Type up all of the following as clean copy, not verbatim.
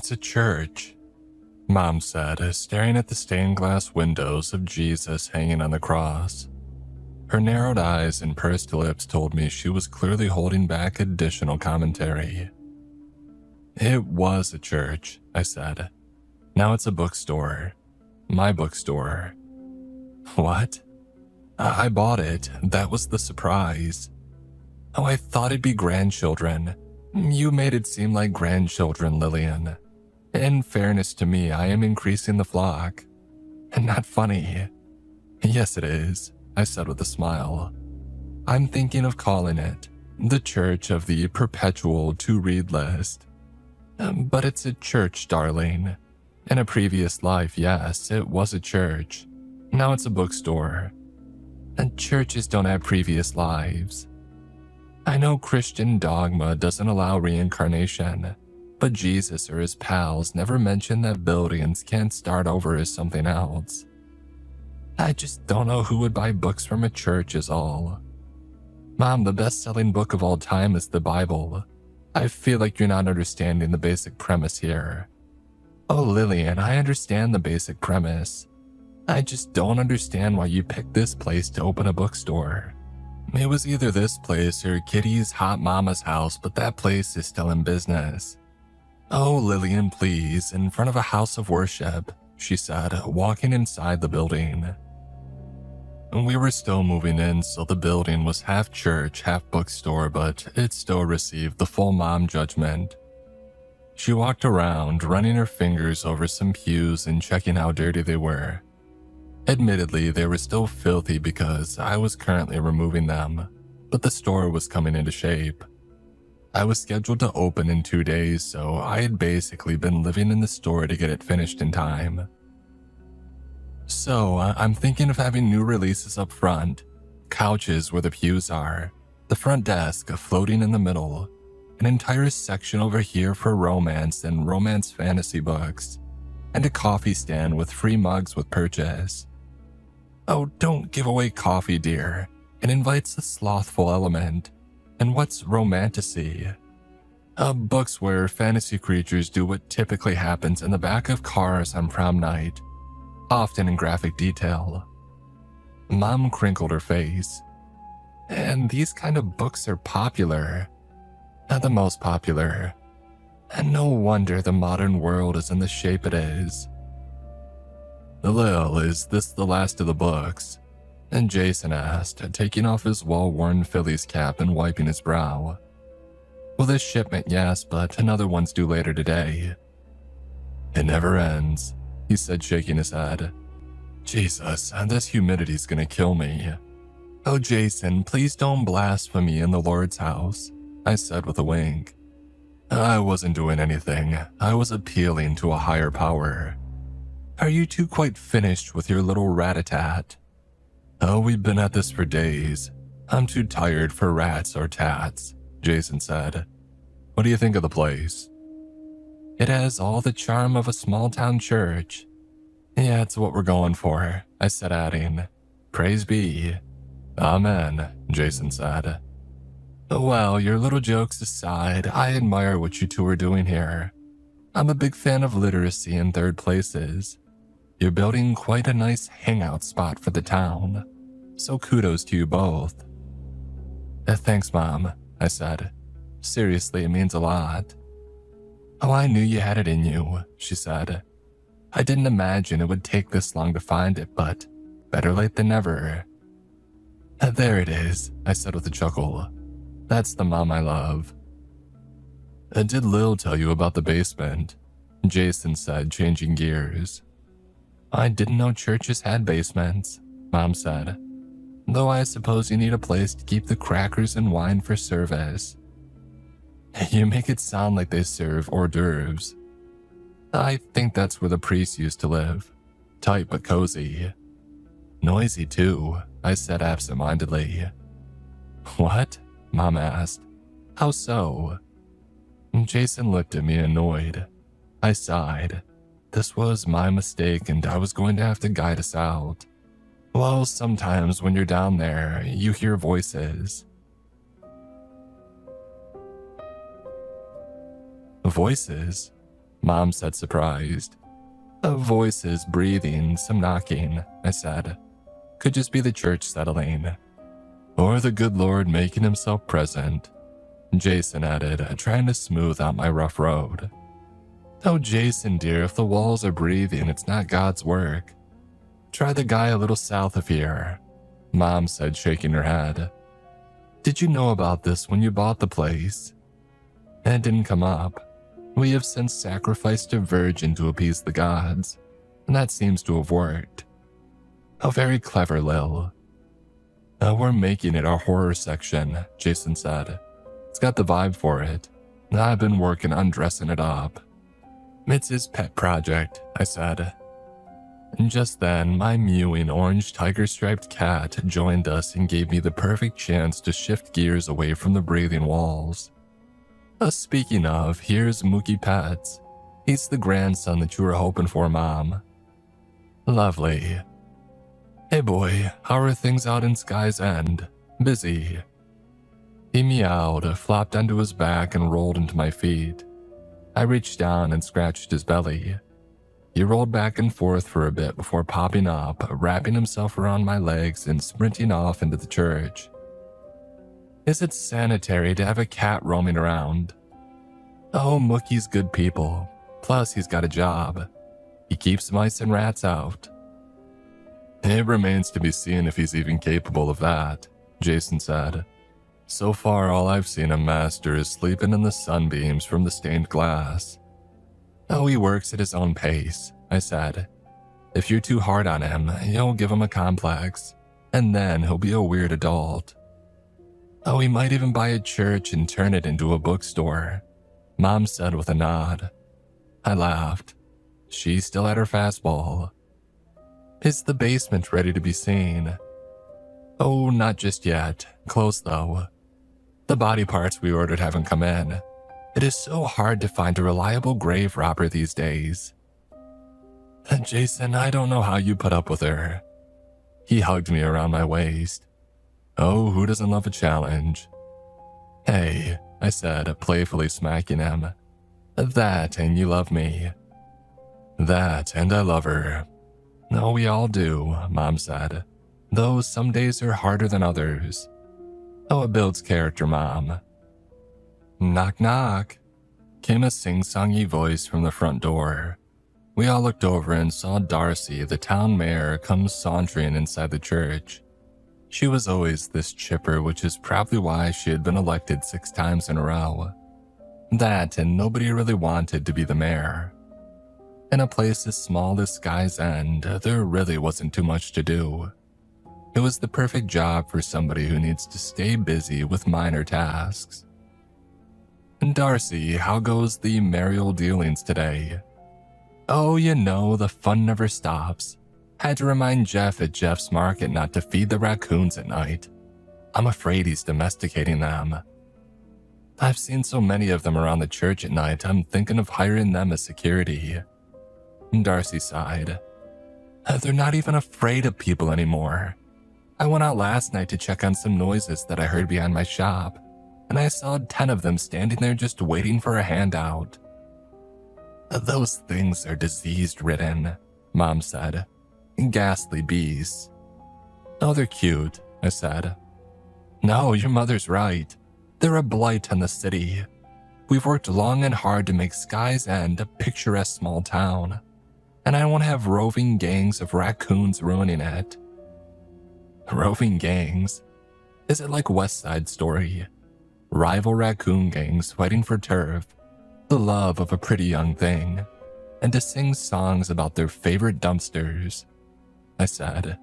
It's a church, Mom said, staring at the stained glass windows of Jesus hanging on the cross. Her narrowed eyes and pursed lips told me she was clearly holding back additional commentary. It was a church, I said. Now it's a bookstore. My bookstore. What? I bought it. That was the surprise. Oh, I thought it'd be grandchildren. You made it seem like grandchildren, Lillian. In fairness to me, I am increasing the flock. And not funny. Yes, it is, I said with a smile. I'm thinking of calling it the Church of the Perpetual To-Read List. But it's a church, darling. In a previous life, yes, it was a church. Now it's a bookstore. And churches don't have previous lives. I know Christian dogma doesn't allow reincarnation, but Jesus or his pals never mention that buildings can't start over as something else. I just don't know who would buy books from a church is all. Mom, the best-selling book of all time is the Bible. I feel like you're not understanding the basic premise here. Oh, Lillian, I understand the basic premise. I just don't understand why you picked this place to open a bookstore. It was either this place or Kitty's hot mama's house, but that place is still in business. Oh, Lillian, please, in front of a house of worship, she said, walking inside the building. We were still moving in, so the building was half church, half bookstore, but it still received the full mom judgment. She walked around, running her fingers over some pews and checking how dirty they were. Admittedly, they were still filthy because I was currently removing them, but the store was coming into shape. I was scheduled to open in 2 days, so I had basically been living in the store to get it finished in time. So, I'm thinking of having new releases up front, couches where the pews are, the front desk floating in the middle, an entire section over here for romance and romance fantasy books, and a coffee stand with free mugs with purchase. Oh, don't give away coffee, dear. It invites a slothful element. And what's romantasy? Books where fantasy creatures do what typically happens in the back of cars on prom night, often in graphic detail. Mom crinkled her face. And these kind of books are popular. Not the most popular. And no wonder the modern world is in the shape it is. Lil, is this the last of the books? And Jason asked, taking off his well-worn Phillies cap and wiping his brow. Well, this shipment, yes, but another one's due later today. It never ends, he said, shaking his head. Jesus, this humidity's gonna kill me. Oh, Jason, please don't blaspheme in the Lord's house, I said with a wink. I wasn't doing anything. I was appealing to a higher power. Are you two quite finished with your little rat-a-tat? Oh, we've been at this for days. I'm too tired for rats or tats, Jason said. What do you think of the place? It has all the charm of a small-town church. Yeah, it's what we're going for, I said, adding, Praise be. Amen, Jason said. Well, your little jokes aside, I admire what you two are doing here. I'm a big fan of literacy in third places. You're building quite a nice hangout spot for the town, so kudos to you both. Thanks, Mom, I said. Seriously, it means a lot. Oh, I knew you had it in you, she said. I didn't imagine it would take this long to find it, but better late than never. There it is, I said with a chuckle. That's the mom I love. Did Lil tell you about the basement? Jason said, changing gears. I didn't know churches had basements, Mom said. Though I suppose you need a place to keep the crackers and wine for service. You make it sound like they serve hors d'oeuvres. I think that's where the priests used to live. Tight but cozy. Noisy too, I said absent-mindedly. What? Mom asked. How so? Jason looked at me annoyed. I sighed. This was my mistake and I was going to have to guide us out. Well, sometimes when you're down there, you hear voices. Voices? Mom said, surprised. Voices, breathing, some knocking, I said. Could just be the church settling. Or the good Lord making himself present, Jason added, trying to smooth out my rough road. Oh, Jason, dear, if the walls are breathing, it's not God's work. Try the guy a little south of here, Mom said, shaking her head. Did you know about this when you bought the place? And it didn't come up. We have since sacrificed a virgin to appease the gods, and that seems to have worked. How very clever, Lil. We're making it our horror section, Jason said. It's got the vibe for it. I've been working on dressing it up. It's his pet project, I said. And just then, my mewing orange tiger-striped cat joined us and gave me the perfect chance to shift gears away from the breathing walls. Speaking of, here's Mookie Pets. He's the grandson that you were hoping for, Mom. Lovely. Hey boy, how are things out in Sky's End? Busy. He meowed, flopped onto his back, and rolled into my feet. I reached down and scratched his belly. He rolled back and forth for a bit before popping up, wrapping himself around my legs and sprinting off into the church. Is it sanitary to have a cat roaming around? Oh, Mookie's good people. Plus, he's got a job. He keeps mice and rats out. It remains to be seen if he's even capable of that, Jason said. So far, all I've seen him master is sleeping in the sunbeams from the stained glass. Oh, he works at his own pace, I said. If you're too hard on him, you'll give him a complex, and then he'll be a weird adult. Oh, he might even buy a church and turn it into a bookstore, Mom said with a nod. I laughed. She's still at her fastball. Is the basement ready to be seen? Oh, not just yet. Close though. The body parts we ordered haven't come in. It is so hard to find a reliable grave robber these days. Jason, I don't know how you put up with her. He hugged me around my waist. Oh, who doesn't love a challenge? Hey, I said, playfully smacking him. That and you love me. That and I love her. No, we all do, Mom said. Though some days are harder than others. Oh, it builds character, Mom. Knock, knock, came a sing-songy voice from the front door. We all looked over and saw Darcy, the town mayor, come sauntering inside the church. She was always this chipper, which is probably why she had been elected 6 times in a row. That and nobody really wanted to be the mayor. In a place as small as Sky's End, there really wasn't too much to do. It was the perfect job for somebody who needs to stay busy with minor tasks. And Darcy, how goes the mayoral dealings today? Oh, you know, the fun never stops. Had to remind Jeff at Jeff's Market not to feed the raccoons at night. I'm afraid he's domesticating them. I've seen so many of them around the church at night, I'm thinking of hiring them as security. Darcy sighed. They're not even afraid of people anymore. I went out last night to check on some noises that I heard behind my shop, and I saw 10 of them standing there just waiting for a handout. Those things are disease-ridden, Mom said. Ghastly beasts. Oh, they're cute, I said. No, your mother's right. They're a blight on the city. We've worked long and hard to make Sky's End a picturesque small town, and I don't want to have roving gangs of raccoons ruining it. Roving gangs? Is it like West Side Story? Rival raccoon gangs fighting for turf, the love of a pretty young thing, and to sing songs about their favorite dumpsters, I said.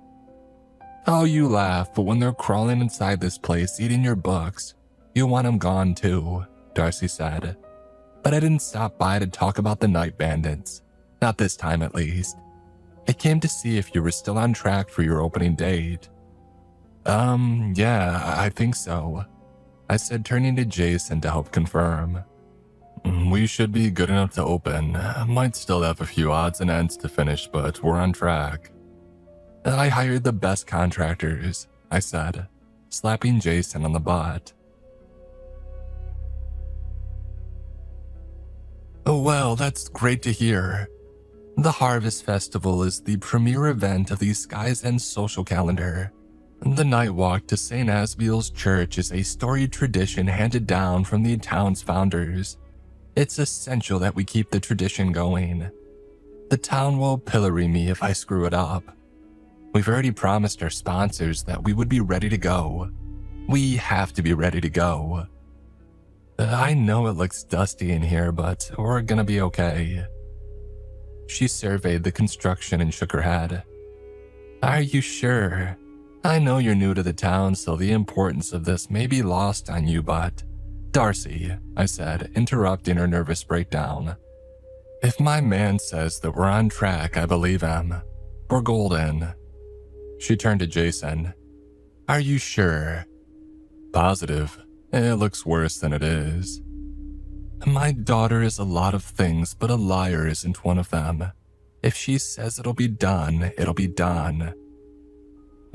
Oh, you laugh, but when they're crawling inside this place eating your books, you want them gone too, Darcy said. But I didn't stop by to talk about the night bandits. Not this time, at least. I came to see if you were still on track for your opening date. Yeah, I think so, I said, turning to Jason to help confirm. We should be good enough to open. Might still have a few odds and ends to finish, but we're on track. I hired the best contractors, I said, slapping Jason on the butt. Oh, well, that's great to hear. The Harvest Festival is the premier event of the Sky's End social calendar. The night walk to St. Asbiel's Church is a storied tradition handed down from the town's founders. It's essential that we keep the tradition going. The town will pillory me if I screw it up. We've already promised our sponsors that we would be ready to go. We have to be ready to go. I know it looks dusty in here, but we're gonna be okay. She surveyed the construction and shook her head. Are you sure? I know you're new to the town, so the importance of this may be lost on you, but... Darcy, I said, interrupting her nervous breakdown. If my man says that we're on track, I believe him. We're golden. She turned to Jason. Are you sure? Positive. It looks worse than it is. My daughter is a lot of things, but a liar isn't one of them. If she says it'll be done, it'll be done.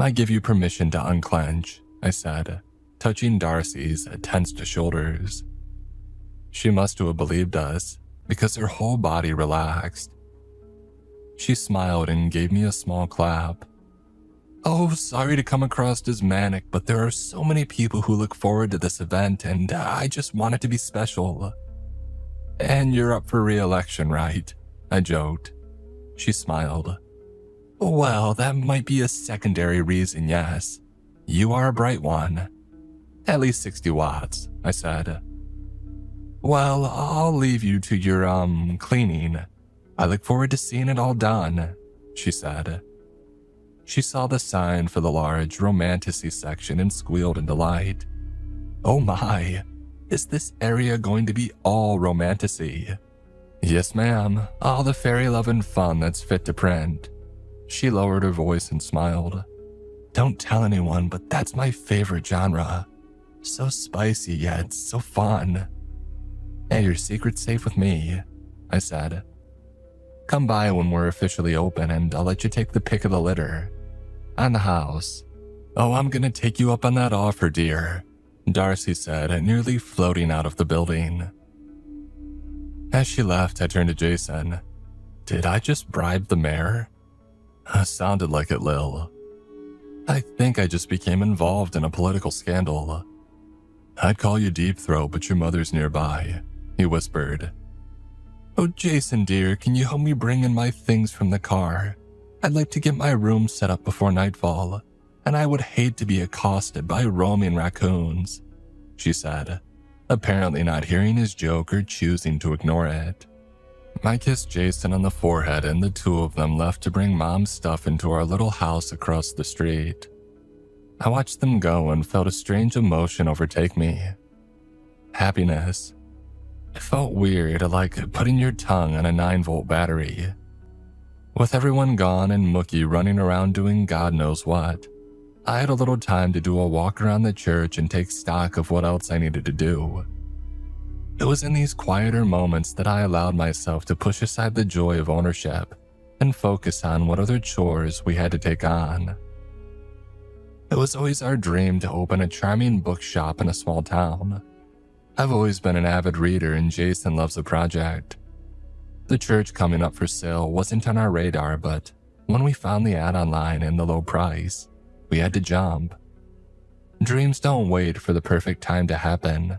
I give you permission to unclench, I said, touching Darcy's tensed shoulders. She must have believed us, because her whole body relaxed. She smiled and gave me a small clap. Oh, sorry to come across as manic, but there are so many people who look forward to this event, and I just want it to be special. And you're up for re-election, right? I joked. She smiled. Well, that might be a secondary reason, yes. You are a bright one. At least 60 watts, I said. Well, I'll leave you to your, cleaning. I look forward to seeing it all done, she said. She saw the sign for the large romanticy section and squealed in delight. Oh my, is this area going to be all romanticy? Yes, ma'am, all the fairy love and fun that's fit to print. She lowered her voice and smiled. Don't tell anyone, but that's my favorite genre. So spicy yet so fun. Hey, your secret's safe with me, I said. Come by when we're officially open and I'll let you take the pick of the litter. On the house. Oh, I'm gonna take you up on that offer, dear, Darcy said, nearly floating out of the building. As she left, I turned to Jason. Did I just bribe the mayor? Sounded like it, Lil. I think I just became involved in a political scandal. I'd call you Deep Throat, but your mother's nearby, he whispered. Oh, Jason dear, can you help me bring in my things from the car? I'd like to get my room set up before nightfall, and I would hate to be accosted by roaming raccoons, she said, apparently not hearing his joke or choosing to ignore it. I kissed Jason on the forehead and the two of them left to bring Mom's stuff into our little house across the street. I watched them go and felt a strange emotion overtake me. Happiness. It felt weird, like putting your tongue on a 9-volt battery. With everyone gone and Mookie running around doing God knows what, I had a little time to do a walk around the church and take stock of what else I needed to do. It was in these quieter moments that I allowed myself to push aside the joy of ownership and focus on what other chores we had to take on. It was always our dream to open a charming bookshop in a small town. I've always been an avid reader and Jason loves the project. The church coming up for sale wasn't on our radar, but when we found the ad online and the low price, we had to jump. Dreams don't wait for the perfect time to happen.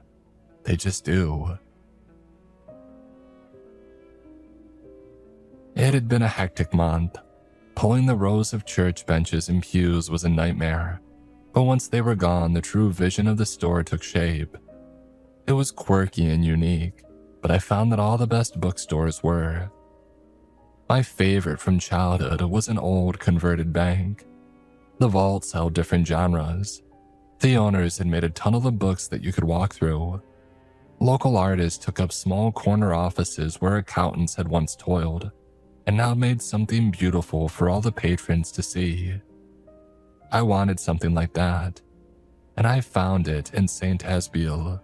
They just do. It had been a hectic month. Pulling the rows of church benches and pews was a nightmare, but once they were gone, the true vision of the store took shape. It was quirky and unique, but I found that all the best bookstores were. My favorite from childhood was an old converted bank. The vaults held different genres. The owners had made a ton of the books that you could walk through. Local artists took up small corner offices where accountants had once toiled, and now made something beautiful for all the patrons to see. I wanted something like that, and I found it in St. Asbiel.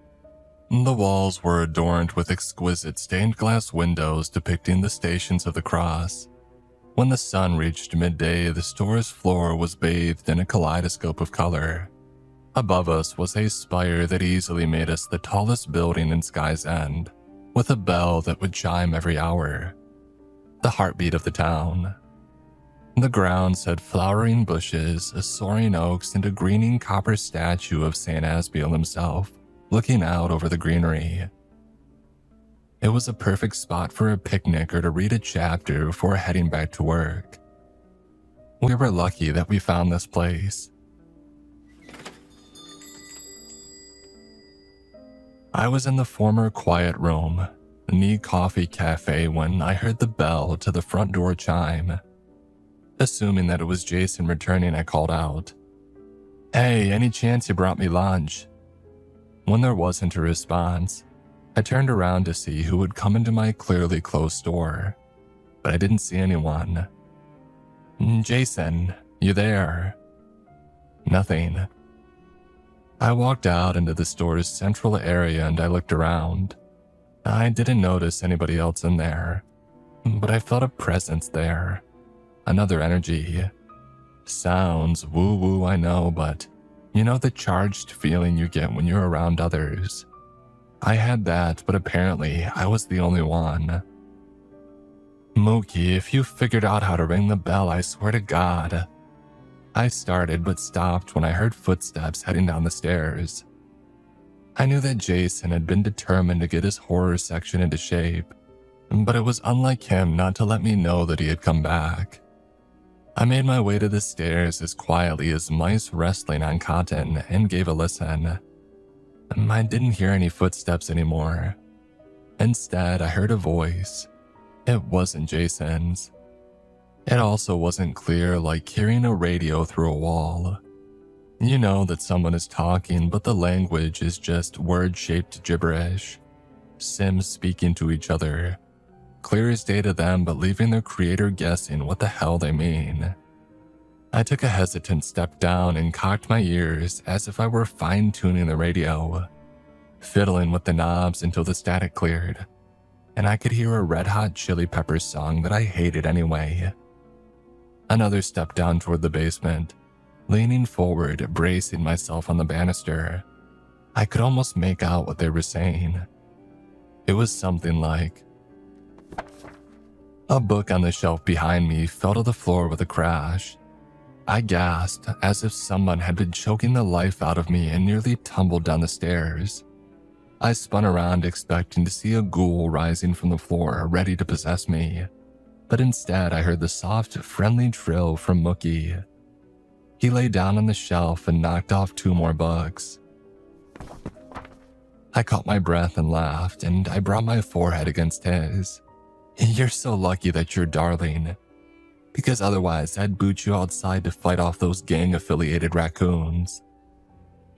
The walls were adorned with exquisite stained glass windows depicting the Stations of the Cross. When the sun reached midday, the store's floor was bathed in a kaleidoscope of color. Above us was a spire that easily made us the tallest building in Sky's End, with a bell that would chime every hour, the heartbeat of the town. The grounds had flowering bushes, soaring oaks, and a greening copper statue of St. Asbiel himself, looking out over the greenery. It was a perfect spot for a picnic or to read a chapter before heading back to work. We were lucky that we found this place. I was in the former quiet room, the coffee cafe, when I heard the bell to the front door chime. Assuming that it was Jason returning, I called out, "Hey, any chance you brought me lunch?" When there wasn't a response, I turned around to see who would come into my clearly closed door, but I didn't see anyone. "Jason, you there?" Nothing. I walked out into the store's central area and I looked around. I didn't notice anybody else in there, but I felt a presence there. Another energy. Sounds woo-woo, I know, but you know the charged feeling you get when you're around others. I had that, but apparently I was the only one. "Mookie, if you figured out how to ring the bell, I swear to God." I started but stopped when I heard footsteps heading down the stairs. I knew that Jason had been determined to get his horror section into shape, but it was unlike him not to let me know that he had come back. I made my way to the stairs as quietly as mice wrestling on cotton and gave a listen. I didn't hear any footsteps anymore. Instead, I heard a voice. It wasn't Jason's. It also wasn't clear, like hearing a radio through a wall. You know that someone is talking, but the language is just word-shaped gibberish. Sims speaking to each other. Clear as day to them, but leaving their creator guessing what the hell they mean. I took a hesitant step down and cocked my ears as if I were fine-tuning the radio, fiddling with the knobs until the static cleared, and I could hear a Red Hot Chili Peppers song that I hated anyway. Another step down toward the basement, leaning forward, bracing myself on the banister. I could almost make out what they were saying. It was something like, a book on the shelf behind me fell to the floor with a crash. I gasped as if someone had been choking the life out of me and nearly tumbled down the stairs. I spun around expecting to see a ghoul rising from the floor ready to possess me, but instead I heard the soft, friendly trill from Mookie. He lay down on the shelf and knocked off 2 more books. I caught my breath and laughed, and I brought my forehead against his. "You're so lucky that you're darling, because otherwise I'd boot you outside to fight off those gang-affiliated raccoons."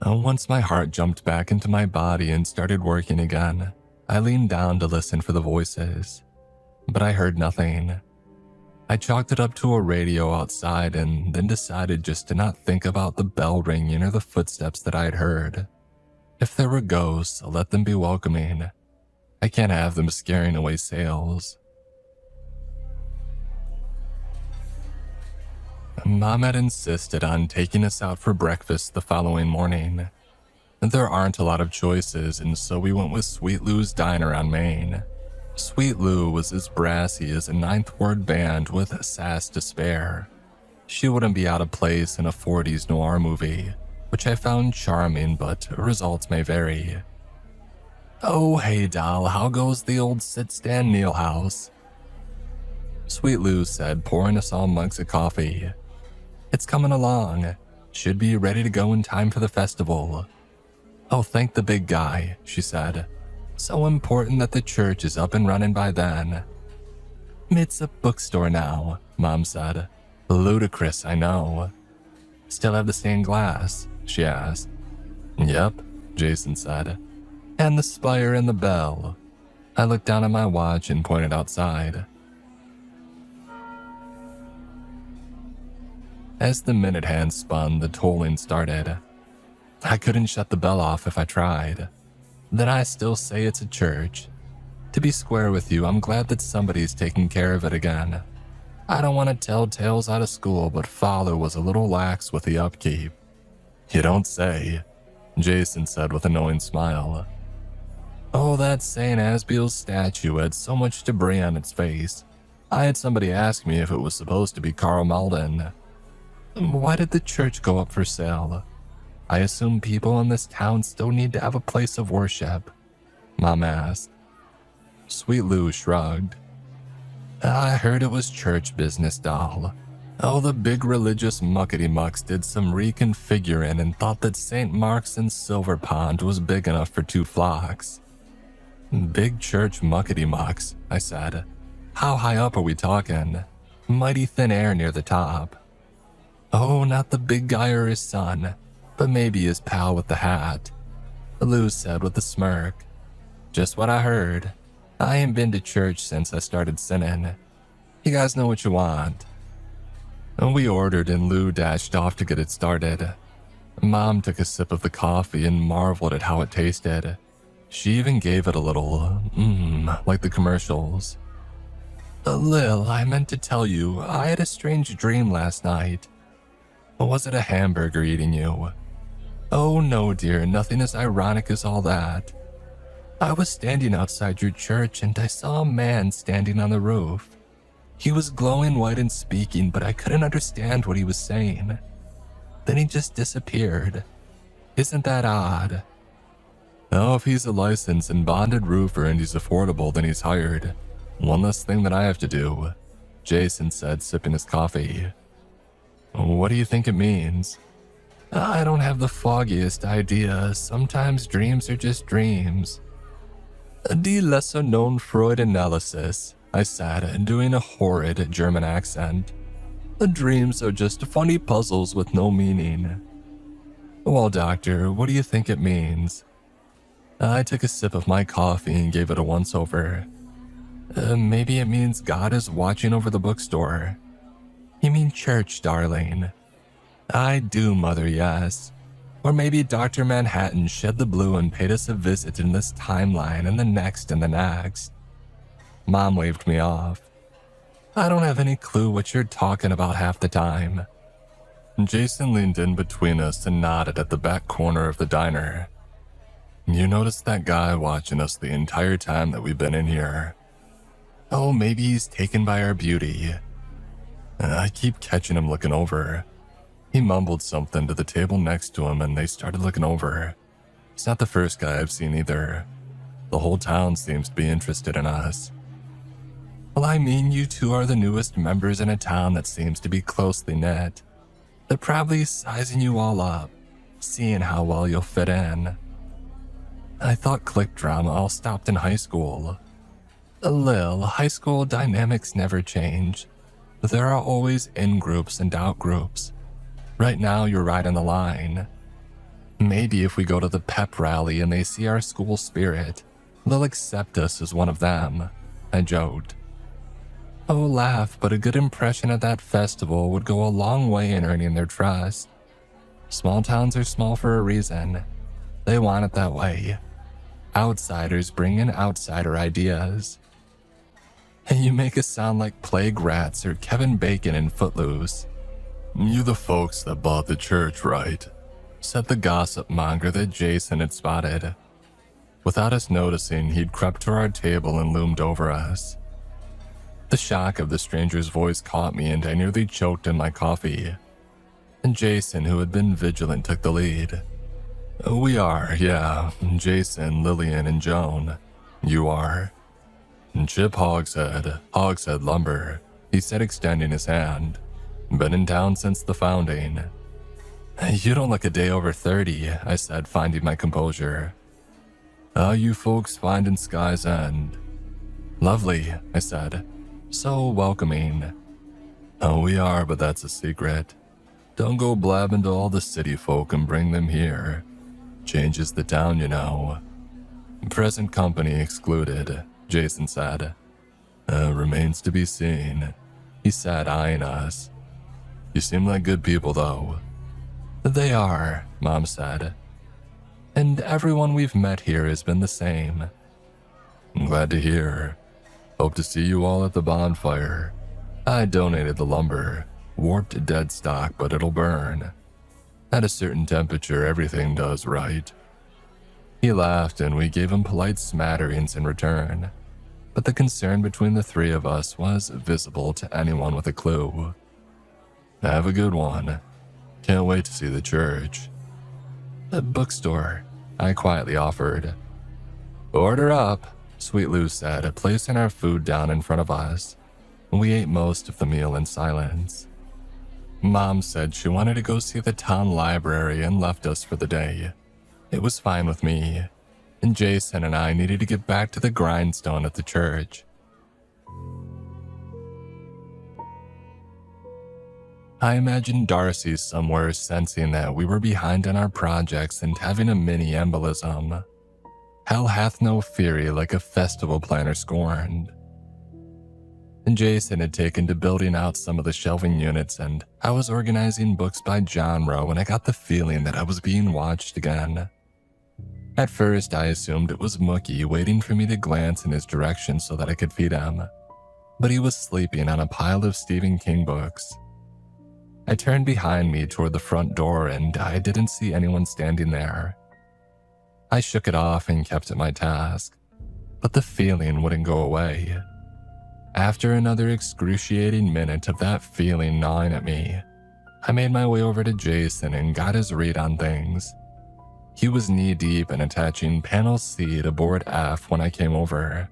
Once my heart jumped back into my body and started working again, I leaned down to listen for the voices, but I heard nothing. I chalked it up to a radio outside and then decided just to not think about the bell ringing or the footsteps that I had heard. If there were ghosts, let them be welcoming. I can't have them scaring away sales. Mom had insisted on taking us out for breakfast the following morning. There aren't a lot of choices, and so we went with Sweet Lou's Diner on Main. Sweet Lou was as brassy as a Ninth Ward band with sass to spare. She wouldn't be out of place in a 40s noir movie, which I found charming, but results may vary. "Oh, hey doll, how goes the old sit-stand Neil house?" Sweet Lou said, pouring us all mugs of coffee. "It's coming along. Should be ready to go in time for the festival." "Oh, thank the big guy," she said. "So important that the church is up and running by then." "It's a bookstore now," Mom said. "Ludicrous, I know." "Still have the stained glass?" she asked. "Yep," Jason said. "And the spire and the bell." I looked down at my watch and pointed outside. As the minute hand spun, the tolling started. I couldn't shut the bell off if I tried. Then I still say it's a church. To be square with you, I'm glad that somebody's taking care of it again. I don't want to tell tales out of school, but Father was a little lax with the upkeep. "You don't say," Jason said with a knowing smile. Oh, that St. Asbiel's statue had so much debris on its face. I had somebody ask me if it was supposed to be Carl Malden. Why did the church go up for sale? I assume people in this town still need to have a place of worship, Mom asked. Sweet Lou shrugged. I heard it was church business, doll. Oh, the big religious muckety-mucks did some reconfiguring and thought that St. Mark's in Silver Pond was big enough for 2 flocks. Big church muckety-mucks, I said. How high up are we talking? Mighty thin air near the top. Oh, not the big guy or his son, but maybe his pal with the hat, Lou said with a smirk. Just what I heard. I ain't been to church since I started sinning. You guys know what you want. We ordered and Lou dashed off to get it started. Mom took a sip of the coffee and marveled at how it tasted. She even gave it a little, like the commercials. Lil, I meant to tell you, I had a strange dream last night. Was it a hamburger eating you? Oh no, dear, nothing as ironic as all that. I was standing outside your church and I saw a man standing on the roof. He was glowing white and speaking, but I couldn't understand what he was saying. Then he just disappeared. Isn't that odd? Oh, if he's a licensed and bonded roofer and he's affordable, then he's hired. One less thing that I have to do, Jason said, sipping his coffee. What do you think it means? I don't have the foggiest idea. Sometimes dreams are just dreams. The lesser-known Freud analysis, I said, doing a horrid German accent. Dreams are just funny puzzles with no meaning. Well, doctor, what do you think it means? I took a sip of my coffee and gave it a once-over. Maybe it means God is watching over the bookstore. You mean church, darling? I do, Mother, yes. Or maybe Dr. Manhattan shed the blue and paid us a visit in this timeline and the next and the next. Mom waved me off. I don't have any clue what you're talking about half the time. Jason leaned in between us and nodded at the back corner of the diner. You noticed that guy watching us the entire time that we've been in here. Oh, maybe he's taken by our beauty. I keep catching him looking over. He mumbled something to the table next to him and they started looking over. He's not the first guy I've seen either. The whole town seems to be interested in us. Well, I mean, you two are the newest members in a town that seems to be closely knit. They're probably sizing you all up, seeing how well you'll fit in. I thought clique drama all stopped in high school. Lil, high school dynamics never change. There are always in-groups and out-groups. Right now, you're right on the line. Maybe if we go to the pep rally and they see our school spirit, they'll accept us as one of them, I joked. Oh, laugh, but a good impression at that festival would go a long way in earning their trust. Small towns are small for a reason. They want it that way. Outsiders bring in outsider ideas. And you make us sound like Plague Rats or Kevin Bacon in Footloose. You the folks that bought the church, right? Said the gossip monger that Jason had spotted. Without us noticing, he'd crept to our table and loomed over us. The shock of the stranger's voice caught me and I nearly choked in my coffee. And Jason, who had been vigilant, took the lead. We are, yeah. Jason, Lillian, and Joan. You are? Chip Hogshead Lumber, he said, extending his hand. Been in town since the founding. You don't look a day over 30, I said, finding my composure. How you folks finding Sky's End? Lovely, I said. So welcoming. Oh, we are, but that's a secret. Don't go blabbing to all the city folk and bring them here. Changes the town, you know. Present company excluded, Jason said. Remains to be seen, he said, eyeing us. You seem like good people, though. They are, Mom said. And everyone we've met here has been the same. I'm glad to hear. Hope to see you all at the bonfire. I donated the lumber. Warped dead stock, but it'll burn. At a certain temperature, everything does, right? He laughed and we gave him polite smatterings in return, but the concern between the three of us was visible to anyone with a clue. Have a good one. Can't wait to see the church. The bookstore, I quietly offered. Order up, Sweet Lou said, placing our food down in front of us. We ate most of the meal in silence. Mom said she wanted to go see the town library and left us for the day. It was fine with me, and Jason and I needed to get back to the grindstone at the church. I imagined Darcy somewhere sensing that we were behind on our projects and having a mini embolism. Hell hath no fury like a festival planner scorned. And Jason had taken to building out some of the shelving units, and I was organizing books by genre when I got the feeling that I was being watched again. At first, I assumed it was Mookie waiting for me to glance in his direction so that I could feed him, but he was sleeping on a pile of Stephen King books. I turned behind me toward the front door and I didn't see anyone standing there. I shook it off and kept at my task, but the feeling wouldn't go away. After another excruciating minute of that feeling gnawing at me, I made my way over to Jason and got his read on things. He was knee-deep in attaching panel C to board F when I came over.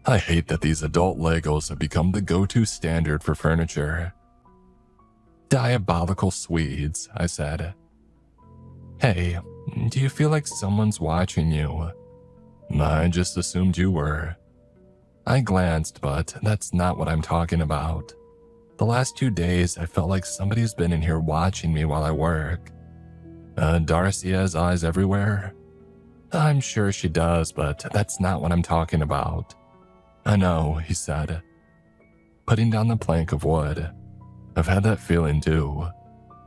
I hate that these adult Legos have become the go-to standard for furniture. Diabolical Swedes, I said. Hey, do you feel like someone's watching you? I just assumed you were. I glanced, but that's not what I'm talking about. The last 2 days, I felt like somebody's been in here watching me while I work. Darcy has eyes everywhere? I'm sure she does, but that's not what I'm talking about. I know, he said, putting down the plank of wood. I've had that feeling too.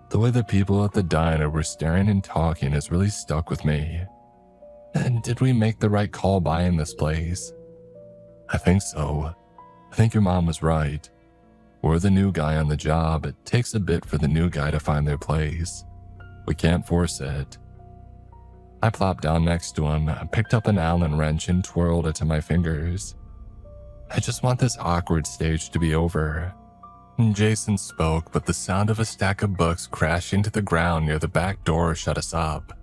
The way the people at the diner were staring and talking has really stuck with me. And did we make the right call buying this place? I think so. I think your mom was right. We're the new guy on the job. It takes a bit for the new guy to find their place. We can't force it. I plopped down next to him, picked up an Allen wrench and twirled it to my fingers. I just want this awkward stage to be over. Jason spoke, but the sound of a stack of books crashing to the ground near the back door shut us up.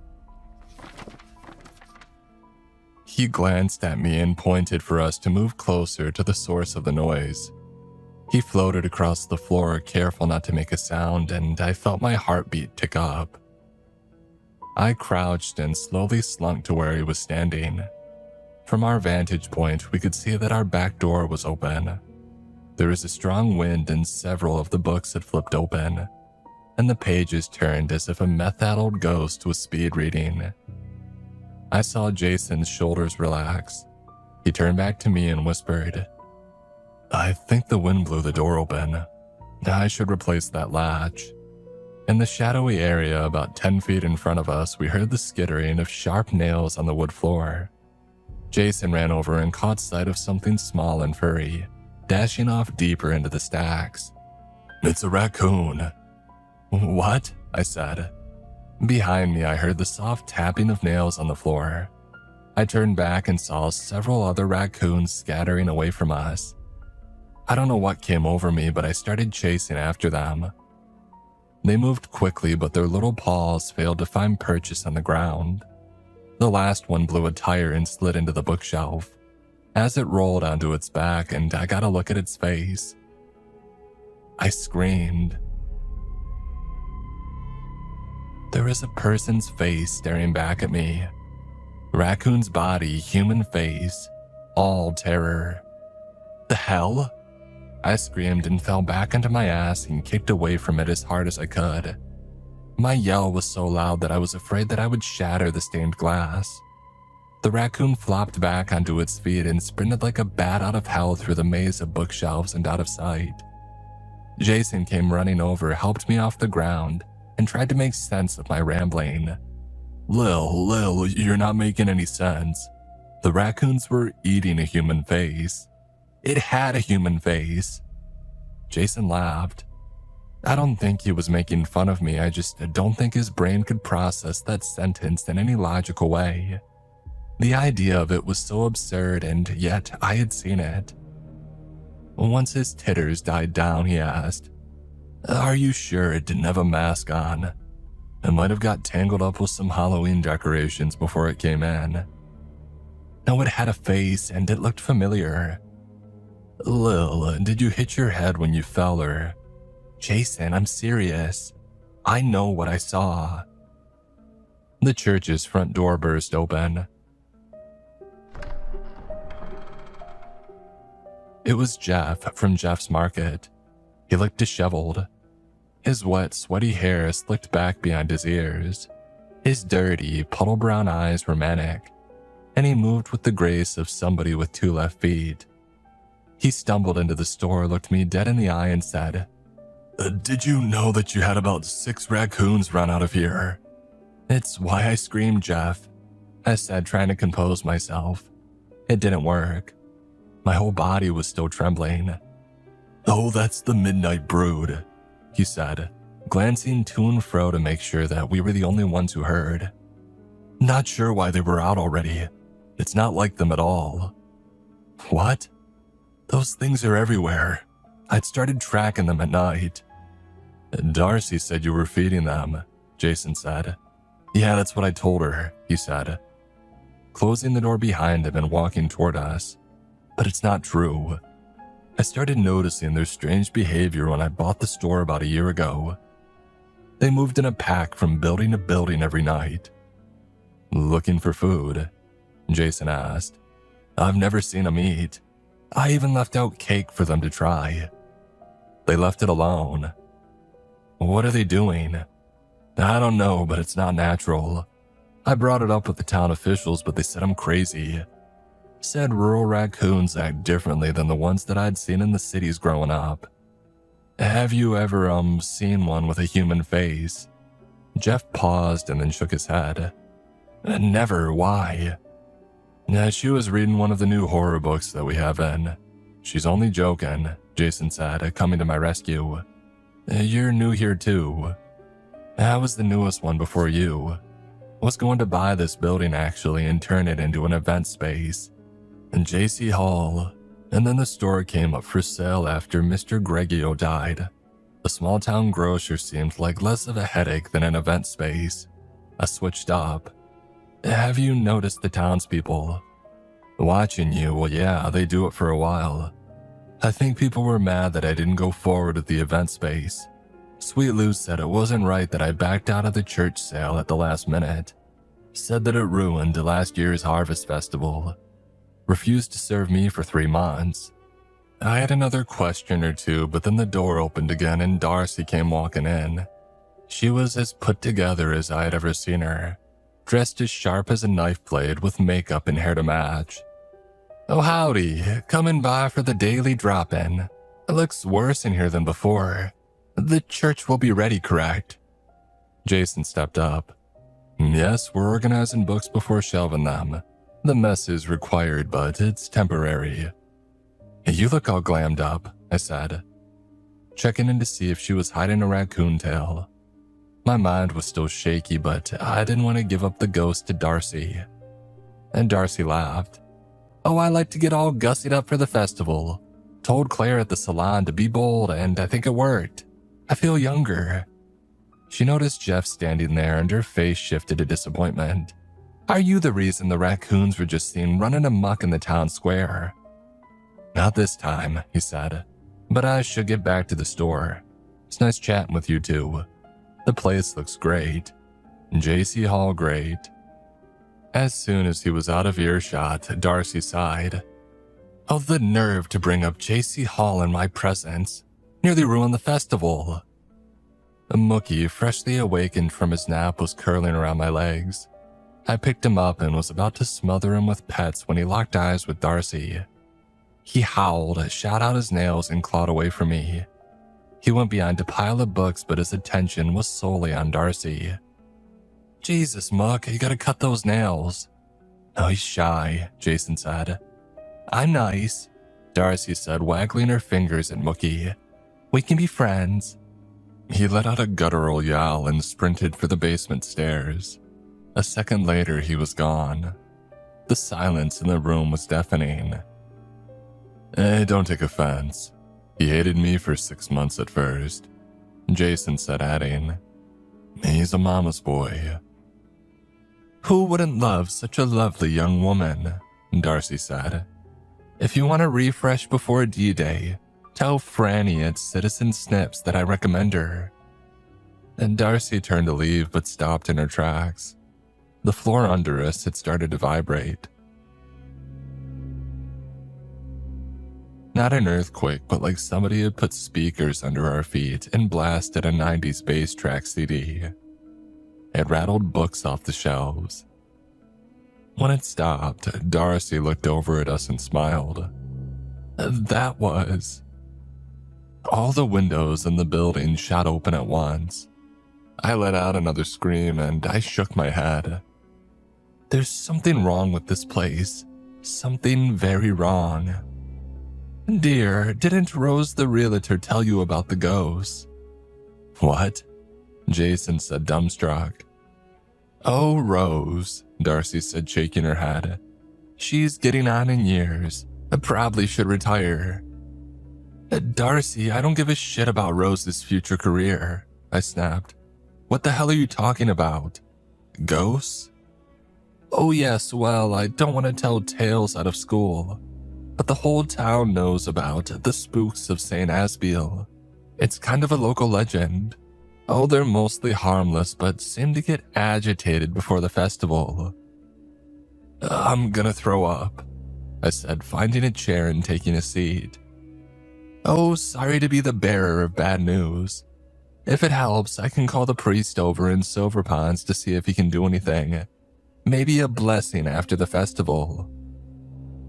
He glanced at me and pointed for us to move closer to the source of the noise. He floated across the floor, careful not to make a sound, and I felt my heartbeat tick up. I crouched and slowly slunk to where he was standing. From our vantage point, we could see that our back door was open. There was a strong wind and several of the books had flipped open, and the pages turned as if a meth-addled ghost was speed reading. I saw Jason's shoulders relax. He turned back to me and whispered, I think the wind blew the door open. I should replace that latch. In the shadowy area about 10 feet in front of us, we heard the skittering of sharp nails on the wood floor. Jason ran over and caught sight of something small and furry, dashing off deeper into the stacks. It's a raccoon. What? I said. Behind me, I heard the soft tapping of nails on the floor. I turned back and saw several other raccoons scattering away from us. I don't know what came over me, but I started chasing after them. They moved quickly, but their little paws failed to find purchase on the ground. The last one blew a tire and slid into the bookshelf, as it rolled onto its back, and I got a look at its face. I screamed. There was a person's face staring back at me. Raccoon's body, human face, all terror. The hell? I screamed and fell back onto my ass and kicked away from it as hard as I could. My yell was so loud that I was afraid that I would shatter the stained glass. The raccoon flopped back onto its feet and sprinted like a bat out of hell through the maze of bookshelves and out of sight. Jason came running over, helped me off the ground, and tried to make sense of my rambling. Lil, you're not making any sense. The raccoons were eating a human face. It had a human face. Jason laughed. I don't think he was making fun of me, I just don't think his brain could process that sentence in any logical way. The idea of it was so absurd, and yet I had seen it. Once his titters died down, he asked, "Are you sure it didn't have a mask on? It might have got tangled up with some Halloween decorations before it came in." "No, it had a face, and it looked familiar." "Lil, did you hit your head when you fell or—" "Jason, I'm serious. I know what I saw." The church's front door burst open. It was Jeff from Jeff's Market. He looked disheveled. His wet, sweaty hair slicked back behind his ears. His dirty, puddle-brown eyes were manic, and he moved with the grace of somebody with 2 left feet. He stumbled into the store, looked me dead in the eye, and said, "Did you know that you had about 6 raccoons run out of here?" "It's why I screamed, Jeff," I said, trying to compose myself. It didn't work. My whole body was still trembling. "Oh, that's the Midnight Brood," he said, glancing to and fro to make sure that we were the only ones who heard. "Not sure why they were out already. It's not like them at all." "What?" "Those things are everywhere. I'd started tracking them at night." "Darcy said you were feeding them," Jason said. "Yeah, that's what I told her," he said, closing the door behind him and walking toward us. "But it's not true. I started noticing their strange behavior when I bought the store about a year ago. They moved in a pack from building to building every night." "Looking for food?" Jason asked. "I've never seen them eat. I even left out cake for them to try. They left it alone." "What are they doing?" "I don't know, but it's not natural. I brought it up with the town officials, but they said I'm crazy. Said rural raccoons act differently than the ones that I'd seen in the cities growing up." "Have you ever, seen one with a human face?" Jeff paused and then shook his head. "Never, why?" "She was reading one of the new horror books that we have in." "She's only joking," Jason said, coming to my rescue. "You're new here too." "I was the newest one before you. Was going to buy this building actually and turn it into an event space. And J.C. Hall, and then the store came up for sale after Mr. Greggio died. The small town grocer seemed like less of a headache than an event space. I switched up. Have you noticed the townspeople? Watching you, well yeah, they do it for a while. I think people were mad that I didn't go forward with the event space. Sweet Lou said it wasn't right that I backed out of the church sale at the last minute. Said that it ruined last year's harvest festival. Refused to serve me for 3 months. I had another question or two, but then the door opened again and Darcy came walking in. She was as put together as I had ever seen her, dressed as sharp as a knife blade with makeup and hair to match. "Oh howdy, coming by for the daily drop-in. It looks worse in here than before. The church will be ready, correct?" Jason stepped up. "Yes, we're organizing books before shelving them. The mess is required, but it's temporary." "You look all glammed up," I said, checking in to see if she was hiding a raccoon tail. My mind was still shaky, but I didn't want to give up the ghost to Darcy. And Darcy laughed. "Oh, I like to get all gussied up for the festival. Told Claire at the salon to be bold, and I think it worked. I feel younger." She noticed Jeff standing there, and her face shifted to disappointment. "Are you the reason the raccoons were just seen running amok in the town square?" "Not this time," he said, "but I should get back to the store. It's nice chatting with you two. The place looks great. J.C. Hall great." As soon as he was out of earshot, Darcy sighed. "Oh, the nerve to bring up J.C. Hall in my presence. Nearly ruined the festival." A Mookie, freshly awakened from his nap, was curling around my legs. I picked him up and was about to smother him with pets when he locked eyes with Darcy. He howled, shot out his nails, and clawed away from me. He went behind a pile of books, but his attention was solely on Darcy. "Jesus, Mook, you gotta cut those nails." "Oh, he's shy," Jason said. "I'm nice," Darcy said, waggling her fingers at Mookie. "We can be friends." He let out a guttural yowl and sprinted for the basement stairs. A second later, he was gone. The silence in the room was deafening. Don't take offense. He hated me for 6 months at first, Jason said, adding, he's a mama's boy. Who wouldn't love such a lovely young woman? Darcy said. If you want a refresh before D-Day, tell Franny at Citizen Snips that I recommend her. And Darcy turned to leave but stopped in her tracks. The floor under us had started to vibrate. Not an earthquake, but like somebody had put speakers under our feet and blasted a 90s bass track CD. It rattled books off the shelves. When it stopped, Darcy looked over at us and smiled. That was... All the windows in the building shot open at once. I let out another scream and I shook my head. There's something wrong with this place. Something very wrong. Dear, didn't Rose the realtor tell you about the ghosts? What? Jason said, dumbstruck. Oh, Rose, Darcy said, shaking her head. She's getting on in years. I probably should retire. Darcy, I don't give a shit about Rose's future career, I snapped. What the hell are you talking about? Ghosts? Oh yes, well, I don't want to tell tales out of school, but the whole town knows about the spooks of St. Asbiel. It's kind of a local legend. Oh, they're mostly harmless, but seem to get agitated before the festival. I'm gonna throw up, I said, finding a chair and taking a seat. Oh, sorry to be the bearer of bad news. If it helps, I can call the priest over in Silver Ponds to see if he can do anything. Maybe a blessing after the festival.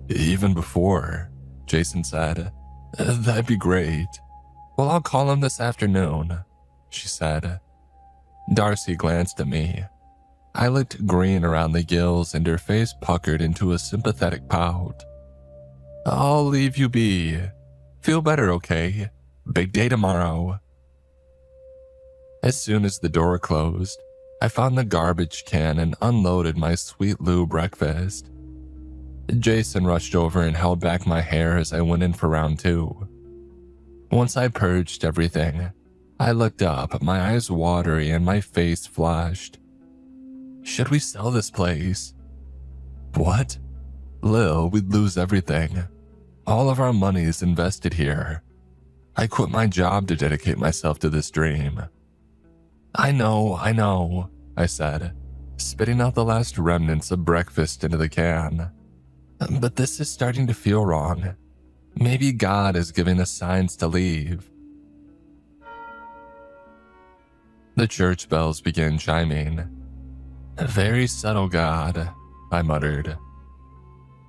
Even before, Jason said. That'd be great. Well, I'll call him this afternoon, she said. Darcy glanced at me. I looked green around the gills and her face puckered into a sympathetic pout. I'll leave you be. Feel better, okay? Big day tomorrow. As soon as the door closed, I found the garbage can and unloaded my Sweet Lou breakfast. Jason rushed over and held back my hair as I went in for round 2. Once I purged everything, I looked up, my eyes watery and my face flushed. Should we sell this place? What? Lil, we'd lose everything. All of our money is invested here. I quit my job to dedicate myself to this dream. I know, I said, spitting out the last remnants of breakfast into the can. But this is starting to feel wrong. Maybe God is giving us signs to leave. The church bells began chiming. A very subtle God, I muttered.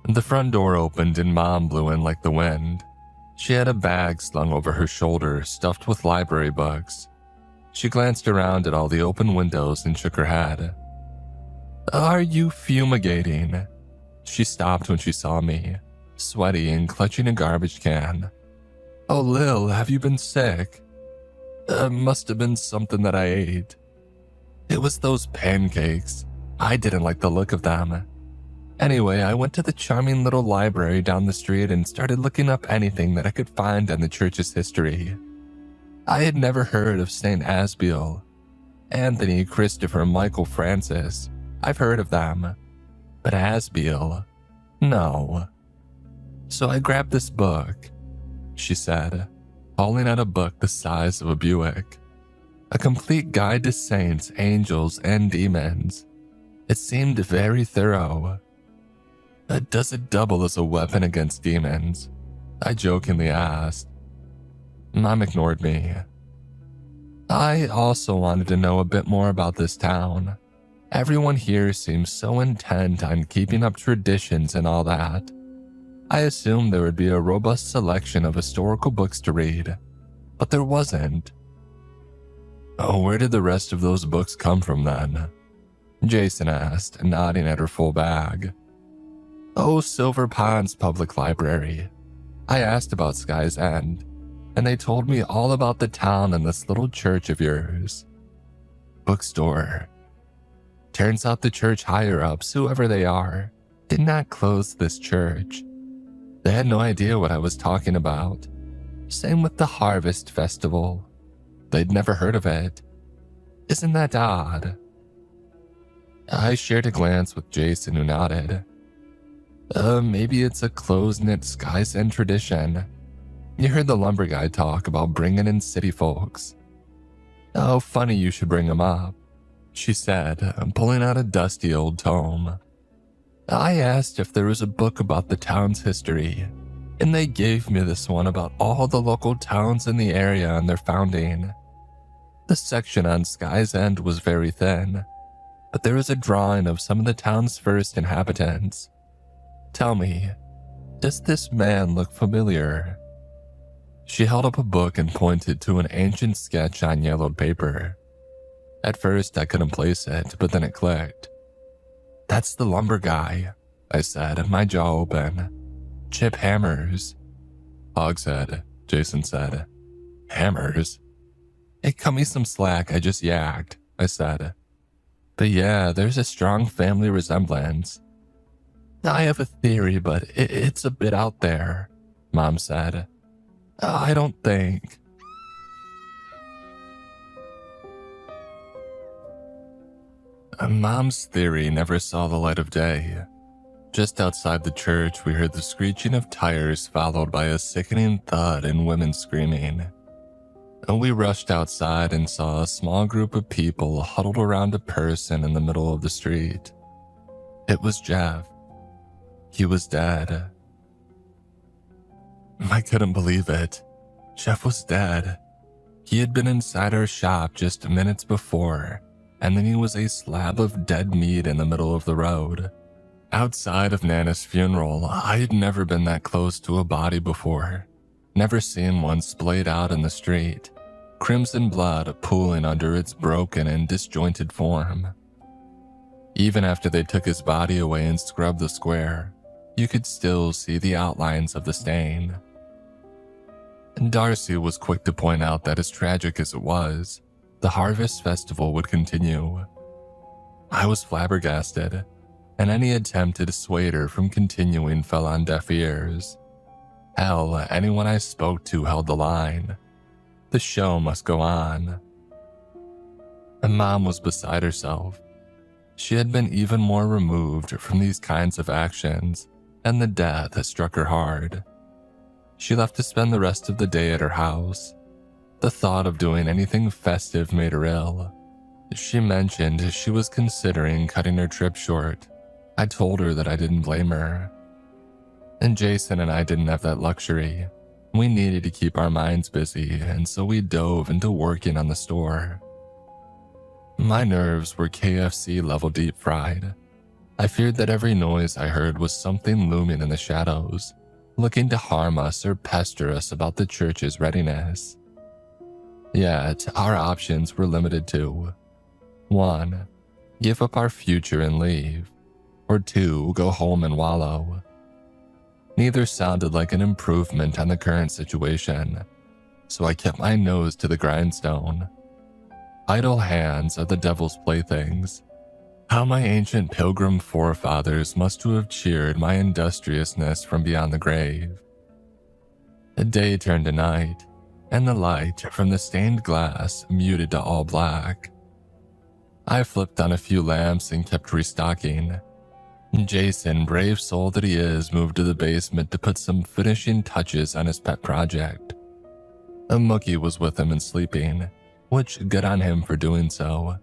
The front door opened and Mom blew in like the wind. She had a bag slung over her shoulder stuffed with library books. She glanced around at all the open windows and shook her head. Are you fumigating? She stopped when she saw me, sweaty and clutching a garbage can. Oh, Lil, have you been sick? Must have been something that I ate. It was those pancakes. I didn't like the look of them. Anyway, I went to the charming little library down the street and started looking up anything that I could find on the church's history. I had never heard of St. Asbiel. Anthony, Christopher, Michael, Francis. I've heard of them. But Asbiel? No. So I grabbed this book, she said, hauling out a book the size of a Buick. A complete guide to saints, angels, and demons. It seemed very thorough. Does it double as a weapon against demons? I jokingly asked. Mom ignored me. I also wanted to know a bit more about this town. Everyone here seems so intent on keeping up traditions and all that. I assumed there would be a robust selection of historical books to read, but there wasn't. Oh, where did the rest of those books come from then? Jason asked, nodding at her full bag. Oh, Silver Ponds Public Library. I asked about Sky's End, and they told me all about the town and this little church of yours. Bookstore. Turns out the church higher-ups, whoever they are, did not close this church. They had no idea what I was talking about. Same with the Harvest Festival. They'd never heard of it. Isn't that odd? I shared a glance with Jason, who nodded. Maybe it's a close-knit Skysend tradition. You heard the lumber guy talk about bringing in city folks. Oh, funny you should bring him up, she said, pulling out a dusty old tome. I asked if there was a book about the town's history, and they gave me this one about all the local towns in the area and their founding. The section on Skysend was very thin, but there was a drawing of some of the town's first inhabitants. Tell me, does this man look familiar? She held up a book and pointed to an ancient sketch on yellowed paper. At first, I couldn't place it, but then it clicked. That's the lumber guy, I said, my jaw open. Chip Hammers. Hogshead, Jason said. Hammers? Hey, cut me some slack, I just yacked, I said. But yeah, there's a strong family resemblance. I have a theory, but it's a bit out there, Mom said. I don't think. Mom's theory never saw the light of day. Just outside the church, we heard the screeching of tires followed by a sickening thud and women screaming. We rushed outside and saw a small group of people huddled around a person in the middle of the street. It was Jeff. He was dead. I couldn't believe it. Jeff was dead. He had been inside our shop just minutes before, and then he was a slab of dead meat in the middle of the road. Outside of Nana's funeral, I had never been that close to a body before. Never seen one splayed out in the street, crimson blood pooling under its broken and disjointed form. Even after they took his body away and scrubbed the square, you could still see the outlines of the stain. And Darcy was quick to point out that as tragic as it was, the Harvest Festival would continue. I was flabbergasted, and any attempt to dissuade her from continuing fell on deaf ears. Hell, anyone I spoke to held the line. The show must go on. And Mom was beside herself. She had been even more removed from these kinds of actions, and the death had struck her hard. She left to spend the rest of the day at her house. The thought of doing anything festive made her ill. She mentioned she was considering cutting her trip short. I told her that I didn't blame her. And Jason and I didn't have that luxury. We needed to keep our minds busy, and so we dove into working on the store. My nerves were KFC level deep fried. I feared that every noise I heard was something looming in the shadows, looking to harm us or pester us about the church's readiness. Yet, our options were limited to 1. Give up our future and leave, or 2. Go home and wallow. Neither sounded like an improvement on the current situation, so I kept my nose to the grindstone. Idle hands are the devil's playthings. How my ancient pilgrim forefathers must have cheered my industriousness from beyond the grave. The day turned to night, and the light from the stained glass muted to all black. I flipped on a few lamps and kept restocking. Jason, brave soul that he is, moved to the basement to put some finishing touches on his pet project. A Mookie was with him and sleeping, which good on him for doing so.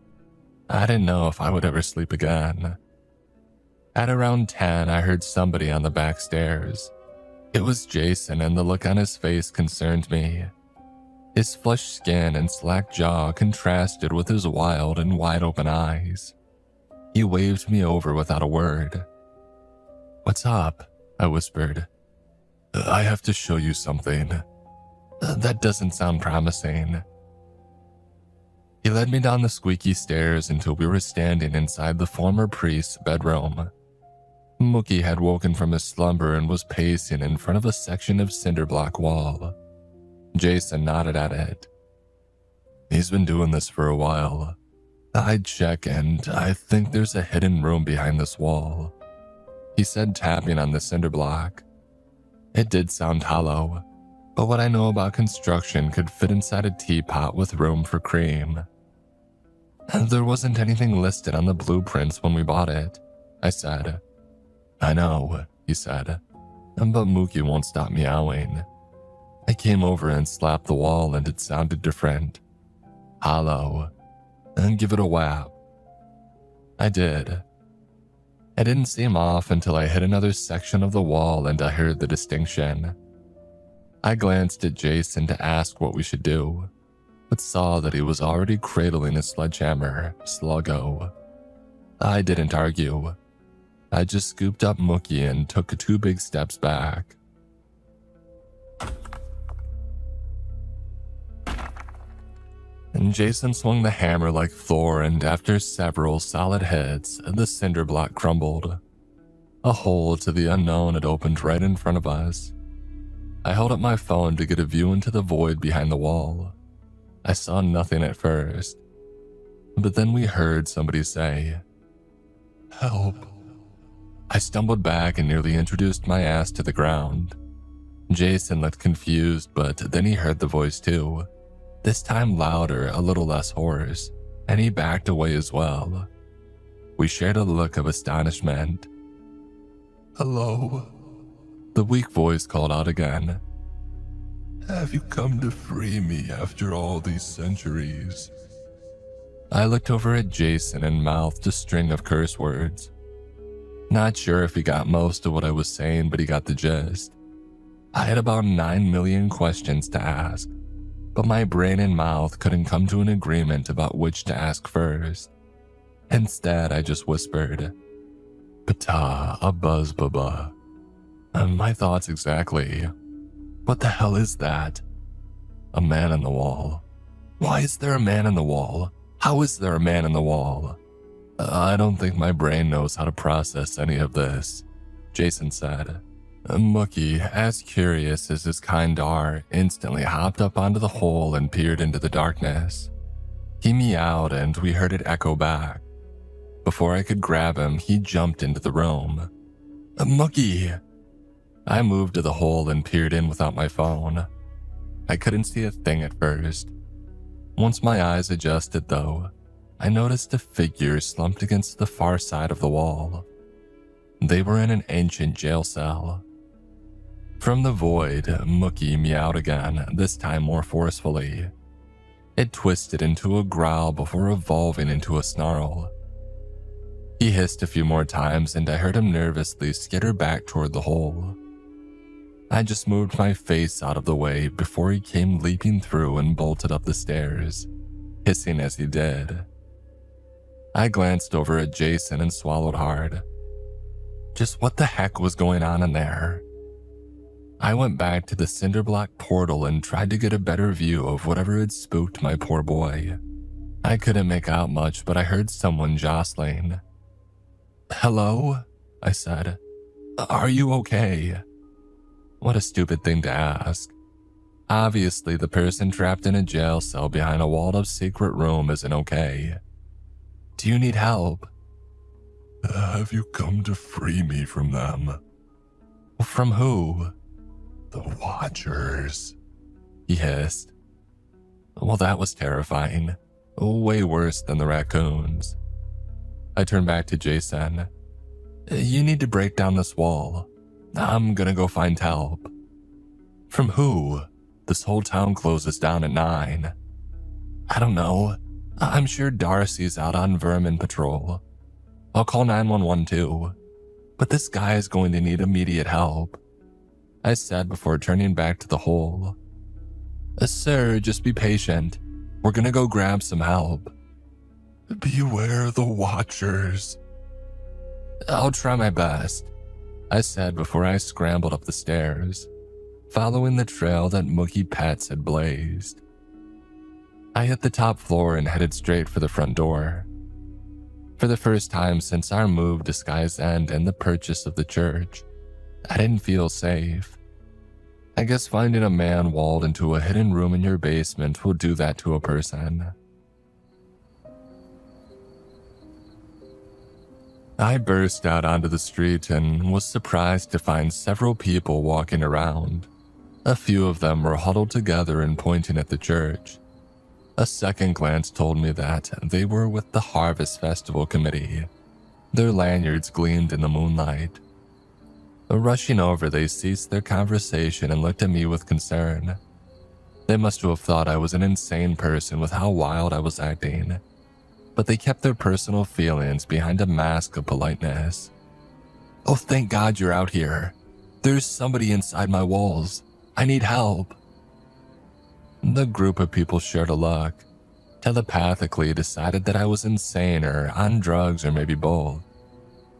I didn't know if I would ever sleep again. At around 10, I heard somebody on the back stairs. It was Jason, and the look on his face concerned me. His flushed skin and slack jaw contrasted with his wild and wide-open eyes. He waved me over without a word. "What's up?" I whispered. "I have to show you something. That doesn't sound promising." He led me down the squeaky stairs until we were standing inside the former priest's bedroom. Mookie had woken from his slumber and was pacing in front of a section of cinder block wall. Jason nodded at it. "He's been doing this for a while. I'd check, and I think there's a hidden room behind this wall. he said, tapping on the cinder block. It did sound hollow, but what I know about construction could fit inside a teapot with room for cream. There wasn't anything listed on the blueprints when we bought it, I said. I know, he said, but Mookie won't stop meowing. I came over and slapped the wall and it sounded different. Hollow. And give it a whap. I did. It didn't seem off until I hit another section of the wall and I heard the distinction. I glanced at Jason to ask what we should do, but saw that he was already cradling his sledgehammer, sluggo. I didn't argue. I just scooped up Mookie and took 2 big steps back. And Jason swung the hammer like Thor, and after several solid hits, the cinder block crumbled. A hole to the unknown had opened right in front of us. I held up my phone to get a view into the void behind the wall. I saw nothing at first, but then we heard somebody say, "Help." I stumbled back and nearly introduced my ass to the ground. Jason looked confused, but then he heard the voice too. This time louder, a little less hoarse, and he backed away as well. We shared a look of astonishment. "Hello?" The weak voice called out again. "Have you come to free me after all these centuries?" I looked over at Jason and mouthed a string of curse words. Not sure if he got most of what I was saying, but he got the gist. I had about 9 million questions to ask, but my brain and mouth couldn't come to an agreement about which to ask first. Instead, I just whispered, "Pata, a buzz baba." My thoughts exactly. What the hell is that? A man in the wall. Why is there a man in the wall? How is there a man in the wall? I don't think my brain knows how to process any of this, Jason said. Mookie, as curious as his kind are, instantly hopped up onto the hole and peered into the darkness. He meowed and we heard it echo back. Before I could grab him, he jumped into the room. Mookie! I moved to the hole and peered in without my phone. I couldn't see a thing at first. Once my eyes adjusted, though, I noticed a figure slumped against the far side of the wall. They were in an ancient jail cell. From the void, Mookie meowed again, this time more forcefully. It twisted into a growl before evolving into a snarl. He hissed a few more times and I heard him nervously skitter back toward the hole. I just moved my face out of the way before he came leaping through and bolted up the stairs, hissing as he did. I glanced over at Jason and swallowed hard. Just what the heck was going on in there? I went back to the cinderblock portal and tried to get a better view of whatever had spooked my poor boy. I couldn't make out much, but I heard someone jostling. "Hello?" I said. "Are you okay?" What a stupid thing to ask. Obviously, the person trapped in a jail cell behind a walled-up secret room isn't okay. "Do you need help?" "Have you come to free me from them?" "From who?" "The Watchers," he hissed. Well, that was terrifying. Way worse than the raccoons. I turned back to Jason. "You need to break down this wall. I'm gonna go find help." "From who? This whole town closes down at 9. "I don't know. I'm sure Darcy's out on vermin patrol. I'll call 911 too. But this guy is going to need immediate help," I said before turning back to the hole. "Sir, just be patient. We're gonna go grab some help." "Beware the Watchers." "I'll try my best," I said before I scrambled up the stairs, following the trail that Mookie Pets had blazed. I hit the top floor and headed straight for the front door. For the first time since our move to Sky's End and the purchase of the church, I didn't feel safe. I guess finding a man walled into a hidden room in your basement will do that to a person. I burst out onto the street and was surprised to find several people walking around. A few of them were huddled together and pointing at the church. A second glance told me that they were with the Harvest Festival Committee. Their lanyards gleamed in the moonlight. Rushing over, they ceased their conversation and looked at me with concern. They must have thought I was an insane person with how wild I was acting, but they kept their personal feelings behind a mask of politeness. "Oh, thank God you're out here. There's somebody inside my walls. I need help." The group of people shared a look, telepathically decided that I was insane or on drugs or maybe both.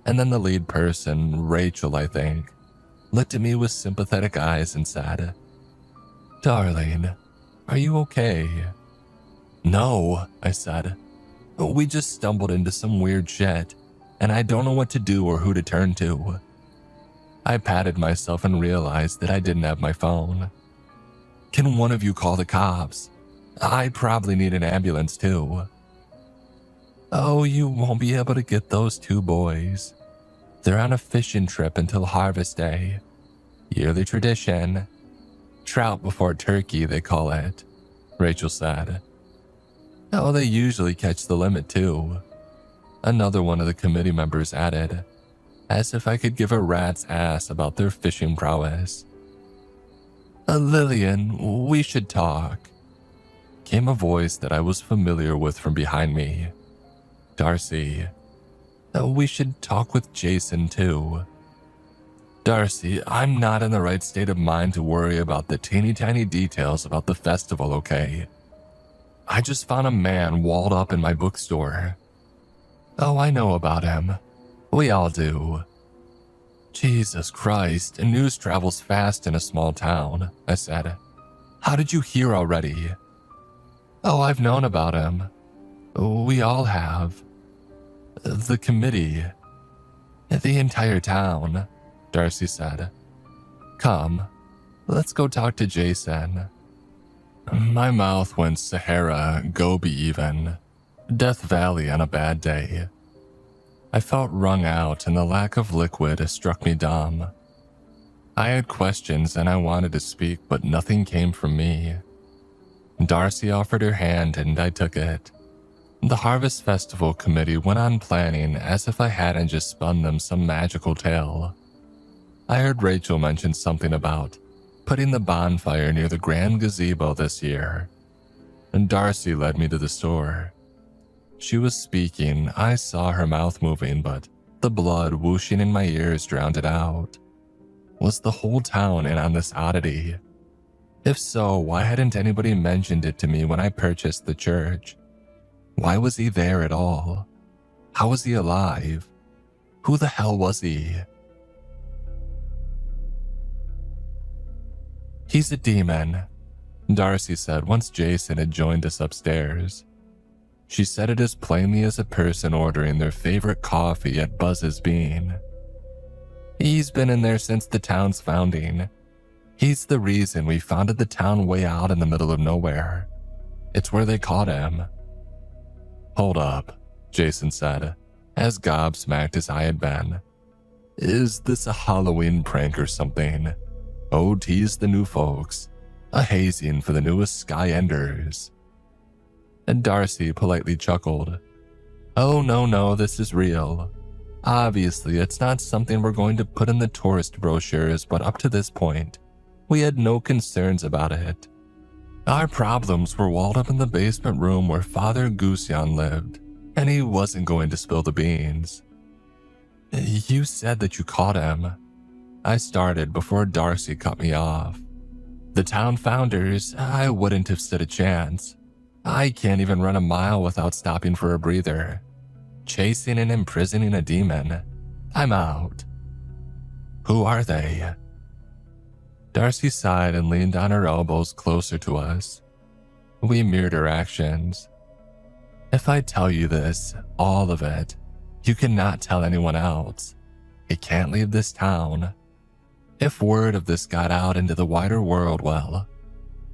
And then the lead person, Rachel, I think, looked at me with sympathetic eyes and said, "Darling, are you okay?" "No," I said. "We just stumbled into some weird shit, and I don't know what to do or who to turn to." I patted myself and realized that I didn't have my phone. "Can one of you call the cops? I probably need an ambulance too." "Oh, you won't be able to get those two boys. They're on a fishing trip until Harvest Day. Yearly tradition. Trout before turkey, they call it," Rachel said. "Oh, they usually catch the limit too," another one of the committee members added, as if I could give a rat's ass about their fishing prowess. "Lillian, we should talk," came a voice that I was familiar with from behind me. "Darcy, we should talk with Jason too." "Darcy, I'm not in the right state of mind to worry about the teeny tiny details about the festival, okay? I just found a man walled up in my bookstore." "Oh, I know about him. We all do." "Jesus Christ, news travels fast in a small town," I said. "How did you hear already?" "Oh, I've known about him. We all have. The committee. The entire town," Darcy said. "Come, let's go talk to Jason." My mouth went Sahara, Gobi even. Death Valley on a bad day. I felt wrung out and the lack of liquid struck me dumb. I had questions and I wanted to speak, but nothing came from me. Darcy offered her hand and I took it. The Harvest Festival Committee went on planning as if I hadn't just spun them some magical tale. I heard Rachel mention something about putting the bonfire near the grand gazebo this year, and Darcy led me to the store. She was speaking, I saw her mouth moving, but the blood whooshing in my ears drowned it out. Was the whole town in on this oddity? If so, why hadn't anybody mentioned it to me when I purchased the church? Why was he there at all? How was he alive? Who the hell was he? "He's a demon," Darcy said once Jason had joined us upstairs. She said it as plainly as a person ordering their favorite coffee at Buzz's Bean. "He's been in there since the town's founding. He's the reason we founded the town way out in the middle of nowhere. It's where they caught him." "Hold up," Jason said, as gobsmacked as I had been. "Is this a Halloween prank or something? Oh, tease the new folks. A hazing for the newest Skyenders." And Darcy politely chuckled. "Oh, no, this is real. Obviously, it's not something we're going to put in the tourist brochures, but up to this point, we had no concerns about it. Our problems were walled up in the basement room where Father Gusion lived, and he wasn't going to spill the beans." "You said that you caught him," I started before Darcy cut me off. "The town founders, I wouldn't have stood a chance. I can't even run a mile without stopping for a breather. Chasing and imprisoning a demon. I'm out." "Who are they?" Darcy sighed and leaned on her elbows closer to us. We mirrored her actions. "If I tell you this, all of it, you cannot tell anyone else. It can't leave this town. If word of this got out into the wider world, well,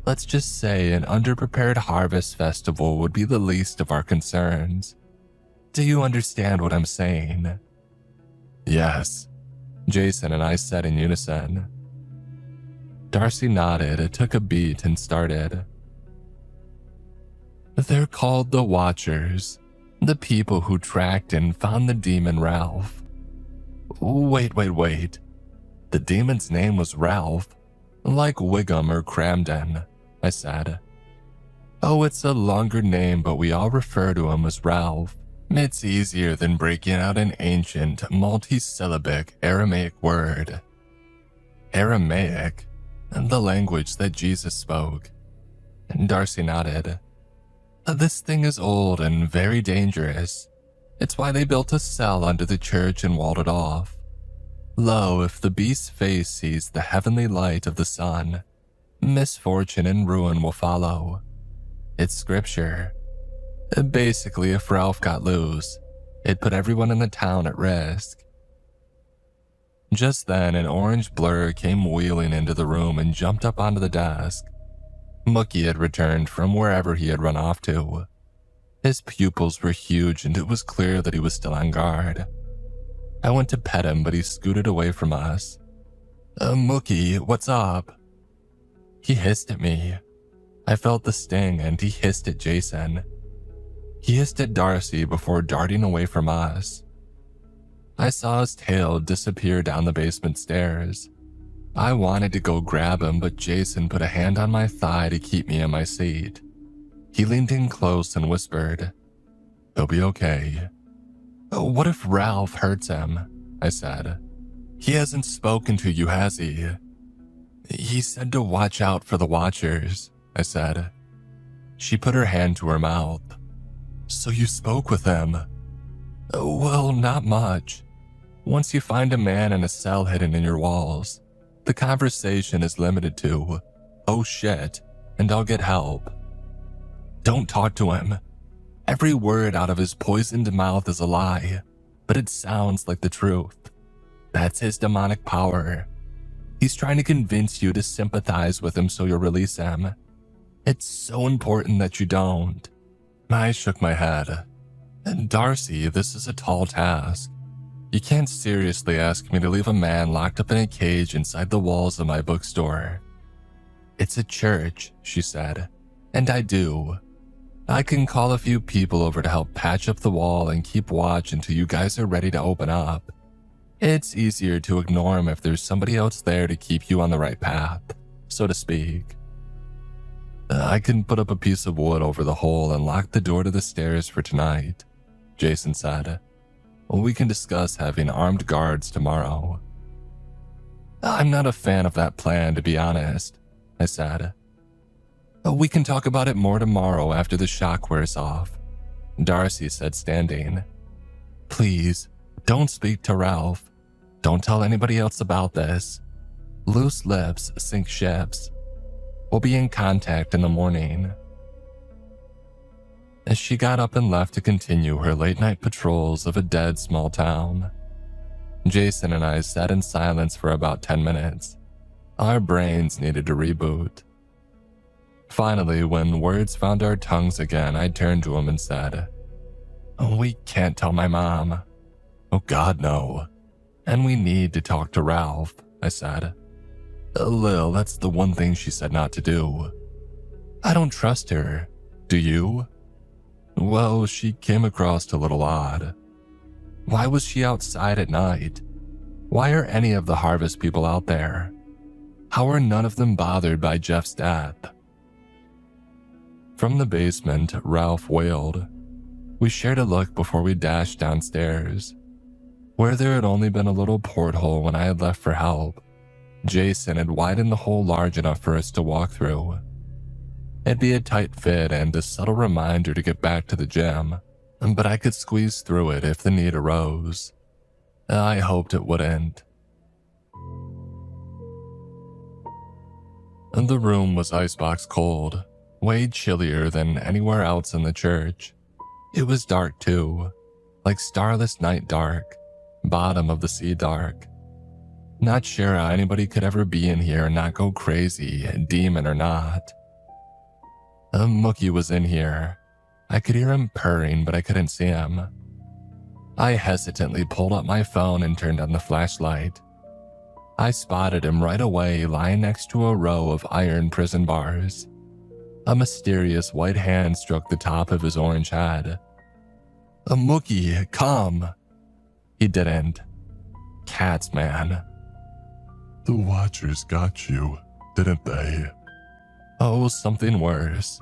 let's just say an underprepared harvest festival would be the least of our concerns. Do you understand what I'm saying?" Yes, Jason and I said in unison. Darcy nodded, took a beat, and started. They're called the Watchers, the people who tracked and found the demon Ralph. Wait. The demon's name was Ralph, like Wiggum or Cramden, I said. Oh, it's a longer name, but we all refer to him as Ralph. It's easier than breaking out an ancient, multisyllabic Aramaic word. Aramaic? The language that Jesus spoke. Darcy nodded. This thing is old and very dangerous. It's why they built a cell under the church and walled it off. Lo, if the beast's face sees the heavenly light of the sun, misfortune and ruin will follow. It's scripture. Basically, if Ralph got loose, it put everyone in the town at risk. Just then, an orange blur came wheeling into the room and jumped up onto the desk. Mookie had returned from wherever he had run off to. His pupils were huge and it was clear that he was still on guard. I went to pet him, but he scooted away from us. Mookie, what's up? He hissed at me. I felt the sting and he hissed at Jason. He hissed at Darcy before darting away from us. I saw his tail disappear down the basement stairs. I wanted to go grab him, but Jason put a hand on my thigh to keep me in my seat. He leaned in close and whispered, "He'll be okay." What if Ralph hurts him? I said. He hasn't spoken to you, has he? He said to watch out for the Watchers, I said. She put her hand to her mouth. So you spoke with him? Well, not much. Once you find a man in a cell hidden in your walls, the conversation is limited to, "Oh shit," and I'll get help. Don't talk to him. Every word out of his poisoned mouth is a lie, but it sounds like the truth. That's his demonic power. He's trying to convince you to sympathize with him so you'll release him. It's so important that you don't. I shook my head. Darcy, this is a tall task. You can't seriously ask me to leave a man locked up in a cage inside the walls of my bookstore. It's a church, she said, and I do. I can call a few people over to help patch up the wall and keep watch until you guys are ready to open up. It's easier to ignore him if there's somebody else there to keep you on the right path, so to speak. I can put up a piece of wood over the hole and lock the door to the stairs for tonight, Jason said. We can discuss having armed guards tomorrow. I'm not a fan of that plan, to be honest, I said. We can talk about it more tomorrow after the shock wears off, Darcy said, standing. Please, don't speak to Ralph. Don't tell anybody else about this. Loose lips sink ships. We'll be in contact in the morning. As she got up and left to continue her late-night patrols of a dead small town, Jason and I sat in silence for about 10 minutes. Our brains needed to reboot. Finally, when words found our tongues again, I turned to him and said, We can't tell my mom. Oh God, no. And we need to talk to Ralph, I said. Lil, that's the one thing she said not to do. I don't trust her. Do you? Well, she came across a little odd. Why was she outside at night? Why are any of the Harvest people out there? How are none of them bothered by Jeff's death? From the basement, Ralph wailed. We shared a look before we dashed downstairs. Where there had only been a little porthole when I had left for help, Jason had widened the hole large enough for us to walk through. It'd be a tight fit and a subtle reminder to get back to the gym, but I could squeeze through it if the need arose. I hoped it wouldn't. The room was icebox cold, way chillier than anywhere else in the church. It was dark too, like starless night dark, bottom of the sea dark. Not sure how anybody could ever be in here and not go crazy, demon or not. Mookie was in here. I could hear him purring, but I couldn't see him. I hesitantly pulled up my phone and turned on the flashlight. I spotted him right away lying next to a row of iron prison bars. A mysterious white hand stroked the top of his orange head. Mookie, come. He didn't. Cats, man. The Watchers got you, didn't they? Oh, something worse.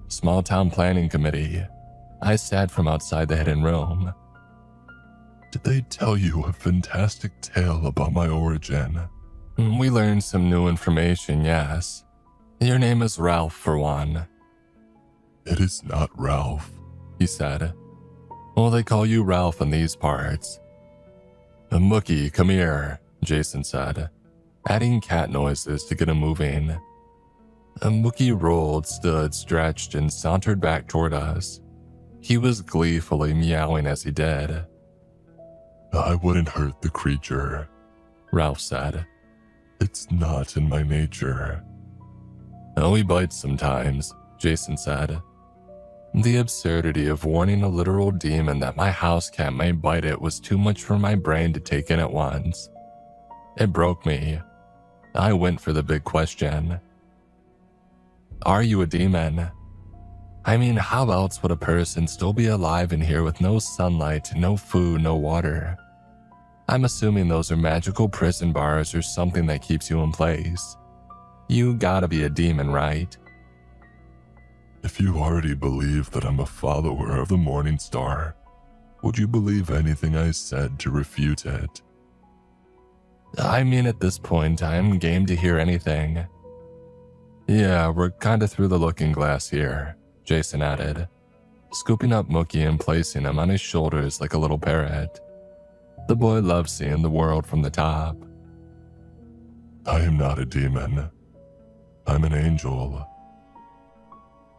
Small town planning committee. I said from outside the hidden room. Did they tell you a fantastic tale about my origin? We learned some new information, yes. Your name is Ralph, for one. It is not Ralph, he said. Well, they call you Ralph in these parts. Mookie, come here, Jason said, adding cat noises to get him moving. Mookie rolled, stood, stretched, and sauntered back toward us. He was gleefully meowing as he did. I wouldn't hurt the creature, Ralph said. It's not in my nature. Oh, he bites sometimes, Jason said. The absurdity of warning a literal demon that my house cat may bite it was too much for my brain to take in at once. It broke me. I went for the big question. Are you a demon? I mean, how else would a person still be alive in here with no sunlight, no food, no water? I'm assuming those are magical prison bars or something that keeps you in place. You gotta be a demon, right? If you already believe that I'm a follower of the Morning Star, would you believe anything I said to refute it? I mean, at this point, I'm game to hear anything. Yeah, we're kinda through the looking glass here, Jason added, scooping up Mookie and placing him on his shoulders like a little parrot. The boy loves seeing the world from the top. I am not a demon. I'm an angel.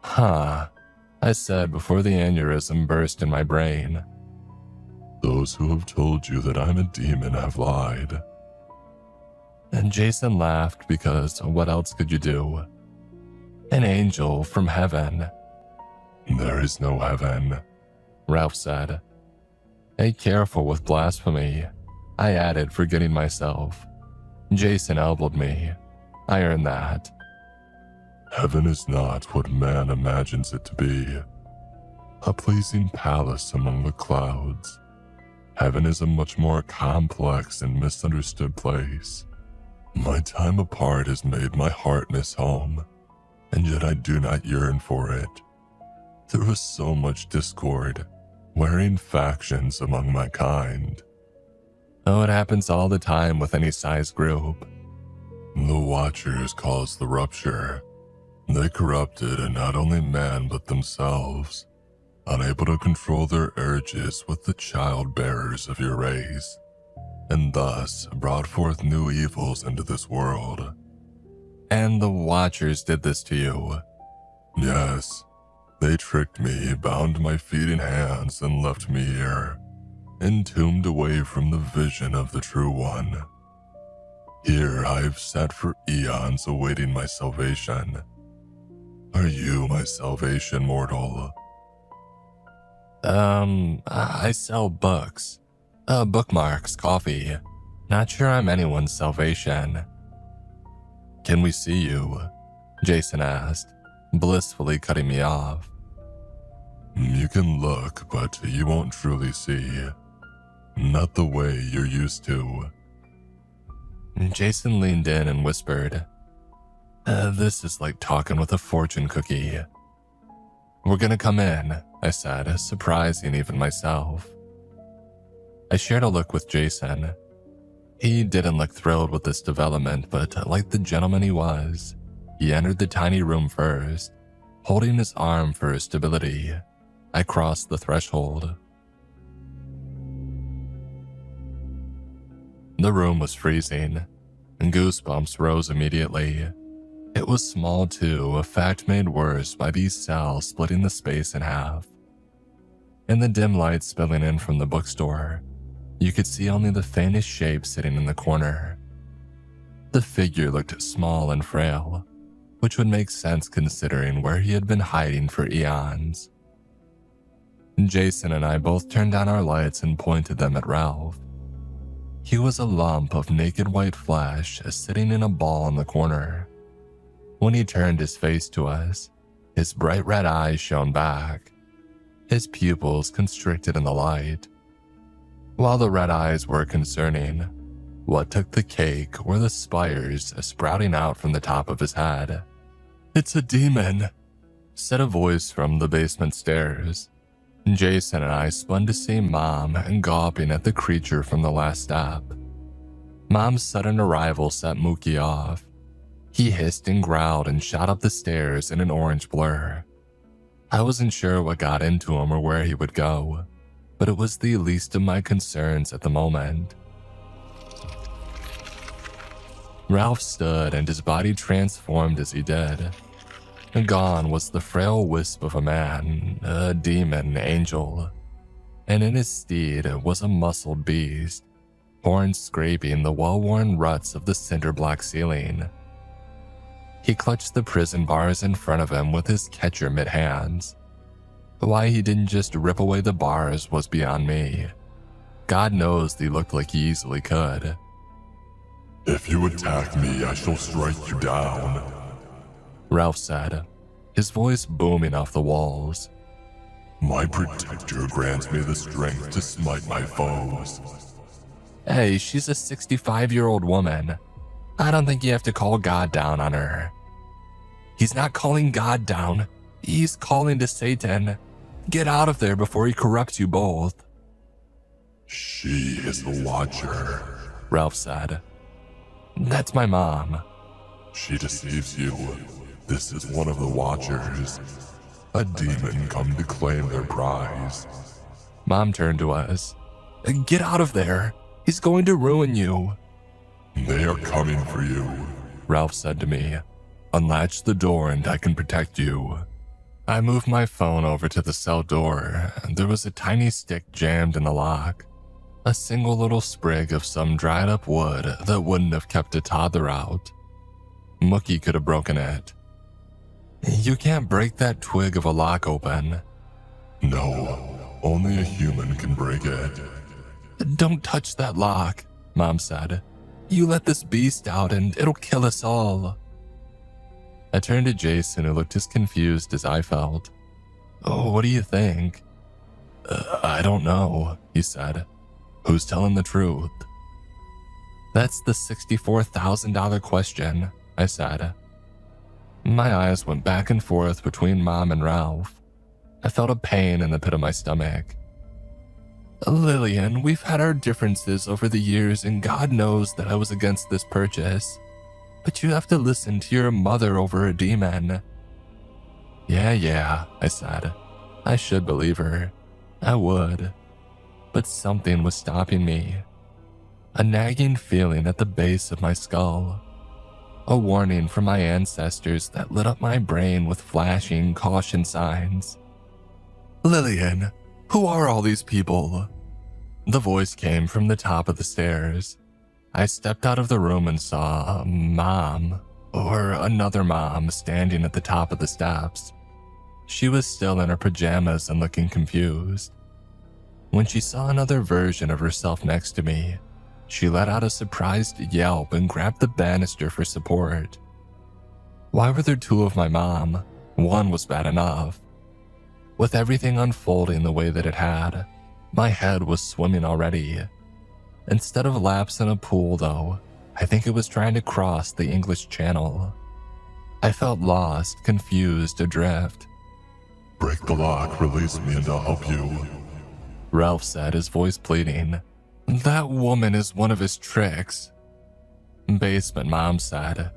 Huh, I said before the aneurysm burst in my brain. Those who have told you that I'm a demon have lied. And Jason laughed because what else could you do? An angel from heaven. There is no heaven, Ralph said. Hey, careful with blasphemy, I added, forgetting myself. Jason elbowed me. I earned that. Heaven is not what man imagines it to be. A pleasing palace among the clouds. Heaven is a much more complex and misunderstood place. My time apart has made my heart miss home, and yet I do not yearn for it. There was so much discord, wearing factions among my kind. Oh, it happens all the time with any size group. The Watchers caused the rupture. They corrupted not only man but themselves, unable to control their urges with the child bearers of your race, and thus brought forth new evils into this world. And the Watchers did this to you? Yes, they tricked me, bound my feet and hands, and left me here, entombed away from the vision of the True One. Here I've sat for eons awaiting my salvation. Are you my salvation, mortal? I sell books. Bookmarks, coffee. Not sure I'm anyone's salvation. Can we see you? Jason asked, blissfully cutting me off. You can look, but you won't truly see. Not the way you're used to. Jason leaned in and whispered, this is like talking with a fortune cookie. We're gonna come in, I said, surprising even myself. I shared a look with Jason. He didn't look thrilled with this development, but like the gentleman he was, he entered the tiny room first, holding his arm for stability. I crossed the threshold. The room was freezing, and goosebumps rose immediately. It was small too, a fact made worse by these cells splitting the space in half. In the dim light spilling in from the bookstore, you could see only the faintest shape sitting in the corner. The figure looked small and frail, which would make sense considering where he had been hiding for eons. Jason and I both turned on our lights and pointed them at Ralph. He was a lump of naked white flesh sitting in a ball in the corner. When he turned his face to us, his bright red eyes shone back, his pupils constricted in the light. While the red eyes were concerning, what took the cake were the spires sprouting out from the top of his head. "It's a demon," said a voice from the basement stairs. Jason and I spun to see Mom gawping at the creature from the last step. Mom's sudden arrival set Mookie off. He hissed and growled and shot up the stairs in an orange blur. I wasn't sure what got into him or where he would go, but it was the least of my concerns at the moment. Ralph stood and his body transformed as he did. Gone was the frail wisp of a man, a demon angel, and in his stead was a muscled beast, horns scraping the well-worn ruts of the cinder-black ceiling. He clutched the prison bars in front of him with his catcher mid-hands. Why he didn't just rip away the bars was beyond me. God knows he looked like he easily could. "If you attack me, I shall strike you down," Ralph said, his voice booming off the walls. "My protector grants me the strength to smite my foes." Hey, she's a 65-year-old woman. I don't think you have to call God down on her. He's not calling God down. He's calling to Satan. Get out of there before he corrupts you both. "She is the Watcher," Ralph said. That's my mom. "She deceives you. This is one of the Watchers. A demon come to claim their prize." Mom turned to us. Get out of there. He's going to ruin you. "They are coming for you," Ralph said to me. Unlatch the door and I can protect you. I moved my phone over to the cell door. There was a tiny stick jammed in the lock. A single little sprig of some dried up wood that wouldn't have kept a toddler out. Mookie could have broken it. You can't break that twig of a lock open. "No, only a human can break it." Don't touch that lock, Mom said. You let this beast out and it'll kill us all. I turned to Jason, who looked as confused as I felt. Oh, what do you think? I don't know, he said. Who's telling the truth? That's the $64,000 question, I said. My eyes went back and forth between Mom and Ralph. I felt a pain in the pit of my stomach. Lillian, we've had our differences over the years and God knows that I was against this purchase. But you have to listen to your mother over a demon. Yeah, I said. I should believe her. I would. But something was stopping me. A nagging feeling at the base of my skull. A warning from my ancestors that lit up my brain with flashing caution signs. Lillian, who are all these people? The voice came from the top of the stairs. I stepped out of the room and saw a mom, or another mom, standing at the top of the steps. She was still in her pajamas and looking confused. When she saw another version of herself next to me, she let out a surprised yelp and grabbed the banister for support. Why were there two of my mom? One was bad enough. With everything unfolding the way that it had, my head was swimming already. Instead of laps in a pool, though, I think it was trying to cross the English Channel. I felt lost, confused, adrift. "Break the lock, release me, and I'll help you," Ralph said, his voice pleading. That woman is one of his tricks. Basement Mom said.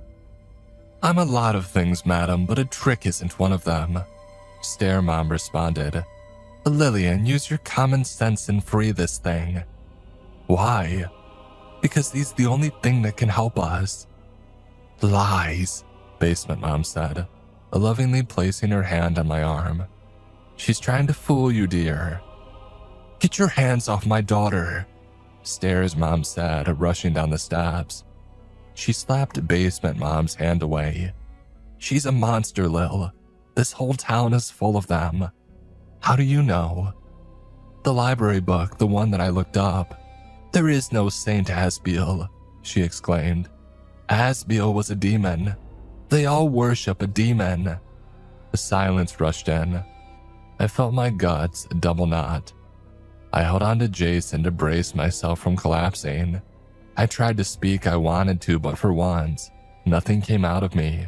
I'm a lot of things, madam, but a trick isn't one of them. Stair Mom responded. Lillian, use your common sense and free this thing. Why? Because he's the only thing that can help us. Lies, Basement Mom said, lovingly placing her hand on my arm. She's trying to fool you, dear. Get your hands off my daughter, Stairs Mom said, rushing down the steps. She slapped Basement Mom's hand away. She's a monster, Lil. This whole town is full of them. How do you know? The library book, the one that I looked up. There is no Saint Asbiel, she exclaimed. Asbiel was a demon. They all worship a demon. The silence rushed in. I felt my guts a double knot. I held on to Jason to brace myself from collapsing. I tried to speak I wanted to, but for once, nothing came out of me.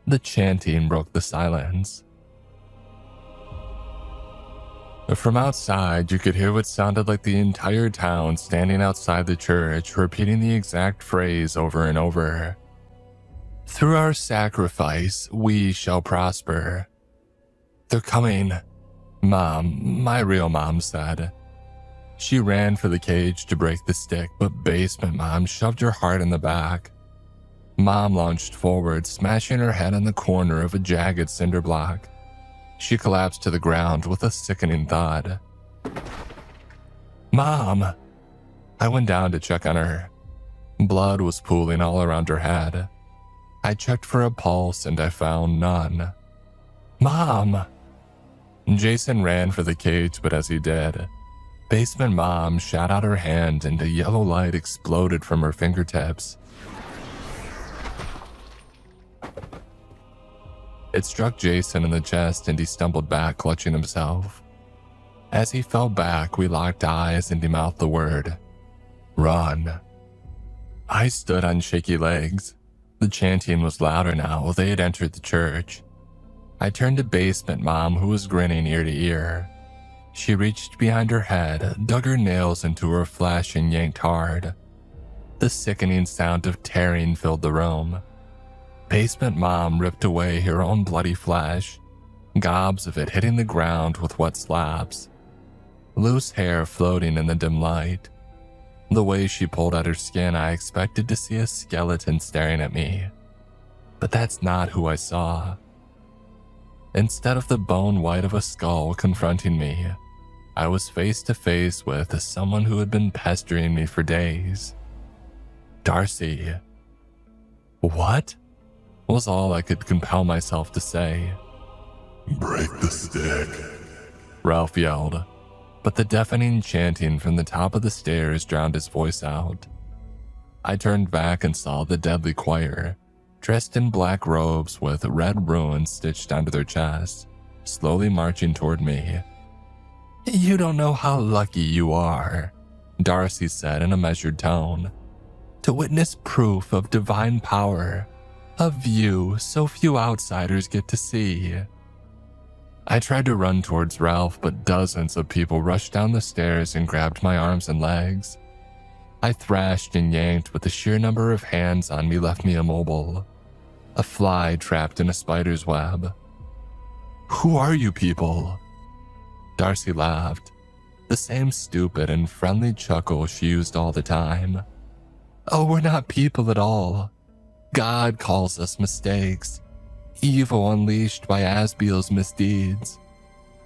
The chanting broke the silence. From outside, you could hear what sounded like the entire town standing outside the church, repeating the exact phrase over and over. Through our sacrifice, we shall prosper. They're coming, Mom, my real mom said. She ran for the cage to break the stick, but Basement Mom shoved her hard in the back. Mom launched forward, smashing her head on the corner of a jagged cinder block. She collapsed to the ground with a sickening thud. Mom! I went down to check on her. Blood was pooling all around her head. I checked for a pulse and I found none. Mom! Jason ran for the cage, but as he did, Basement Mom shot out her hand and a yellow light exploded from her fingertips. It struck Jason in the chest and he stumbled back, clutching himself. As he fell back, we locked eyes and he mouthed the word, "Run." I stood on shaky legs. The chanting was louder now. They had entered the church. I turned to Basement Mom, who was grinning ear to ear. She reached behind her head, dug her nails into her flesh and yanked hard. The sickening sound of tearing filled the room. Basement Mom ripped away her own bloody flesh, gobs of it hitting the ground with wet slabs. Loose hair floating in the dim light. The way she pulled at her skin, I expected to see a skeleton staring at me. But that's not who I saw. Instead of the bone white of a skull confronting me, I was face to face with someone who had been pestering me for days. Darcy. What? Was all I could compel myself to say. Break the stick, Ralph yelled, but the deafening chanting from the top of the stairs drowned his voice out. I turned back and saw the deadly choir, dressed in black robes with red runes stitched onto their chests, slowly marching toward me. You don't know how lucky you are, Darcy said in a measured tone, to witness proof of divine power, a view so few outsiders get to see. I tried to run towards Ralph, but dozens of people rushed down the stairs and grabbed my arms and legs. I thrashed and yanked, but the sheer number of hands on me left me immobile. A fly trapped in a spider's web. Who are you people? Darcy laughed, the same stupid and friendly chuckle she used all the time. Oh, we're not people at all. God calls us mistakes, evil unleashed by Asbiel's misdeeds,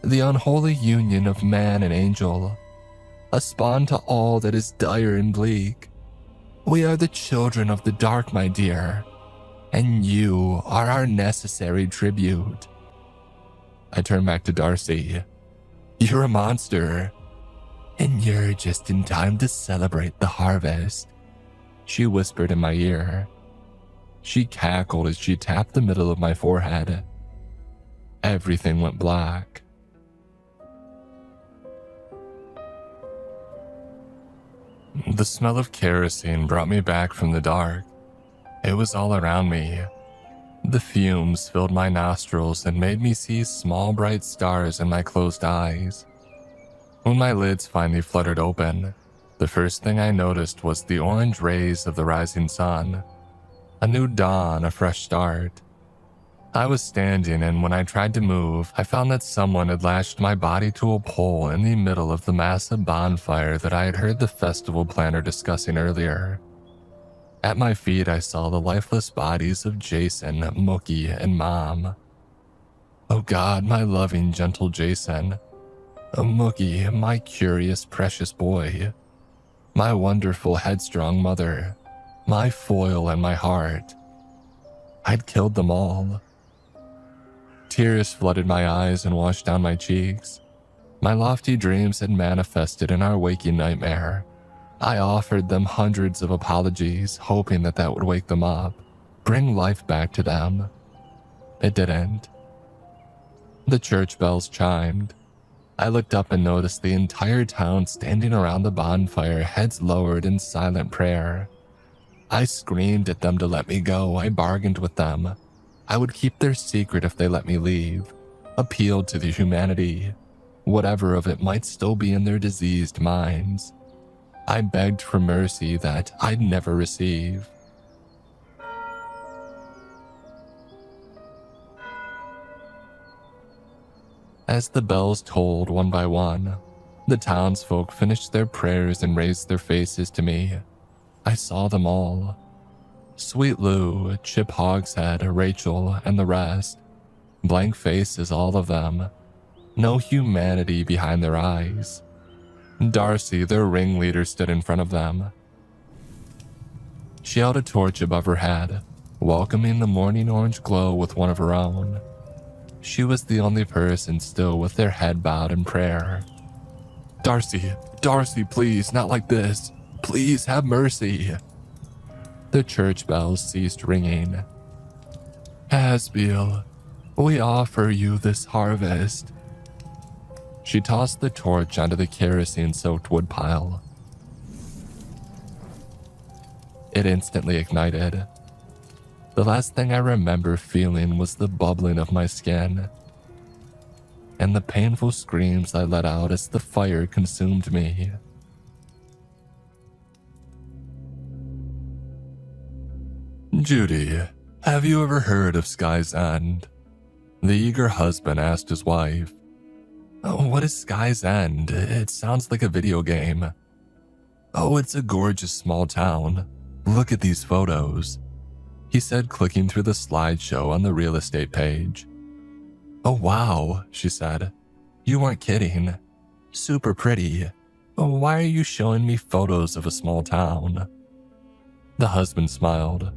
the unholy union of man and angel, a spawn to all that is dire and bleak. We are the children of the dark, my dear, and you are our necessary tribute. I turned back to Darcy. You're a monster, and you're just in time to celebrate the harvest, she whispered in my ear. She cackled as she tapped the middle of my forehead. Everything went black. The smell of kerosene brought me back from the dark. It was all around me. The fumes filled my nostrils and made me see small bright stars in my closed eyes. When my lids finally fluttered open, the first thing I noticed was the orange rays of the rising sun. A new dawn, a fresh start. I was standing, and when I tried to move, I found that someone had lashed my body to a pole in the middle of the massive bonfire that I had heard the festival planner discussing earlier. At my feet, I saw the lifeless bodies of Jason, Mookie, and Mom. Oh God, my loving, gentle Jason. Mookie, my curious, precious boy. My wonderful, headstrong mother. My foil and my heart. I'd killed them all. Tears flooded my eyes and washed down my cheeks. My lofty dreams had manifested in our waking nightmare. I offered them hundreds of apologies, hoping that would wake them up, bring life back to them. It didn't. The church bells chimed. I looked up and noticed the entire town standing around the bonfire, heads lowered in silent prayer. I screamed at them to let me go. I bargained with them. I would keep their secret if they let me leave. Appealed to the humanity. Whatever of it might still be in their diseased minds. I begged for mercy that I'd never receive. As the bells tolled one by one, the townsfolk finished their prayers and raised their faces to me. I saw them all. Sweet Lou, Chip Hogshead, Rachel, and the rest. Blank faces, all of them. No humanity behind their eyes. Darcy, their ringleader, stood in front of them. She held a torch above her head, welcoming the morning orange glow with one of her own. She was the only person still with their head bowed in prayer. Darcy, please, not like this. Please have mercy. The church bells ceased ringing. Asbiel, we offer you this harvest. She tossed the torch onto the kerosene-soaked woodpile. It instantly ignited. The last thing I remember feeling was the bubbling of my skin and the painful screams I let out as the fire consumed me. Judy, have you ever heard of Sky's End? The eager husband asked his wife. Oh, what is Sky's End? It sounds like a video game. Oh, it's a gorgeous small town. Look at these photos, he said, clicking through the slideshow on the real estate page. Oh wow, she said. You weren't kidding. Super pretty. Why are you showing me photos of a small town? The husband smiled.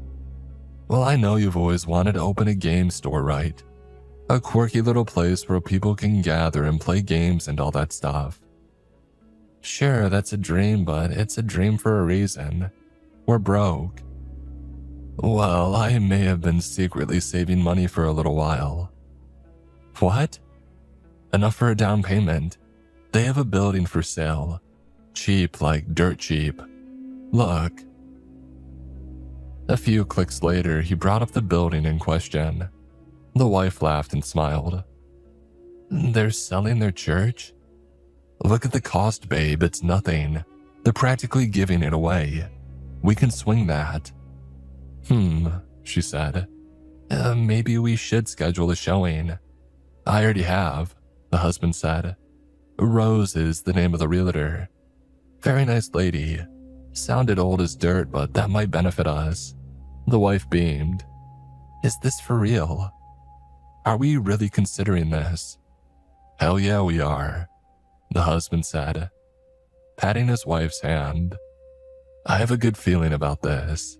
Well, I know you've always wanted to open a game store, right? A quirky little place where people can gather and play games and all that stuff. Sure, that's a dream, but it's a dream for a reason. We're broke. Well, I may have been secretly saving money for a little while. What? Enough for a down payment. They have a building for sale. Cheap, like dirt cheap. Look. A few clicks later, he brought up the building in question. The wife laughed and smiled. They're selling their church? Look at the cost, babe, it's nothing. They're practically giving it away. We can swing that. She said. Maybe we should schedule a showing. I already have, the husband said. Rose is the name of the realtor. Very nice lady. Sounded old as dirt, but that might benefit us. The wife beamed. Is this for real? Are we really considering this? Hell yeah, we are, the husband said, patting his wife's hand. I have a good feeling about this.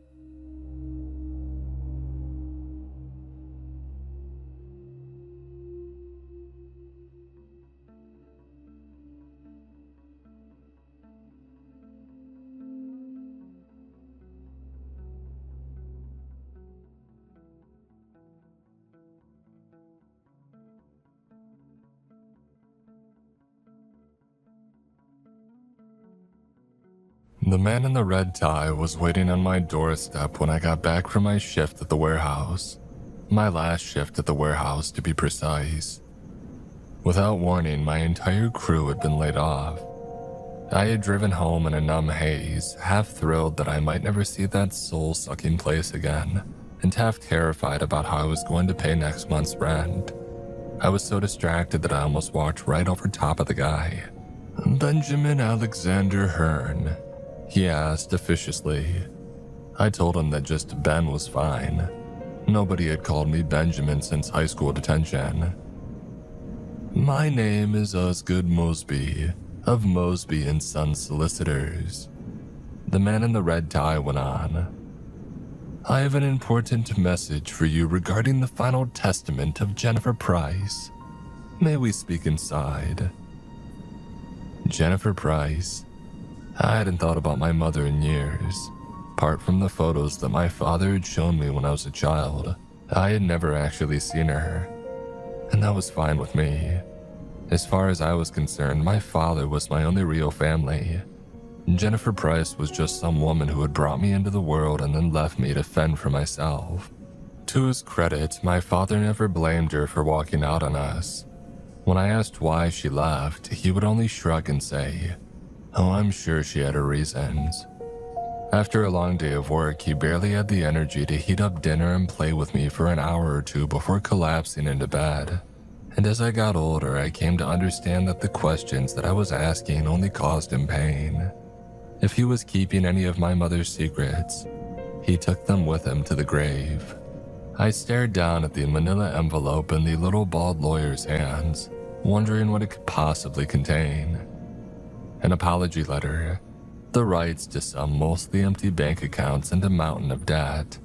The man in the red tie was waiting on my doorstep when I got back from my shift at the warehouse. My last shift at the warehouse, to be precise. Without warning, my entire crew had been laid off. I had driven home in a numb haze, half thrilled that I might never see that soul-sucking place again, and half terrified about how I was going to pay next month's rent. I was so distracted that I almost walked right over top of the guy. Benjamin Alexander Hearn, he asked officiously. I told him that just Ben was fine. Nobody had called me Benjamin since high school detention. My name is Osgood Mosby, of Mosby and Sons Solicitors. The man in the red tie went on. I have an important message for you regarding the final testament of Jennifer Price. May we speak inside? Jennifer Price. I hadn't thought about my mother in years. Apart from the photos that my father had shown me when I was a child, I had never actually seen her. And that was fine with me. As far as I was concerned, my father was my only real family. Jennifer Price was just some woman who had brought me into the world and then left me to fend for myself. To his credit, my father never blamed her for walking out on us. When I asked why she left, he would only shrug and say, "Oh, I'm sure she had her reasons." After a long day of work, he barely had the energy to heat up dinner and play with me for an hour or two before collapsing into bed. And as I got older, I came to understand that the questions that I was asking only caused him pain. If he was keeping any of my mother's secrets, he took them with him to the grave. I stared down at the manila envelope in the little bald lawyer's hands, wondering what it could possibly contain. An apology letter, the rights to some mostly empty bank accounts, and a mountain of debt.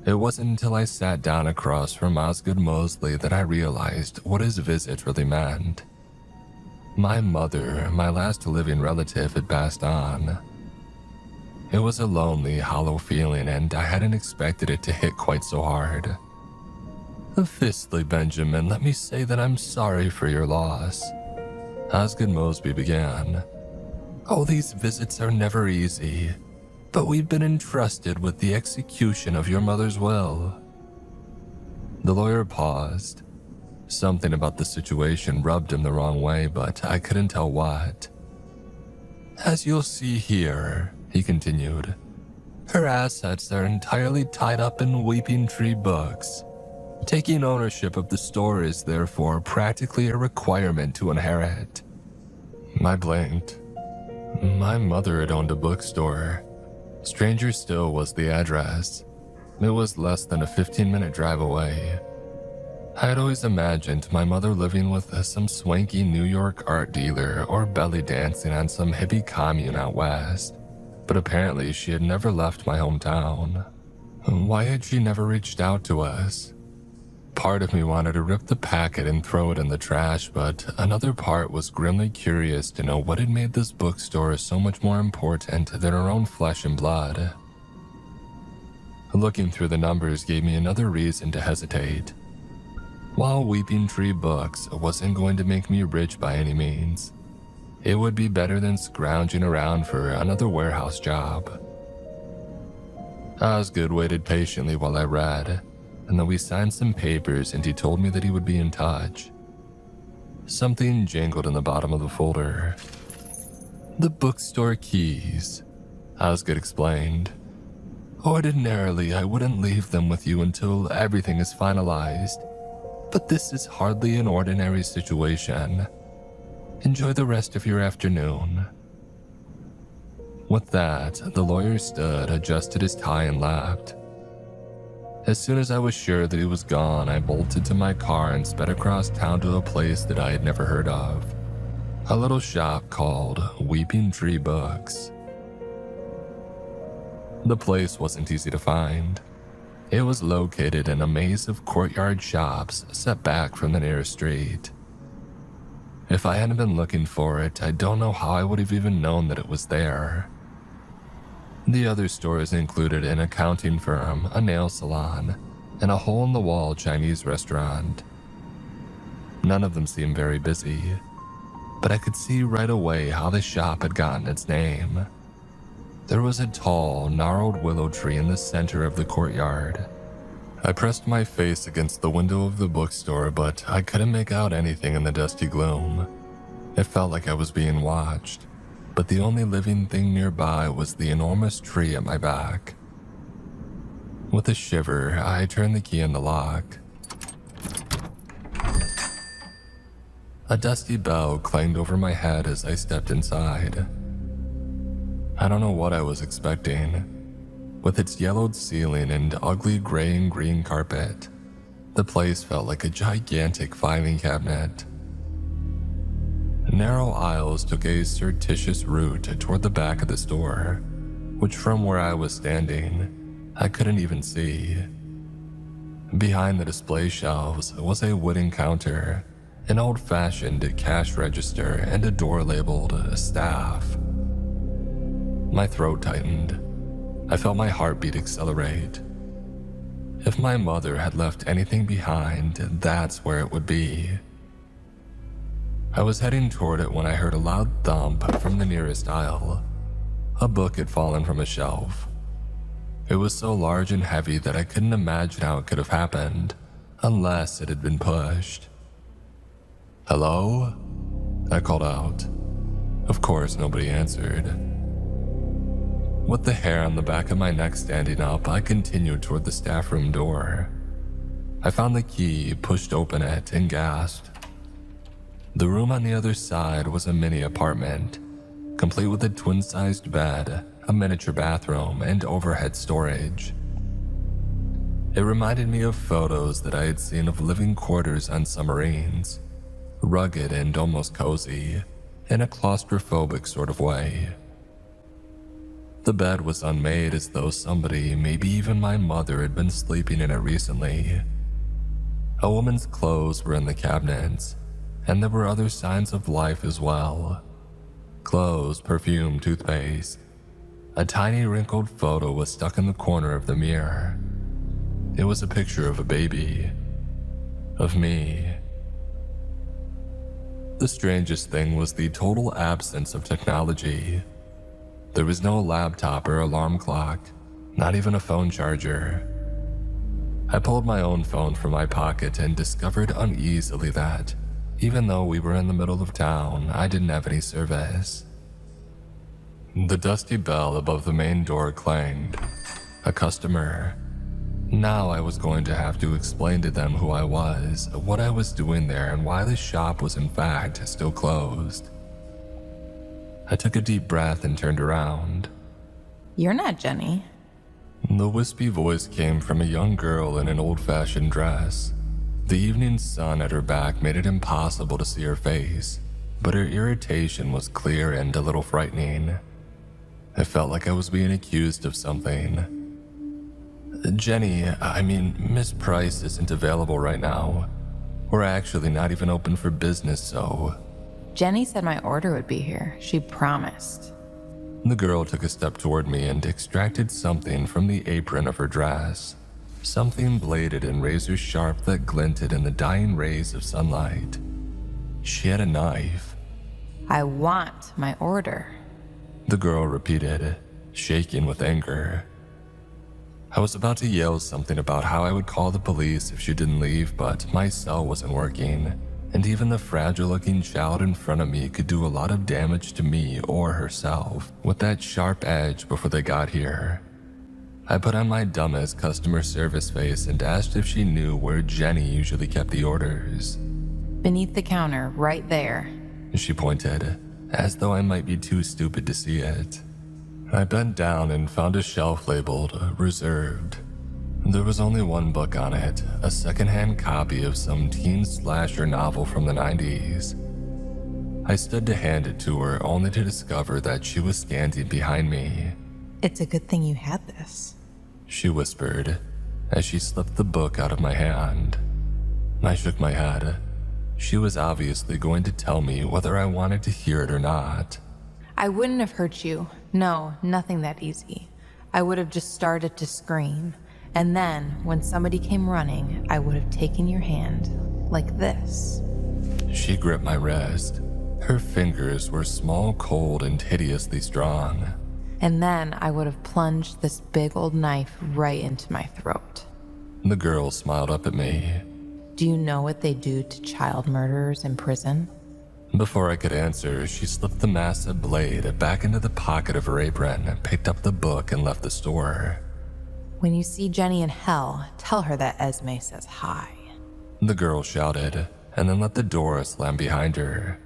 It wasn't until I sat down across from Osgood Mosley that I realized what his visit really meant. My mother, my last living relative, had passed on. It was a lonely, hollow feeling, and I hadn't expected it to hit quite so hard. "Firstly, Benjamin, let me say that I'm sorry for your loss," Osgood Mosby began. "Oh, these visits are never easy, but we've been entrusted with the execution of your mother's will." The lawyer paused. Something about the situation rubbed him the wrong way, but I couldn't tell what. "As you'll see here," he continued, "her assets are entirely tied up in Weeping Tree books. Taking ownership of the store is therefore practically a requirement to inherit." I blinked. My mother had owned a bookstore. Stranger still was the address. It was less than a 15-minute drive away. I had always imagined my mother living with some swanky New York art dealer or belly dancing on some hippie commune out west. But apparently she had never left my hometown. Why had she never reached out to us? Part of me wanted to rip the packet and throw it in the trash, but another part was grimly curious to know what had made this bookstore so much more important than her own flesh and blood. Looking through the numbers gave me another reason to hesitate. While Weeping Tree Books wasn't going to make me rich by any means, it would be better than scrounging around for another warehouse job. Osgood waited patiently while I read, and then we signed some papers and he told me that he would be in touch. Something jangled in the bottom of the folder. "The bookstore keys," Osgood explained. "Ordinarily, I wouldn't leave them with you until everything is finalized, but this is hardly an ordinary situation. Enjoy the rest of your afternoon." With that, the lawyer stood, adjusted his tie, and left. As soon as I was sure that he was gone, I bolted to my car and sped across town to a place that I had never heard of. A little shop called Weeping Tree Books. The place wasn't easy to find. It was located in a maze of courtyard shops set back from the nearest street. If I hadn't been looking for it, I don't know how I would have even known that it was there. The other stores included an accounting firm, a nail salon, and a hole-in-the-wall Chinese restaurant. None of them seemed very busy, but I could see right away how the shop had gotten its name. There was a tall, gnarled willow tree in the center of the courtyard. I pressed my face against the window of the bookstore, but I couldn't make out anything in the dusty gloom. It felt like I was being watched, but the only living thing nearby was the enormous tree at my back. With a shiver, I turned the key in the lock. A dusty bell clanged over my head as I stepped inside. I don't know what I was expecting. With its yellowed ceiling and ugly gray and green carpet, the place felt like a gigantic filing cabinet. Narrow aisles took a surreptitious route toward the back of the store, which from where I was standing, I couldn't even see. Behind the display shelves was a wooden counter, an old-fashioned cash register, and a door labeled staff. My throat tightened. I felt my heartbeat accelerate. If my mother had left anything behind, that's where it would be. I was heading toward it when I heard a loud thump from the nearest aisle. A book had fallen from a shelf. It was so large and heavy that I couldn't imagine how it could have happened, unless it had been pushed. "Hello?" I called out. Of course, nobody answered. With the hair on the back of my neck standing up, I continued toward the staff room door. I found the key, pushed open it, and gasped. The room on the other side was a mini apartment, complete with a twin-sized bed, a miniature bathroom, and overhead storage. It reminded me of photos that I had seen of living quarters on submarines, rugged and almost cozy, in a claustrophobic sort of way. The bed was unmade, as though somebody, maybe even my mother, had been sleeping in it recently. A woman's clothes were in the cabinets, and there were other signs of life as well. Clothes, perfume, toothpaste. A tiny wrinkled photo was stuck in the corner of the mirror. It was a picture of a baby. Of me. The strangest thing was the total absence of technology. There was no laptop or alarm clock, not even a phone charger. I pulled my own phone from my pocket and discovered uneasily that, even though we were in the middle of town, I didn't have any service. The dusty bell above the main door clanged. A customer. Now I was going to have to explain to them who I was, what I was doing there, and why the shop was in fact still closed. I took a deep breath and turned around. "You're not Jenny." The wispy voice came from a young girl in an old-fashioned dress. The evening sun at her back made it impossible to see her face, but her irritation was clear and a little frightening. I felt like I was being accused of something. Miss Price isn't available right now. We're actually not even open for business, so..." Jenny said my order would be here. She promised. The girl took a step toward me and extracted something from the apron of her dress. Something bladed and razor sharp that glinted in the dying rays of sunlight. She had a knife. "I want my order." The girl repeated, shaking with anger. I was about to yell something about how I would call the police if she didn't leave, but my cell wasn't working, and even the fragile-looking child in front of me could do a lot of damage to me or herself with that sharp edge before they got here. I put on my dumbest customer service face and asked if she knew where Jenny usually kept the orders. "Beneath the counter, right there." She pointed, as though I might be too stupid to see it. I bent down and found a shelf labeled "Reserved." There was only one book on it, a secondhand copy of some teen slasher novel from the 90s. I stood to hand it to her, only to discover that she was standing behind me. "It's a good thing you had this," she whispered, as she slipped the book out of my hand. I shook my head. She was obviously going to tell me whether I wanted to hear it or not. "I wouldn't have hurt you. No, nothing that easy. I would have just started to scream. And then, when somebody came running, I would have taken your hand, like this." She gripped my wrist. Her fingers were small, cold, and hideously strong. "And then I would have plunged this big old knife right into my throat." The girl smiled up at me. "Do you know what they do to child murderers in prison?" Before I could answer, she slipped the massive blade back into the pocket of her apron, picked up the book, and left the store. "When you see Jenny in hell, tell her that Esme says hi." The girl shouted, and then let the door slam behind her.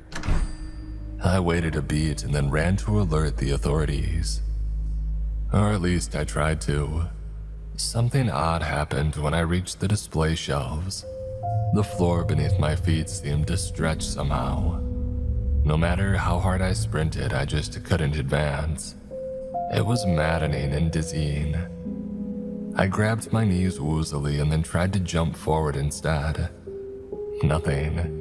I waited a beat and then ran to alert the authorities. Or at least I tried to. Something odd happened when I reached the display shelves. The floor beneath my feet seemed to stretch somehow. No matter how hard I sprinted, I just couldn't advance. It was maddening and dizzying. I grabbed my knees woozily and then tried to jump forward instead. Nothing.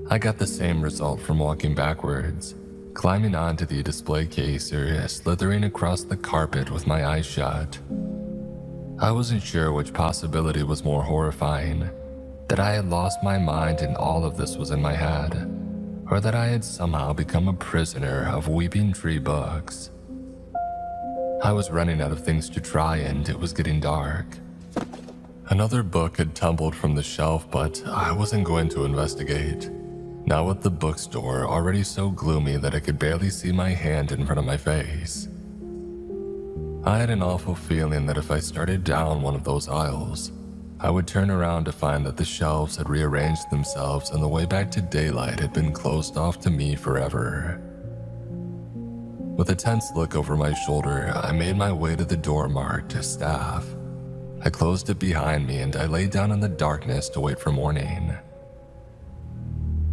I got the same result from walking backwards, climbing onto the display case or slithering across the carpet with my eyes shut. I wasn't sure which possibility was more horrifying, that I had lost my mind and all of this was in my head, or that I had somehow become a prisoner of Weeping Tree books. I was running out of things to try and it was getting dark. Another book had tumbled from the shelf, but I wasn't going to investigate. Now with the bookstore already so gloomy that I could barely see my hand in front of my face. I had an awful feeling that if I started down one of those aisles, I would turn around to find that the shelves had rearranged themselves and the way back to daylight had been closed off to me forever. With a tense look over my shoulder, I made my way to the door marked Staff. I closed it behind me and I lay down in the darkness to wait for morning.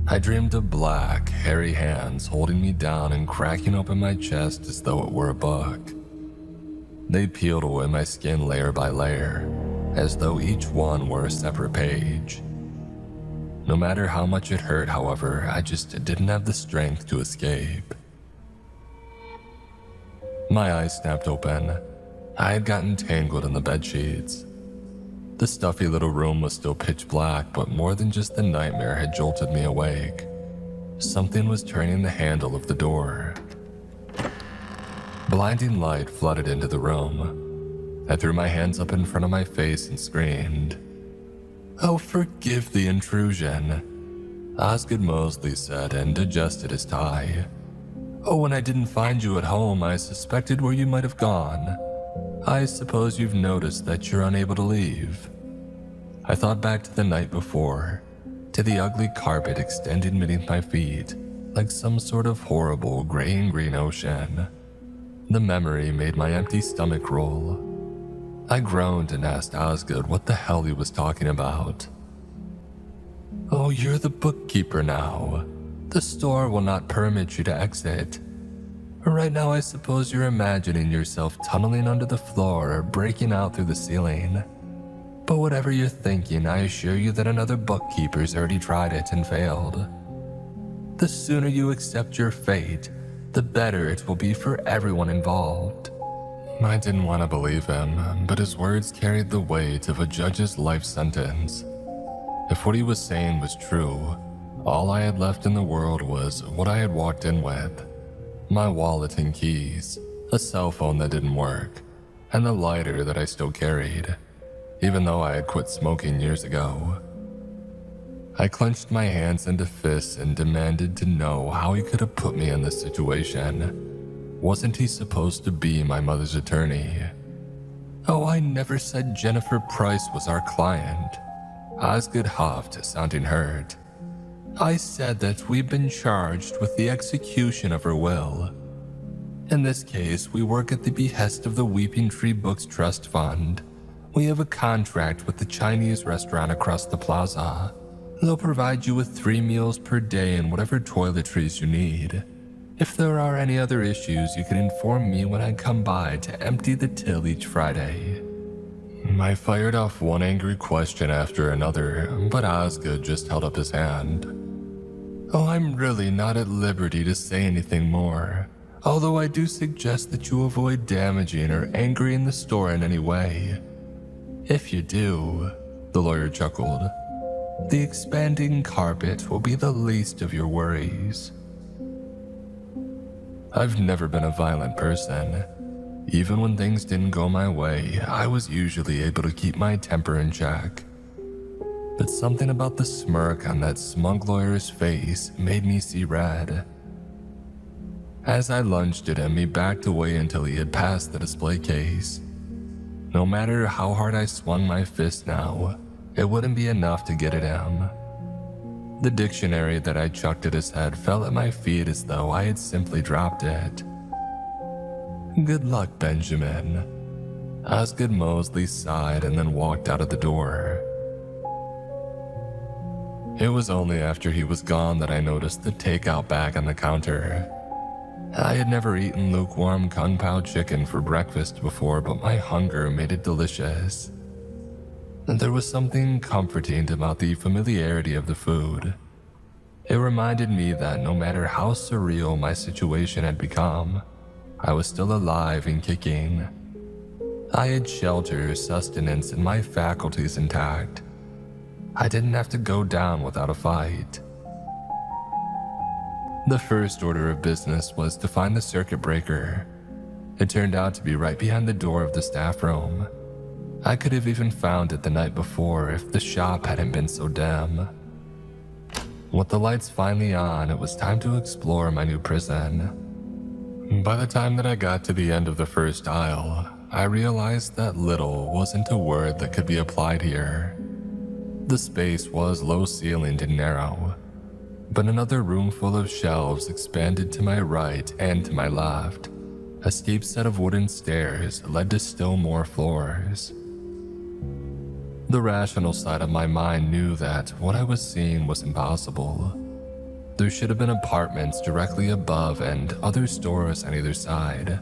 I dreamed of black, hairy hands holding me down and cracking open my chest as though it were a book. They peeled away my skin layer by layer, as though each one were a separate page. No matter how much it hurt, however, I just didn't have the strength to escape. My eyes snapped open. I had gotten tangled in the bedsheets. The stuffy little room was still pitch black, but more than just the nightmare had jolted me awake. Something was turning the handle of the door. Blinding light flooded into the room. I threw my hands up in front of my face and screamed. "Oh, forgive the intrusion," Osgood Mosley said and adjusted his tie. "Oh, when I didn't find you at home, I suspected where you might have gone. I suppose you've noticed that you're unable to leave." I thought back to the night before, to the ugly carpet extending beneath my feet, like some sort of horrible gray and green ocean. The memory made my empty stomach roll. I groaned and asked Osgood what the hell he was talking about. "Oh, you're the bookkeeper now. The store will not permit you to exit. Right now I suppose you're imagining yourself tunneling under the floor or breaking out through the ceiling. But whatever you're thinking, I assure you that another bookkeeper's already tried it and failed. The sooner you accept your fate, the better it will be for everyone involved." I didn't want to believe him, but his words carried the weight of a judge's life sentence. If what he was saying was true, all I had left in the world was what I had walked in with. My wallet and keys, a cell phone that didn't work, and the lighter that I still carried, even though I had quit smoking years ago. I clenched my hands into fists and demanded to know how he could have put me in this situation. Wasn't he supposed to be my mother's attorney? "Oh, I never said Jennifer Price was our client," Osgood huffed, sounding hurt. "I said that we've been charged with the execution of her will. In this case, we work at the behest of the Weeping Tree Books Trust Fund. We have a contract with the Chinese restaurant across the plaza. They'll provide you with 3 meals per day and whatever toiletries you need. If there are any other issues, you can inform me when I come by to empty the till each Friday." I fired off one angry question after another, but Osgood just held up his hand. "Oh, I'm really not at liberty to say anything more, although I do suggest that you avoid damaging or angering the store in any way. If you do," the lawyer chuckled, "the expanding carpet will be the least of your worries." I've never been a violent person. Even when things didn't go my way, I was usually able to keep my temper in check. But something about the smirk on that smug lawyer's face made me see red. As I lunged at him, he backed away until he had passed the display case. No matter how hard I swung my fist now, it wouldn't be enough to get at him. The dictionary that I chucked at his head fell at my feet as though I had simply dropped it. "Good luck, Benjamin." Osgood Mosley sighed and then walked out of the door. It was only after he was gone that I noticed the takeout bag on the counter. I had never eaten lukewarm kung pao chicken for breakfast before, but my hunger made it delicious. There was something comforting about the familiarity of the food. It reminded me that no matter how surreal my situation had become, I was still alive and kicking. I had shelter, sustenance, and my faculties intact. I didn't have to go down without a fight. The first order of business was to find the circuit breaker. It turned out to be right behind the door of the staff room. I could have even found it the night before if the shop hadn't been so dim. With the lights finally on, it was time to explore my new prison. By the time that I got to the end of the first aisle, I realized that little wasn't a word that could be applied here. The space was low-ceilinged and narrow, but another room full of shelves expanded to my right and to my left. A steep set of wooden stairs led to still more floors. The rational side of my mind knew that what I was seeing was impossible. There should have been apartments directly above and other stores on either side.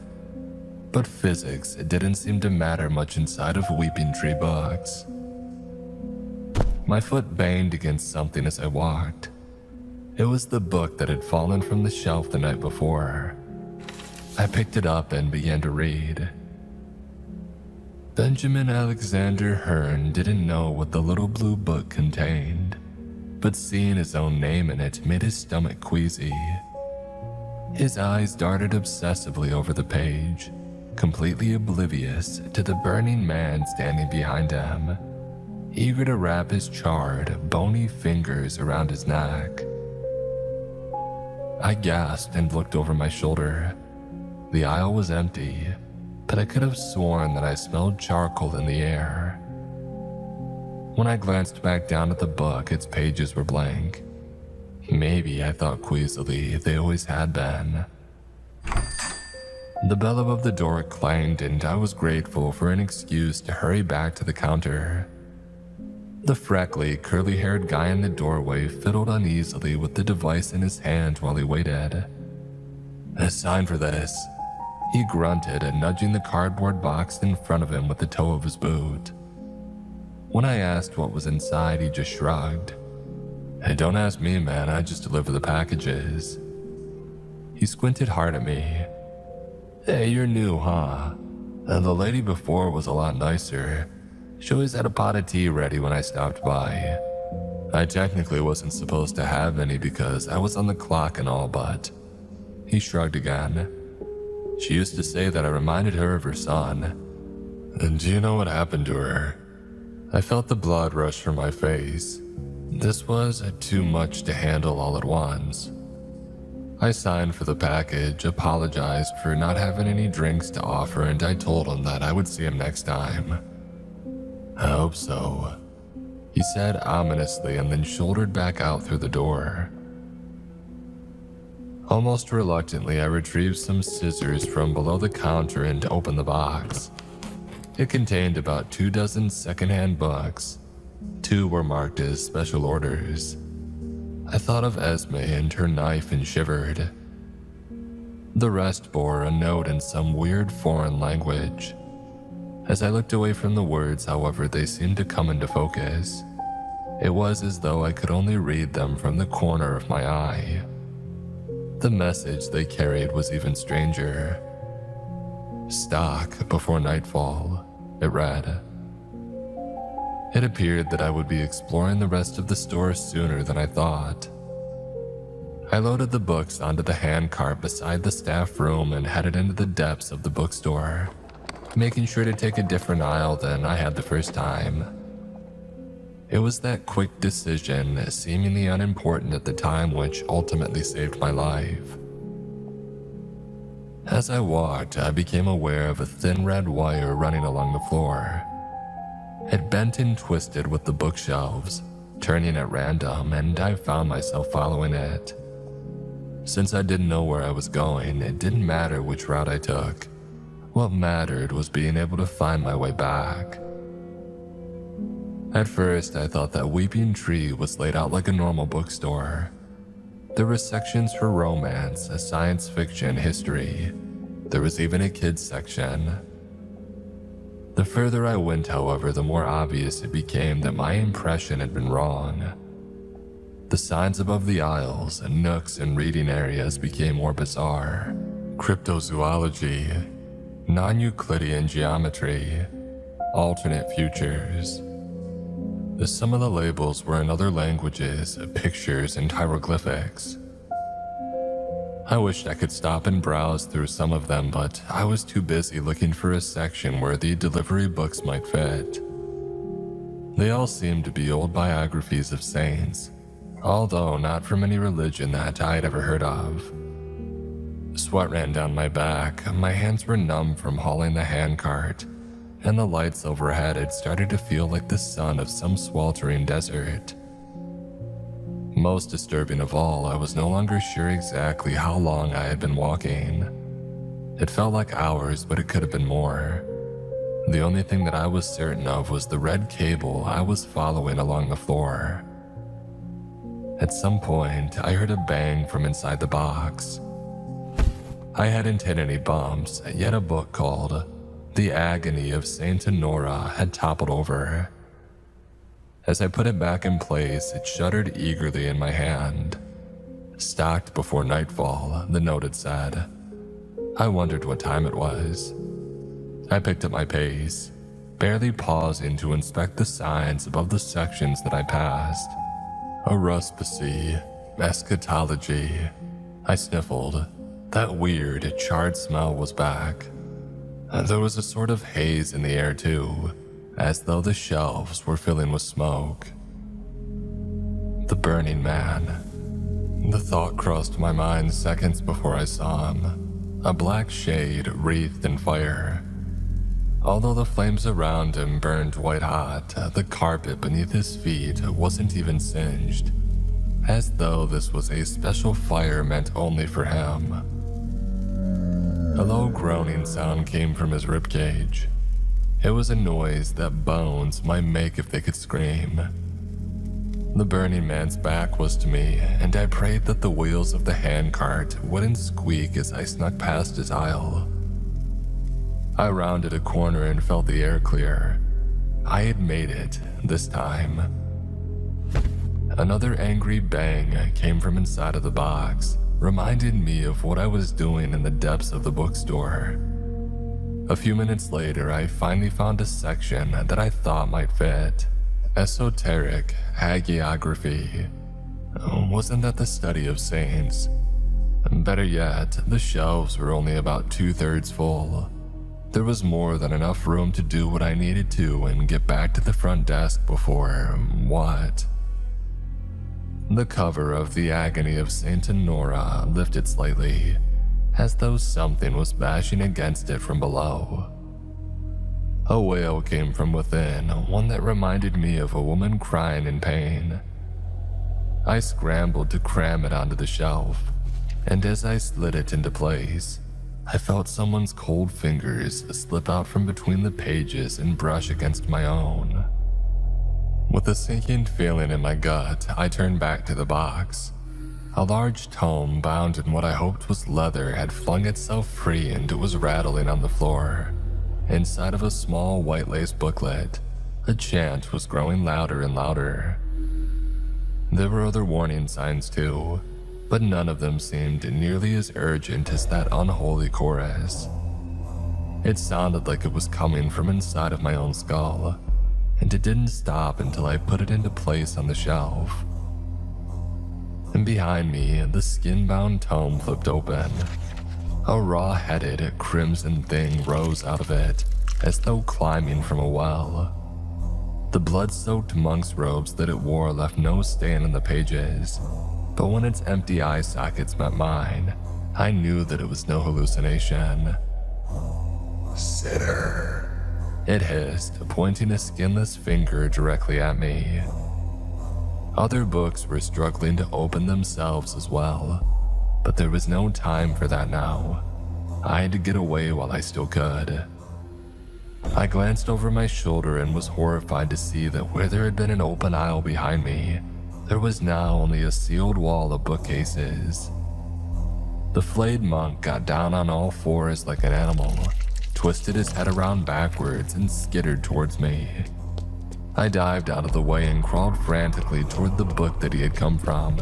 But physics didn't seem to matter much inside of Weeping Tree Books. My foot banged against something as I walked. It was the book that had fallen from the shelf the night before. I picked it up and began to read. Benjamin Alexander Hearn didn't know what the little blue book contained, but seeing his own name in it made his stomach queasy. His eyes darted obsessively over the page, completely oblivious to the burning man standing behind him, eager to wrap his charred, bony fingers around his neck. I gasped and looked over my shoulder. The aisle was empty, but I could have sworn that I smelled charcoal in the air. When I glanced back down at the book, its pages were blank. Maybe, I thought queasily, they always had been. The bell above the door clanged, and I was grateful for an excuse to hurry back to the counter. The freckly, curly-haired guy in the doorway fiddled uneasily with the device in his hand while he waited. "A sign for this," he grunted, nudging the cardboard box in front of him with the toe of his boot. When I asked what was inside, he just shrugged. "Hey, don't ask me, man, I just deliver the packages." He squinted hard at me. "Hey, you're new, huh? The lady before was a lot nicer. She always had a pot of tea ready when I stopped by. I technically wasn't supposed to have any because I was on the clock and all, but..." He shrugged again. "She used to say that I reminded her of her son. And do you know what happened to her?" I felt the blood rush from my face. This was too much to handle all at once. I signed for the package, apologized for not having any drinks to offer, and I told him that I would see him next time. "I hope so," he said ominously, and then shouldered back out through the door. Almost reluctantly, I retrieved some scissors from below the counter and opened the box. It contained about 24 secondhand books. 2 were marked as special orders. I thought of Esme and her knife and shivered. The rest bore a note in some weird foreign language. As I looked away from the words, however, they seemed to come into focus. It was as though I could only read them from the corner of my eye. The message they carried was even stranger. "Stock before nightfall," it read. It appeared that I would be exploring the rest of the store sooner than I thought. I loaded the books onto the handcart beside the staff room and headed into the depths of the bookstore, making sure to take a different aisle than I had the first time. It was that quick decision, seemingly unimportant at the time, which ultimately saved my life. As I walked, I became aware of a thin red wire running along the floor. It bent and twisted with the bookshelves, turning at random, and I found myself following it. Since I didn't know where I was going, it didn't matter which route I took. What mattered was being able to find my way back. At first, I thought that Weeping Tree was laid out like a normal bookstore. There were sections for romance, science fiction, history. There was even a kids section. The further I went, however, the more obvious it became that my impression had been wrong. The signs above the aisles and nooks and reading areas became more bizarre. Cryptozoology, non-Euclidean geometry, alternate futures. Some of the labels were in other languages, pictures, and hieroglyphics. I wished I could stop and browse through some of them, but I was too busy looking for a section where the delivery books might fit. They all seemed to be old biographies of saints, although not from any religion that I'd ever heard of. Sweat ran down my back, my hands were numb from hauling the handcart, and the lights overhead had started to feel like the sun of some sweltering desert. Most disturbing of all, I was no longer sure exactly how long I had been walking. It felt like hours, but it could have been more. The only thing that I was certain of was the red cable I was following along the floor. At some point, I heard a bang from inside the box. I hadn't hit any bumps, yet a book called The Agony of Saint Honora had toppled over. As I put it back in place, it shuddered eagerly in my hand. Stocked before nightfall, the note had said. I wondered what time it was. I picked up my pace, barely pausing to inspect the signs above the sections that I passed. Aruspicy, eschatology. I sniffled. That weird, charred smell was back. There was a sort of haze in the air too, as though the shelves were filling with smoke. The Burning Man. The thought crossed my mind seconds before I saw him, a black shade wreathed in fire. Although the flames around him burned white hot, the carpet beneath his feet wasn't even singed, as though this was a special fire meant only for him. A low groaning sound came from his ribcage. It was a noise that bones might make if they could scream. The Burning Man's back was to me, and I prayed that the wheels of the handcart wouldn't squeak as I snuck past his aisle. I rounded a corner and felt the air clear. I had made it, this time. Another angry bang came from inside of the box, reminded me of what I was doing in the depths of the bookstore. A few minutes later, I finally found a section that I thought might fit. Esoteric hagiography. Wasn't that the study of saints? Better yet, the shelves were only about 2/3 full. There was more than enough room to do what I needed to and get back to the front desk before what? The cover of The Agony of Saint Honora lifted slightly, as though something was bashing against it from below. A wail came from within, one that reminded me of a woman crying in pain. I scrambled to cram it onto the shelf, and as I slid it into place, I felt someone's cold fingers slip out from between the pages and brush against my own. With a sinking feeling in my gut, I turned back to the box. A large tome bound in what I hoped was leather had flung itself free and it was rattling on the floor. Inside of a small white lace booklet, a chant was growing louder and louder. There were other warning signs too, but none of them seemed nearly as urgent as that unholy chorus. It sounded like it was coming from inside of my own skull, and it didn't stop until I put it into place on the shelf. And behind me, the skin-bound tome flipped open. A raw-headed, crimson thing rose out of it, as though climbing from a well. The blood-soaked monk's robes that it wore left no stain on the pages, but when its empty eye sockets met mine, I knew that it was no hallucination. "Sinner," it hissed, pointing a skinless finger directly at me. Other books were struggling to open themselves as well, but there was no time for that now. I had to get away while I still could. I glanced over my shoulder and was horrified to see that where there had been an open aisle behind me, there was now only a sealed wall of bookcases. The flayed monk got down on all fours like an animal, twisted his head around backwards and skittered towards me. I dived out of the way and crawled frantically toward the book that he had come from.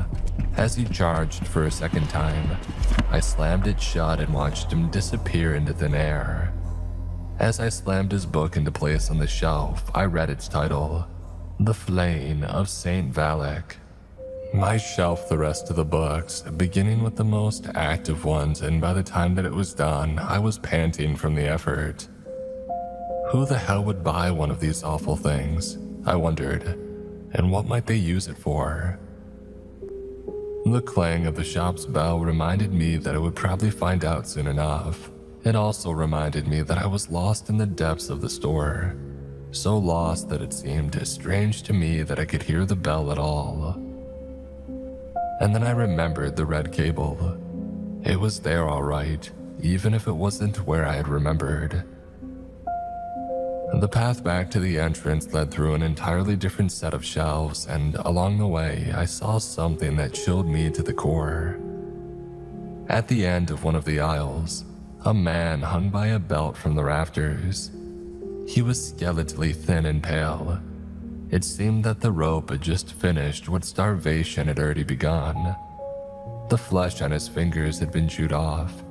As he charged for a second time, I slammed it shut and watched him disappear into thin air. As I slammed his book into place on the shelf, I read its title, The Flaying of St. Valak. I shelved the rest of the books, beginning with the most active ones, and by the time that it was done, I was panting from the effort. Who the hell would buy one of these awful things? I wondered, and what might they use it for? The clang of the shop's bell reminded me that I would probably find out soon enough. It also reminded me that I was lost in the depths of the store, so lost that it seemed strange to me that I could hear the bell at all. And then I remembered the red cable. It was there all right, even if it wasn't where I had remembered. The path back to the entrance led through an entirely different set of shelves, and along the way, I saw something that chilled me to the core. At the end of one of the aisles, a man hung by a belt from the rafters. He was skeletally thin and pale. It seemed that the rope had just finished what starvation had already begun. The flesh on his fingers had been chewed off,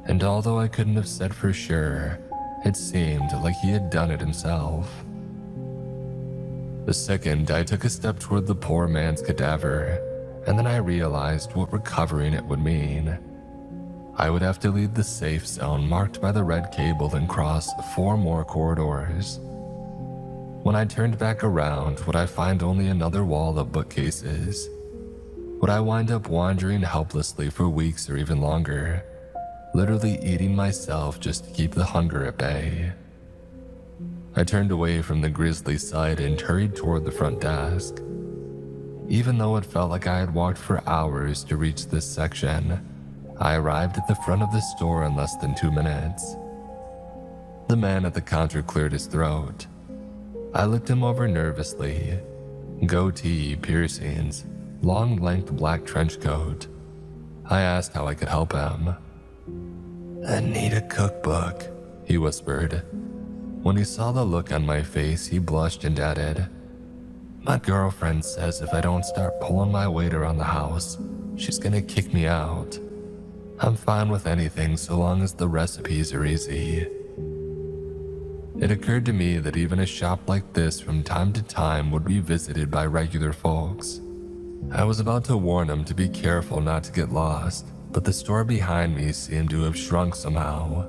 and although I couldn't have said for sure, it seemed like he had done it himself. The second, I took a step toward the poor man's cadaver, and then I realized what recovering it would mean. I would have to leave the safe zone marked by the red cable and cross 4 more corridors. When I turned back around, would I find only another wall of bookcases? Would I wind up wandering helplessly for weeks or even longer, literally eating myself just to keep the hunger at bay? I turned away from the grisly sight and hurried toward the front desk. Even though it felt like I had walked for hours to reach this section, I arrived at the front of the store in less than 2 minutes. The man at the counter cleared his throat. I looked him over nervously. Goatee, piercings, long-length black trench coat. I asked how I could help him. "I need a cookbook," he whispered. When he saw the look on my face, he blushed and added, "My girlfriend says if I don't start pulling my weight around the house, she's gonna kick me out. I'm fine with anything so long as the recipes are easy." It occurred to me that even a shop like this from time to time would be visited by regular folks. I was about to warn him to be careful not to get lost, but the store behind me seemed to have shrunk somehow.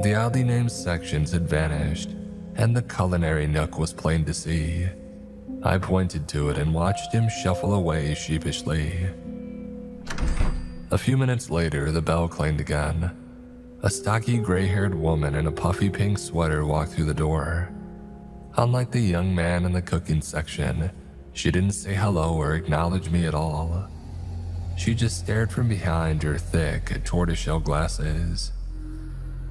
The oddly named sections had vanished, and the culinary nook was plain to see. I pointed to it and watched him shuffle away sheepishly. A few minutes later, the bell clanged again. A stocky gray-haired woman in a puffy pink sweater walked through the door. Unlike the young man in the cooking section, she didn't say hello or acknowledge me at all. She just stared from behind her thick, tortoiseshell glasses.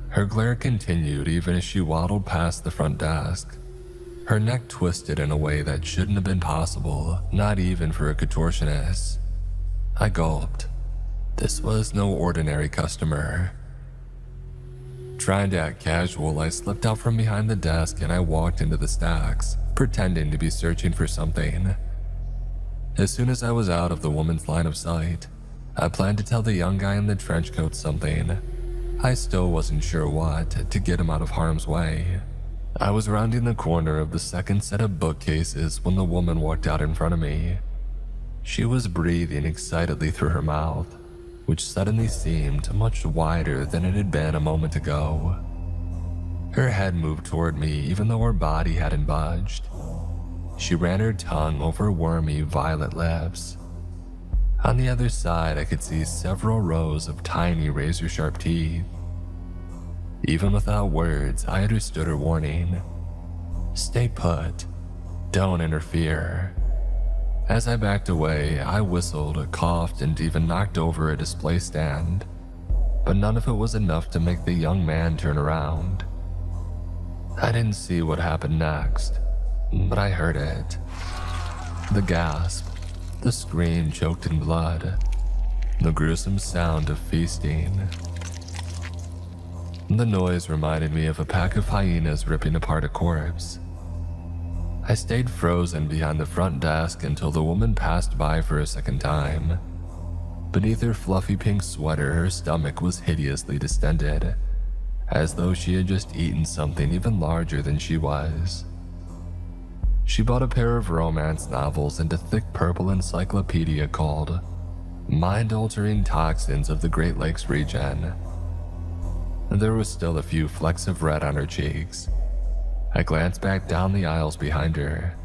Her glare continued even as she waddled past the front desk. Her neck twisted in a way that shouldn't have been possible, not even for a contortionist. I gulped. This was no ordinary customer. Trying to act casual, I slipped out from behind the desk and I walked into the stacks, pretending to be searching for something. As soon as I was out of the woman's line of sight, I planned to tell the young guy in the trench coat something. I still wasn't sure what, to get him out of harm's way. I was rounding the corner of the second set of bookcases when the woman walked out in front of me. She was breathing excitedly through her mouth, which suddenly seemed much wider than it had been a moment ago. Her head moved toward me even though her body hadn't budged. She ran her tongue over wormy violet lips. On the other side, I could see several rows of tiny razor-sharp teeth. Even without words, I understood her warning. Stay put. Don't interfere. As I backed away, I whistled, coughed, and even knocked over a display stand. But none of it was enough to make the young man turn around. I didn't see what happened next, but I heard it. The gasp, the scream choked in blood, the gruesome sound of feasting. The noise reminded me of a pack of hyenas ripping apart a corpse. I stayed frozen behind the front desk until the woman passed by for a second time. Beneath her fluffy pink sweater, her stomach was hideously distended, as though she had just eaten something even larger than she was. She bought a pair of romance novels and a thick purple encyclopedia called Mind-Altering Toxins of the Great Lakes Region. There was still a few flecks of red on her cheeks. I glanced back down the aisles behind her.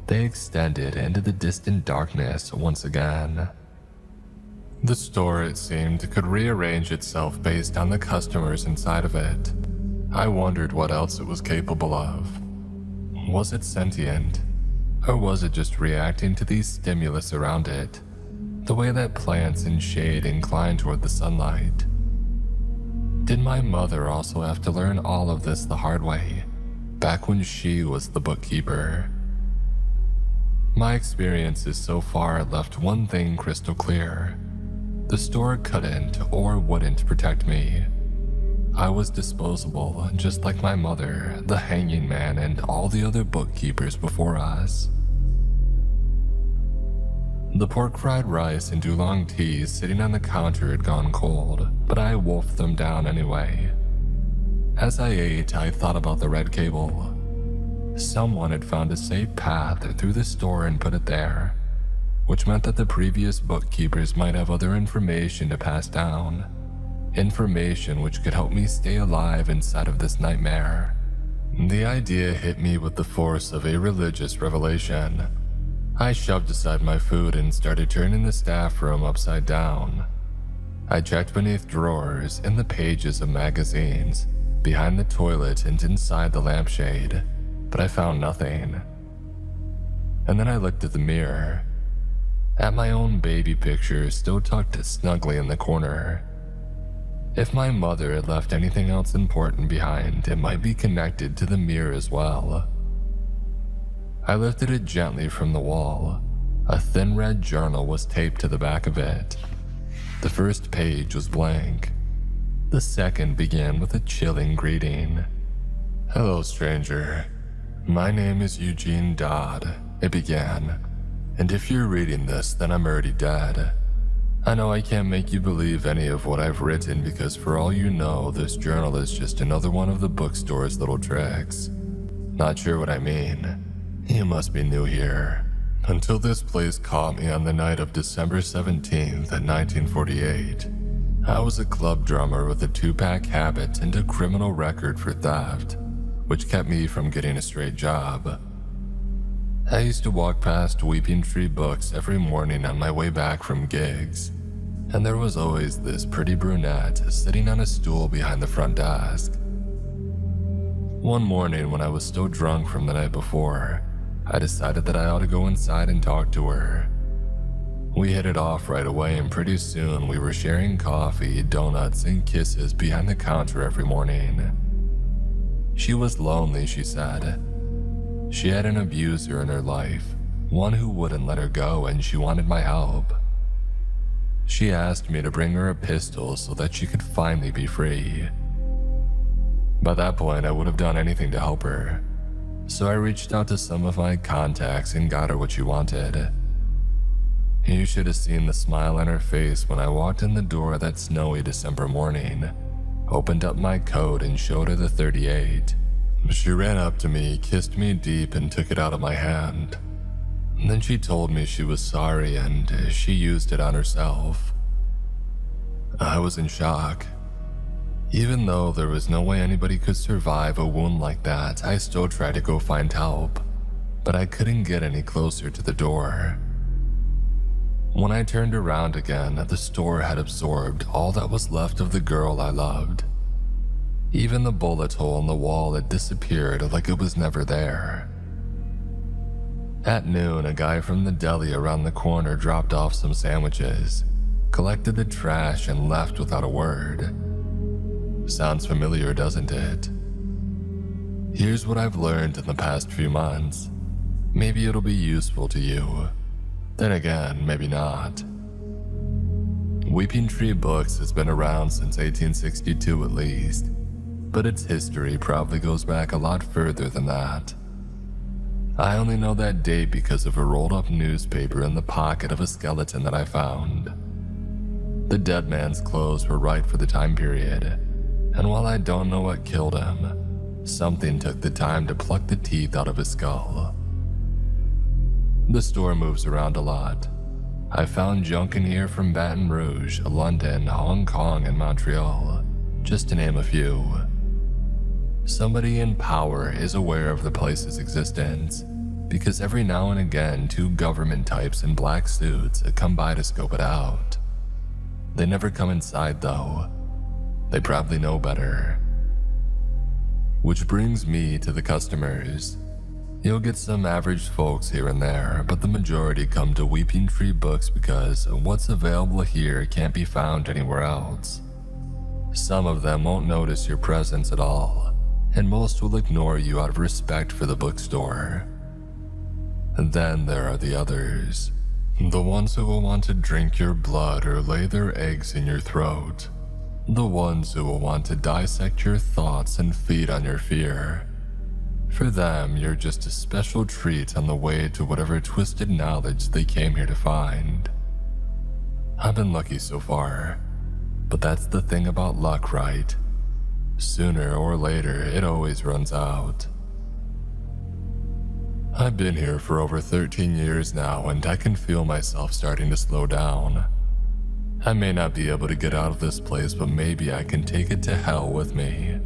They extended into the distant darkness once again. The store, it seemed, could rearrange itself based on the customers inside of it. I wondered what else it was capable of. Was it sentient? Or was it just reacting to these stimulus around it, the way that plants in shade incline toward the sunlight? Did my mother also have to learn all of this the hard way, back when she was the bookkeeper? My experiences so far left one thing crystal clear. The store couldn't or wouldn't protect me. I was disposable, just like my mother, the hanging man, and all the other bookkeepers before us. The pork fried rice and oolong teas sitting on the counter had gone cold, but I wolfed them down anyway. As I ate, I thought about the red cable. Someone had found a safe path through the store and put it there, which meant that the previous bookkeepers might have other information to pass down. Information which could help me stay alive inside of this nightmare. The idea hit me with the force of a religious revelation. I shoved aside my food and started turning the staff room upside down. I checked beneath drawers, in the pages of magazines, behind the toilet and inside the lampshade, but I found nothing. And then I looked at the mirror, at my own baby picture still tucked snugly in the corner. If my mother had left anything else important behind, it might be connected to the mirror as well. I lifted it gently from the wall. A thin red journal was taped to the back of it. The first page was blank. The second began with a chilling greeting. "Hello, stranger. My name is Eugene Dodd," it began. "And if you're reading this, then I'm already dead. I know I can't make you believe any of what I've written because for all you know, this journal is just another one of the bookstore's little tricks. Not sure what I mean? You must be new here. Until this place caught me on the night of December 17th, 1948. I was a club drummer with a 2-pack habit and a criminal record for theft, which kept me from getting a straight job. I used to walk past Weeping Tree Books every morning on my way back from gigs, and there was always this pretty brunette sitting on a stool behind the front desk. One morning when I was still drunk from the night before, I decided that I ought to go inside and talk to her. We hit it off right away, and pretty soon we were sharing coffee, donuts, and kisses behind the counter every morning. She was lonely, she said. She had an abuser in her life, one who wouldn't let her go, and she wanted my help. She asked me to bring her a pistol so that she could finally be free. By that point, I would have done anything to help her, so I reached out to some of my contacts and got her what she wanted. You should have seen the smile on her face when I walked in the door that snowy December morning, opened up my coat and showed her the .38. She ran up to me, kissed me deep, and took it out of my hand. Then she told me she was sorry and she used it on herself. I was in shock. Even though there was no way anybody could survive a wound like that, I still tried to go find help, but I couldn't get any closer to the door. When I turned around again, the store had absorbed all that was left of the girl I loved. Even the bullet hole in the wall had disappeared like it was never there. At noon, a guy from the deli around the corner dropped off some sandwiches, collected the trash, and left without a word. Sounds familiar, doesn't it? Here's what I've learned in the past few months. Maybe it'll be useful to you. Then again, maybe not. Weeping Tree Books has been around since 1862 at least, but its history probably goes back a lot further than that. I only know that date because of a rolled up newspaper in the pocket of a skeleton that I found. The dead man's clothes were right for the time period, and while I don't know what killed him, something took the time to pluck the teeth out of his skull. The store moves around a lot. I found junk in here from Baton Rouge, London, Hong Kong, and Montreal, just to name a few. Somebody in power is aware of the place's existence, because every now and again 2 government types in black suits come by to scope it out. They never come inside though. They probably know better. Which brings me to the customers. You'll get some average folks here and there, but the majority come to Weeping Tree Books because what's available here can't be found anywhere else. Some of them won't notice your presence at all, and most will ignore you out of respect for the bookstore. And then there are the others. The ones who will want to drink your blood or lay their eggs in your throat. The ones who will want to dissect your thoughts and feed on your fear. For them, you're just a special treat on the way to whatever twisted knowledge they came here to find. I've been lucky so far, but that's the thing about luck, right? Sooner or later, it always runs out. I've been here for over 13 years now, and I can feel myself starting to slow down. I may not be able to get out of this place, but maybe I can take it to hell with me.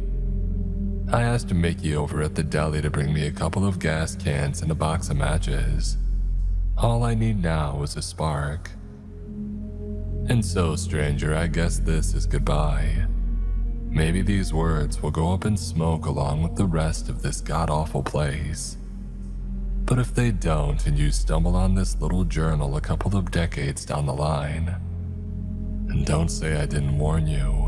I asked Mickey over at the deli to bring me a couple of gas cans and a box of matches. All I need now is a spark. And so, stranger, I guess this is goodbye. Maybe these words will go up in smoke along with the rest of this god-awful place. But if they don't and you stumble on this little journal a couple of decades down the line, and don't say I didn't warn you.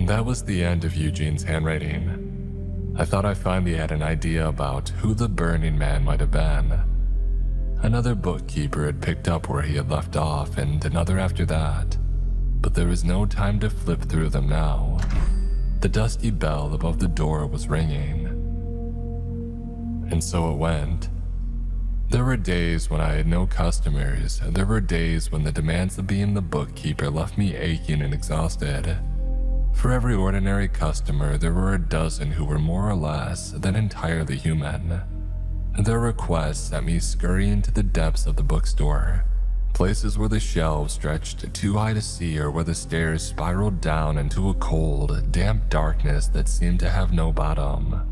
That was the end of Eugene's handwriting. I thought I finally had an idea about who the Burning Man might have been. Another bookkeeper had picked up where he had left off, and another after that. But there was no time to flip through them now. The dusty bell above the door was ringing. And so it went. There were days when I had no customers. There were days when the demands of being the bookkeeper left me aching and exhausted. For every ordinary customer, there were a dozen who were more or less than entirely human. Their requests sent me scurrying to the depths of the bookstore, places where the shelves stretched too high to see or where the stairs spiraled down into a cold, damp darkness that seemed to have no bottom.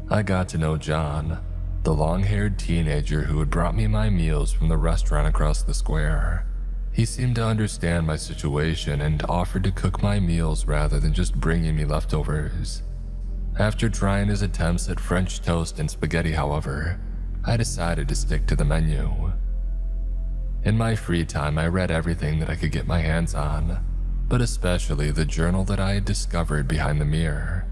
I got to know John, the long-haired teenager who had brought me my meals from the restaurant across the square. He seemed to understand my situation and offered to cook my meals rather than just bringing me leftovers. After trying his attempts at French toast and spaghetti, however, I decided to stick to the menu. In my free time, I read everything that I could get my hands on, but especially the journal that I had discovered behind the mirror.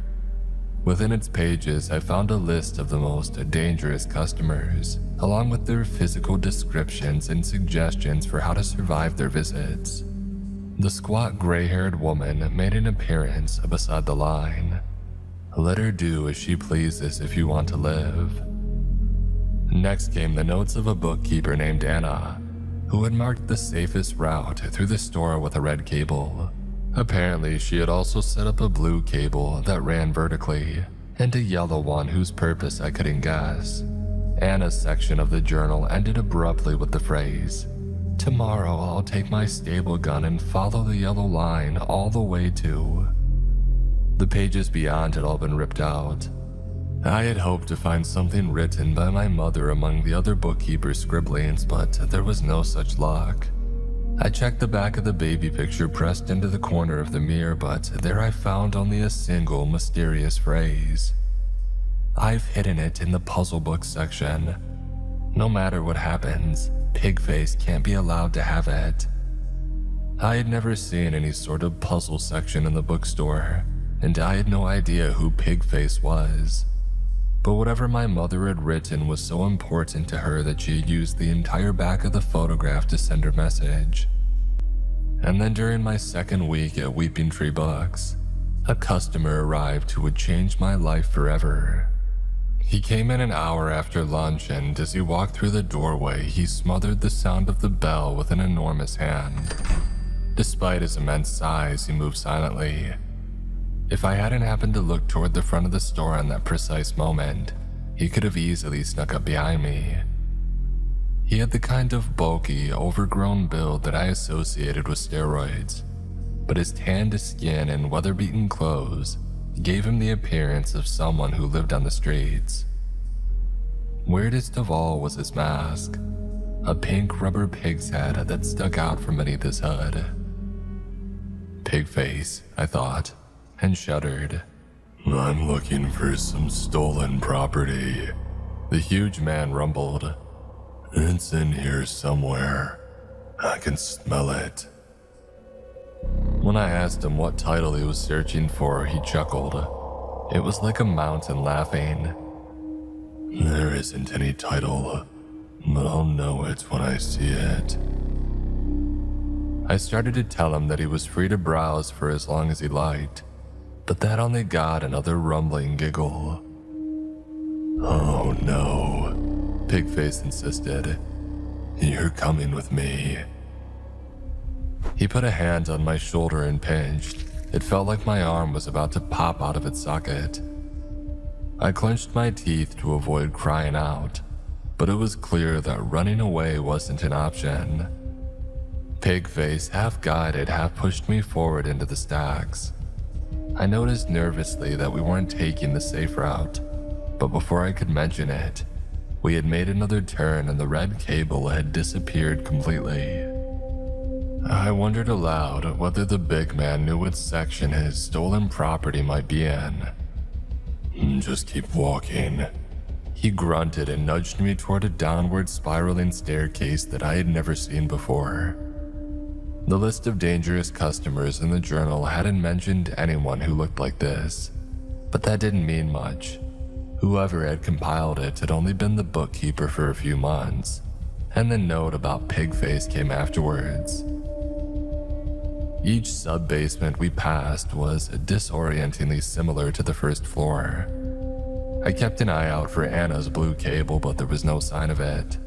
Within its pages, I found a list of the most dangerous customers, along with their physical descriptions and suggestions for how to survive their visits. The squat gray-haired woman made an appearance beside the line. Let her do as she pleases if you want to live. Next came the notes of a bookkeeper named Anna, who had marked the safest route through the store with a red cable. Apparently, she had also set up a blue cable that ran vertically, and a yellow one whose purpose I couldn't guess. Anna's section of the journal ended abruptly with the phrase, "Tomorrow I'll take my stable gun and follow the yellow line all the way to..." The pages beyond had all been ripped out. I had hoped to find something written by my mother among the other bookkeeper's scribblings, but there was no such luck. I checked the back of the baby picture pressed into the corner of the mirror, but there I found only a single mysterious phrase. I've hidden it in the puzzle book section. No matter what happens, Pigface can't be allowed to have it. I had never seen any sort of puzzle section in the bookstore, and I had no idea who Pigface was. But whatever my mother had written was so important to her that she used the entire back of the photograph to send her message. And then during my second week at Weeping Tree Books, a customer arrived who would change my life forever. He came in an hour after lunch, and as he walked through the doorway, he smothered the sound of the bell with an enormous hand. Despite his immense size, he moved silently. If I hadn't happened to look toward the front of the store in that precise moment, he could have easily snuck up behind me. He had the kind of bulky, overgrown build that I associated with steroids, but his tanned skin and weather-beaten clothes gave him the appearance of someone who lived on the streets. Weirdest of all was his mask, a pink rubber pig's head that stuck out from beneath his hood. Pig face, I thought, and shuddered. I'm looking for some stolen property. The huge man rumbled. It's in here somewhere. I can smell it. When I asked him what title he was searching for, he chuckled. It was like a mountain laughing. There isn't any title, but I'll know it when I see it. I started to tell him that he was free to browse for as long as he liked, but that only got another rumbling giggle. Oh no, Pigface insisted. You're coming with me. He put a hand on my shoulder and pinched. It felt like my arm was about to pop out of its socket. I clenched my teeth to avoid crying out, but it was clear that running away wasn't an option. Pigface half guided, half pushed me forward into the stacks. I noticed nervously that we weren't taking the safe route, but before I could mention it, we had made another turn and the red cable had disappeared completely. I wondered aloud whether the big man knew what section his stolen property might be in. Just keep walking. He grunted and nudged me toward a downward spiraling staircase that I had never seen before. The list of dangerous customers in the journal hadn't mentioned anyone who looked like this, but that didn't mean much. Whoever had compiled it had only been the bookkeeper for a few months, and the note about Pigface came afterwards. Each sub-basement we passed was disorientingly similar to the first floor. I kept an eye out for Anna's blue cable, but there was no sign of it.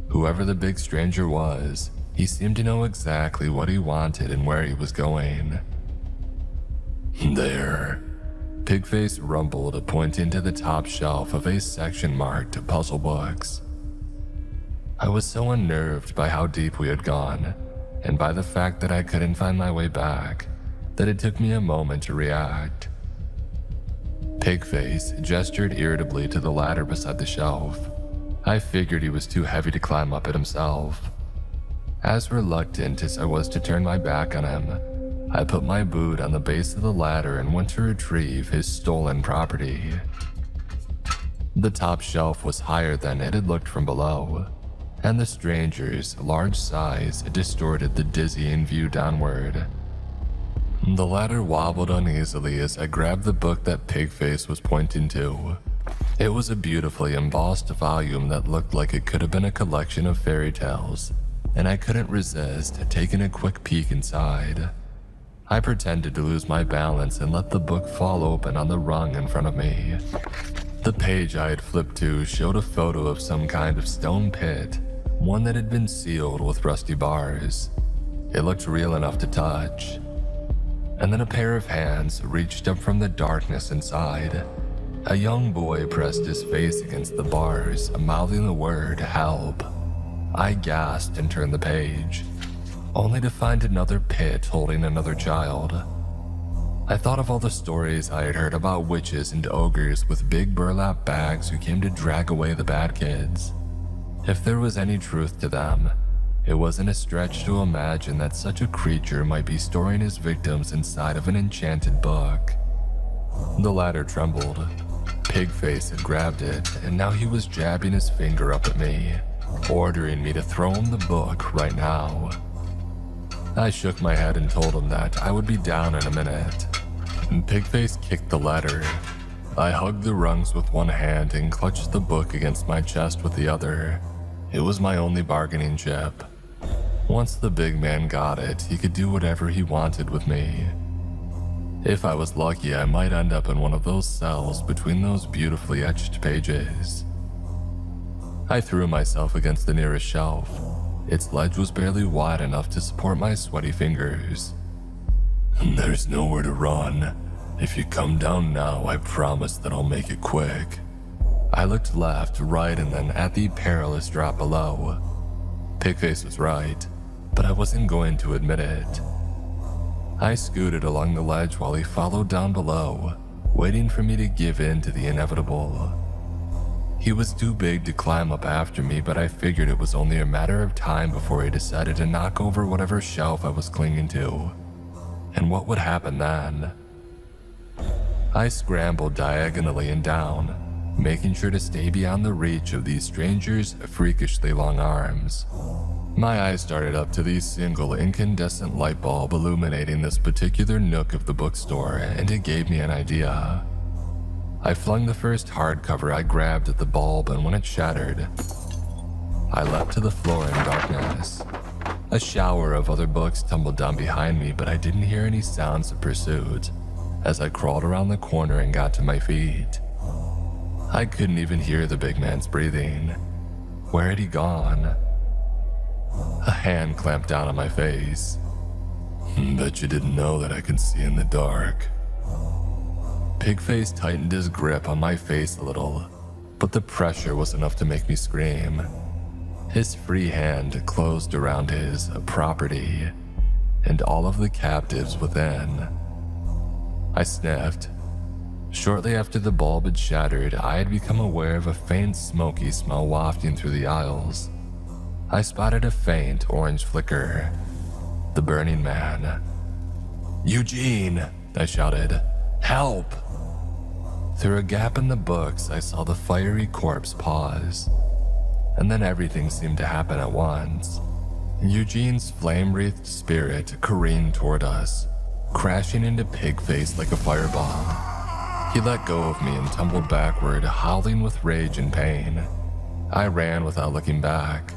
Whoever the big stranger was, he seemed to know exactly what he wanted and where he was going. There, Pigface rumbled, pointing to the top shelf of a section marked puzzle books. I was so unnerved by how deep we had gone, and by the fact that I couldn't find my way back, that it took me a moment to react. Pigface gestured irritably to the ladder beside the shelf. I figured he was too heavy to climb up it himself. As reluctant as I was to turn my back on him, I put my boot on the base of the ladder and went to retrieve his stolen property. The top shelf was higher than it had looked from below, and the stranger's large size distorted the dizzying view downward. The ladder wobbled uneasily as I grabbed the book that Pigface was pointing to. It was a beautifully embossed volume that looked like it could have been a collection of fairy tales, and I couldn't resist taking a quick peek inside. I pretended to lose my balance and let the book fall open on the rung in front of me. The page I had flipped to showed a photo of some kind of stone pit, one that had been sealed with rusty bars. It looked real enough to touch. And then a pair of hands reached up from the darkness inside. A young boy pressed his face against the bars, mouthing the word "help." I gasped and turned the page, only to find another pit holding another child. I thought of all the stories I had heard about witches and ogres with big burlap bags who came to drag away the bad kids. If there was any truth to them, it wasn't a stretch to imagine that such a creature might be storing his victims inside of an enchanted book. The ladder trembled. Pigface had grabbed it, and now he was jabbing his finger up at me, ordering me to throw him the book right now. I shook my head and told him that I would be down in a minute. Pigface kicked the ladder. I hugged the rungs with one hand and clutched the book against my chest with the other. It was my only bargaining chip. Once the big man got it, he could do whatever he wanted with me. If I was lucky, I might end up in one of those cells between those beautifully etched pages. I threw myself against the nearest shelf. Its ledge was barely wide enough to support my sweaty fingers. "There's nowhere to run. If you come down now, I promise that I'll make it quick." I looked left, right, and then at the perilous drop below. Pigface was right, but I wasn't going to admit it. I scooted along the ledge while he followed down below, waiting for me to give in to the inevitable. He was too big to climb up after me, but I figured it was only a matter of time before he decided to knock over whatever shelf I was clinging to. And what would happen then? I scrambled diagonally and down, making sure to stay beyond the reach of these strangers' freakishly long arms. My eyes started up to the single incandescent light bulb illuminating this particular nook of the bookstore, and it gave me an idea. I flung the first hardcover I grabbed at the bulb, and when it shattered, I leapt to the floor in darkness. A shower of other books tumbled down behind me, but I didn't hear any sounds of pursuit as I crawled around the corner and got to my feet. I couldn't even hear the big man's breathing. Where had he gone? A hand clamped down on my face. "Bet you didn't know that I can see in the dark." Pigface tightened his grip on my face a little, but the pressure was enough to make me scream. His free hand closed around his property and all of the captives within. I sniffed. Shortly after the bulb had shattered, I had become aware of a faint smoky smell wafting through the aisles. I spotted a faint orange flicker. The burning man. "Eugene!" I shouted. "Help!" Through a gap in the books, I saw the fiery corpse pause. And then everything seemed to happen at once. Eugene's flame-wreathed spirit careened toward us, crashing into Pigface like a fireball. He let go of me and tumbled backward, howling with rage and pain. I ran without looking back.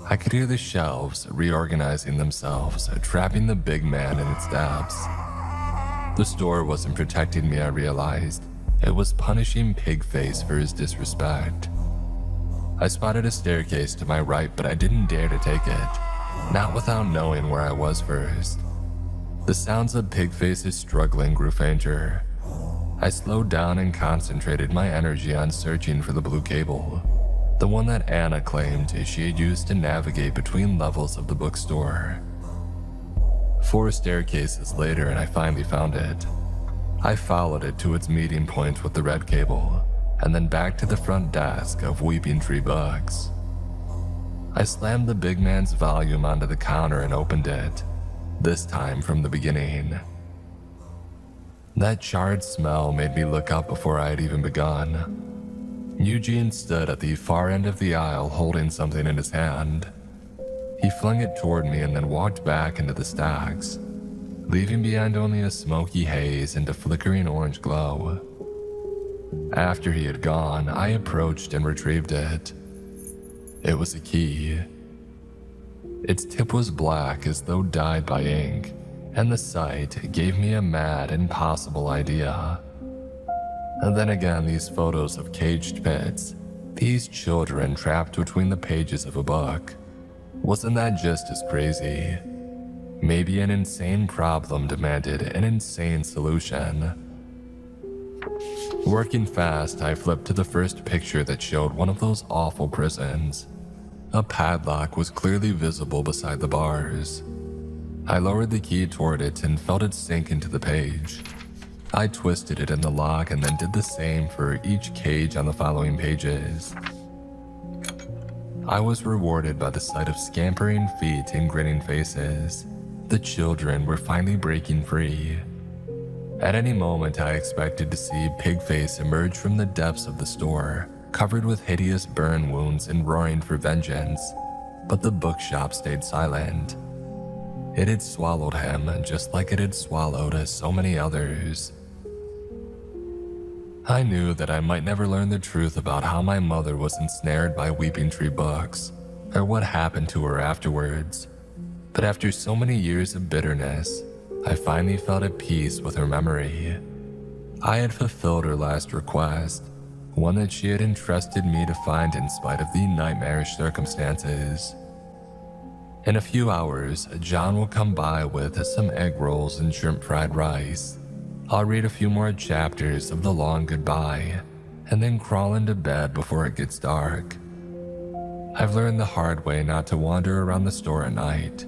I could hear the shelves reorganizing themselves, trapping the big man in its depths. The store wasn't protecting me, I realized. It was punishing Pigface for his disrespect. I spotted a staircase to my right, but I didn't dare to take it, not without knowing where I was first. The sounds of Pigface's struggling grew fainter. I slowed down and concentrated my energy on searching for the blue cable, the one that Anna claimed she had used to navigate between levels of the bookstore. 4 staircases later, and I finally found it. I followed it to its meeting point with the red cable, and then back to the front desk of Weeping Tree Books. I slammed the big man's volume onto the counter and opened it, this time from the beginning. That charred smell made me look up before I had even begun. Eugene stood at the far end of the aisle holding something in his hand. He flung it toward me and then walked back into the stacks, leaving behind only a smoky haze and a flickering orange glow. After he had gone, I approached and retrieved it. It was a key. Its tip was black as though dyed by ink, and the sight gave me a mad, impossible idea. And then again, these photos of caged pits, these children trapped between the pages of a book. Wasn't that just as crazy? Maybe an insane problem demanded an insane solution. Working fast, I flipped to the first picture that showed one of those awful prisons. A padlock was clearly visible beside the bars. I lowered the key toward it and felt it sink into the page. I twisted it in the lock and then did the same for each cage on the following pages. I was rewarded by the sight of scampering feet and grinning faces. The children were finally breaking free. At any moment, I expected to see Pigface emerge from the depths of the store, covered with hideous burn wounds and roaring for vengeance, but the bookshop stayed silent. It had swallowed him, just like it had swallowed so many others. I knew that I might never learn the truth about how my mother was ensnared by Weeping Tree Books, or what happened to her afterwards. But after so many years of bitterness, I finally felt at peace with her memory. I had fulfilled her last request, one that she had entrusted me to find in spite of the nightmarish circumstances. In a few hours, John will come by with some egg rolls and shrimp fried rice. I'll read a few more chapters of The Long Goodbye, and then crawl into bed before it gets dark. I've learned the hard way not to wander around the store at night.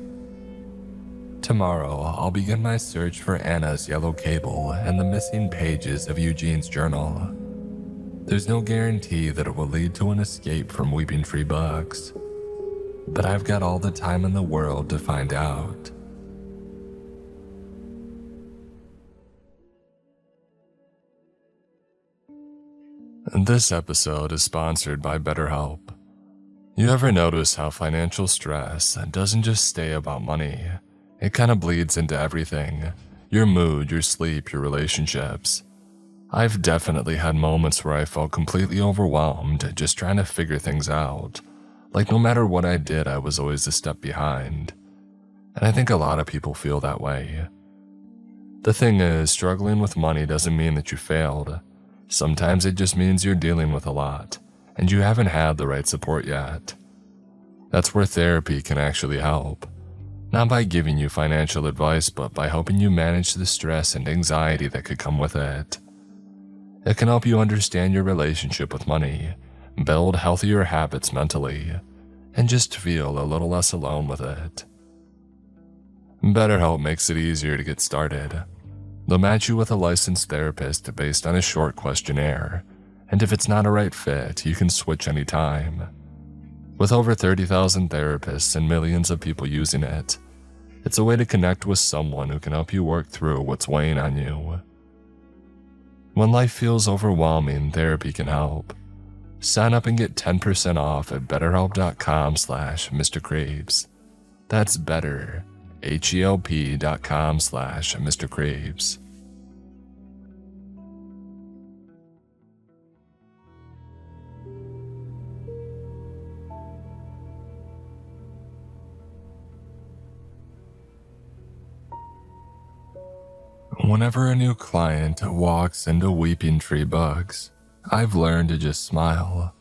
Tomorrow, I'll begin my search for Anna's yellow cable and the missing pages of Eugene's journal. There's no guarantee that it will lead to an escape from Weeping Tree Books, but I've got all the time in the world to find out. This episode is sponsored by BetterHelp. You ever notice how financial stress doesn't just stay about money? It kind of bleeds into everything. Your mood, your sleep, your relationships. I've definitely had moments where I felt completely overwhelmed just trying to figure things out. Like no matter what I did, I was always a step behind. And I think a lot of people feel that way. The thing is, struggling with money doesn't mean that you failed. Sometimes it just means you're dealing with a lot, and you haven't had the right support yet. That's where therapy can actually help. Not by giving you financial advice, but by helping you manage the stress and anxiety that could come with it. It can help you understand your relationship with money, build healthier habits mentally, and just feel a little less alone with it. BetterHelp makes it easier to get started. They'll match you with a licensed therapist based on a short questionnaire, and if it's not a right fit, you can switch anytime. With over 30,000 therapists and millions of people using it, it's a way to connect with someone who can help you work through what's weighing on you. When life feels overwhelming, therapy can help. Sign up and get 10% off at betterhelp.com/Mr. Krabs. That's better, HELP.com/Mr. Krabs. Whenever a new client walks into Weeping Tree Books, I've learned to just smile.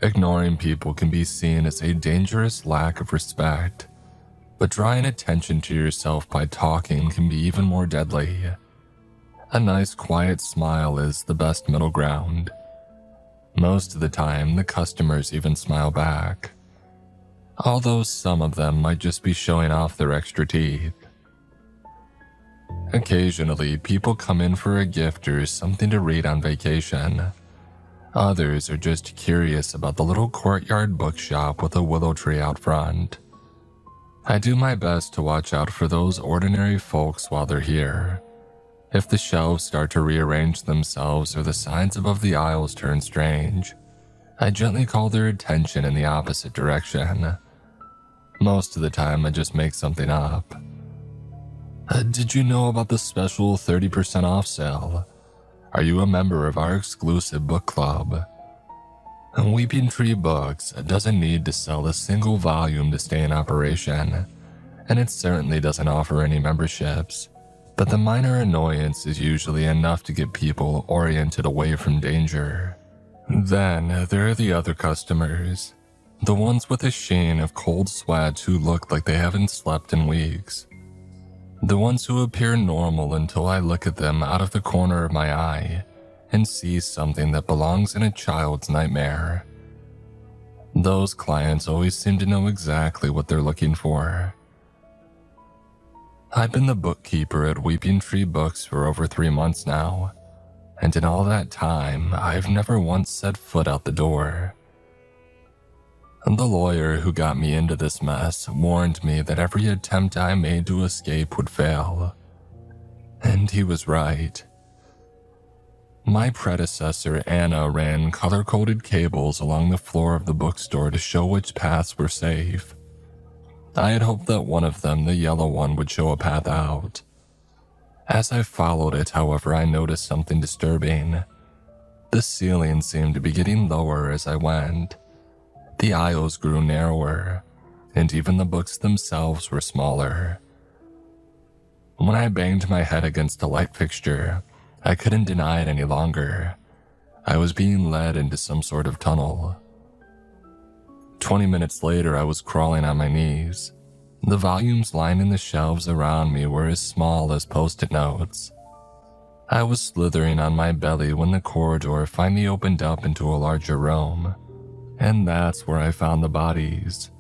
Ignoring people can be seen as a dangerous lack of respect, but drawing attention to yourself by talking can be even more deadly. A nice quiet smile is the best middle ground. Most of the time, the customers even smile back, although some of them might just be showing off their extra teeth. Occasionally, people come in for a gift or something to read on vacation. Others are just curious about the little courtyard bookshop with a willow tree out front. I do my best to watch out for those ordinary folks while they're here. If the shelves start to rearrange themselves or the signs above the aisles turn strange, I gently call their attention in the opposite direction. Most of the time, I just make something up. Did you know about the special 30% off sale? Are you a member of our exclusive book club? Weeping Tree Books doesn't need to sell a single volume to stay in operation, and it certainly doesn't offer any memberships. But the minor annoyance is usually enough to get people oriented away from danger. Then there are the other customers, the ones with a sheen of cold sweats who look like they haven't slept in weeks. The ones who appear normal until I look at them out of the corner of my eye and see something that belongs in a child's nightmare. Those clients always seem to know exactly what they're looking for. I've been the bookkeeper at Weeping Tree Books for over 3 months now, and in all that time, I've never once set foot out the door. The lawyer who got me into this mess warned me that every attempt I made to escape would fail. And he was right. My predecessor, Anna, ran color-coded cables along the floor of the bookstore to show which paths were safe. I had hoped that one of them, the yellow one, would show a path out. As I followed it, however, I noticed something disturbing. The ceiling seemed to be getting lower as I went. The aisles grew narrower, and even the books themselves were smaller. When I banged my head against a light fixture, I couldn't deny it any longer. I was being led into some sort of tunnel. 20 minutes later, I was crawling on my knees. The volumes lining the shelves around me were as small as post-it notes. I was slithering on my belly when the corridor finally opened up into a larger room, and that's where I found the bodies.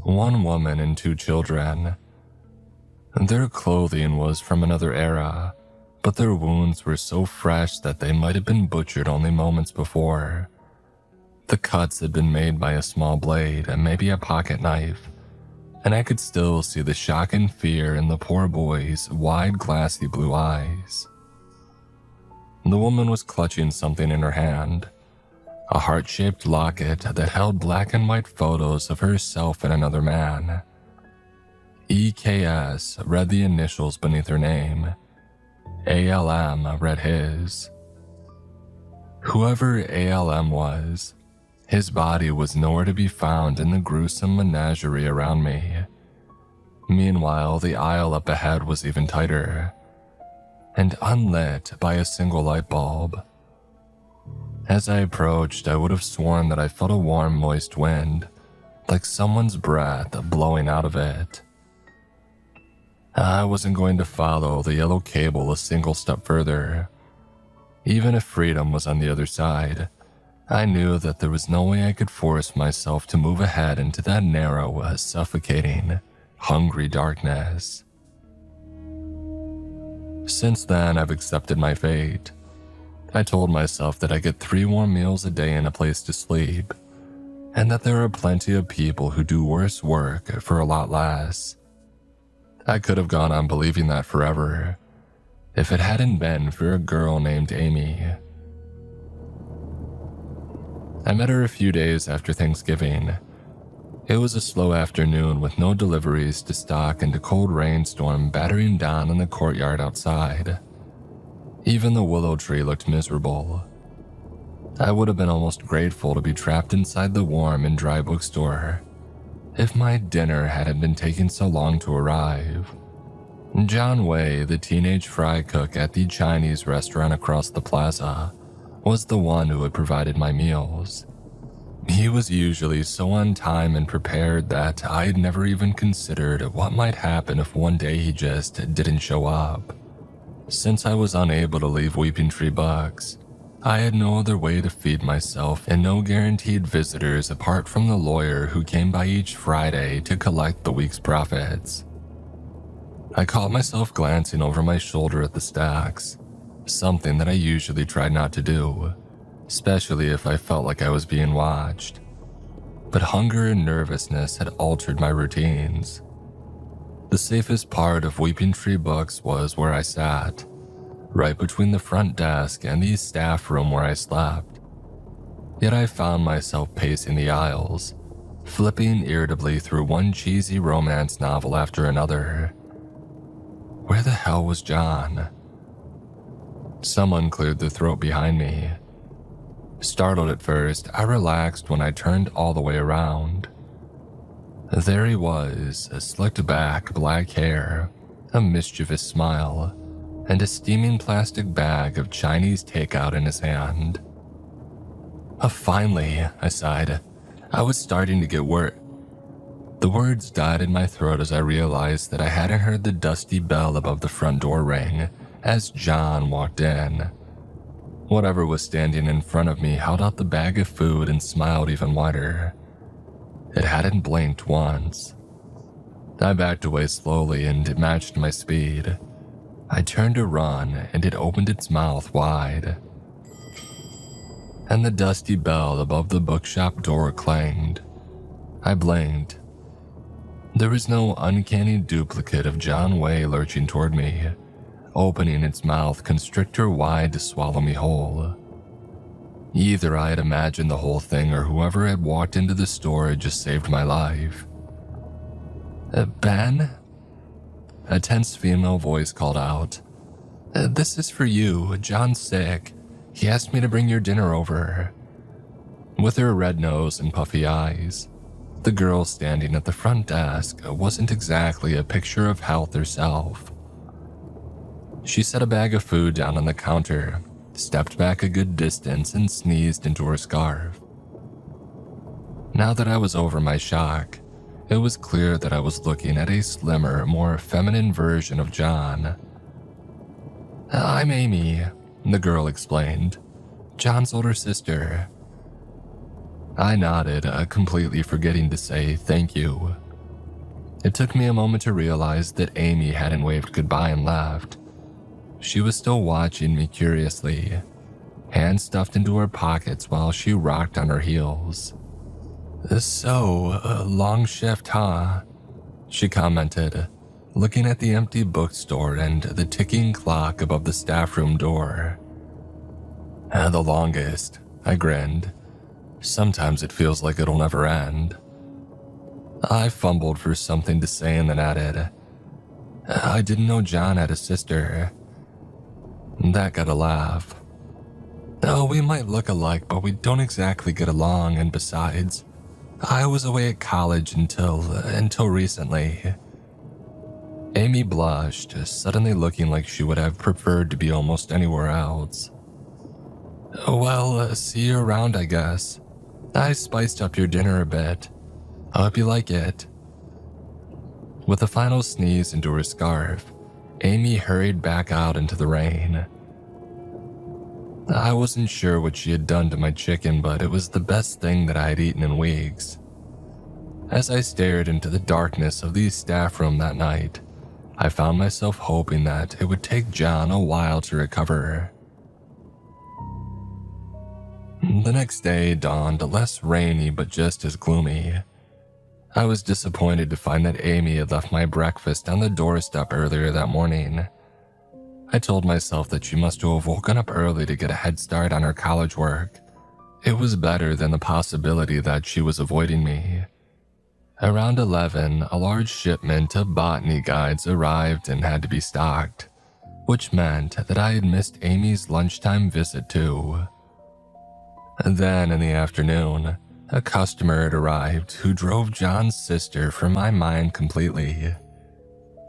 One woman and 2 children. Their clothing was from another era, but their wounds were so fresh that they might have been butchered only moments before. The cuts had been made by a small blade and maybe a pocket knife, and I could still see the shock and fear in the poor boy's wide, glassy blue eyes. The woman was clutching something in her hand, a heart-shaped locket that held black and white photos of herself and another man. EKS read the initials beneath her name. ALM read his. Whoever ALM was, his body was nowhere to be found in the gruesome menagerie around me. Meanwhile, the aisle up ahead was even tighter, and unlit by a single light bulb. As I approached, I would have sworn that I felt a warm, moist wind, like someone's breath blowing out of it. I wasn't going to follow the yellow cable a single step further. Even if freedom was on the other side, I knew that there was no way I could force myself to move ahead into that narrow, suffocating, hungry darkness. Since then, I've accepted my fate. I told myself that I get 3 warm meals a day and a place to sleep, and that there are plenty of people who do worse work for a lot less. I could have gone on believing that forever, if it hadn't been for a girl named Amy. I met her a few days after Thanksgiving. It was a slow afternoon with no deliveries to stock and a cold rainstorm battering down in the courtyard outside. Even the willow tree looked miserable. I would have been almost grateful to be trapped inside the warm and dry bookstore if my dinner hadn't been taking so long to arrive. John Wei, the teenage fry cook at the Chinese restaurant across the plaza, was the one who had provided my meals. He was usually so on time and prepared that I had never even considered what might happen if one day he just didn't show up. Since I was unable to leave Weeping Tree Bucks, I had no other way to feed myself and no guaranteed visitors apart from the lawyer who came by each Friday to collect the week's profits. I caught myself glancing over my shoulder at the stacks, something that I usually tried not to do, especially if I felt like I was being watched. But hunger and nervousness had altered my routines. The safest part of Weeping Tree Books was where I sat, right between the front desk and the staff room where I slept. Yet I found myself pacing the aisles, flipping irritably through one cheesy romance novel after another. Where the hell was John? Someone cleared the throat behind me. Startled at first, I relaxed when I turned all the way around. There he was, a slicked back, black hair, a mischievous smile, and a steaming plastic bag of Chinese takeout in his hand. Finally, I sighed. I was starting to get worried. The words died in my throat as I realized that I hadn't heard the dusty bell above the front door ring as John walked in. Whatever was standing in front of me held out the bag of food and smiled even wider. It hadn't blinked once. I backed away slowly and it matched my speed. I turned to run and it opened its mouth wide. And the dusty bell above the bookshop door clanged. I blinked. There was no uncanny duplicate of John Wei lurching toward me, opening its mouth constrictor wide to swallow me whole. Either I had imagined the whole thing or whoever had walked into the store had just saved my life. Ben? A tense female voice called out. This is for you. John's sick. He asked me to bring your dinner over. With her red nose and puffy eyes, the girl standing at the front desk wasn't exactly a picture of health herself. She set a bag of food down on the counter, stepped back a good distance, and sneezed into her scarf. Now that I was over my shock, it was clear that I was looking at a slimmer, more feminine version of John. "I'm Amy," the girl explained. "John's older sister." I nodded, completely forgetting to say thank you. It took me a moment to realize that Amy hadn't waved goodbye and left. She was still watching me curiously, hands stuffed into her pockets while she rocked on her heels. "So, a long shift, huh?" she commented, looking at the empty bookstore and the ticking clock above the staff room door. "The longest," I grinned. "Sometimes it feels like it'll never end." I fumbled for something to say and then added, "I didn't know John had a sister." That got a laugh. "Oh, we might look alike, but we don't exactly get along, and besides, I was away at college until recently." Amy blushed, suddenly looking like she would have preferred to be almost anywhere else. "Well, see you around, I guess. I spiced up your dinner a bit. I hope you like it." With a final sneeze into her scarf, Amy hurried back out into the rain. I wasn't sure what she had done to my chicken, but it was the best thing that I had eaten in weeks. As I stared into the darkness of the staff room that night, I found myself hoping that it would take John a while to recover. The next day dawned less rainy but just as gloomy. I was disappointed to find that Amy had left my breakfast on the doorstep earlier that morning. I told myself that she must have woken up early to get a head start on her college work. It was better than the possibility that she was avoiding me. Around 11, a large shipment of botany guides arrived and had to be stocked, which meant that I had missed Amy's lunchtime visit too. And then in the afternoon, a customer had arrived who drove John's sister from my mind completely.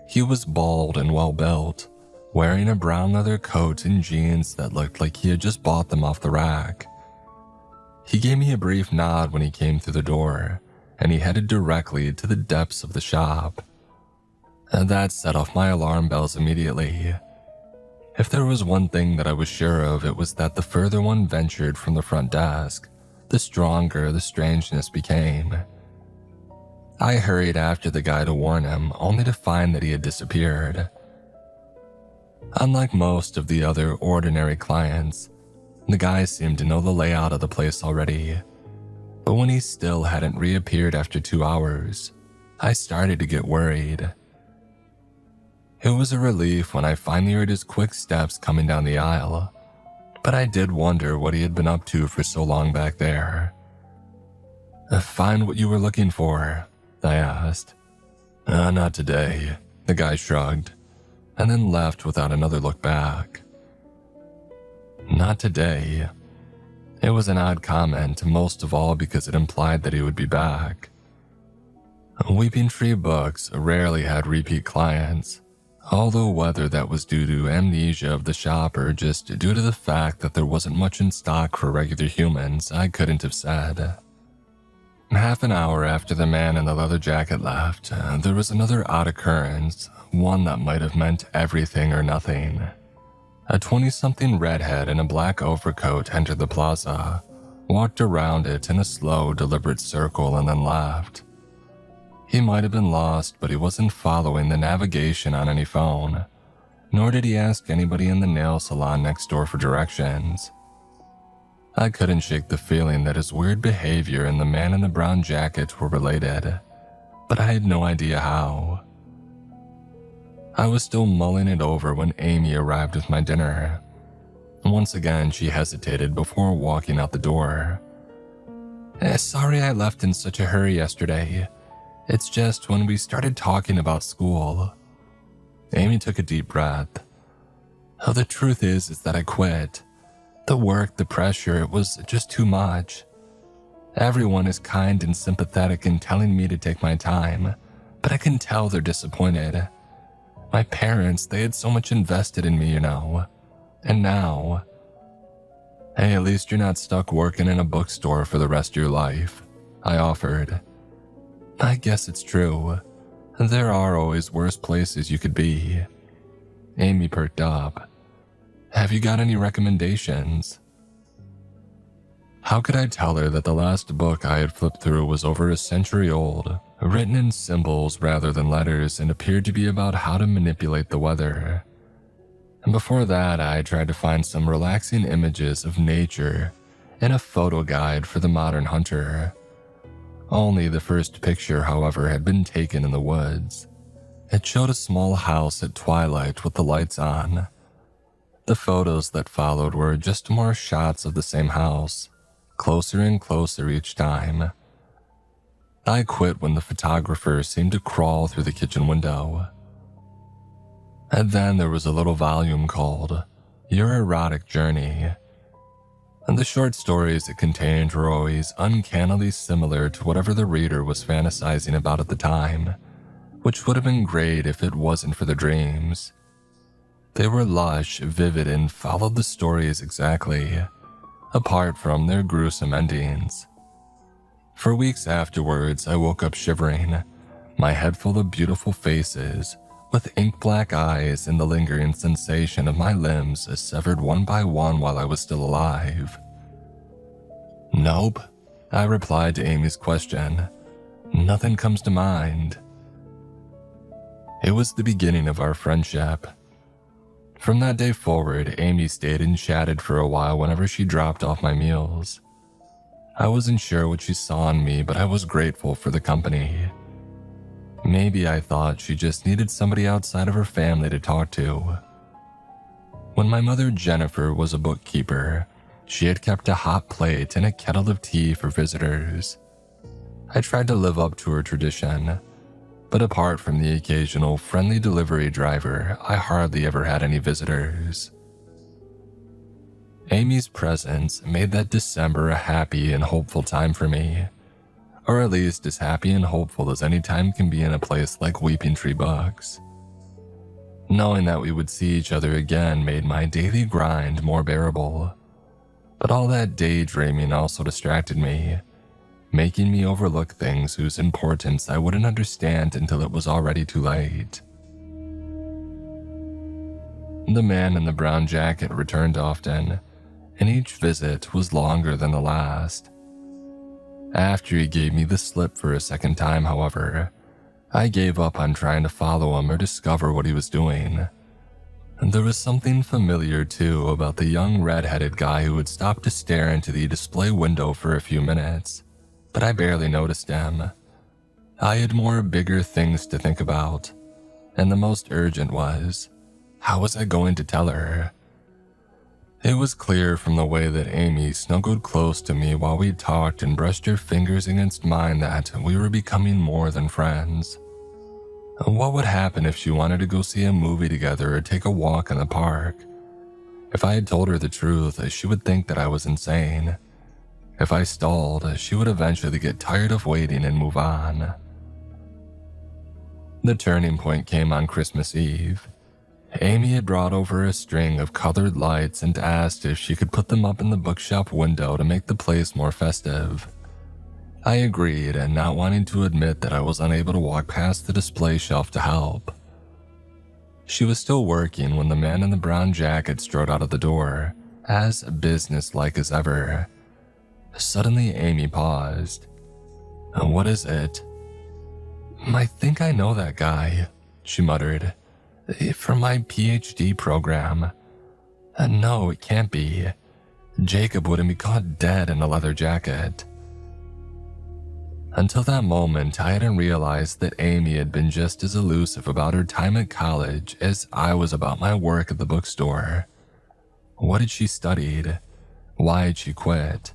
He was bald and well-built, wearing a brown leather coat and jeans that looked like he had just bought them off the rack. He gave me a brief nod when he came through the door, and he headed directly to the depths of the shop. And that set off my alarm bells immediately. If there was one thing that I was sure of, it was that the further one ventured from the front desk, the stronger the strangeness became. I hurried after the guy to warn him, only to find that he had disappeared. Unlike most of the other ordinary clients, the guy seemed to know the layout of the place already. But when he still hadn't reappeared after 2 hours, I started to get worried. It was a relief when I finally heard his quick steps coming down the aisle, but I did wonder what he had been up to for so long back there. "Find what you were looking for?" I asked. Not today," the guy shrugged, and then left without another look back. Not today. It was an odd comment, most of all because it implied that he would be back. Weeping Tree Books rarely had repeat clients, although whether that was due to amnesia of the shop or just due to the fact that there wasn't much in stock for regular humans, I couldn't have said. Half an hour after the man in the leather jacket left, there was another odd occurrence, one that might have meant everything or nothing. A 20-something redhead in a black overcoat entered the plaza, walked around it in a slow, deliberate circle, and then left. He might have been lost, but he wasn't following the navigation on any phone, nor did he ask anybody in the nail salon next door for directions. I couldn't shake the feeling that his weird behavior and the man in the brown jacket were related, but I had no idea how. I was still mulling it over when Amy arrived with my dinner. Once again, she hesitated before walking out the door. Sorry I left in such a hurry yesterday. It's just when we started talking about school." Amy took a deep breath. The truth is that I quit. The work, the pressure, it was just too much. Everyone is kind and sympathetic in telling me to take my time, but I can tell they're disappointed. My parents, they had so much invested in me, And now... Hey, at least you're not stuck working in a bookstore for the rest of your life, I offered. I guess it's true. There are always worse places you could be. Amy perked up. Have you got any recommendations? How could I tell her that the last book I had flipped through was over a century old, written in symbols rather than letters, and appeared to be about how to manipulate the weather? And before that, I tried to find some relaxing images of nature and a photo guide for the modern hunter. Only the first picture, however, had been taken in the woods. It showed a small house at twilight with the lights on. The photos that followed were just more shots of the same house, closer and closer each time. I quit when the photographer seemed to crawl through the kitchen window. And then there was a little volume called Your Erotic Journey. And the short stories it contained were always uncannily similar to whatever the reader was fantasizing about at the time, which would have been great if it wasn't for the dreams. They were lush, vivid, and followed the stories exactly, apart from their gruesome endings. For weeks afterwards, I woke up shivering, my head full of beautiful faces, with ink-black eyes and the lingering sensation of my limbs severed one by one while I was still alive. Nope, I replied to Amy's question. Nothing comes to mind. It was the beginning of our friendship. From that day forward, Amy stayed and chatted for a while whenever she dropped off my meals. I wasn't sure what she saw in me, but I was grateful for the company. Maybe I thought she just needed somebody outside of her family to talk to. When my mother Jennifer was a bookkeeper, she had kept a hot plate and a kettle of tea for visitors. I tried to live up to her tradition, but apart from the occasional friendly delivery driver, I hardly ever had any visitors. Amy's presence made that December a happy and hopeful time for me. Or at least as happy and hopeful as any time can be in a place like Weeping Tree Books. Knowing that we would see each other again made my daily grind more bearable. But all that daydreaming also distracted me, making me overlook things whose importance I wouldn't understand until it was already too late. The man in the brown jacket returned often, and each visit was longer than the last. After he gave me the slip for a second time, however, I gave up on trying to follow him or discover what he was doing. And there was something familiar, too, about the young red-headed guy who would stop to stare into the display window for a few minutes, but I barely noticed him. I had more bigger things to think about, and the most urgent was, how was I going to tell her? It was clear from the way that Amy snuggled close to me while we talked and brushed her fingers against mine that we were becoming more than friends. What would happen if she wanted to go see a movie together or take a walk in the park? If I had told her the truth, she would think that I was insane. If I stalled, she would eventually get tired of waiting and move on. The turning point came on Christmas Eve. Amy had brought over a string of colored lights and asked if she could put them up in the bookshop window to make the place more festive. I agreed, and not wanting to admit that I was unable to walk past the display shelf to help. She was still working when the man in the brown jacket strode out of the door, as businesslike as ever. Suddenly, Amy paused. "What is it?" "I think I know that guy," she muttered. "From my PhD program." "No, it can't be. Jacob wouldn't be caught dead in a leather jacket." Until that moment, I hadn't realized that Amy had been just as elusive about her time at college as I was about my work at the bookstore. What had she studied? Why had she quit?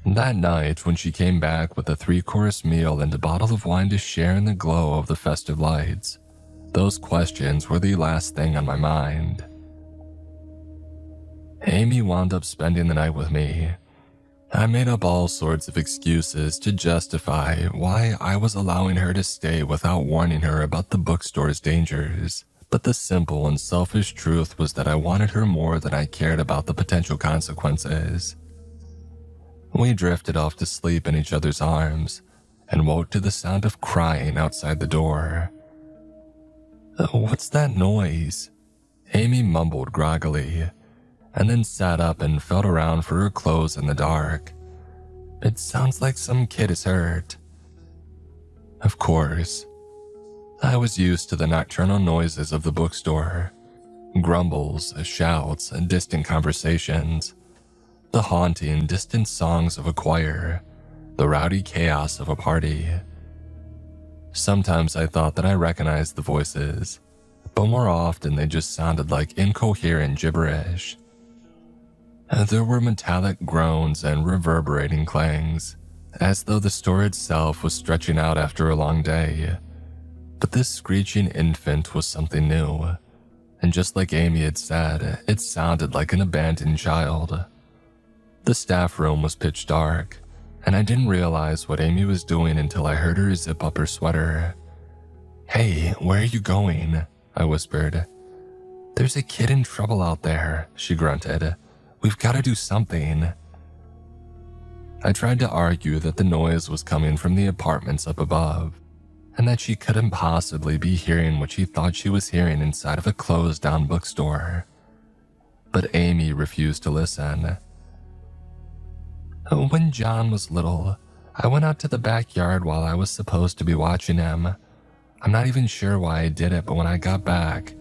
That night, when she came back with a 3-course meal and a bottle of wine to share in the glow of the festive lights, those questions were the last thing on my mind. Amy wound up spending the night with me. I made up all sorts of excuses to justify why I was allowing her to stay without warning her about the bookstore's dangers. But the simple and selfish truth was that I wanted her more than I cared about the potential consequences. We drifted off to sleep in each other's arms and woke to the sound of crying outside the door. "What's that noise?" Amy mumbled groggily, and then sat up and felt around for her clothes in the dark. "It sounds like some kid is hurt." Of course, I was used to the nocturnal noises of the bookstore. Grumbles, shouts, and distant conversations. The haunting, distant songs of a choir. The rowdy chaos of a party. Sometimes I thought that I recognized the voices, but more often they just sounded like incoherent gibberish. There were metallic groans and reverberating clangs, as though the store itself was stretching out after a long day. But this screeching infant was something new, and just like Amy had said, it sounded like an abandoned child. The staff room was pitch dark, and I didn't realize what Amy was doing until I heard her zip up her sweater. "Hey, where are you going?" I whispered. "There's a kid in trouble out there," she grunted. "We've got to do something." I tried to argue that the noise was coming from the apartments up above, and that she couldn't possibly be hearing what she thought she was hearing inside of a closed-down bookstore. But Amy refused to listen. "When John was little, I went out to the backyard while I was supposed to be watching him. I'm not even sure why I did it, but when I got back,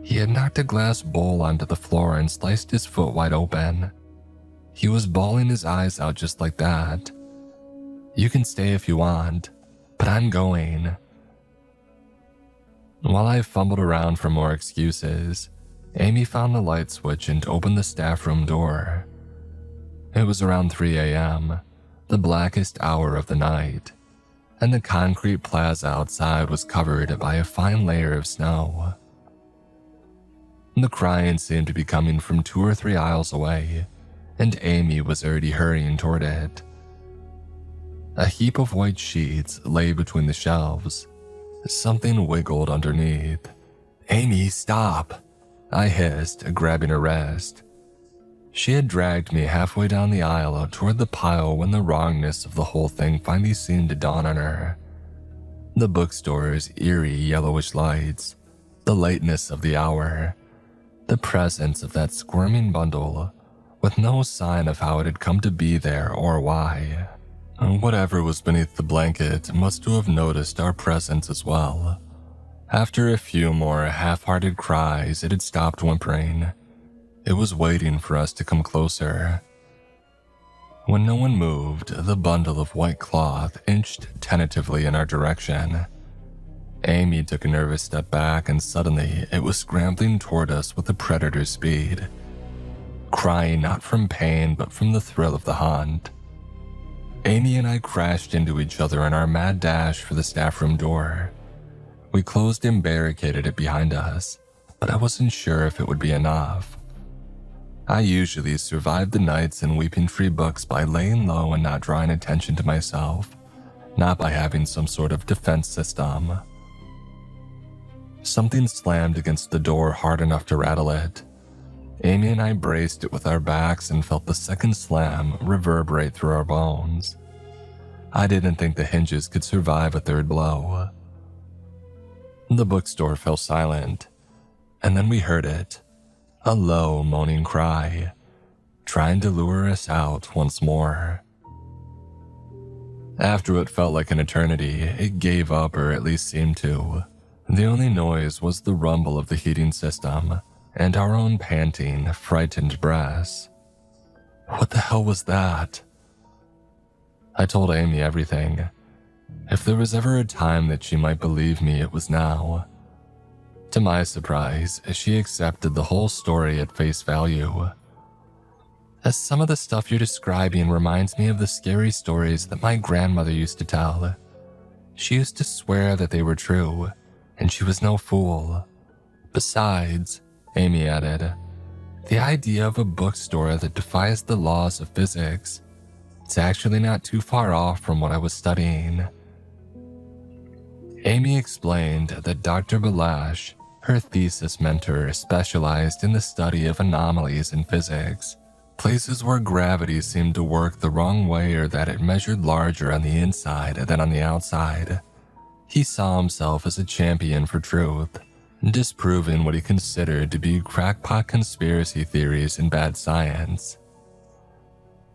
he had knocked a glass bowl onto the floor and sliced his foot wide open. He was bawling his eyes out just like that. You can stay if you want, but I'm going." While I fumbled around for more excuses, Amy found the light switch and opened the staff room door. It was around 3 a.m., the blackest hour of the night, and the concrete plaza outside was covered by a fine layer of snow. The crying seemed to be coming from 2 or 3 aisles away, and Amy was already hurrying toward it. A heap of white sheets lay between the shelves. Something wiggled underneath. "Amy, stop!" I hissed, grabbing her wrist. She had dragged me halfway down the aisle toward the pile when the wrongness of the whole thing finally seemed to dawn on her. The bookstore's eerie yellowish lights, the lateness of the hour, the presence of that squirming bundle, with no sign of how it had come to be there or why. Whatever was beneath the blanket must have noticed our presence as well. After a few more half-hearted cries, it had stopped whimpering. It was waiting for us to come closer. When no one moved, the bundle of white cloth inched tentatively in our direction. Amy took a nervous step back, and suddenly it was scrambling toward us with a predator's speed, crying not from pain but from the thrill of the hunt. Amy and I crashed into each other in our mad dash for the staff room door. We closed and barricaded it behind us, but I wasn't sure if it would be enough. I usually survived the nights in Weeping Tree Books by laying low and not drawing attention to myself, not by having some sort of defense system. Something slammed against the door hard enough to rattle it. Amy and I braced it with our backs and felt the second slam reverberate through our bones. I didn't think the hinges could survive a third blow. The bookstore fell silent, and then we heard it. A low, moaning cry, trying to lure us out once more. After what felt like an eternity, it gave up, or at least seemed to. The only noise was the rumble of the heating system and our own panting, frightened breaths. What the hell was that? I told Amy everything. If there was ever a time that she might believe me, it was now. To my surprise, she accepted the whole story at face value. As some of the stuff you're describing reminds me of the scary stories that my grandmother used to tell. She used to swear that they were true, and she was no fool. Besides, Amy added, the idea of a bookstore that defies the laws of physics, It's actually not too far off from what I was studying. Amy explained that Dr. Balash, her thesis mentor, specialized in the study of anomalies in physics, places where gravity seemed to work the wrong way or that it measured larger on the inside than on the outside. He saw himself as a champion for truth, disproving what he considered to be crackpot conspiracy theories and bad science.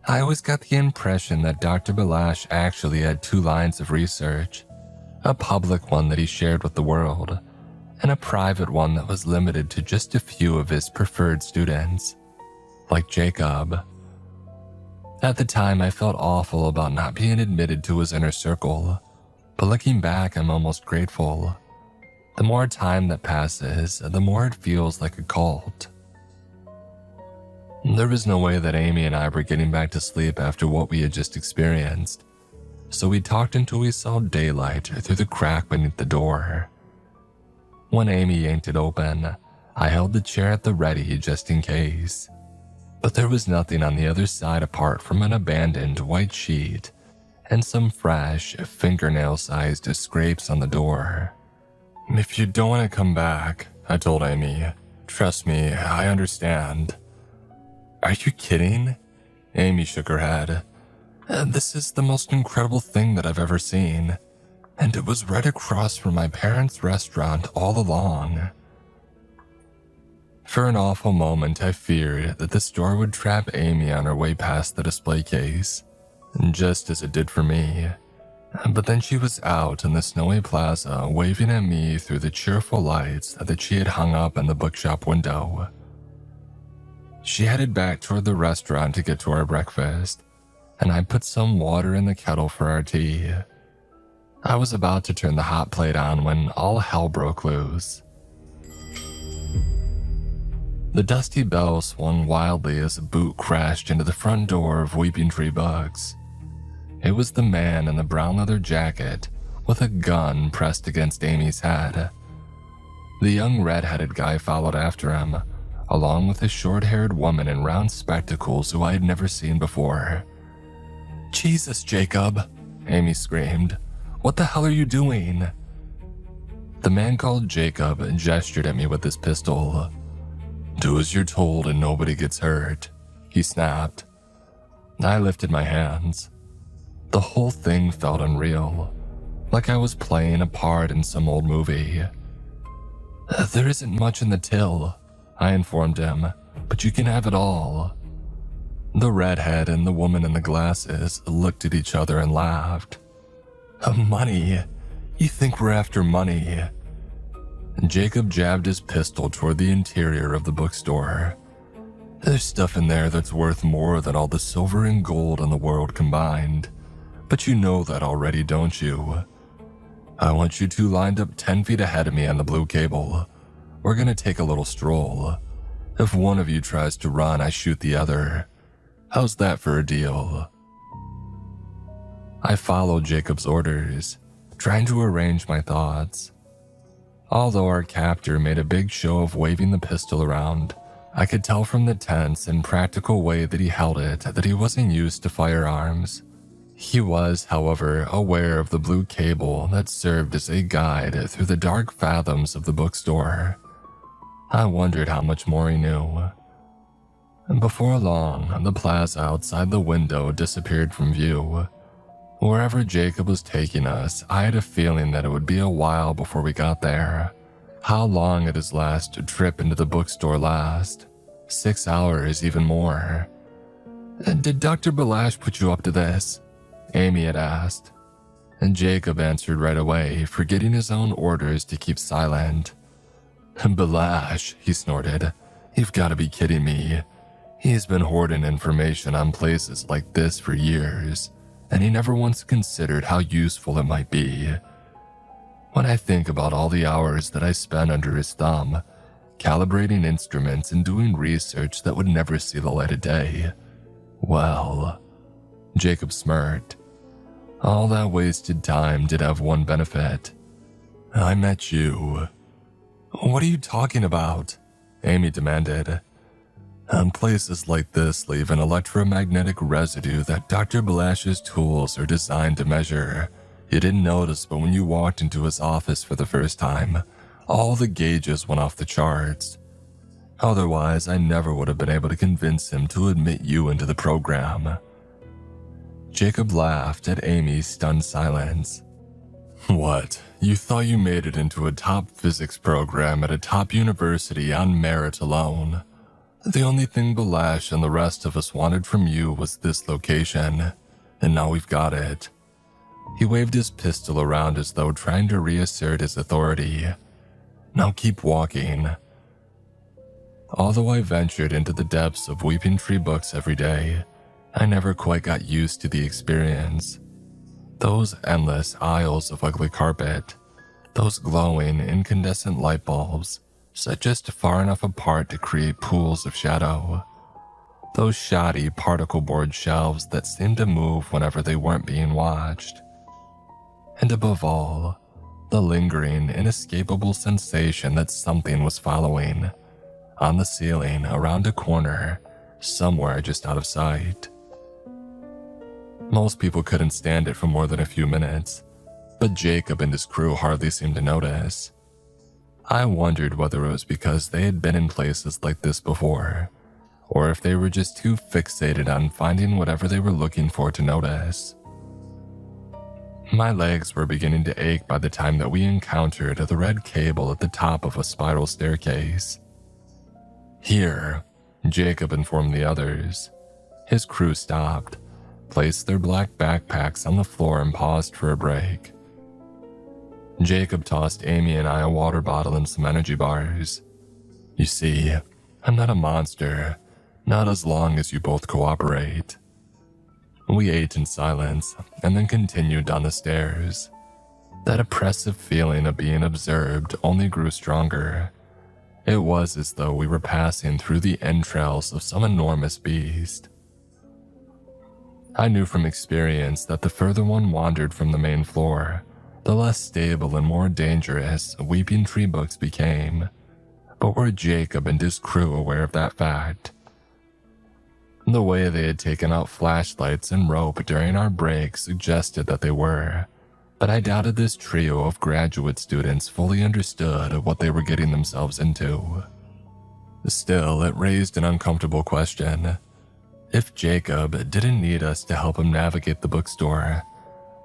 I always got the impression that Dr. Balash actually had 2 lines of research, a public one that he shared with the world, and a private one that was limited to just a few of his preferred students, like Jacob. At the time, I felt awful about not being admitted to his inner circle, but looking back, I'm almost grateful. The more time that passes, the more it feels like a cult. There was no way that Amy and I were getting back to sleep after what we had just experienced, so we talked until we saw daylight through the crack beneath the door. When Amy yanked it open, I held the chair at the ready just in case, but there was nothing on the other side apart from an abandoned white sheet and some fresh, fingernail-sized scrapes on the door. "If you don't want to come back," I told Amy, "trust me, I understand." "Are you kidding?" Amy shook her head. "This is the most incredible thing that I've ever seen, and it was right across from my parents' restaurant all along." For an awful moment, I feared that the store would trap Amy on her way past the display case, just as it did for me. But then she was out in the snowy plaza waving at me through the cheerful lights that she had hung up in the bookshop window. She headed back toward the restaurant to get to our breakfast, and I put some water in the kettle for our tea. I was about to turn the hot plate on when all hell broke loose. The dusty bell swung wildly as a boot crashed into the front door of Weeping Tree Books. It was the man in the brown leather jacket with a gun pressed against Amy's head. The young red-headed guy followed after him, along with a short-haired woman in round spectacles who I had never seen before. "Jesus, Jacob," Amy screamed. "What the hell are you doing?" The man called Jacob gestured at me with his pistol. "Do as you're told and nobody gets hurt," he snapped. I lifted my hands. The whole thing felt unreal, like I was playing a part in some old movie. "There isn't much in the till," I informed him, "but you can have it all." The redhead and the woman in the glasses looked at each other and laughed. "Money? You think we're after money?" Jacob jabbed his pistol toward the interior of the bookstore. "There's stuff in there that's worth more than all the silver and gold in the world combined. But you know that already, don't you? I want you two lined up 10 feet ahead of me on the blue cable. We're gonna take a little stroll. If one of you tries to run, I shoot the other. How's that for a deal?" I followed Jacob's orders, trying to arrange my thoughts. Although our captor made a big show of waving the pistol around, I could tell from the tense and practical way that he held it that he wasn't used to firearms. He was, however, aware of the blue cable that served as a guide through the dark fathoms of the bookstore. I wondered how much more he knew. Before long, the plaza outside the window disappeared from view. Wherever Jacob was taking us, I had a feeling that it would be a while before we got there. How long had his last trip into the bookstore last? 6 hours, even more. "Did Dr. Balash put you up to this?" Amy had asked. And Jacob answered right away, forgetting his own orders to keep silent. "Balash," he snorted. "You've got to be kidding me. He's been hoarding information on places like this for years, and he never once considered how useful it might be. When I think about all the hours that I spent under his thumb, calibrating instruments and doing research that would never see the light of day, well," Jacob smirked, "all that wasted time did have one benefit. I met you." "What are you talking about?" Amy demanded. And places like this leave an electromagnetic residue that Dr. Balash's tools are designed to measure. You didn't notice, but when you walked into his office for the first time, all the gauges went off the charts. Otherwise, I never would have been able to convince him to admit you into the program. Jacob laughed at Amy's stunned silence. What? You thought you made it into a top physics program at a top university on merit alone? The only thing Balash and the rest of us wanted from you was this location, and now we've got it. He waved his pistol around as though trying to reassert his authority. Now keep walking. Although I ventured into the depths of Weeping Tree books every day, I never quite got used to the experience. Those endless aisles of ugly carpet, those glowing incandescent light bulbs, set just far enough apart to create pools of shadow. Those shoddy particle board shelves that seemed to move whenever they weren't being watched. And above all, the lingering, inescapable sensation that something was following, on the ceiling, around a corner, somewhere just out of sight. Most people couldn't stand it for more than a few minutes, but Jacob and his crew hardly seemed to notice. I wondered whether it was because they had been in places like this before, or if they were just too fixated on finding whatever they were looking for to notice. My legs were beginning to ache by the time that we encountered the red cable at the top of a spiral staircase. Here, Jacob informed the others. His crew stopped, placed their black backpacks on the floor and paused for a break. Jacob tossed Amy and I a water bottle and some energy bars. You see, I'm not a monster, not as long as you both cooperate. We ate in silence and then continued down the stairs. That oppressive feeling of being observed only grew stronger. It was as though we were passing through the entrails of some enormous beast. I knew from experience that the further one wandered from the main floor, the less stable and more dangerous Weeping Tree books became. But were Jacob and his crew aware of that fact? The way they had taken out flashlights and rope during our break suggested that they were, but I doubted this trio of graduate students fully understood what they were getting themselves into. Still, it raised an uncomfortable question. If Jacob didn't need us to help him navigate the bookstore,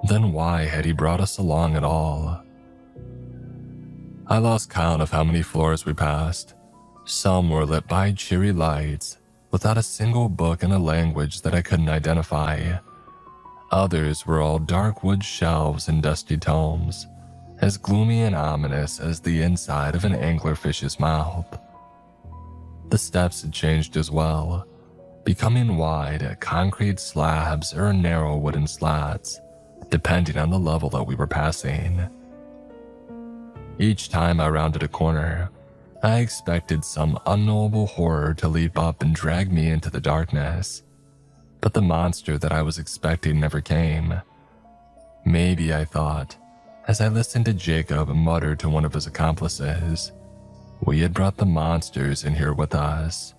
then why had he brought us along at all? I lost count of how many floors we passed. Some were lit by cheery lights, without a single book in a language that I couldn't identify. Others were all dark wood shelves and dusty tomes, as gloomy and ominous as the inside of an anglerfish's mouth. The steps had changed as well, becoming wide concrete slabs or narrow wooden slats, depending on the level that we were passing. Each time I rounded a corner, I expected some unknowable horror to leap up and drag me into the darkness, but the monster that I was expecting never came. Maybe, I thought, as I listened to Jacob mutter to one of his accomplices, we had brought the monsters in here with us.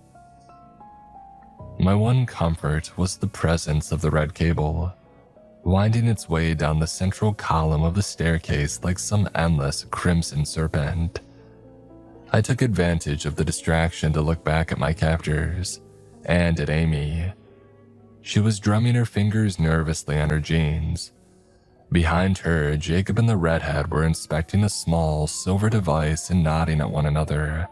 My one comfort was the presence of the red cable, winding its way down the central column of the staircase like some endless crimson serpent. I took advantage of the distraction to look back at my captors, and at Amy. She was drumming her fingers nervously on her jeans. Behind her, Jacob and the redhead were inspecting a small silver device and nodding at one another.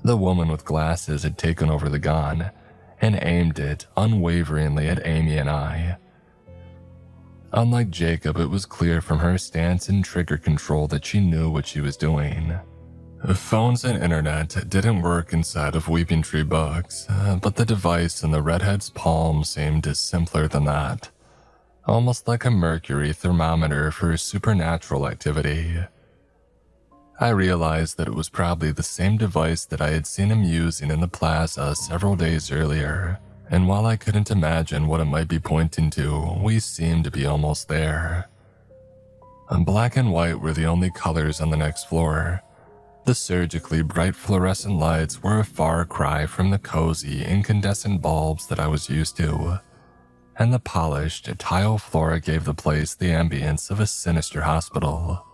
The woman with glasses had taken over the gun and aimed it unwaveringly at Amy and I. Unlike Jacob, it was clear from her stance and trigger control that she knew what she was doing. Phones and internet didn't work inside of Weeping Tree books, but the device in the redhead's palm seemed simpler than that, almost like a mercury thermometer for supernatural activity. I realized that it was probably the same device that I had seen him using in the plaza several days earlier, and while I couldn't imagine what it might be pointing to, we seemed to be almost there. Black and white were the only colors on the next floor. The surgically bright fluorescent lights were a far cry from the cozy, incandescent bulbs that I was used to, and the polished tile floor gave the place the ambience of a sinister hospital.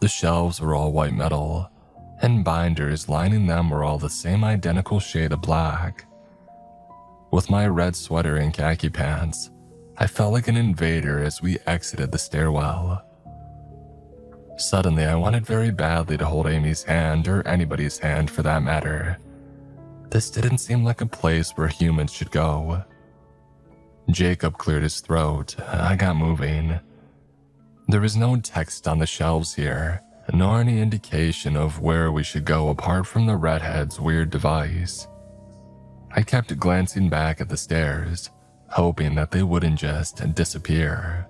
The shelves were all white metal, and binders lining them were all the same identical shade of black. With my red sweater and khaki pants, I felt like an invader as we exited the stairwell. Suddenly, I wanted very badly to hold Amy's hand, or anybody's hand for that matter. This didn't seem like a place where humans should go. Jacob cleared his throat. I got moving. There was no text on the shelves here, nor any indication of where we should go apart from the redhead's weird device. I kept glancing back at the stairs, hoping that they wouldn't just disappear.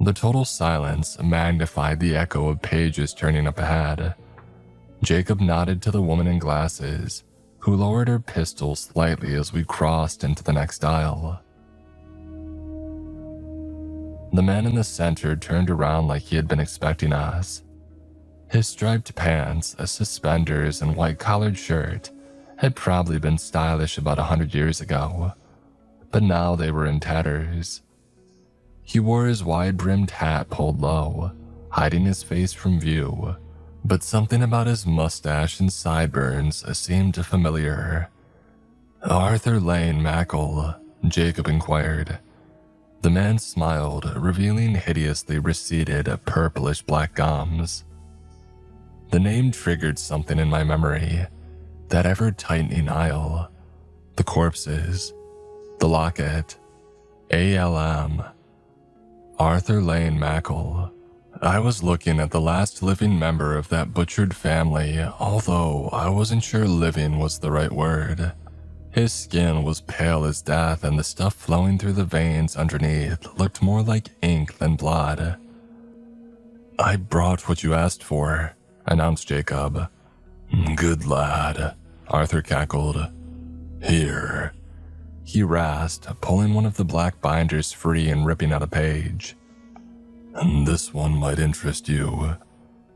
The total silence magnified the echo of pages turning up ahead. Jacob nodded to the woman in glasses, who lowered her pistol slightly as we crossed into the next aisle. The man in the center turned around like he had been expecting us. His striped pants, suspenders, and white-collared shirt had probably been stylish about 100 years ago, but now they were in tatters. He wore his wide-brimmed hat pulled low, hiding his face from view, but something about his mustache and sideburns seemed familiar. "Arthur Lane Mackle?" Jacob inquired. The man smiled, revealing hideously receded, purplish-black gums. The name triggered something in my memory, that ever-tightening aisle, the corpses, the locket, ALM. Arthur Lane Mackle. I was looking at the last living member of that butchered family, although I wasn't sure living was the right word. His skin was pale as death, and the stuff flowing through the veins underneath looked more like ink than blood. "I brought what you asked for," announced Jacob. "Good lad," Arthur cackled. "Here." He rasped, pulling one of the black binders free and ripping out a page. "And this one might interest you.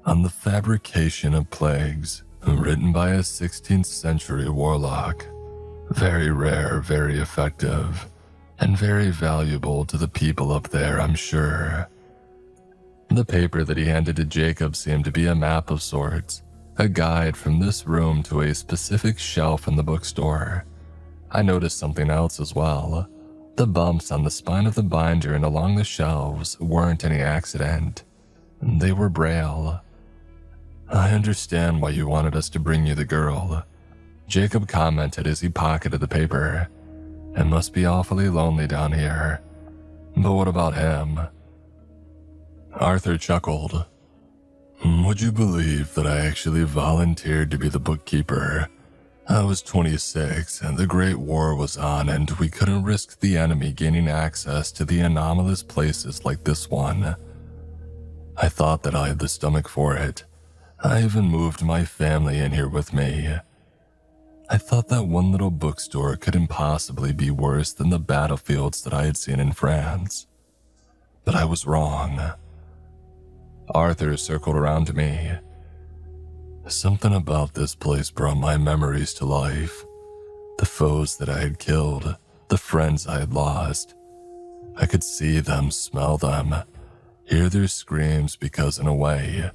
On the fabrication of plagues, written by a 16th century warlock. Very rare, very effective, and very valuable to the people up there, I'm sure." The paper that he handed to Jacob seemed to be a map of sorts, a guide from this room to a specific shelf in the bookstore. I noticed something else as well. The bumps on the spine of the binder and along the shelves weren't any accident. They were braille. "I understand why you wanted us to bring you the girl," Jacob commented as he pocketed the paper. "It must be awfully lonely down here. But what about him?" Arthur chuckled. "Would you believe that I actually volunteered to be the bookkeeper? I was 26 and the Great War was on, and we couldn't risk the enemy gaining access to the anomalous places like this one. I thought that I had the stomach for it. I even moved my family in here with me. I thought that one little bookstore couldn't possibly be worse than the battlefields that I had seen in France. But I was wrong." Arthur circled around to me. "Something about this place brought my memories to life. The foes that I had killed, the friends I had lost. I could see them, smell them, hear their screams because in a way,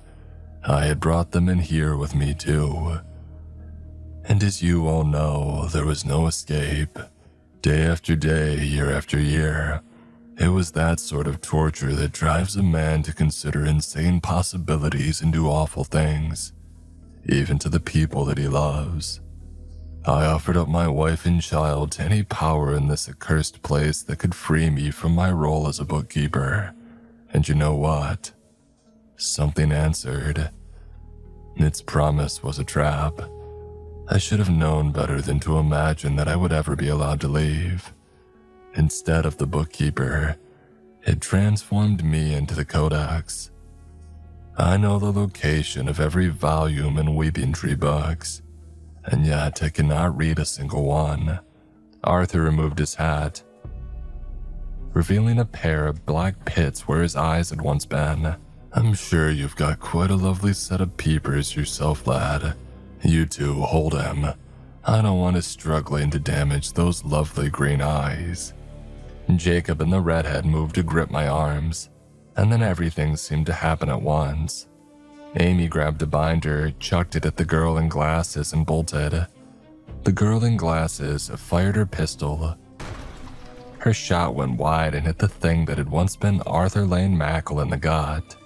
I had brought them in here with me too. And as you all know, there was no escape. Day after day, year after year, it was that sort of torture that drives a man to consider insane possibilities and do awful things, even to the people that he loves. I offered up my wife and child to any power in this accursed place that could free me from my role as a bookkeeper. And you know what? Something answered. Its promise was a trap. I should have known better than to imagine that I would ever be allowed to leave. Instead of the bookkeeper, it transformed me into the codex. I know the location of every volume in Weeping Tree books, and yet I cannot read a single one." Arthur removed his hat, revealing a pair of black pits where his eyes had once been. I'm sure you've got quite a lovely set of peepers yourself, lad. You two hold him. I don't want us struggling to damage those lovely green eyes." Jacob and the redhead moved to grip my arms, and then everything seemed to happen at once. Amy grabbed a binder, chucked it at the girl in glasses, and bolted. The girl in glasses fired her pistol. Her shot went wide and hit the thing that had once been Arthur Lane Mackle in the gut.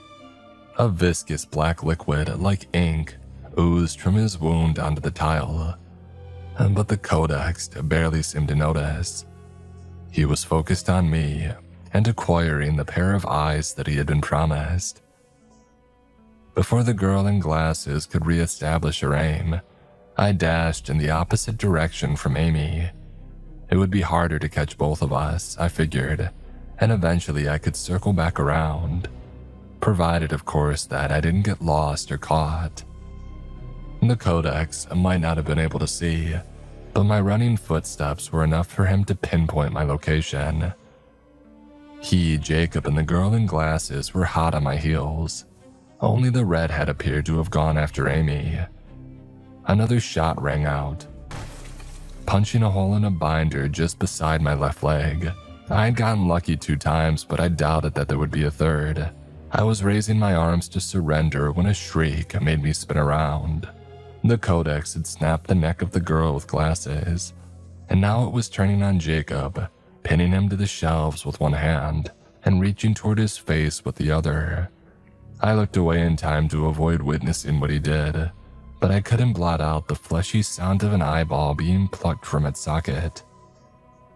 A viscous black liquid, like ink, oozed from his wound onto the tile. But the Codex barely seemed to notice. He was focused on me and acquiring the pair of eyes that he had been promised. Before the girl in glasses could re-establish her aim, I dashed in the opposite direction from Amy. It would be harder to catch both of us, I figured, and eventually I could circle back around. Provided, of course, that I didn't get lost or caught. The Codex might not have been able to see, but my running footsteps were enough for him to pinpoint my location. He, Jacob, and the girl in glasses were hot on my heels. Only the redhead appeared to have gone after Amy. Another shot rang out, punching a hole in a binder just beside my left leg. I'd gotten lucky 2 times, but I doubted that there would be a third. I was raising my arms to surrender when a shriek made me spin around. The Codex had snapped the neck of the girl with glasses, and now it was turning on Jacob, pinning him to the shelves with one hand and reaching toward his face with the other. I looked away in time to avoid witnessing what he did, but I couldn't blot out the fleshy sound of an eyeball being plucked from its socket.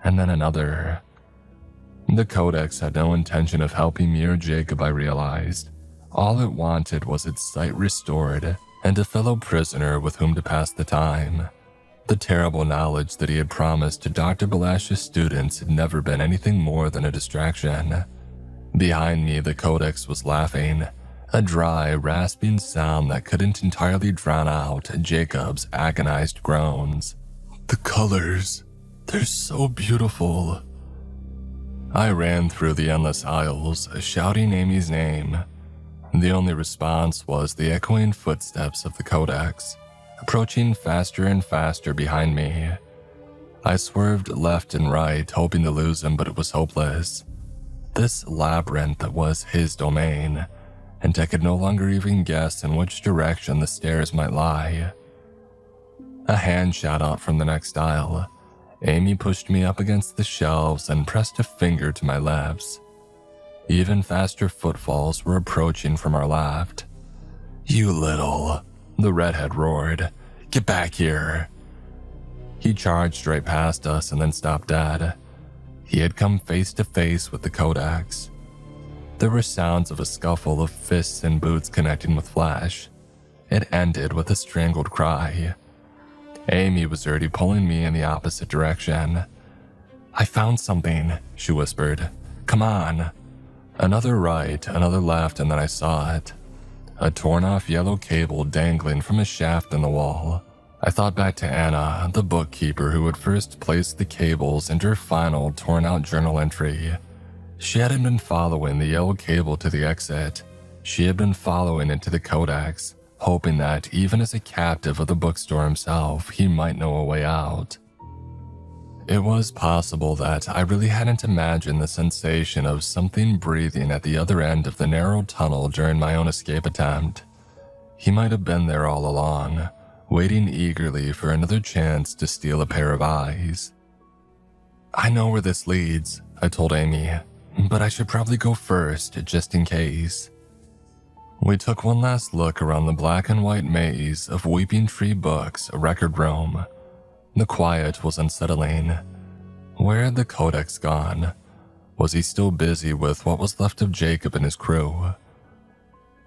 And then another. The Codex had no intention of helping me or Jacob, I realized. All it wanted was its sight restored and a fellow prisoner with whom to pass the time. The terrible knowledge that he had promised to Dr. Balash's students had never been anything more than a distraction. Behind me, the Codex was laughing, a dry, rasping sound that couldn't entirely drown out Jacob's agonized groans. "The colors, they're so beautiful." I ran through the endless aisles, shouting Amy's name. The only response was the echoing footsteps of the Codex, approaching faster and faster behind me. I swerved left and right, hoping to lose him, but it was hopeless. This labyrinth was his domain, and I could no longer even guess in which direction the stairs might lie. A hand shot out from the next aisle. Amy pushed me up against the shelves and pressed a finger to my lips. Even faster footfalls were approaching from our left. "You little," the redhead roared. "Get back here." He charged right past us and then stopped dead. He had come face to face with the Codex. There were sounds of a scuffle of fists and boots connecting with flesh. It ended with a strangled cry. Amy was already pulling me in the opposite direction. "I found something," she whispered. "Come on." Another right, another left, and then I saw it. A torn-off yellow cable dangling from a shaft in the wall. I thought back to Anna, the bookkeeper who had first placed the cables into her final torn-out journal entry. She hadn't been following the yellow cable to the exit. She had been following it to the Codex, hoping that even as a captive of the bookstore himself, he might know a way out. It was possible that I really hadn't imagined the sensation of something breathing at the other end of the narrow tunnel during my own escape attempt. He might have been there all along, waiting eagerly for another chance to steal a pair of eyes. "I know where this leads," I told Amy, "but I should probably go first, just in case." We took one last look around the black and white maze of Weeping Tree Books, a record room. The quiet was unsettling. Where had the Codex gone? Was he still busy with what was left of Jacob and his crew?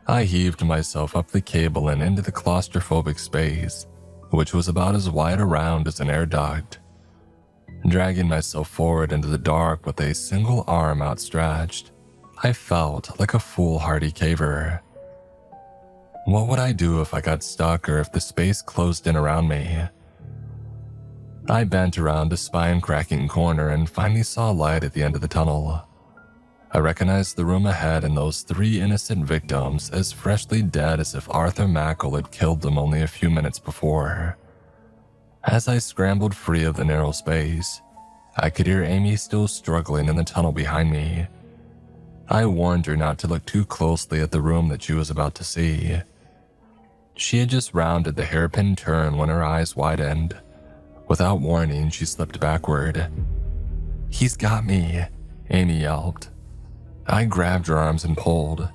I heaved myself up the cable and into the claustrophobic space, which was about as wide around as an air duct. Dragging myself forward into the dark with a single arm outstretched, I felt like a foolhardy caver. What would I do if I got stuck or if the space closed in around me? I bent around a spine-cracking corner and finally saw light at the end of the tunnel. I recognized the room ahead and those 3 innocent victims as freshly dead as if Arthur Mackle had killed them only a few minutes before. As I scrambled free of the narrow space, I could hear Amy still struggling in the tunnel behind me. I warned her not to look too closely at the room that she was about to see. She had just rounded the hairpin turn when her eyes widened. Without warning, she slipped backward. "He's got me," Amy yelped. I grabbed her arms and pulled.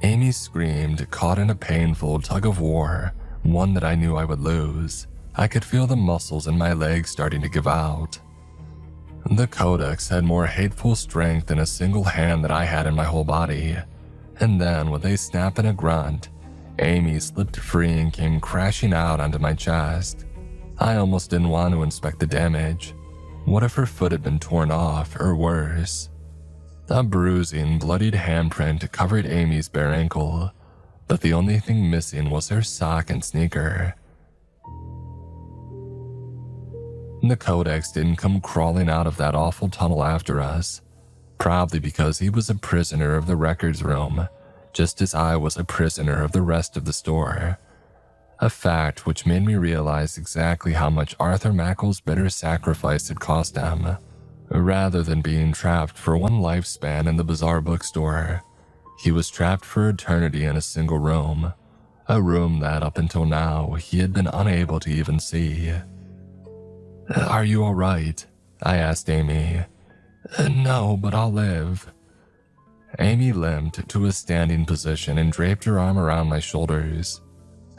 Amy screamed, caught in a painful tug of war, one that I knew I would lose. I could feel the muscles in my legs starting to give out. The Codex had more hateful strength than a single hand that I had in my whole body. And then, with a snap and a grunt, Amy slipped free and came crashing out onto my chest. I almost didn't want to inspect the damage. What if her foot had been torn off, or worse? A bruising, bloodied handprint covered Amy's bare ankle, but the only thing missing was her sock and sneaker. The Codex didn't come crawling out of that awful tunnel after us, probably because he was a prisoner of the records room, just as I was a prisoner of the rest of the store. A fact which made me realize exactly how much Arthur Mackle's bitter sacrifice had cost him. Rather than being trapped for one lifespan in the bizarre bookstore, he was trapped for eternity in a single room, a room that up until now he had been unable to even see. "Are you all right?" I asked Amy. "No, but I'll live." Amy limped to a standing position and draped her arm around my shoulders.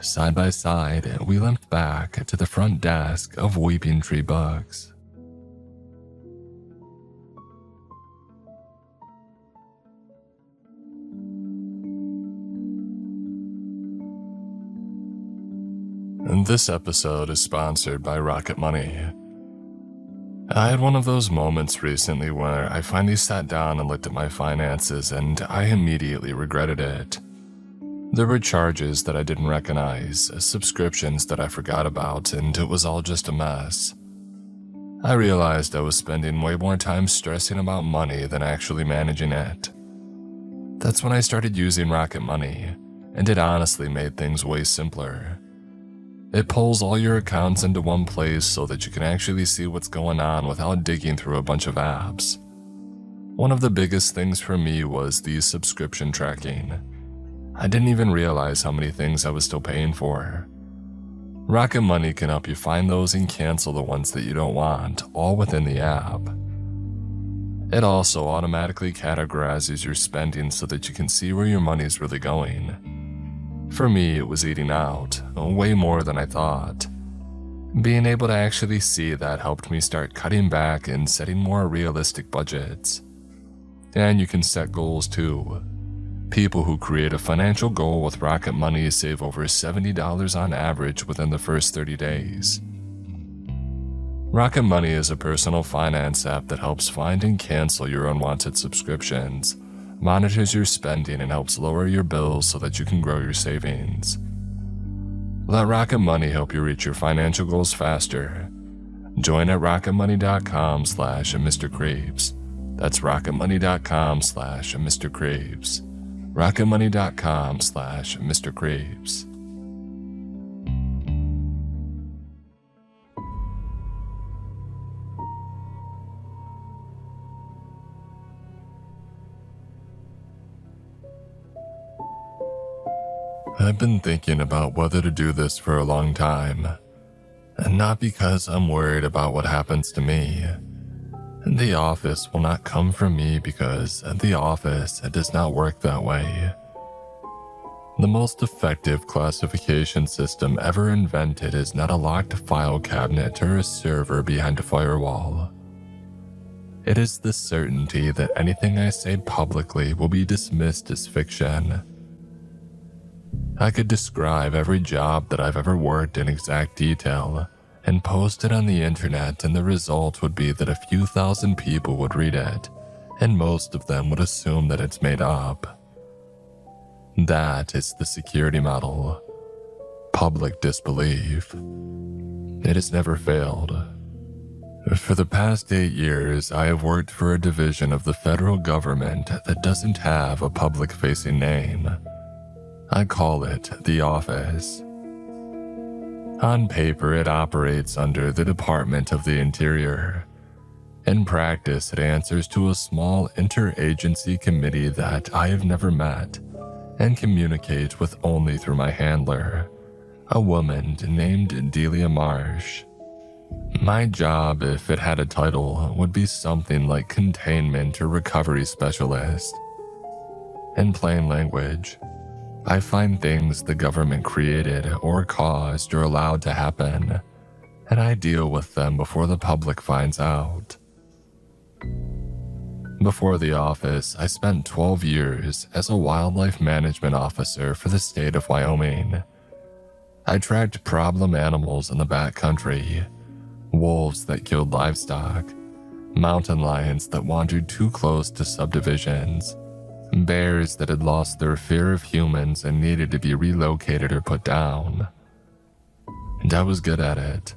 Side by side, we limped back to the front desk of Weeping Tree Books. This episode is sponsored by Rocket Money. I had one of those moments recently where I finally sat down and looked at my finances and I immediately regretted it. There were charges that I didn't recognize, subscriptions that I forgot about, and it was all just a mess. I realized I was spending way more time stressing about money than actually managing it. That's when I started using Rocket Money, and it honestly made things way simpler. It pulls all your accounts into one place so that you can actually see what's going on without digging through a bunch of apps. One of the biggest things for me was the subscription tracking. I didn't even realize how many things I was still paying for. Rocket Money can help you find those and cancel the ones that you don't want, all within the app. It also automatically categorizes your spending so that you can see where your money's really going. For me, it was eating out, way more than I thought. Being able to actually see that helped me start cutting back and setting more realistic budgets. And you can set goals too. People who create a financial goal with Rocket Money save over $70 on average within the first 30 days. Rocket Money is a personal finance app that helps find and cancel your unwanted subscriptions, monitors your spending, and helps lower your bills so that you can grow your savings. Let Rocket Money help you reach your financial goals faster. Join at rocketmoney.com/Mr. Creeps. That's rocketmoney.com/Mr. Creeps. rocketmoney.com/Mr. Creeps. I've been thinking about whether to do this for a long time, and not because I'm worried about what happens to me. The office will not come for me because the office does not work that way. The most effective classification system ever invented is not a locked file cabinet or a server behind a firewall. It is the certainty that anything I say publicly will be dismissed as fiction. I could describe every job that I've ever worked in exact detail and post it on the internet, and the result would be that a few thousand people would read it, and most of them would assume that it's made up. That is the security model. Public disbelief. It has never failed. For the past 8 years, I have worked for a division of the federal government that doesn't have a public-facing name. I call it the office. On paper, it operates under the Department of the Interior. In practice, it answers to a small interagency committee that I have never met and communicate with only through my handler, a woman named Delia Marsh. My job, if it had a title, would be something like containment or recovery specialist. In plain language, I find things the government created or caused or allowed to happen, and I deal with them before the public finds out. Before the office, I spent 12 years as a wildlife management officer for the state of Wyoming. I tracked problem animals in the backcountry, wolves that killed livestock, mountain lions that wandered too close to subdivisions, bears that had lost their fear of humans and needed to be relocated or put down. And I was good at it.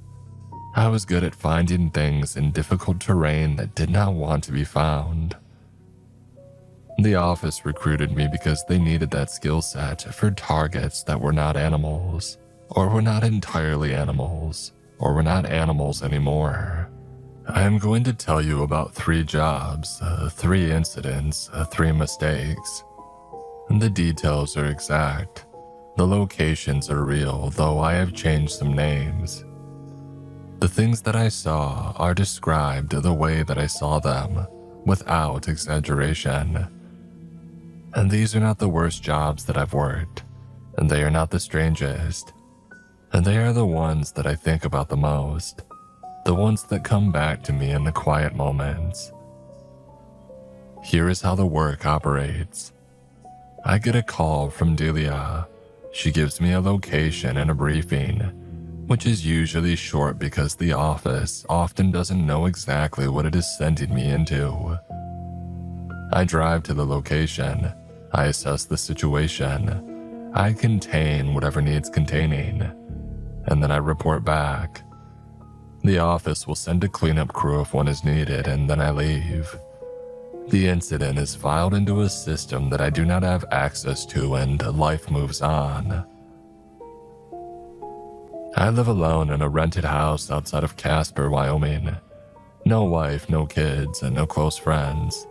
I was good at finding things in difficult terrain that did not want to be found. The office recruited me because they needed that skill set for targets that were not animals, or were not entirely animals, or were not animals anymore. I am going to tell you about 3 jobs, 3 incidents, 3 mistakes. The details are exact. The locations are real, though I have changed some names. The things that I saw are described the way that I saw them, without exaggeration. And these are not the worst jobs that I've worked, and they are not the strangest. And they are the ones that I think about the most. The ones that come back to me in the quiet moments. Here is how the work operates. I get a call from Delia. She gives me a location and a briefing, which is usually short because the office often doesn't know exactly what it is sending me into. I drive to the location. I assess the situation. I contain whatever needs containing, and then I report back. The office will send a cleanup crew if one is needed, and then I leave. The incident is filed into a system that I do not have access to, and life moves on. I live alone in a rented house outside of Casper, Wyoming. No wife, no kids, and no close friends.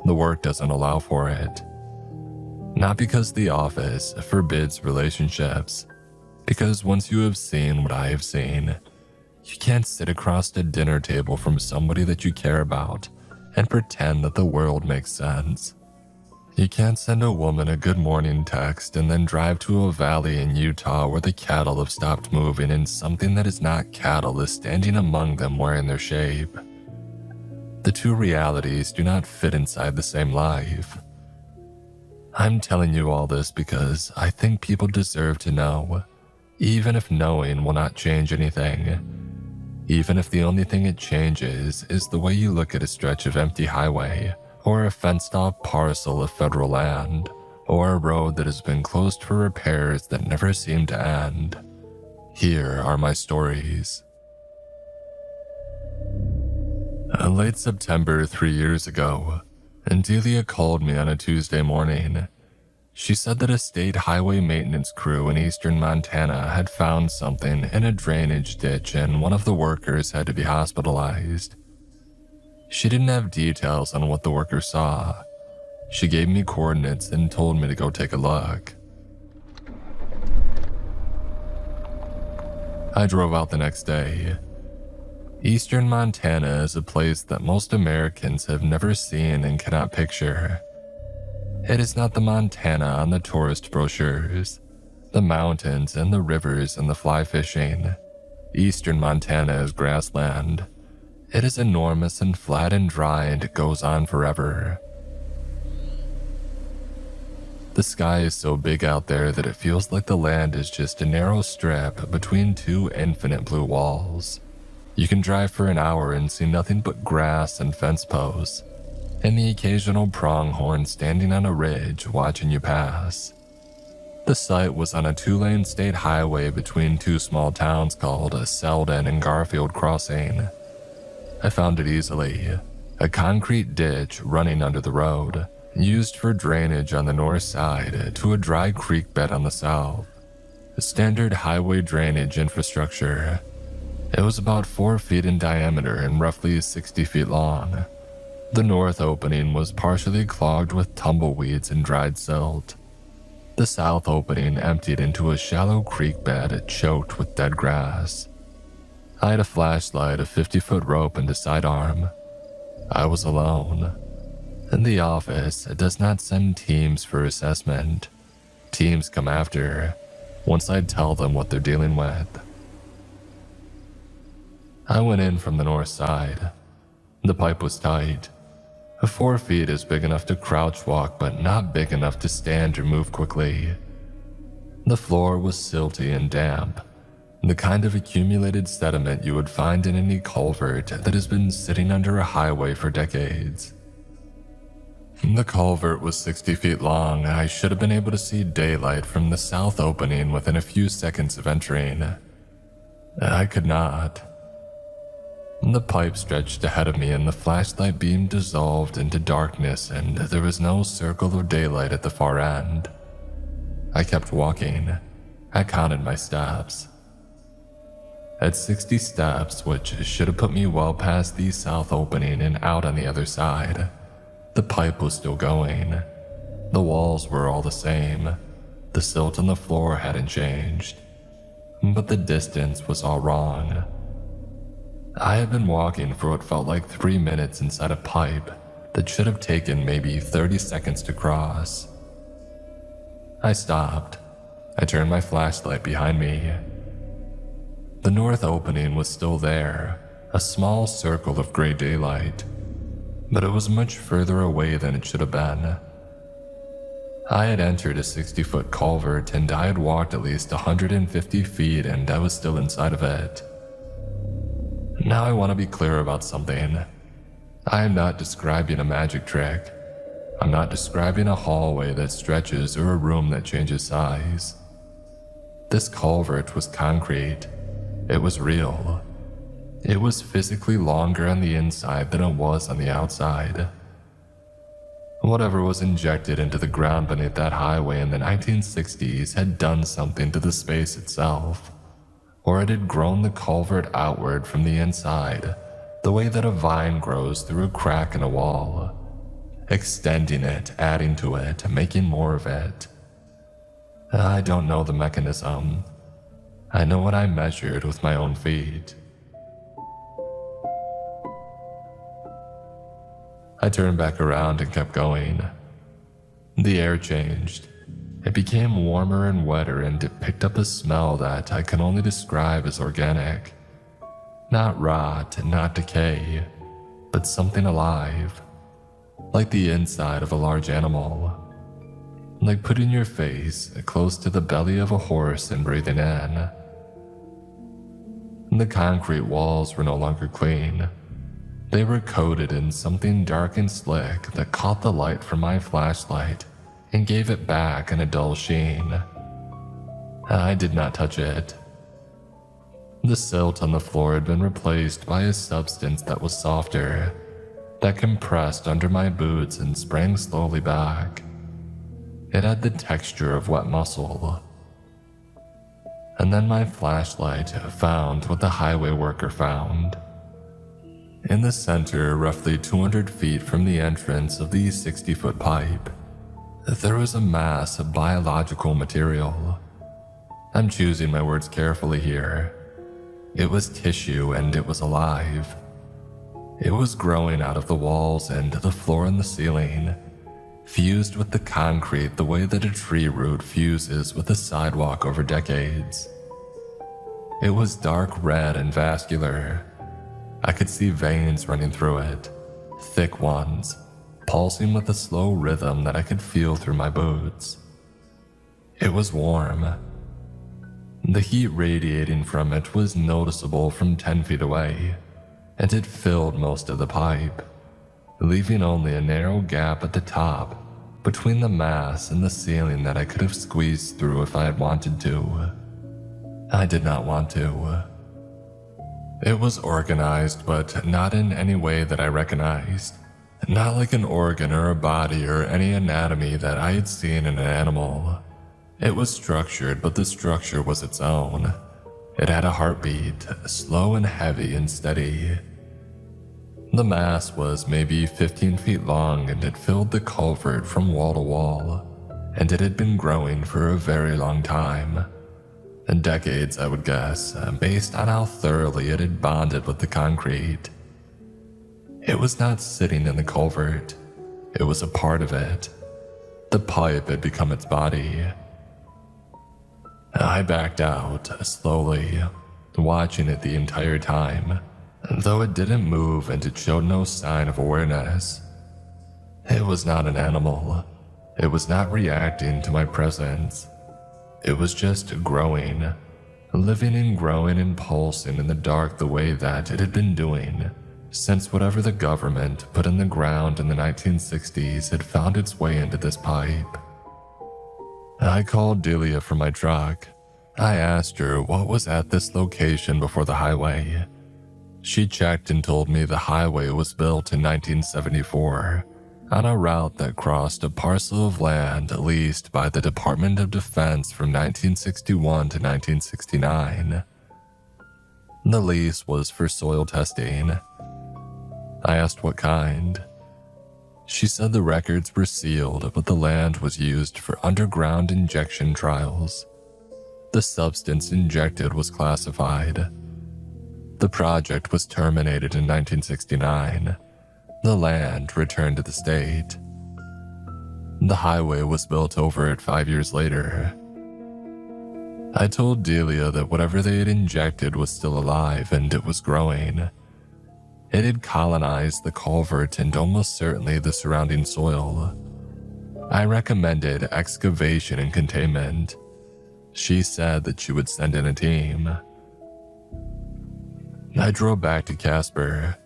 The work doesn't allow for it. Not because the office forbids relationships, because once you have seen what I have seen, you can't sit across a dinner table from somebody that you care about and pretend that the world makes sense. You can't send a woman a good morning text and then drive to a valley in Utah where the cattle have stopped moving and something that is not cattle is standing among them wearing their shape. The two realities do not fit inside the same life. I'm telling you all this because I think people deserve to know, even if knowing will not change anything. Even if the only thing it changes is the way you look at a stretch of empty highway, or a fenced-off parcel of federal land, or a road that has been closed for repairs that never seem to end. Here are my stories. Late September 3 years ago, Delia called me on a Tuesday morning. She said that a state highway maintenance crew in eastern Montana had found something in a drainage ditch and one of the workers had to be hospitalized. She didn't have details on what the worker saw. She gave me coordinates and told me to go take a look. I drove out the next day. Eastern Montana is a place that most Americans have never seen and cannot picture. It is not the Montana on the tourist brochures, the mountains and the rivers and the fly fishing. Eastern Montana is grassland. It is enormous and flat and dry, and it goes on forever. The sky is so big out there that it feels like the land is just a narrow strip between 2 infinite blue walls. You can drive for an hour and see nothing but grass and fence posts, and the occasional pronghorn standing on a ridge watching you pass. The site was on a 2-lane state highway between 2 small towns called Selden and Garfield Crossing. I found it easily. A concrete ditch running under the road, used for drainage on the north side to a dry creek bed on the south. A standard highway drainage infrastructure. It was about 4 feet in diameter and roughly 60 feet long. The north opening was partially clogged with tumbleweeds and dried silt. The south opening emptied into a shallow creek bed choked with dead grass. I had a flashlight, a 50-foot rope, and a sidearm. I was alone. And the office does not send teams for assessment. Teams come after, once I tell them what they're dealing with. I went in from the north side. The pipe was tight. 4 feet is big enough to crouch walk, but not big enough to stand or move quickly. The floor was silty and damp, the kind of accumulated sediment you would find in any culvert that has been sitting under a highway for decades. The culvert was 60 feet long. I should have been able to see daylight from the south opening within a few seconds of entering. I could not. The pipe stretched ahead of me and the flashlight beam dissolved into darkness, and there was no circle of daylight at the far end. I kept walking. I counted my steps. At 60 steps, which should have put me well past the south opening and out on the other side, the pipe was still going. The walls were all the same. The silt on the floor hadn't changed. But the distance was all wrong. I had been walking for what felt like 3 minutes inside a pipe that should have taken maybe 30 seconds to cross. I stopped. I turned my flashlight behind me. The north opening was still there, a small circle of gray daylight, but it was much further away than it should have been. I had entered a 60-foot culvert and I had walked at least 150 feet and I was still inside of it. Now I want to be clear about something. I am not describing a magic trick. I'm not describing a hallway that stretches or a room that changes size. This culvert was concrete. It was real. It was physically longer on the inside than it was on the outside. Whatever was injected into the ground beneath that highway in the 1960s had done something to the space itself. Or it had grown the culvert outward from the inside, the way that a vine grows through a crack in a wall, extending it, adding to it, making more of it. I don't know the mechanism. I know what I measured with my own feet. I turned back around and kept going. The air changed. It became warmer and wetter, and it picked up a smell that I can only describe as organic. Not rot, not decay, but something alive. Like the inside of a large animal. Like putting your face close to the belly of a horse and breathing in. The concrete walls were no longer clean. They were coated in something dark and slick that caught the light from my flashlight and gave it back in a dull sheen. I did not touch it. The silt on the floor had been replaced by a substance that was softer, that compressed under my boots and sprang slowly back. It had the texture of wet muscle. And then my flashlight found what the highway worker found. In the center, roughly 200 feet from the entrance of the 60-foot pipe, there was a mass of biological material. I'm choosing my words carefully here. It was tissue and it was alive. It was growing out of the walls and the floor and the ceiling, fused with the concrete the way that a tree root fuses with a sidewalk over decades. It was dark red and vascular. I could see veins running through it, thick ones, pulsing with a slow rhythm that I could feel through my boots. It was warm. The heat radiating from it was noticeable from 10 feet away, and it filled most of the pipe, leaving only a narrow gap at the top between the mass and the ceiling that I could have squeezed through if I had wanted to. I did not want to. It was organized, but not in any way that I recognized. Not like an organ or a body or any anatomy that I had seen in an animal. It was structured, but the structure was its own. It had a heartbeat, slow and heavy and steady. The mass was maybe 15 feet long, and it filled the culvert from wall to wall, and it had been growing for a very long time. Decades, I would guess, based on how thoroughly it had bonded with the concrete. It was not sitting in the culvert. It was a part of it. The pipe had become its body. I backed out, slowly, watching it the entire time, though it didn't move and it showed no sign of awareness. It was not an animal. It was not reacting to my presence. It was just growing, living and growing and pulsing in the dark the way that it had been doing since whatever the government put in the ground in the 1960s had found its way into this pipe. I called Delia from my truck. I asked her what was at this location before the highway. She checked and told me the highway was built in 1974 on a route that crossed a parcel of land leased by the Department of Defense from 1961 to 1969. The lease was for soil testing. I asked what kind. She said the records were sealed, but the land was used for underground injection trials. The substance injected was classified. The project was terminated in 1969. The land returned to the state. The highway was built over it 5 years later. I told Delia that whatever they had injected was still alive and it was growing. It had colonized the culvert and almost certainly the surrounding soil. I recommended excavation and containment. She said that she would send in a team. I drove back to Casper.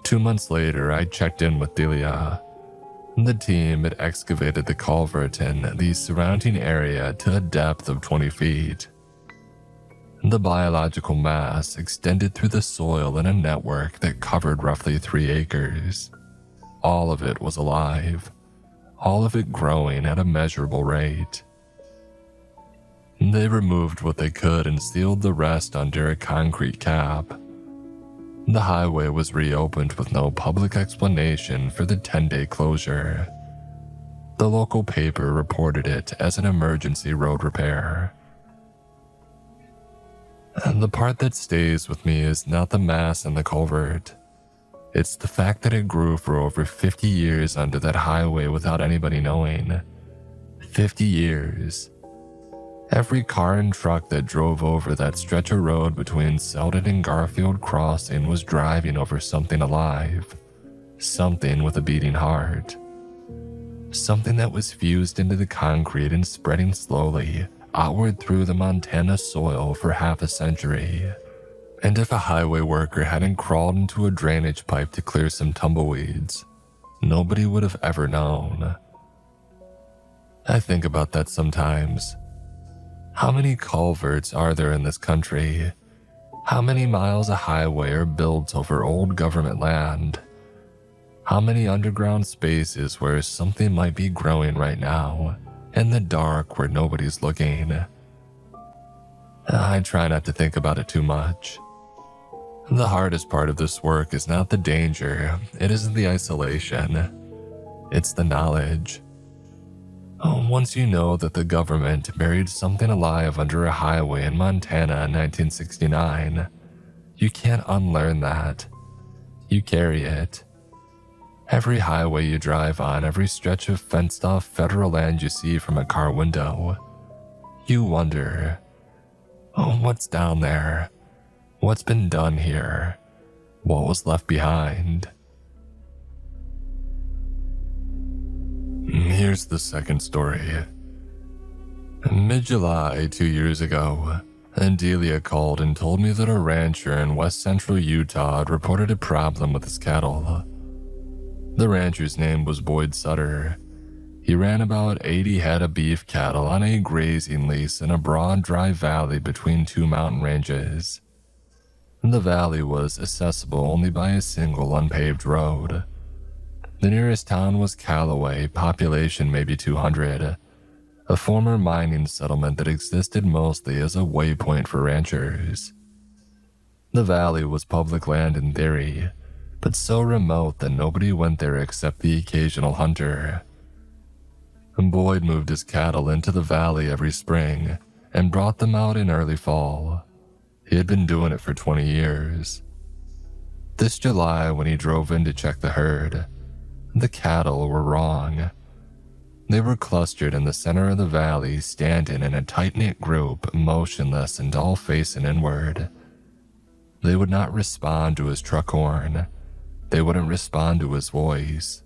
2 months later, I checked in with Delia. The team had excavated the culvert and the surrounding area to a depth of 20 feet. The biological mass extended through the soil in a network that covered roughly 3 acres. All of it was alive, all of it growing at a measurable rate. They removed what they could and sealed the rest under a concrete cap. The highway was reopened with no public explanation for the 10-day closure. The local paper reported it as an emergency road repair. And the part that stays with me is not the mass in the culvert. It's the fact that it grew for over 50 years under that highway without anybody knowing. 50 years. Every car and truck that drove over that stretch of road between Selden and Garfield Crossing was driving over something alive. Something with a beating heart. Something that was fused into the concrete and spreading slowly outward through the Montana soil for half a century. And if a highway worker hadn't crawled into a drainage pipe to clear some tumbleweeds, nobody would have ever known. I think about that sometimes. How many culverts are there in this country? How many miles of highway are built over old government land? How many underground spaces where something might be growing right now, in the dark where nobody's looking? I try not to think about it too much. The hardest part of this work is not the danger, it isn't the isolation. It's the knowledge. Once you know that the government buried something alive under a highway in Montana in 1969, you can't unlearn that. You carry it. Every highway you drive on, every stretch of fenced-off federal land you see from a car window, you wonder, what's down there? What's been done here? What was left behind? Here's the second story. Mid-July 2 years ago, Delia called and told me that a rancher in west central Utah had reported a problem with his cattle. The rancher's name was Boyd Sutter. He ran about 80 head of beef cattle on a grazing lease in a broad, dry valley between 2 mountain ranges. The valley was accessible only by a single unpaved road. The nearest town was Callaway, population maybe 200, a former mining settlement that existed mostly as a waypoint for ranchers. The valley was public land in theory, but so remote that nobody went there except the occasional hunter. Boyd moved his cattle into the valley every spring and brought them out in early fall. He had been doing it for 20 years. This July, when he drove in to check the herd, the cattle were wrong. They were clustered in the center of the valley, standing in a tight-knit group, motionless and all facing inward. They would not respond to his truck horn. They wouldn't respond to his voice.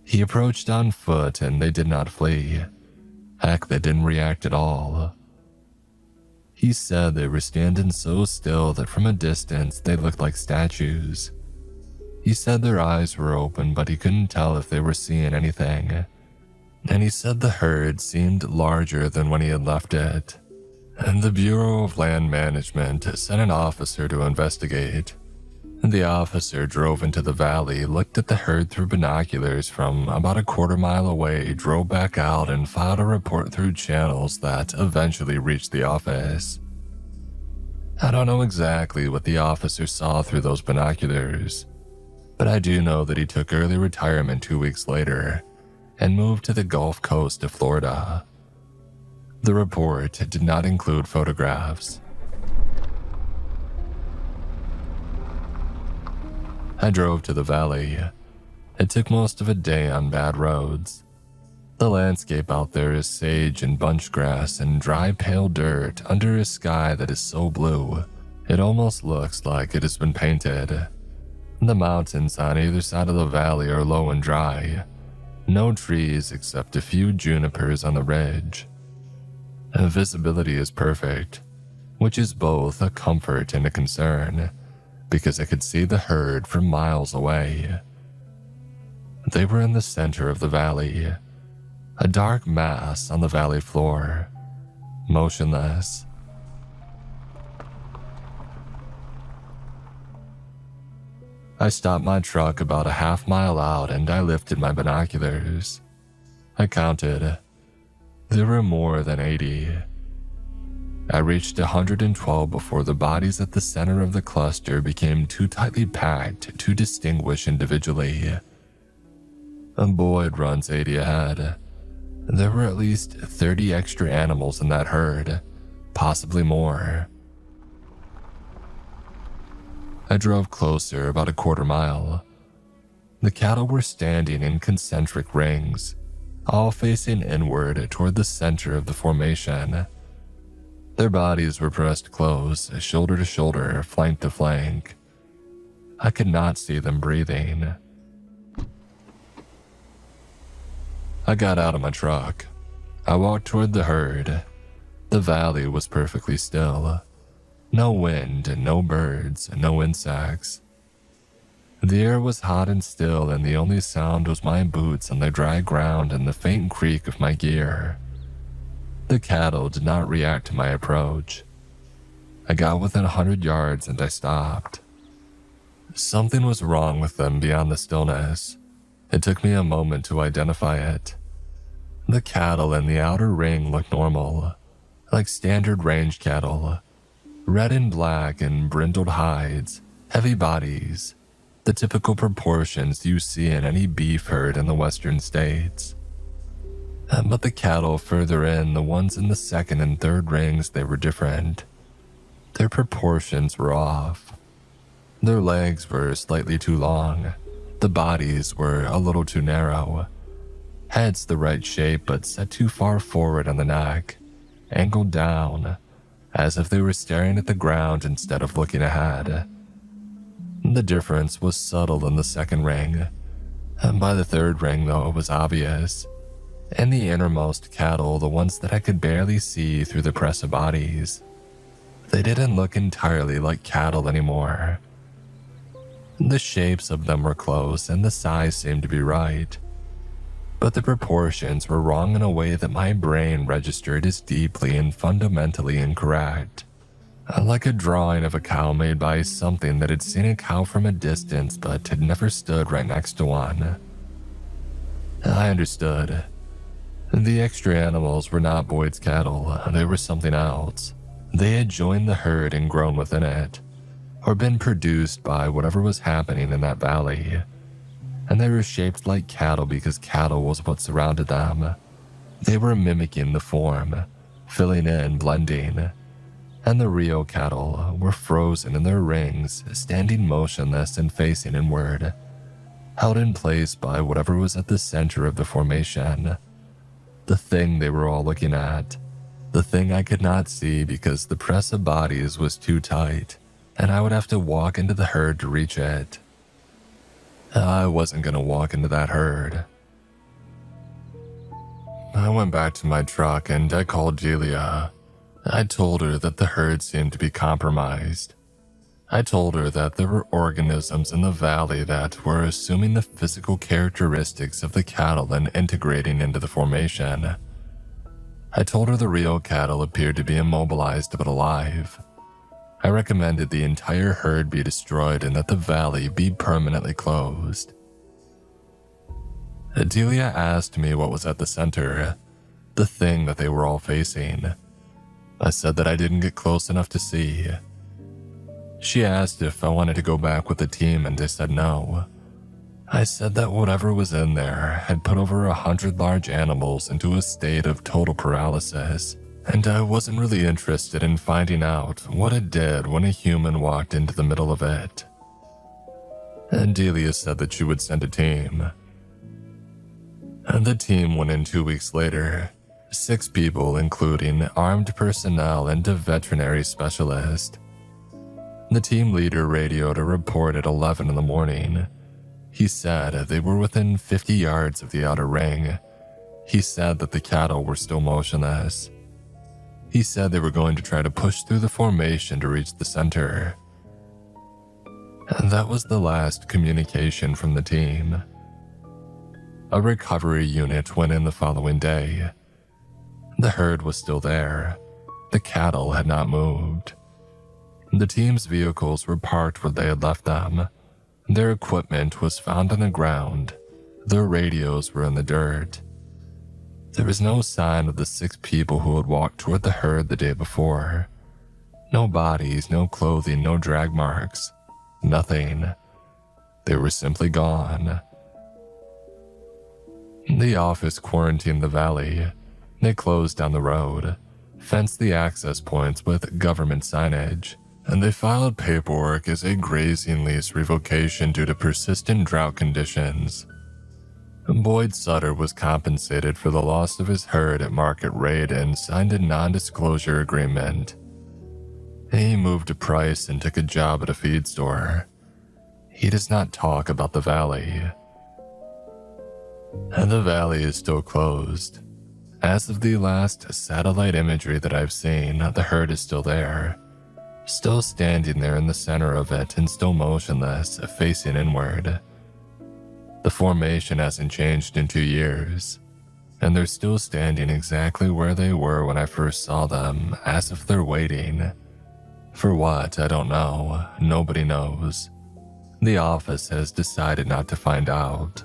He approached on foot and they did not flee. Heck, they didn't react at all. He said they were standing so still that from a distance they looked like statues. He said their eyes were open, but he couldn't tell if they were seeing anything. And he said the herd seemed larger than when he had left it. And the Bureau of Land Management sent an officer to investigate. The officer drove into the valley, looked at the herd through binoculars from about a quarter-mile away, drove back out, and filed a report through channels that eventually reached the office. I don't know exactly what the officer saw through those binoculars, but I do know that he took early retirement 2 weeks later and moved to the Gulf Coast of Florida. The report did not include photographs. I drove to the valley. It took most of a day on bad roads. The landscape out there is sage and bunch grass and dry pale dirt under a sky that is so blue, it almost looks like it has been painted. The mountains on either side of the valley are low and dry. No trees except a few junipers on the ridge. And visibility is perfect, which is both a comfort and a concern, because I could see the herd from miles away. They were in the center of the valley, a dark mass on the valley floor, motionless. I stopped my truck about a half-mile out and I lifted my binoculars. I counted. There were more than 80. I reached 112 before the bodies at the center of the cluster became too tightly packed to distinguish individually. Boyd runs 80 ahead. There were at least 30 extra animals in that herd, possibly more. I drove closer, about a quarter mile. The cattle were standing in concentric rings, all facing inward toward the center of the formation. Their bodies were pressed close, shoulder to shoulder, flank to flank. I could not see them breathing. I got out of my truck. I walked toward the herd. The valley was perfectly still. No wind, no birds, no insects. The air was hot and still, and the only sound was my boots on the dry ground and the faint creak of my gear. The cattle did not react to my approach. I got within 100 yards and I stopped. Something was wrong with them beyond the stillness. It took me a moment to identify it. The cattle in the outer ring looked normal, like standard range cattle. Red and black and brindled hides, heavy bodies, the typical proportions you see in any beef herd in the western states. But the cattle further in, the ones in the second and third rings, they were different. Their proportions were off. Their legs were slightly too long. The bodies were a little too narrow. Heads the right shape but set too far forward on the neck, angled down, as if they were staring at the ground instead of looking ahead. The difference was subtle in the second ring, and by the third ring, though, it was obvious. In the innermost cattle, the ones that I could barely see through the press of bodies, they didn't look entirely like cattle anymore. The shapes of them were close and the size seemed to be right, but the proportions were wrong in a way that my brain registered as deeply and fundamentally incorrect. like a drawing of a cow made by something that had seen a cow from a distance but had never stood right next to one. I understood. The extra animals were not Boyd's cattle, they were something else. They had joined the herd and grown within it, or been produced by whatever was happening in that valley. And they were shaped like cattle because cattle was what surrounded them. They were mimicking the form, filling in, blending. And the Rio cattle were frozen in their rings, standing motionless and facing inward, held in place by whatever was at the center of the formation. The thing they were all looking at. The thing I could not see because the press of bodies was too tight, and I would have to walk into the herd to reach it. I wasn't going to walk into that herd. I went back to my truck and I called Julia. I told her that the herd seemed to be compromised. I told her that there were organisms in the valley that were assuming the physical characteristics of the cattle and integrating into the formation. I told her the Rio cattle appeared to be immobilized but alive. I recommended the entire herd be destroyed and that the valley be permanently closed. Delia asked me what was at the center, the thing that they were all facing. I said that I didn't get close enough to see. She asked if I wanted to go back with the team and I said no. I said that whatever was in there had put over 100 large animals into a state of total paralysis, and I wasn't really interested in finding out what it did when a human walked into the middle of it. And Delia said that she would send a team. And the team went in 2 weeks later, 6 people including armed personnel and a veterinary specialist. The team leader radioed a report at 11 in the morning. He said they were within 50 yards of the outer ring. He said that the cattle were still motionless. He said they were going to try to push through the formation to reach the center. And that was the last communication from the team. A recovery unit went in the following day. The herd was still there. The cattle had not moved. The team's vehicles were parked where they had left them. Their equipment was found on the ground. Their radios were in the dirt. There was no sign of the 6 people who had walked toward the herd the day before. No bodies, no clothing, no drag marks. Nothing. They were simply gone. The office quarantined the valley. They closed down the road, fenced the access points with government signage, and they filed paperwork as a grazing lease revocation due to persistent drought conditions. Boyd Sutter was compensated for the loss of his herd at market rate and signed a non-disclosure agreement. He moved to Price and took a job at a feed store. He does not talk about the valley. And the valley is still closed. As of the last satellite imagery that I've seen, the herd is still there. Still standing there in the center of it and still motionless, facing inward. The formation hasn't changed in 2 years, and they're still standing exactly where they were when I first saw them, as if they're waiting. For what, I don't know. Nobody knows. The office has decided not to find out.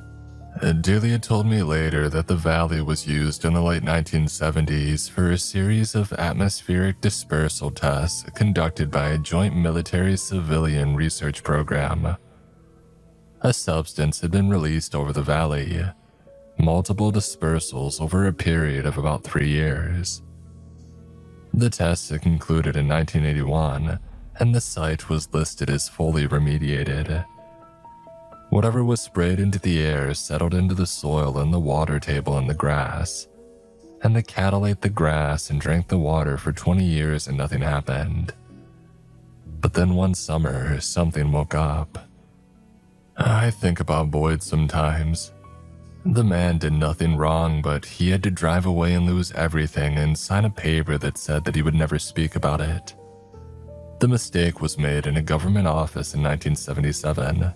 Delia told me later that the valley was used in the late 1970s for a series of atmospheric dispersal tests conducted by a joint military-civilian research program. A substance had been released over the valley, multiple dispersals over a period of about 3 years. The tests had concluded in 1981, and the site was listed as fully remediated. Whatever was sprayed into the air settled into the soil and the water table and the grass, and the cattle ate the grass and drank the water for 20 years and nothing happened. But then one summer, something woke up. I think about Boyd sometimes. The man did nothing wrong, but he had to drive away and lose everything and sign a paper that said that he would never speak about it. The mistake was made in a government office in 1977.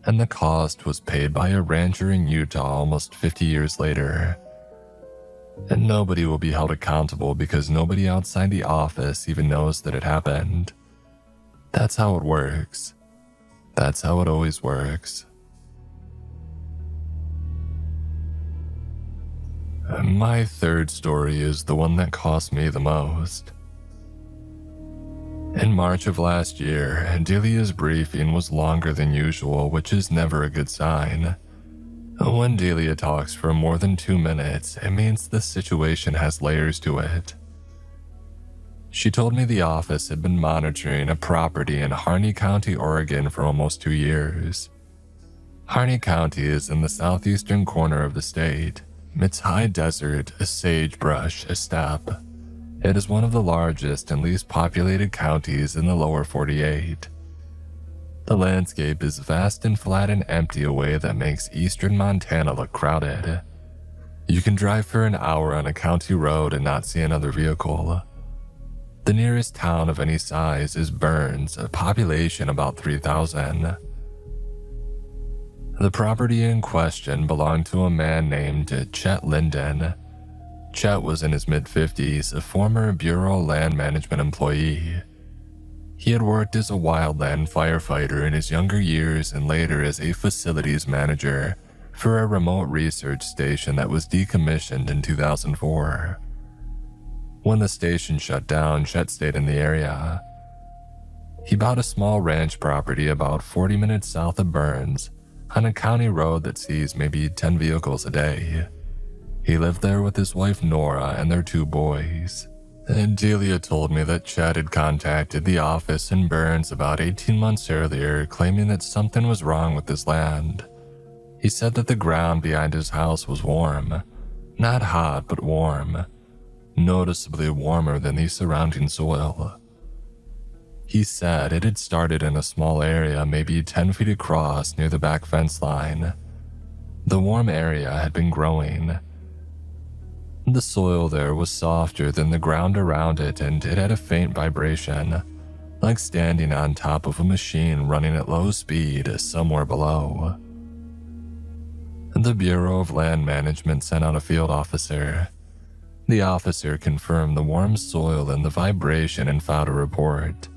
And the cost was paid by a rancher in Utah almost 50 years later. And nobody will be held accountable because nobody outside the office even knows that it happened. That's how it works. That's how it always works. My third story is the one that cost me the most. In March of last year, Delia's briefing was longer than usual, which is never a good sign. When Delia talks for more than 2 minutes, it means the situation has layers to it. She told me the office had been monitoring a property in Harney County, Oregon for almost 2 years. Harney County is in the southeastern corner of the state. It's high desert, a sagebrush, a steppe. It is one of the largest and least populated counties in the lower 48. The landscape is vast and flat and empty, a way that makes eastern Montana look crowded. You can drive for an hour on a county road and not see another vehicle. The nearest town of any size is Burns, a population about 3,000. The property in question belonged to a man named Chet Linden. Chet was in his mid-50s, a former Bureau Land Management employee. He had worked as a wildland firefighter in his younger years and later as a facilities manager for a remote research station that was decommissioned in 2004. When the station shut down, Chet stayed in the area. He bought a small ranch property about 40 minutes south of Burns on a county road that sees maybe 10 vehicles a day. He lived there with his wife Nora and their 2 boys. And Delia told me that Chet had contacted the office in Burns about 18 months earlier, claiming that something was wrong with his land. He said that the ground behind his house was warm. Not hot, but warm. Noticeably warmer than the surrounding soil. He said it had started in a small area, maybe 10 feet across near the back fence line. The warm area had been growing. The soil there was softer than the ground around it, and it had a faint vibration, like standing on top of a machine running at low speed somewhere below. The Bureau of Land Management sent out a field officer. The officer confirmed the warm soil and the vibration and filed a report.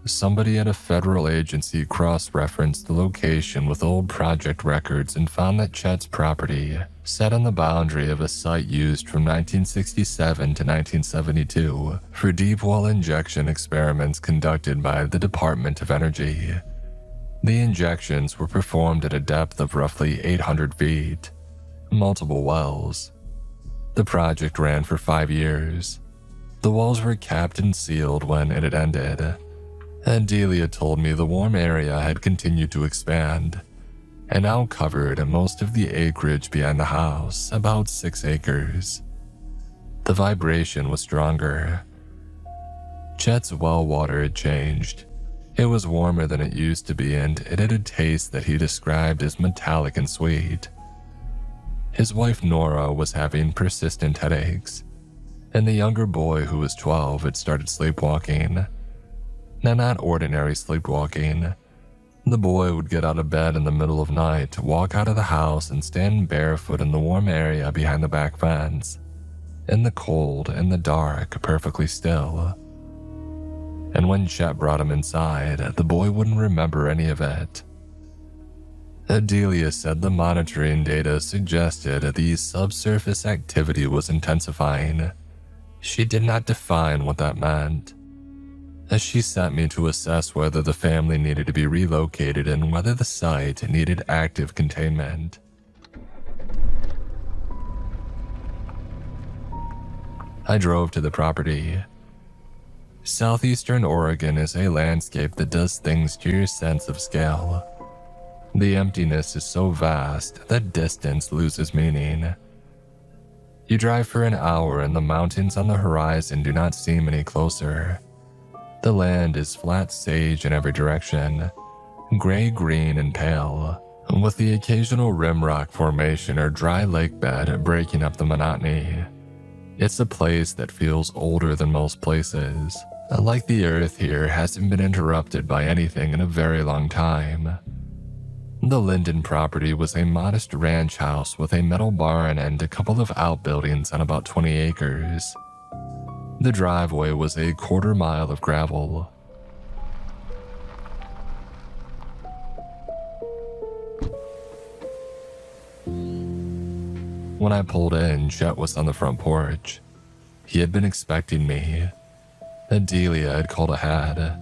Somebody at a federal agency cross-referenced the location with old project records and found that Chet's property sat on the boundary of a site used from 1967 to 1972 for deep well injection experiments conducted by the Department of Energy. The injections were performed at a depth of roughly 800 feet, multiple wells. The project ran for 5 years. The wells were capped and sealed when it had ended. And Delia told me the warm area had continued to expand, and now covered most of the acreage behind the house, about 6 acres. The vibration was stronger. Chet's well water had changed. It was warmer than it used to be, and it had a taste that he described as metallic and sweet. His wife Nora was having persistent headaches, and the younger boy, who was 12, had started sleepwalking. Now, not ordinary sleepwalking. The boy would get out of bed in the middle of the night, walk out of the house, and stand barefoot in the warm area behind the back fence, in the cold, in the dark, perfectly still. And when Chet brought him inside, the boy wouldn't remember any of it. Delia said the monitoring data suggested the subsurface activity was intensifying. She did not define what that meant. As she sent me to assess whether the family needed to be relocated and whether the site needed active containment. I drove to the property. Southeastern Oregon is a landscape that does things to your sense of scale. The emptiness is so vast that distance loses meaning. You drive for an hour and the mountains on the horizon do not seem any closer. The land is flat sage in every direction, gray-green and pale, with the occasional rim rock formation or dry lake bed breaking up the monotony. It's a place that feels older than most places, like the earth here hasn't been interrupted by anything in a very long time. The Linden property was a modest ranch house with a metal barn and a couple of outbuildings on about 20 acres. The driveway was a quarter-mile of gravel. When I pulled in, Chet was on the front porch. He had been expecting me. Adelia had called ahead.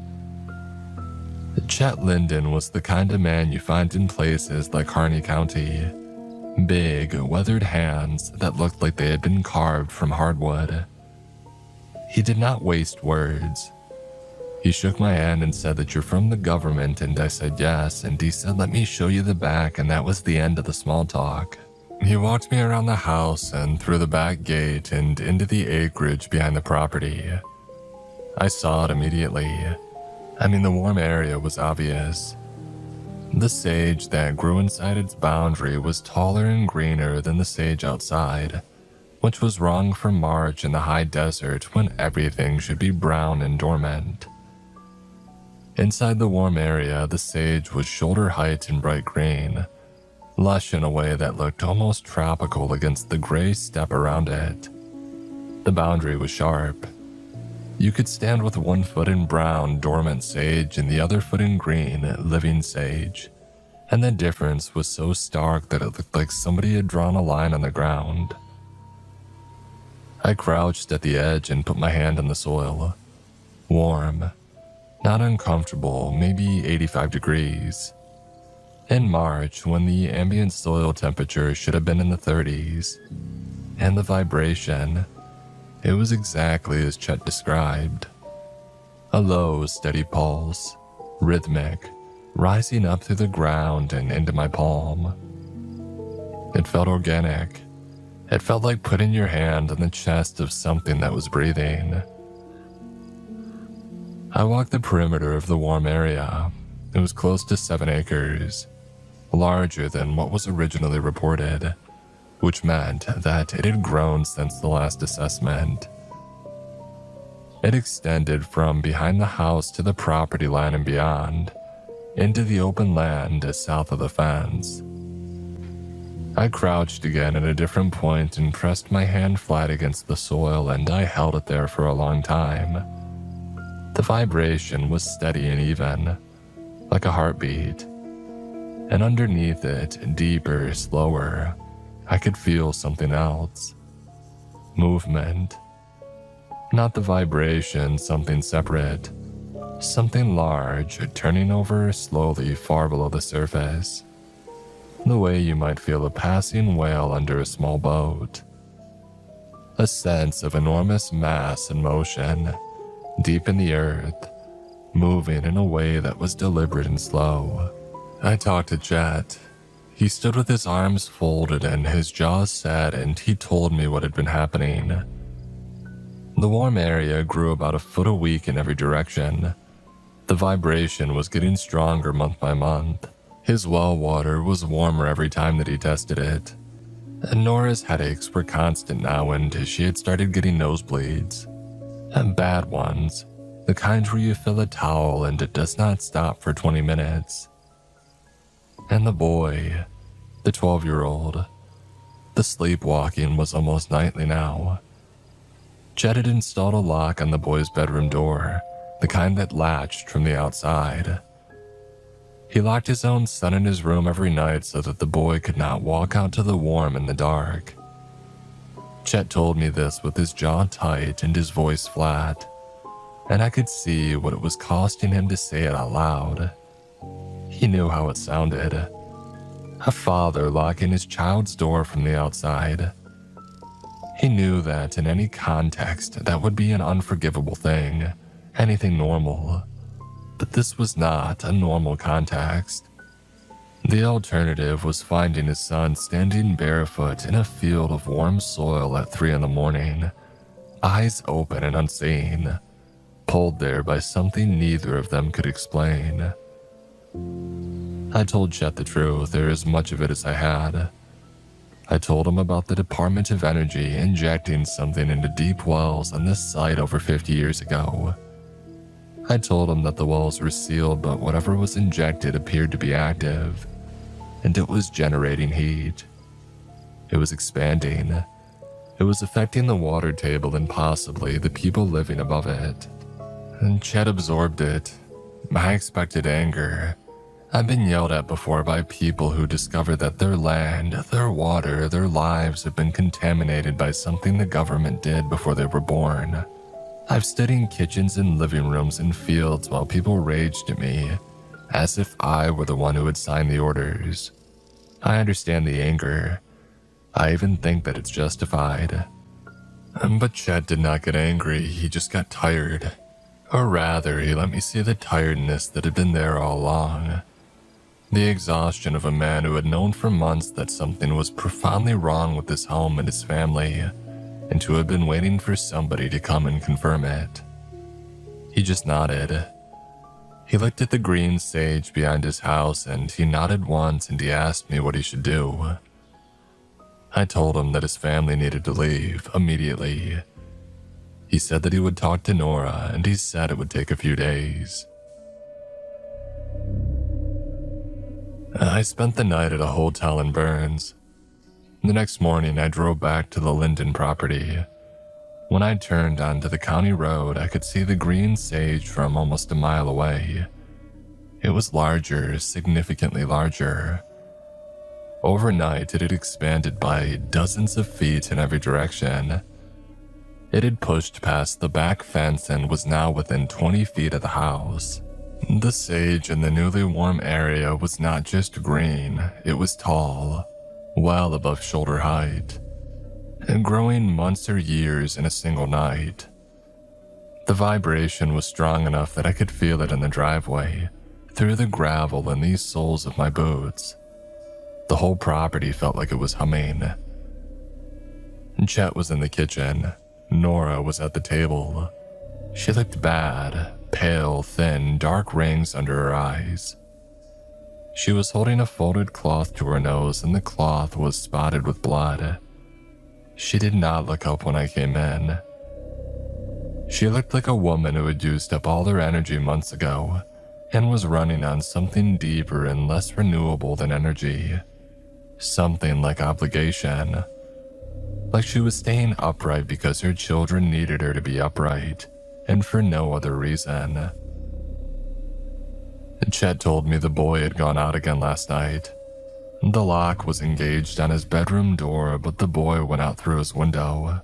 Chet Linden was the kind of man you find in places like Harney County. Big, weathered hands that looked like they had been carved from hardwood. He did not waste words. He shook my hand and said that you're from the government, and I said yes, and he said let me show you the back, and that was the end of the small talk. He walked me around the house and through the back gate and into the acreage behind the property. I saw it immediately. The warm area was obvious. The sage that grew inside its boundary was taller and greener than the sage outside, which was wrong for March in the high desert when everything should be brown and dormant. Inside the warm area, the sage was shoulder height and bright green, lush in a way that looked almost tropical against the gray steppe around it. The boundary was sharp. You could stand with one foot in brown, dormant sage and the other foot in green, living sage, and the difference was so stark that it looked like somebody had drawn a line on the ground. I crouched at the edge and put my hand on the soil. Warm, not uncomfortable, maybe 85 degrees. In March, when the ambient soil temperature should have been in the 30s, and the vibration, it was exactly as Chet described. A low, steady pulse, rhythmic, rising up through the ground and into my palm. It felt organic. It felt like putting your hand on the chest of something that was breathing. I walked the perimeter of the warm area. It was close to 7 acres, larger than what was originally reported, which meant that it had grown since the last assessment. It extended from behind the house to the property line and beyond, into the open land south of the fence. I crouched again at a different point and pressed my hand flat against the soil, and I held it there for a long time. The vibration was steady and even, like a heartbeat, and underneath it, deeper, slower, I could feel something else. Movement. Not the vibration, something separate. Something large, turning over slowly far below the surface. The way you might feel a passing whale under a small boat. A sense of enormous mass and motion, deep in the earth, moving in a way that was deliberate and slow. I talked to Chet. He stood with his arms folded and his jaws set, and he told me what had been happening. The warm area grew about a foot a week in every direction. The vibration was getting stronger month by month. His well water was warmer every time that he tested it. And Nora's headaches were constant now, and she had started getting nosebleeds. And bad ones, the kind where you fill a towel and it does not stop for 20 minutes. And the boy, the 12-year-old, the sleepwalking was almost nightly now. Chet had installed a lock on the boy's bedroom door, the kind that latched from the outside. He locked his own son in his room every night so that the boy could not walk out to the warm in the dark. Chet told me this with his jaw tight and his voice flat, and I could see what it was costing him to say it out loud. He knew how it sounded. A father locking his child's door from the outside. He knew that in any context that would be an unforgivable thing, anything normal. But this was not a normal context. The alternative was finding his son standing barefoot in a field of warm soil at 3 a.m, eyes open and unseeing, pulled there by something neither of them could explain. I told Chet the truth, or as much of it as I had. I told him about the Department of Energy injecting something into deep wells on this site over 50 years ago. I told him that the wells were sealed, but whatever was injected appeared to be active, and it was generating heat. It was expanding. It was affecting the water table and possibly the people living above it. And Chet absorbed it. I expected anger. I've been yelled at before by people who discover that their land, their water, their lives have been contaminated by something the government did before they were born. I've stood in kitchens and living rooms and fields while people raged at me, as if I were the one who had signed the orders. I understand the anger. I even think that it's justified. But Chet did not get angry, he just got tired. Or rather, he let me see the tiredness that had been there all along. The exhaustion of a man who had known for months that something was profoundly wrong with his home and his family, and who had been waiting for somebody to come and confirm it. He just nodded. He looked at the green sage behind his house, and he nodded once and he asked me what he should do. I told him that his family needed to leave immediately. He said that he would talk to Nora, and he said it would take a few days. I spent the night at a hotel in Burns. The next morning, I drove back to the Linden property. When I turned onto the county road, I could see the green sage from almost a mile away. It was larger, significantly larger. Overnight, it had expanded by dozens of feet in every direction. It had pushed past the back fence and was now within 20 feet of the house. The sage in the newly warm area was not just green, it was tall, well above shoulder height, and growing months or years in a single night. The vibration was strong enough that I could feel it in the driveway, through the gravel in these soles of my boots. The whole property felt like it was humming. Chet was in the kitchen. Nora was at the table. She looked bad, pale, thin, dark rings under her eyes. She was holding a folded cloth to her nose, and the cloth was spotted with blood. She did not look up when I came in. She looked like a woman who had used up all her energy months ago and was running on something deeper and less renewable than energy. Something like obligation. Like she was staying upright because her children needed her to be upright, and for no other reason. Chet told me the boy had gone out again last night. The lock was engaged on his bedroom door, but the boy went out through his window.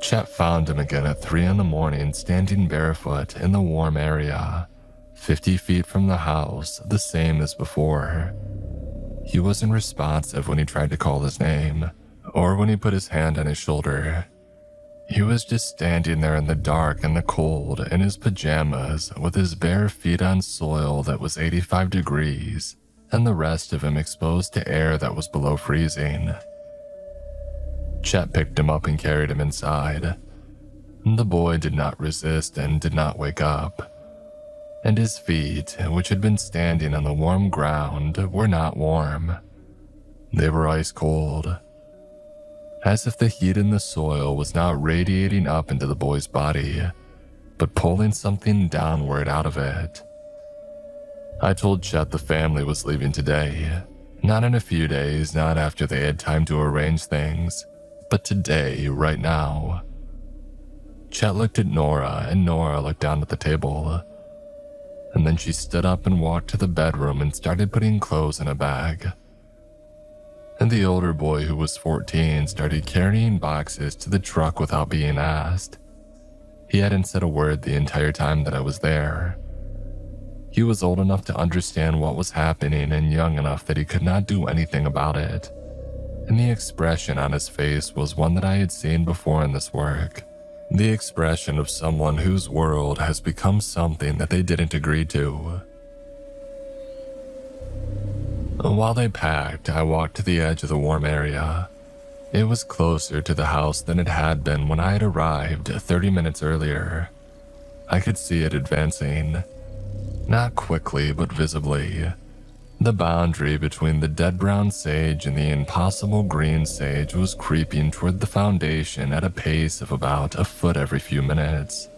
Chet found him again at 3 a.m, standing barefoot in the warm area, 50 feet from the house, the same as before. He wasn't responsive when he tried to call his name, or when he put his hand on his shoulder. He was just standing there in the dark and the cold, in his pajamas, with his bare feet on soil that was 85 degrees, and the rest of him exposed to air that was below freezing. Chet picked him up and carried him inside. The boy did not resist and did not wake up. And his feet, which had been standing on the warm ground, were not warm. They were ice cold. As if the heat in the soil was not radiating up into the boy's body, but pulling something downward out of it. I told Chet the family was leaving today. Not in a few days, not after they had time to arrange things, but today, right now. Chet looked at Nora, and Nora looked down at the table. And then she stood up and walked to the bedroom and started putting clothes in a bag. And the older boy, who was 14, started carrying boxes to the truck without being asked. He hadn't said a word the entire time that I was there. He was old enough to understand what was happening and young enough that he could not do anything about it. And the expression on his face was one that I had seen before in this work. The expression of someone whose world has become something that they didn't agree to. While they packed, I walked to the edge of the warm area. It was closer to the house than it had been when I had arrived 30 minutes earlier. I could see it advancing. Not quickly, but visibly. The boundary between the dead brown sage and the impossible green sage was creeping toward the foundation at a pace of about a foot every few minutes.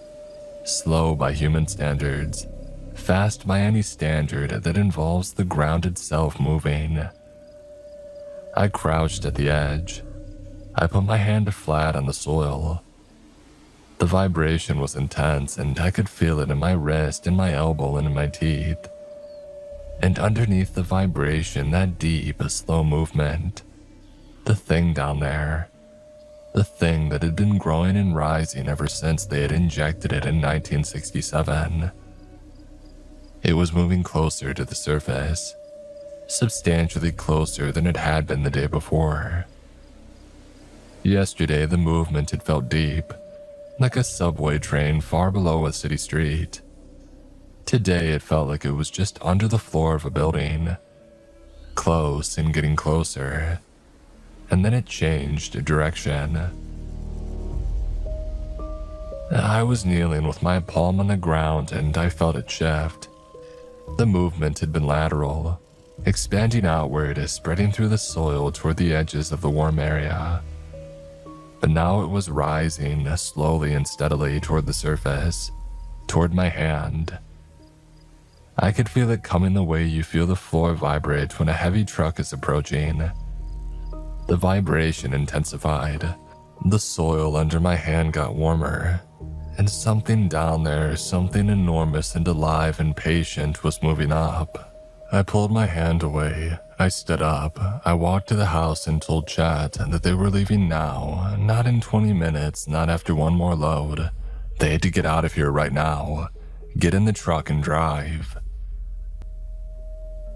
Slow by human standards, fast by any standard that involves the ground itself moving. I crouched at the edge. I put my hand flat on the soil. The vibration was intense, and I could feel it in my wrist, in my elbow, and in my teeth. And underneath the vibration, that deep, slow movement, the thing down there, the thing that had been growing and rising ever since they had injected it in 1967. It was moving closer to the surface, substantially closer than it had been the day before. Yesterday, the movement had felt deep, like a subway train far below a city street. Today, it felt like it was just under the floor of a building, close and getting closer, and then it changed direction. I was kneeling with my palm on the ground, and I felt it shift. The movement had been lateral, expanding outward, spreading through the soil toward the edges of the warm area. But now it was rising slowly and steadily toward the surface, toward my hand. I could feel it coming the way you feel the floor vibrate when a heavy truck is approaching. The vibration intensified. The soil under my hand got warmer, and something down there, something enormous and alive and patient, was moving up. I pulled my hand away. I stood up. I walked to the house and told Chet that they were leaving now, not in 20 minutes, not after one more load. They had to get out of here right now. Get in the truck and drive.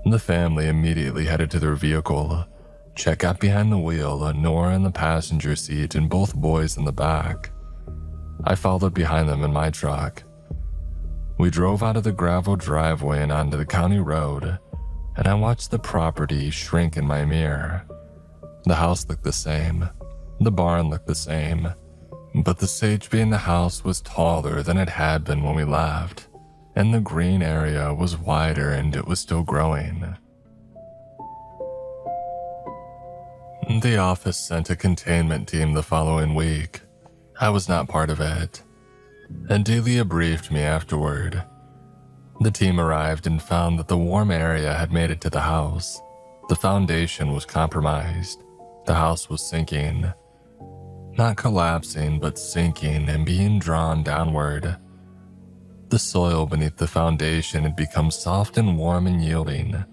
The family immediately headed to their vehicle. Chet got behind the wheel, Nora in the passenger seat, and both boys in the back. I followed behind them in my truck. We drove out of the gravel driveway and onto the county road, and I watched the property shrink in my mirror. The house looked the same. The barn looked the same. But the sage in the house was taller than it had been when we left, and the green area was wider and it was still growing. The office sent a containment team the following week. I was not part of it, and Delia briefed me afterward. The team arrived and found that the warm area had made it to the house. The foundation was compromised. The house was sinking. Not collapsing, but sinking and being drawn downward. The soil beneath the foundation had become soft and warm and yielding,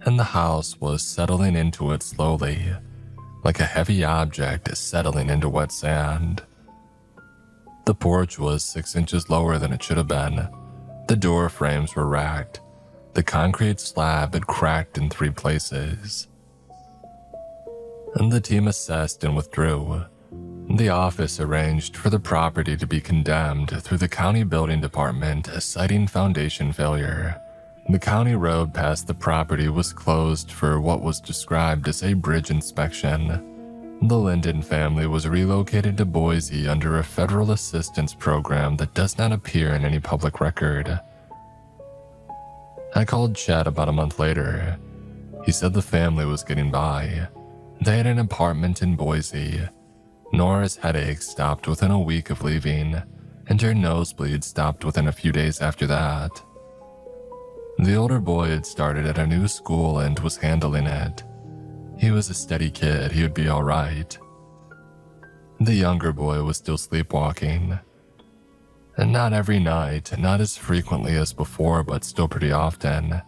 and the house was settling into it slowly, like a heavy object settling into wet sand. The porch was 6 inches lower than it should have been. The door frames were racked. The concrete slab had cracked in 3 places. And the team assessed and withdrew. The office arranged for the property to be condemned through the county building department, citing foundation failure. The county road past the property was closed for what was described as a bridge inspection. The Linden family was relocated to Boise under a federal assistance program that does not appear in any public record. I called Chet about a month later. He said the family was getting by. They had an apartment in Boise. Nora's headache stopped within a week of leaving, and her nosebleed stopped within a few days after that. The older boy had started at a new school and was handling it. He was a steady kid, he would be all right. The younger boy was still sleepwalking. And not every night, not as frequently as before, but still pretty often.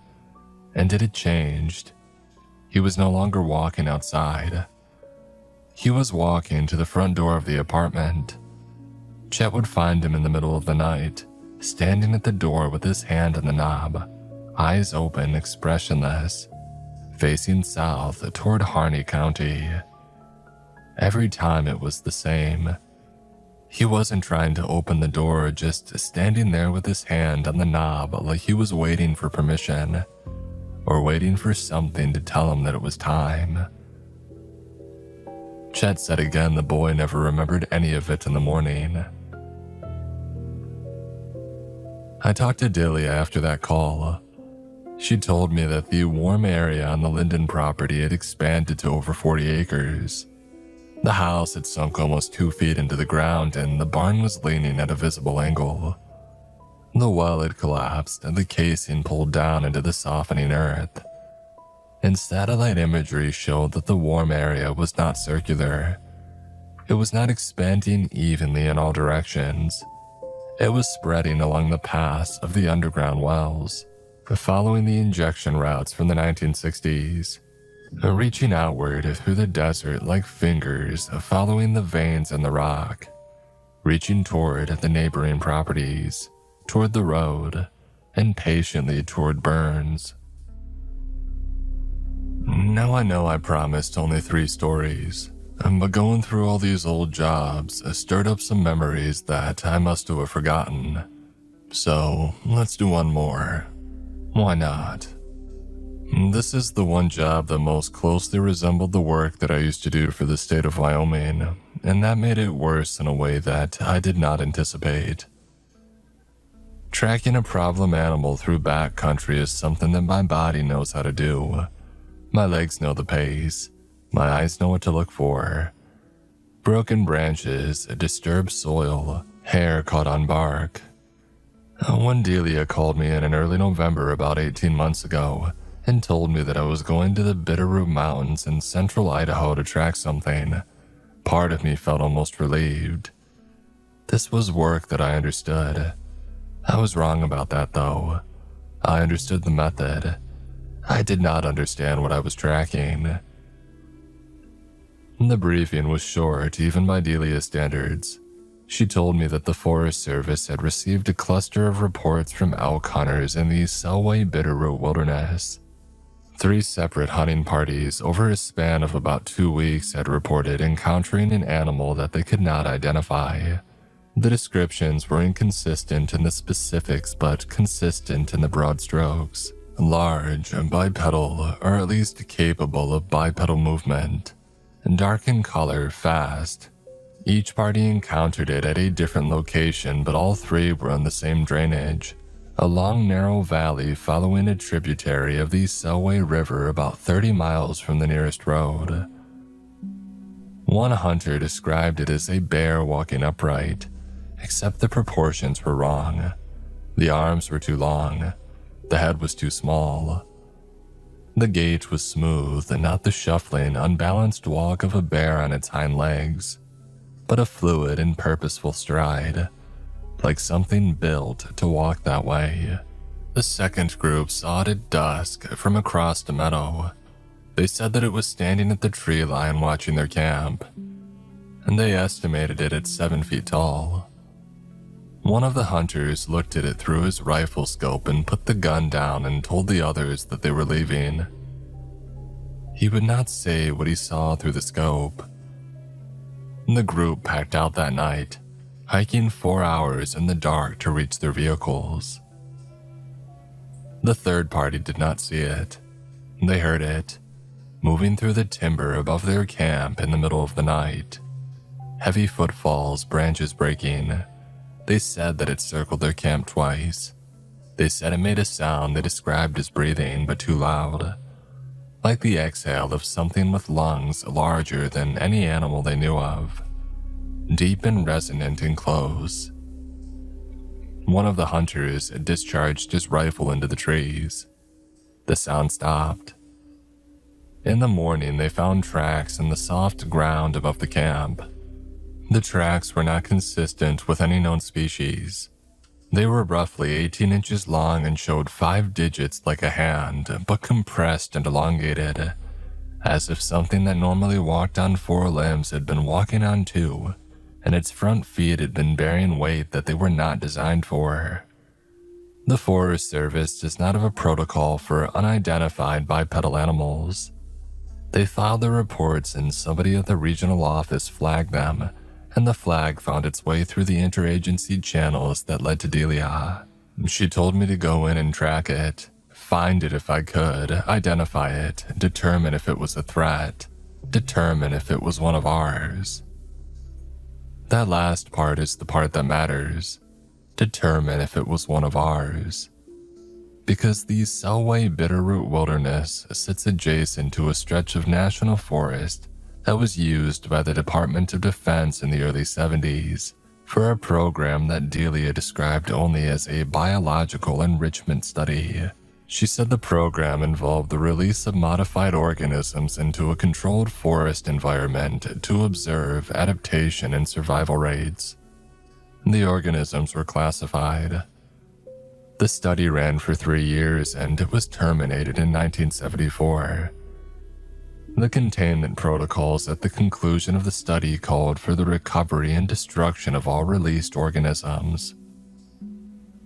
And it had changed. He was no longer walking outside. He was walking to the front door of the apartment. Chet would find him in the middle of the night, standing at the door with his hand on the knob, eyes open, expressionless, facing south toward Harney County. Every time it was the same. He wasn't trying to open the door, just standing there with his hand on the knob like he was waiting for permission, or waiting for something to tell him that it was time. Chet said again the boy never remembered any of it in the morning. I talked to Delia after that call. She told me that the warm area on the Linden property had expanded to over 40 acres. The house had sunk almost 2 feet into the ground, and the barn was leaning at a visible angle. The well had collapsed and the casing pulled down into the softening earth. And satellite imagery showed that the warm area was not circular. It was not expanding evenly in all directions. It was spreading along the paths of the underground wells, following the injection routes from the 1960s, reaching outward through the desert like fingers following the veins in the rock, reaching toward the neighboring properties, toward the road, and patiently toward Burns. Now I know I promised only 3 stories, but going through all these old jobs stirred up some memories that I must have forgotten. So let's do one more. Why not? This is the one job that most closely resembled the work that I used to do for the state of Wyoming, and that made it worse in a way that I did not anticipate. Tracking a problem animal through backcountry is something that my body knows how to do. My legs know the pace. My eyes know what to look for. Broken branches, disturbed soil, hair caught on bark. One Delia called me in early November about 18 months ago and told me that I was going to the Bitterroot Mountains in central Idaho to track something. Part of me felt almost relieved. This was work that I understood. I was wrong about that though. I understood the method. I did not understand what I was tracking. The briefing was short, even by Delia's standards. She told me that the Forest Service had received a cluster of reports from elk hunters in the Selway Bitterroot Wilderness. 3 separate hunting parties over a span of about 2 weeks had reported encountering an animal that they could not identify. The descriptions were inconsistent in the specifics but consistent in the broad strokes. Large, bipedal, or at least capable of bipedal movement. Dark in color, fast. Each party encountered it at a different location, but all 3 were on the same drainage. A long, narrow valley following a tributary of the Selway River about 30 miles from the nearest road. One hunter described it as a bear walking upright, except the proportions were wrong. The arms were too long. The head was too small. The gait was smooth and not the shuffling, unbalanced walk of a bear on its hind legs, but a fluid and purposeful stride, like something built to walk that way. The second group saw it at dusk from across the meadow. They said that it was standing at the tree line watching their camp, and they estimated it at 7 feet tall. One of the hunters looked at it through his rifle scope and put the gun down and told the others that they were leaving. He would not say what he saw through the scope. The group packed out that night, hiking 4 hours in the dark to reach their vehicles. The third party did not see it. They heard it, moving through the timber above their camp in the middle of the night. Heavy footfalls, branches breaking. They said that it circled their camp twice. They said it made a sound they described as breathing, but too loud, like the exhale of something with lungs larger than any animal they knew of, deep and resonant and close. One of the hunters discharged his rifle into the trees. The sound stopped. In the morning, they found tracks in the soft ground above the camp. The tracks were not consistent with any known species. They were roughly 18 inches long and showed 5 digits like a hand, but compressed and elongated, as if something that normally walked on 4 limbs had been walking on 2, and its front feet had been bearing weight that they were not designed for. The Forest Service does not have a protocol for unidentified bipedal animals. They filed their reports and somebody at the regional office flagged them, and the flag found its way through the interagency channels that led to Delia. She told me to go in and track it, find it if I could, identify it, determine if it was a threat, determine if it was one of ours. That last part is the part that matters. Determine if it was one of ours. Because the Selway Bitterroot Wilderness sits adjacent to a stretch of national forest that was used by the Department of Defense in the early 70s for a program that Delia described only as a biological enrichment study. She said the program involved the release of modified organisms into a controlled forest environment to observe adaptation and survival rates. The organisms were classified. The study ran for 3 years and it was terminated in 1974. The containment protocols at the conclusion of the study called for the recovery and destruction of all released organisms.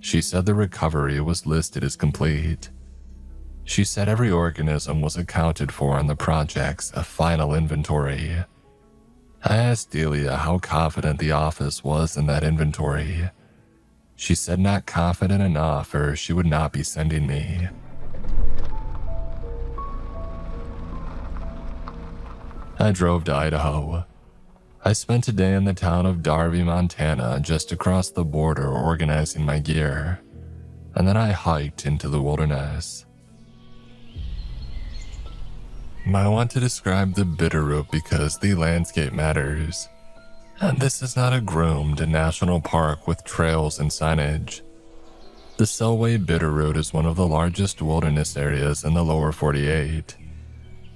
She said the recovery was listed as complete. She said every organism was accounted for in the project's final inventory. I asked Delia how confident the office was in that inventory. She said not confident enough or she would not be sending me. I drove to Idaho. I spent a day in the town of Darby, Montana, just across the border organizing my gear, and then I hiked into the wilderness. I want to describe the Bitterroot because the landscape matters. And this is not a groomed national park with trails and signage. The Selway Bitterroot is one of the largest wilderness areas in the lower 48.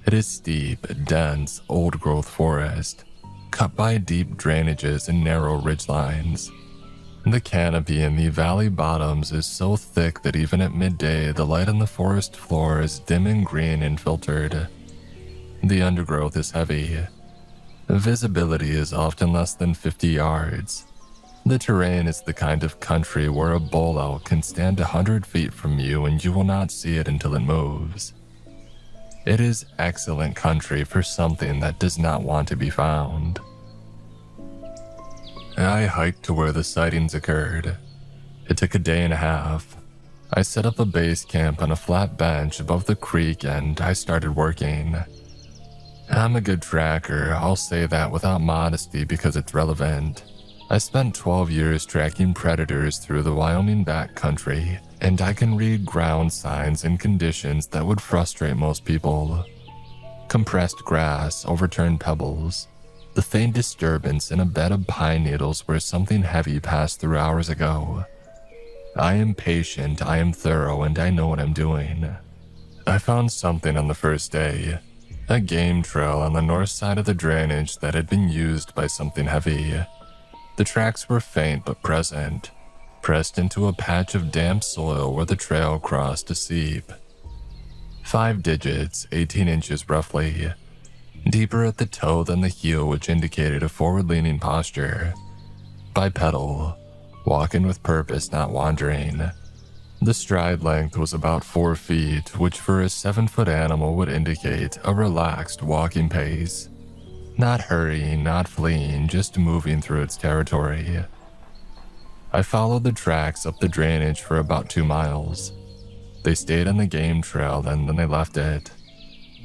It is steep, dense, old-growth forest, cut by deep drainages and narrow ridgelines. The canopy in the valley bottoms is so thick that even at midday, the light on the forest floor is dim and green and filtered. The undergrowth is heavy. Visibility is often less than 50 yards. The terrain is the kind of country where a bull elk can stand 100 feet from you and you will not see it until it moves. It is excellent country for something that does not want to be found. I hiked to where the sightings occurred. It took a day and a half. I set up a base camp on a flat bench above the creek and I started working. I'm a good tracker, I'll say that without modesty because it's relevant. I spent 12 years tracking predators through the Wyoming backcountry, and I can read ground signs and conditions that would frustrate most people. Compressed grass, overturned pebbles, the faint disturbance in a bed of pine needles where something heavy passed through hours ago. I am patient, I am thorough, and I know what I'm doing. I found something on the first day. A game trail on the north side of the drainage that had been used by something heavy. The tracks were faint but present, pressed into a patch of damp soil where the trail crossed a seep. 5 digits, 18 inches roughly, deeper at the toe than the heel, which indicated a forward-leaning posture. Bipedal, walking with purpose, not wandering. The stride length was about 4 feet, which for a 7-foot animal would indicate a relaxed walking pace. Not hurrying, not fleeing, just moving through its territory. I followed the tracks up the drainage for about 2 miles. They stayed on the game trail and then they left it,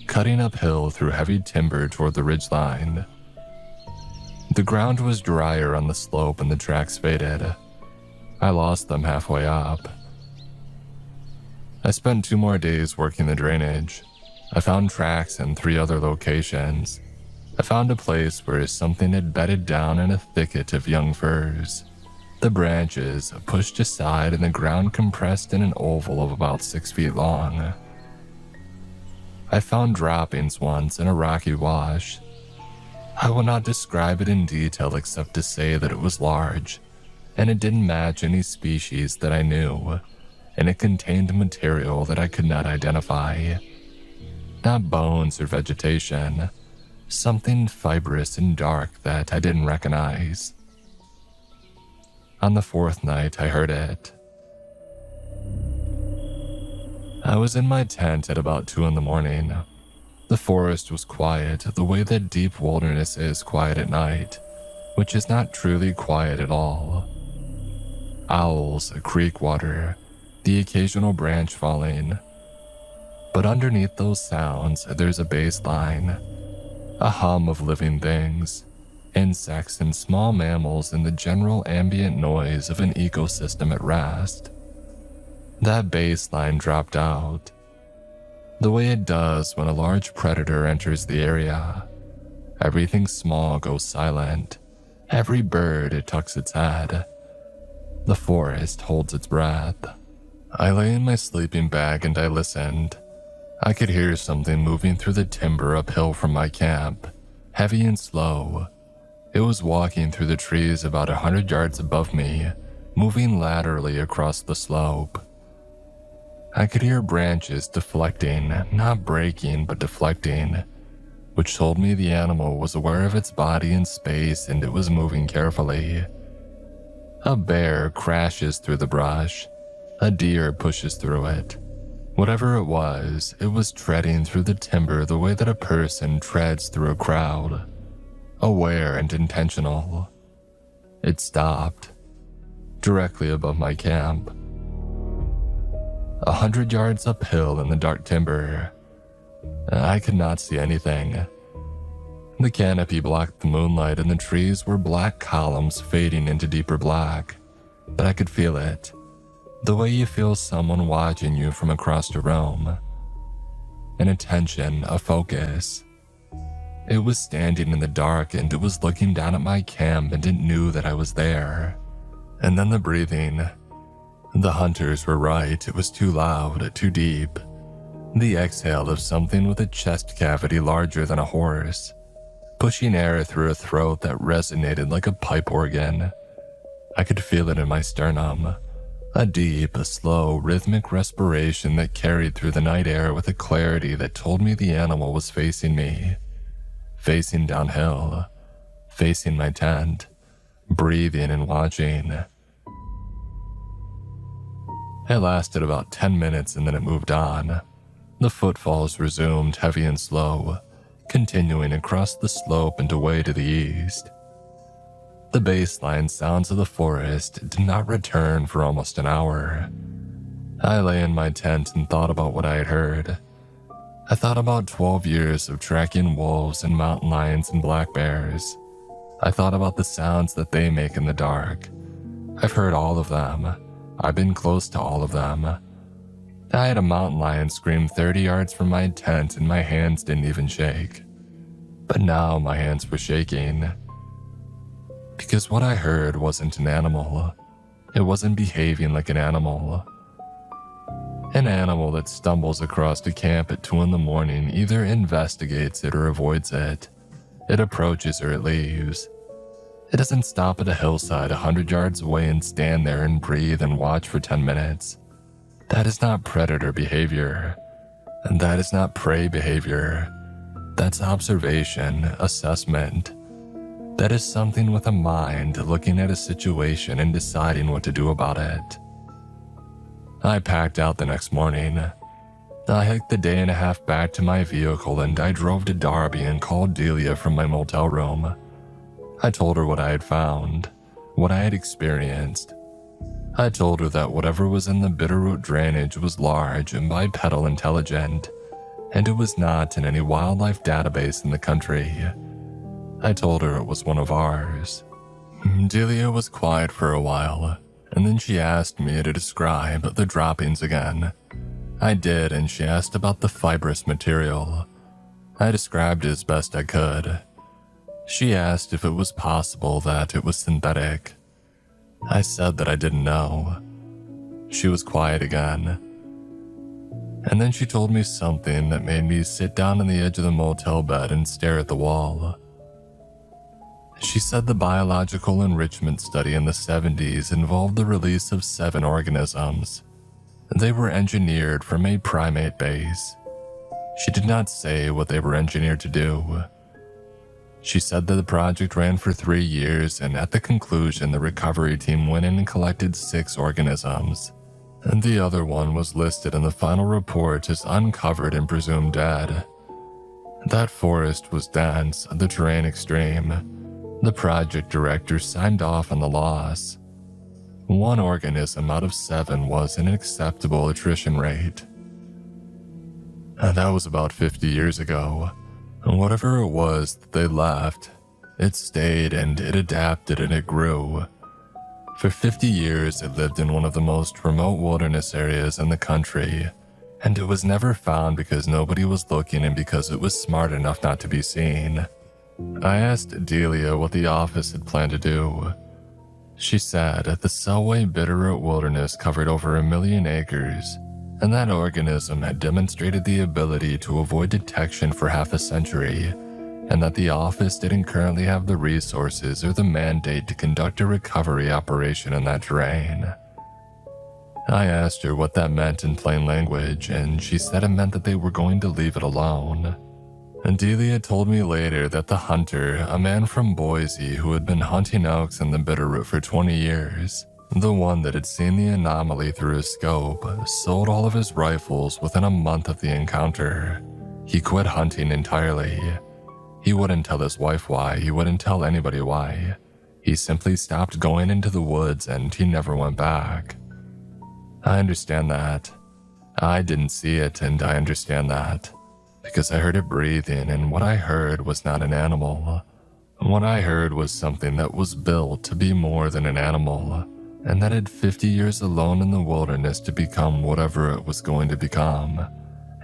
cutting uphill through heavy timber toward the ridgeline. The ground was drier on the slope and the tracks faded. I lost them halfway up. I spent 2 more days working the drainage. I found tracks in 3 other locations. I found a place where something had bedded down in a thicket of young firs. The branches pushed aside and the ground compressed in an oval of about 6 feet long. I found droppings once in a rocky wash. I will not describe it in detail except to say that it was large, and it didn't match any species that I knew, and it contained material that I could not identify. Not bones or vegetation, something fibrous and dark that I didn't recognize. On the 4th night, I heard it. I was in my tent at about 2 in the morning. The forest was quiet, the way that deep wilderness is quiet at night, which is not truly quiet at all. Owls, creek water, the occasional branch falling. But underneath those sounds, there's a bass line, a hum of living things, insects and small mammals and the general ambient noise of an ecosystem at rest. That bass line dropped out, the way it does when a large predator enters the area. Everything small goes silent, Every bird it tucks its head. The forest holds its breath. I lay in my sleeping bag and I listened. I could hear something moving through the timber uphill from my camp, heavy and slow. It was walking through the trees about 100 yards above me, moving laterally across the slope. I could hear branches deflecting, not breaking, but deflecting, which told me the animal was aware of its body in space and it was moving carefully. A bear crashes through the brush. A deer pushes through it. Whatever it was treading through the timber the way that a person treads through a crowd, aware and intentional. It stopped, directly above my camp. 100 yards uphill in the dark timber. I could not see anything. The canopy blocked the moonlight and the trees were black columns fading into deeper black, but I could feel it. The way you feel someone watching you from across a room. An attention, a focus. It was standing in the dark and it was looking down at my camp and it knew that I was there. And then the breathing. The hunters were right, it was too loud, too deep. The exhale of something with a chest cavity larger than a horse, pushing air through a throat that resonated like a pipe organ. I could feel it in my sternum. A deep, slow, rhythmic respiration that carried through the night air with a clarity that told me the animal was facing me. Facing downhill, facing my tent, breathing and watching. It lasted about 10 minutes and then it moved on. The footfalls resumed heavy and slow, continuing across the slope and away to the east. The baseline sounds of the forest did not return for almost an hour. I lay in my tent and thought about what I had heard. I thought about 12 years of tracking wolves and mountain lions and black bears. I thought about the sounds that they make in the dark. I've heard all of them. I've been close to all of them. I had a mountain lion scream 30 yards from my tent and my hands didn't even shake. But now my hands were shaking. Because what I heard wasn't an animal. It wasn't behaving like an animal. An animal that stumbles across a camp at 2 a.m. either investigates it or avoids it. It approaches or it leaves. It doesn't stop at a hillside 100 yards away and stand there and breathe and watch for 10 minutes. That is not predator behavior. And that is not prey behavior. That's observation, assessment. That is something with a mind looking at a situation and deciding what to do about it. I packed out the next morning. I hiked the day and a half back to my vehicle and I drove to Darby and called Delia from my motel room. I told her what I had found, what I had experienced. I told her that whatever was in the Bitterroot drainage was large and bipedal intelligent, and it was not in any wildlife database in the country. I told her it was one of ours. Delia was quiet for a while, and then she asked me to describe the droppings again. I did, and she asked about the fibrous material. I described it as best I could. She asked if it was possible that it was synthetic. I said that I didn't know. She was quiet again. And then she told me something that made me sit down on the edge of the motel bed and stare at the wall. She said the biological enrichment study in the 70s involved the release of 7 organisms. They were engineered from a primate base. She did not say what they were engineered to do. She said that the project ran for 3 years, and at the conclusion, the recovery team went in and collected 6 organisms, and the other one was listed in the final report as uncovered and presumed dead. That forest was dense, the terrain extreme. The project director signed off on the loss. 1 organism out of 7 was an acceptable attrition rate. And that was about 50 years ago. Whatever it was that they left, it stayed and it adapted and it grew. For 50 years, it lived in one of the most remote wilderness areas in the country, and it was never found because nobody was looking and because it was smart enough not to be seen. I asked Delia what the office had planned to do. She said the Selway Bitterroot Wilderness covered over 1 million acres, and that organism had demonstrated the ability to avoid detection for half a century, and that the office didn't currently have the resources or the mandate to conduct a recovery operation in that terrain. I asked her what that meant in plain language, and she said it meant that they were going to leave it alone. And Delia told me later that the hunter, a man from Boise who had been hunting elks in the Bitterroot for 20 years, the one that had seen the anomaly through his scope, sold all of his rifles within a month of the encounter. He quit hunting entirely. He wouldn't tell his wife why, he wouldn't tell anybody why. He simply stopped going into the woods and he never went back. I understand that. I didn't see it, and I understand that. Because I heard it breathing, and what I heard was not an animal. What I heard was something that was built to be more than an animal, and that had 50 years alone in the wilderness to become whatever it was going to become,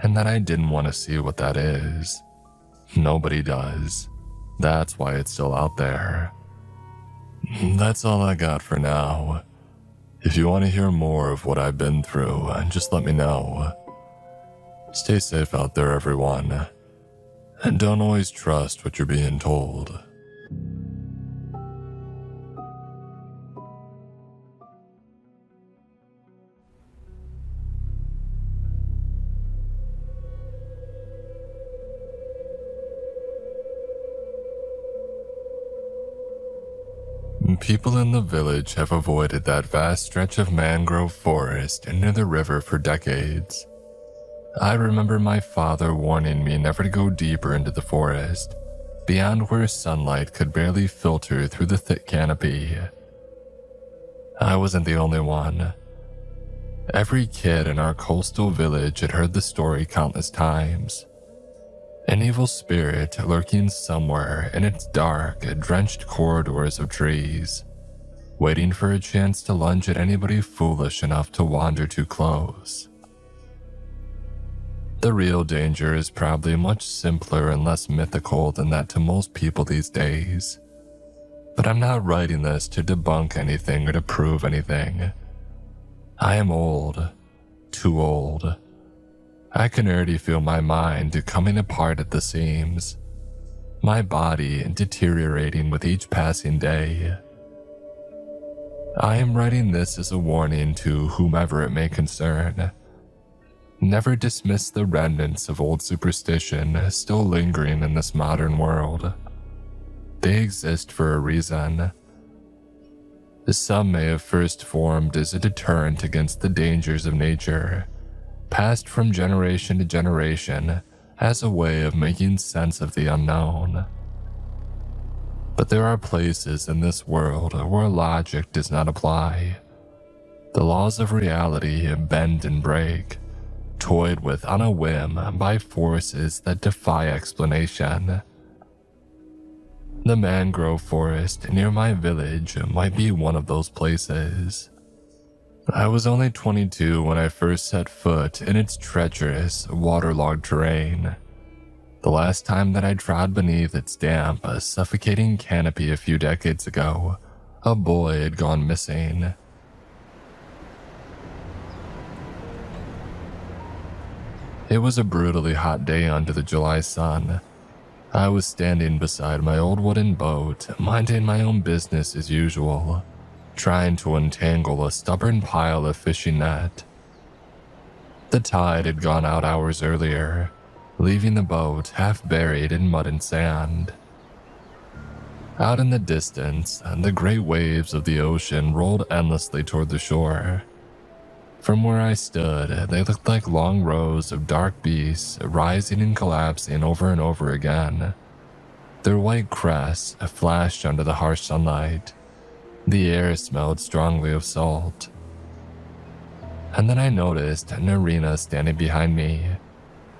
and that I didn't want to see what that is. Nobody does. That's why it's still out there. That's all I got for now. If you want to hear more of what I've been through, just let me know. Stay safe out there, everyone. And don't always trust what you're being told. People in the village have avoided that vast stretch of mangrove forest near the river for decades. I remember my father warning me never to go deeper into the forest, beyond where sunlight could barely filter through the thick canopy. I wasn't the only one. Every kid in our coastal village had heard the story countless times. An evil spirit lurking somewhere in its dark, drenched corridors of trees, waiting for a chance to lunge at anybody foolish enough to wander too close. The real danger is probably much simpler and less mythical than that to most people these days. But I'm not writing this to debunk anything or to prove anything. I am old, too old. I can already feel my mind coming apart at the seams, my body deteriorating with each passing day. I am writing this as a warning to whomever it may concern. Never dismiss the remnants of old superstition still lingering in this modern world. They exist for a reason. Some may have first formed as a deterrent against the dangers of nature, passed from generation to generation as a way of making sense of the unknown. But there are places in this world where logic does not apply. The laws of reality bend and break, toyed with on a whim by forces that defy explanation. The mangrove forest near my village might be one of those places. I was only 22 when I first set foot in its treacherous, waterlogged terrain. The last time that I trod beneath its damp, suffocating canopy a few decades ago, a boy had gone missing. It was a brutally hot day under the July sun. I was standing beside my old wooden boat, minding my own business as usual, trying to untangle a stubborn pile of fishing net. The tide had gone out hours earlier, leaving the boat half buried in mud and sand. Out in the distance, the great waves of the ocean rolled endlessly toward the shore. From where I stood, they looked like long rows of dark beasts rising and collapsing over and over again. Their white crests flashed under the harsh sunlight. The air smelled strongly of salt. And then I noticed Narina standing behind me,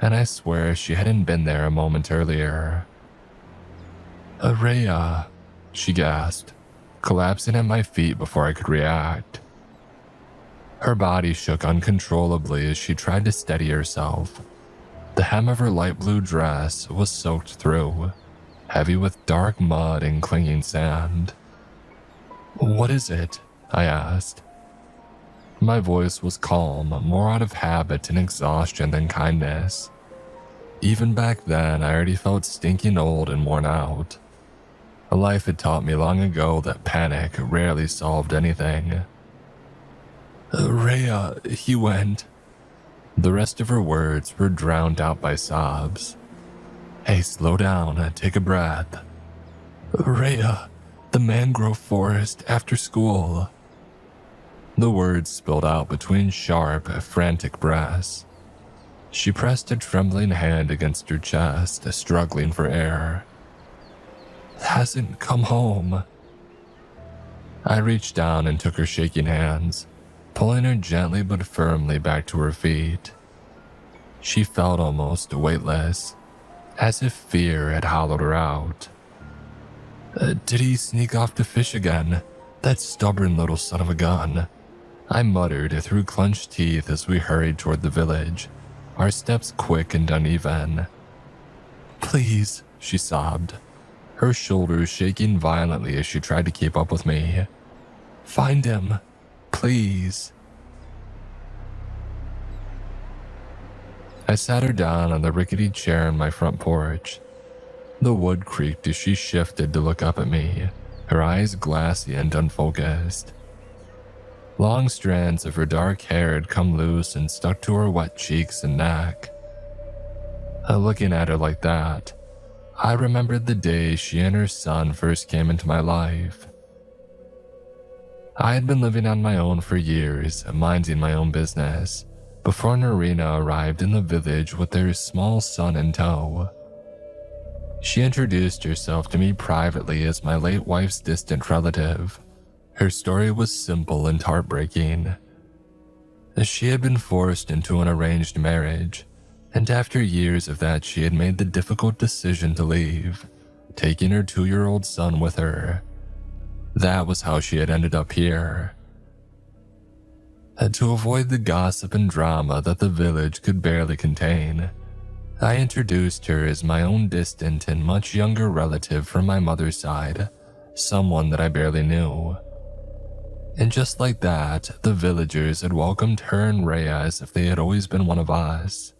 and I swear she hadn't been there a moment earlier. "Araya," she gasped, collapsing at my feet before I could react. Her body shook uncontrollably as she tried to steady herself. The hem of her light blue dress was soaked through. heavy with dark mud and clinging sand. "What is it?" I asked. My voice was calm, more out of habit and exhaustion than kindness. Even back then, I already felt stinking old and worn out. Life had taught me long ago that panic rarely solved anything. "Rhea, he went." The rest of her words were drowned out by sobs. "Hey, slow down, take a breath." "Rhea, the mangrove forest after school." The words spilled out between sharp, frantic breaths. She pressed a trembling hand against her chest, struggling for air. "Hasn't come home." I reached down and took her shaking hands, pulling her gently but firmly back to her feet. She felt almost weightless, as if fear had hollowed her out. "Did he sneak off to fish again? That stubborn little son of a gun," I muttered through clenched teeth as we hurried toward the village, our steps quick and uneven. "Please," she sobbed, her shoulders shaking violently as she tried to keep up with me. "Find him, please." I sat her down on the rickety chair in my front porch. The wood creaked as she shifted to look up at me, her eyes glassy and unfocused. Long strands of her dark hair had come loose and stuck to her wet cheeks and neck. Looking at her like that, I remembered the day she and her son first came into my life. I had been living on my own for years, minding my own business, before Narina arrived in the village with their small son in tow. She introduced herself to me privately as my late wife's distant relative. Her story was simple and heartbreaking. She had been forced into an arranged marriage, and after years of that she had made the difficult decision to leave, taking her 2-year-old son with her. That was how she had ended up here. To avoid the gossip and drama that the village could barely contain, I introduced her as my own distant and much younger relative from my mother's side, someone that I barely knew. And just like that, the villagers had welcomed her and Rhea as if they had always been one of us.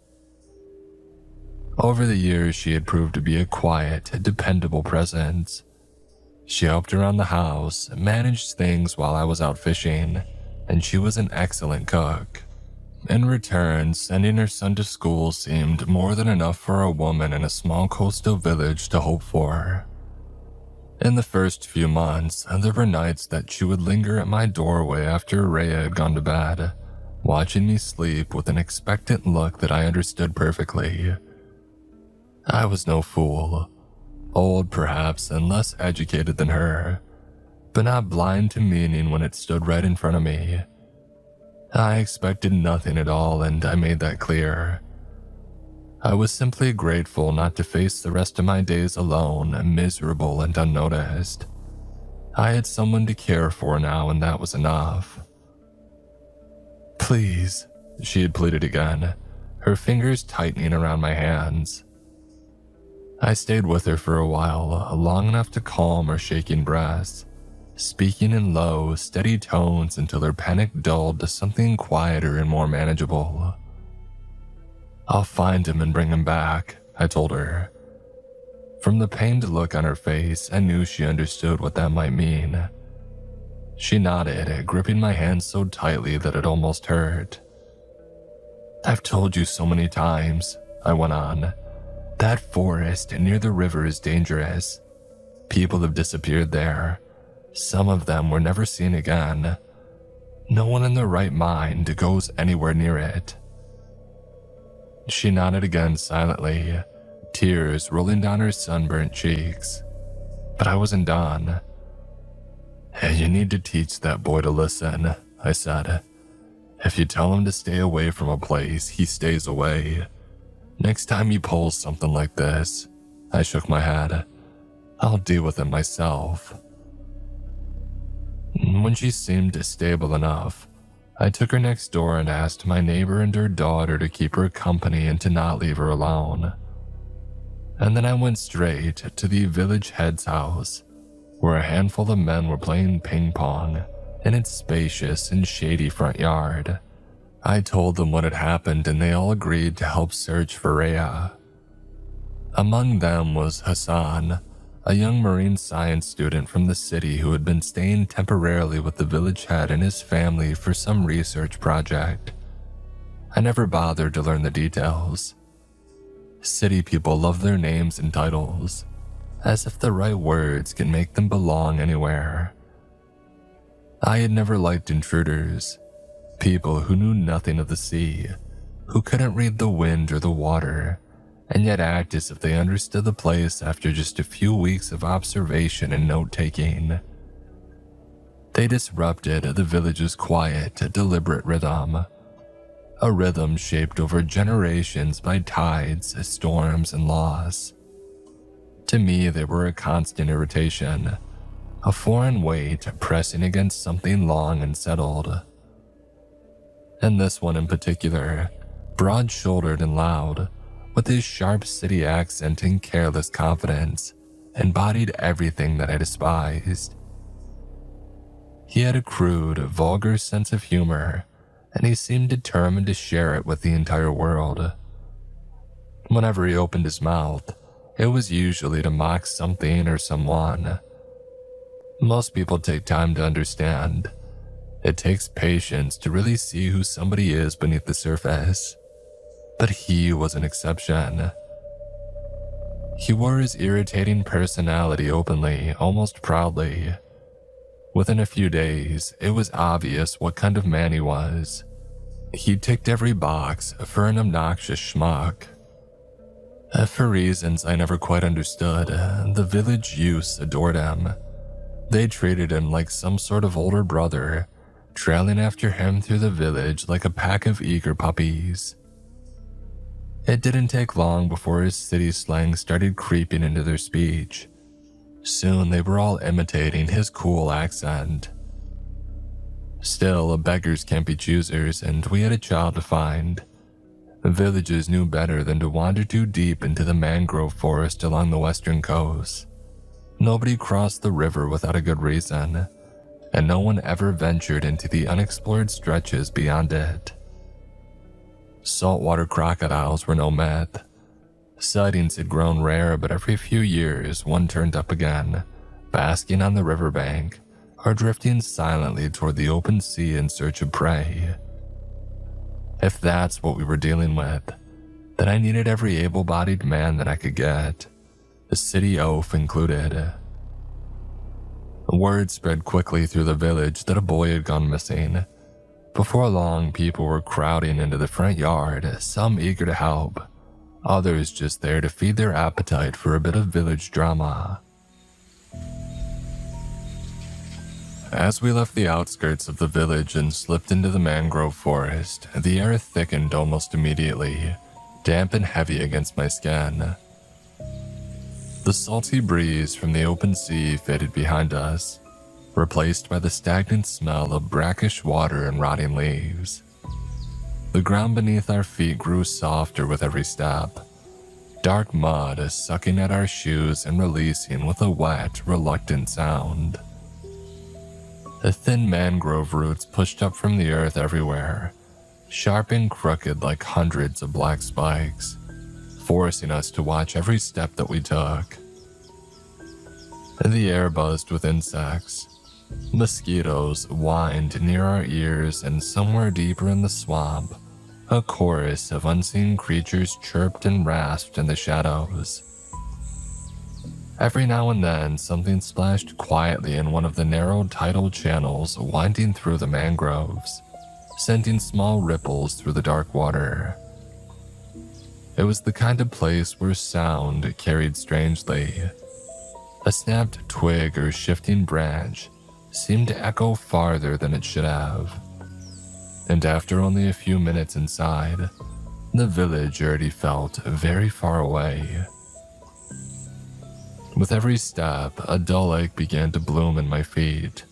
Over the years, she had proved to be a quiet, dependable presence. She helped around the house, managed things while I was out fishing, and she was an excellent cook. In return, sending her son to school seemed more than enough for a woman in a small coastal village to hope for. In the first few months, there were nights that she would linger at my doorway after Rhea had gone to bed, watching me sleep with an expectant look that I understood perfectly. I was no fool, old perhaps and less educated than her, but not blind to meaning when it stood right in front of me. I expected nothing at all, and I made that clear. I was simply grateful not to face the rest of my days alone, miserable and unnoticed. I had someone to care for now, and that was enough. "Please," she had pleaded again, her fingers tightening around my hands. I stayed with her for a while, long enough to calm her shaking breaths, speaking in low, steady tones until her panic dulled to something quieter and more manageable. "I'll find him and bring him back," I told her. From the pained look on her face, I knew she understood what that might mean. She nodded, gripping my hand so tightly that it almost hurt. "I've told you so many times," I went on. "That forest near the river is dangerous. People have disappeared there. Some of them were never seen again. No one in their right mind goes anywhere near it." She nodded again silently, tears rolling down her sunburnt cheeks. But I wasn't done. "Hey, you need to teach that boy to listen," I said. "If you tell him to stay away from a place, he stays away. Next time he pulls something like this," I shook my head, "I'll deal with it myself." When she seemed stable enough, I took her next door and asked my neighbor and her daughter to keep her company and to not leave her alone. And then I went straight to the village head's house, where a handful of men were playing ping pong in its spacious and shady front yard. I told them what had happened and they all agreed to help search for Rhea. Among them was Hassan, a young marine science student from the city who had been staying temporarily with the village head and his family for some research project. I never bothered to learn the details. City people love their names and titles, as if the right words can make them belong anywhere. I had never liked intruders, people who knew nothing of the sea, who couldn't read the wind or the water, and yet act as if they understood the place after just a few weeks of observation and note-taking. They disrupted the village's quiet, deliberate rhythm, a rhythm shaped over generations by tides, storms, and loss. To me, they were a constant irritation, a foreign weight pressing against something long and settled. And this one in particular, broad-shouldered and loud, with his sharp city accent and careless confidence, embodied everything that I despised. He had a crude, vulgar sense of humor, and he seemed determined to share it with the entire world. Whenever he opened his mouth, it was usually to mock something or someone. Most people take time to understand. It takes patience to really see who somebody is beneath the surface. But he was an exception. He wore his irritating personality openly, almost proudly. Within a few days, it was obvious what kind of man he was. He ticked every box for an obnoxious schmuck. For reasons I never quite understood, the village youths adored him. They treated him like some sort of older brother, trailing after him through the village like a pack of eager puppies. It didn't take long before his city slang started creeping into their speech. Soon they were all imitating his cool accent. Still, beggars can't be choosers, and we had a child to find. Villages knew better than to wander too deep into the mangrove forest along the western coast. Nobody crossed the river without a good reason, and no one ever ventured into the unexplored stretches beyond it. Saltwater crocodiles were no myth. Sightings had grown rare, but every few years one turned up again, basking on the riverbank or drifting silently toward the open sea in search of prey. If that's what we were dealing with, then I needed every able-bodied man that I could get, the city oaf included. Word spread quickly through the village that a boy had gone missing. Before long, people were crowding into the front yard, some eager to help, others just there to feed their appetite for a bit of village drama. As we left the outskirts of the village and slipped into the mangrove forest, the air thickened almost immediately, damp and heavy against my skin. The salty breeze from the open sea faded behind us, replaced by the stagnant smell of brackish water and rotting leaves. The ground beneath our feet grew softer with every step, dark mud sucking at our shoes and releasing with a wet, reluctant sound. The thin mangrove roots pushed up from the earth everywhere, sharp and crooked like hundreds of black spikes, forcing us to watch every step that we took. The air buzzed with insects. Mosquitoes whined near our ears, and somewhere deeper in the swamp, a chorus of unseen creatures chirped and rasped in the shadows. Every now and then, something splashed quietly in one of the narrow tidal channels winding through the mangroves, sending small ripples through the dark water. It was the kind of place where sound carried strangely. A snapped twig or shifting branch seemed to echo farther than it should have. And after only a few minutes inside, the village already felt very far away. With every step, a dull ache began to bloom in my feet.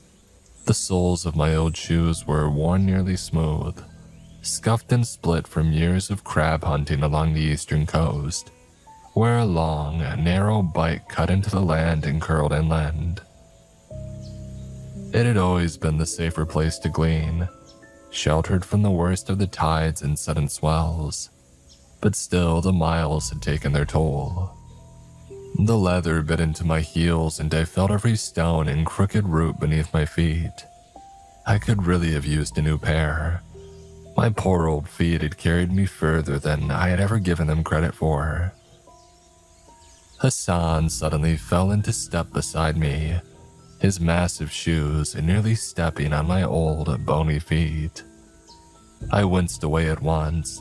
The soles of my old shoes were worn nearly smooth, scuffed and split from years of crab hunting along the eastern coast, where a long, narrow bite cut into the land and curled inland. It had always been the safer place to glean, sheltered from the worst of the tides and sudden swells, but still the miles had taken their toll. The leather bit into my heels and I felt every stone and crooked root beneath my feet. I could really have used a new pair. My poor old feet had carried me further than I had ever given them credit for. Hassan suddenly fell into step beside me, his massive shoes nearly stepping on my old, bony feet. I winced away at once,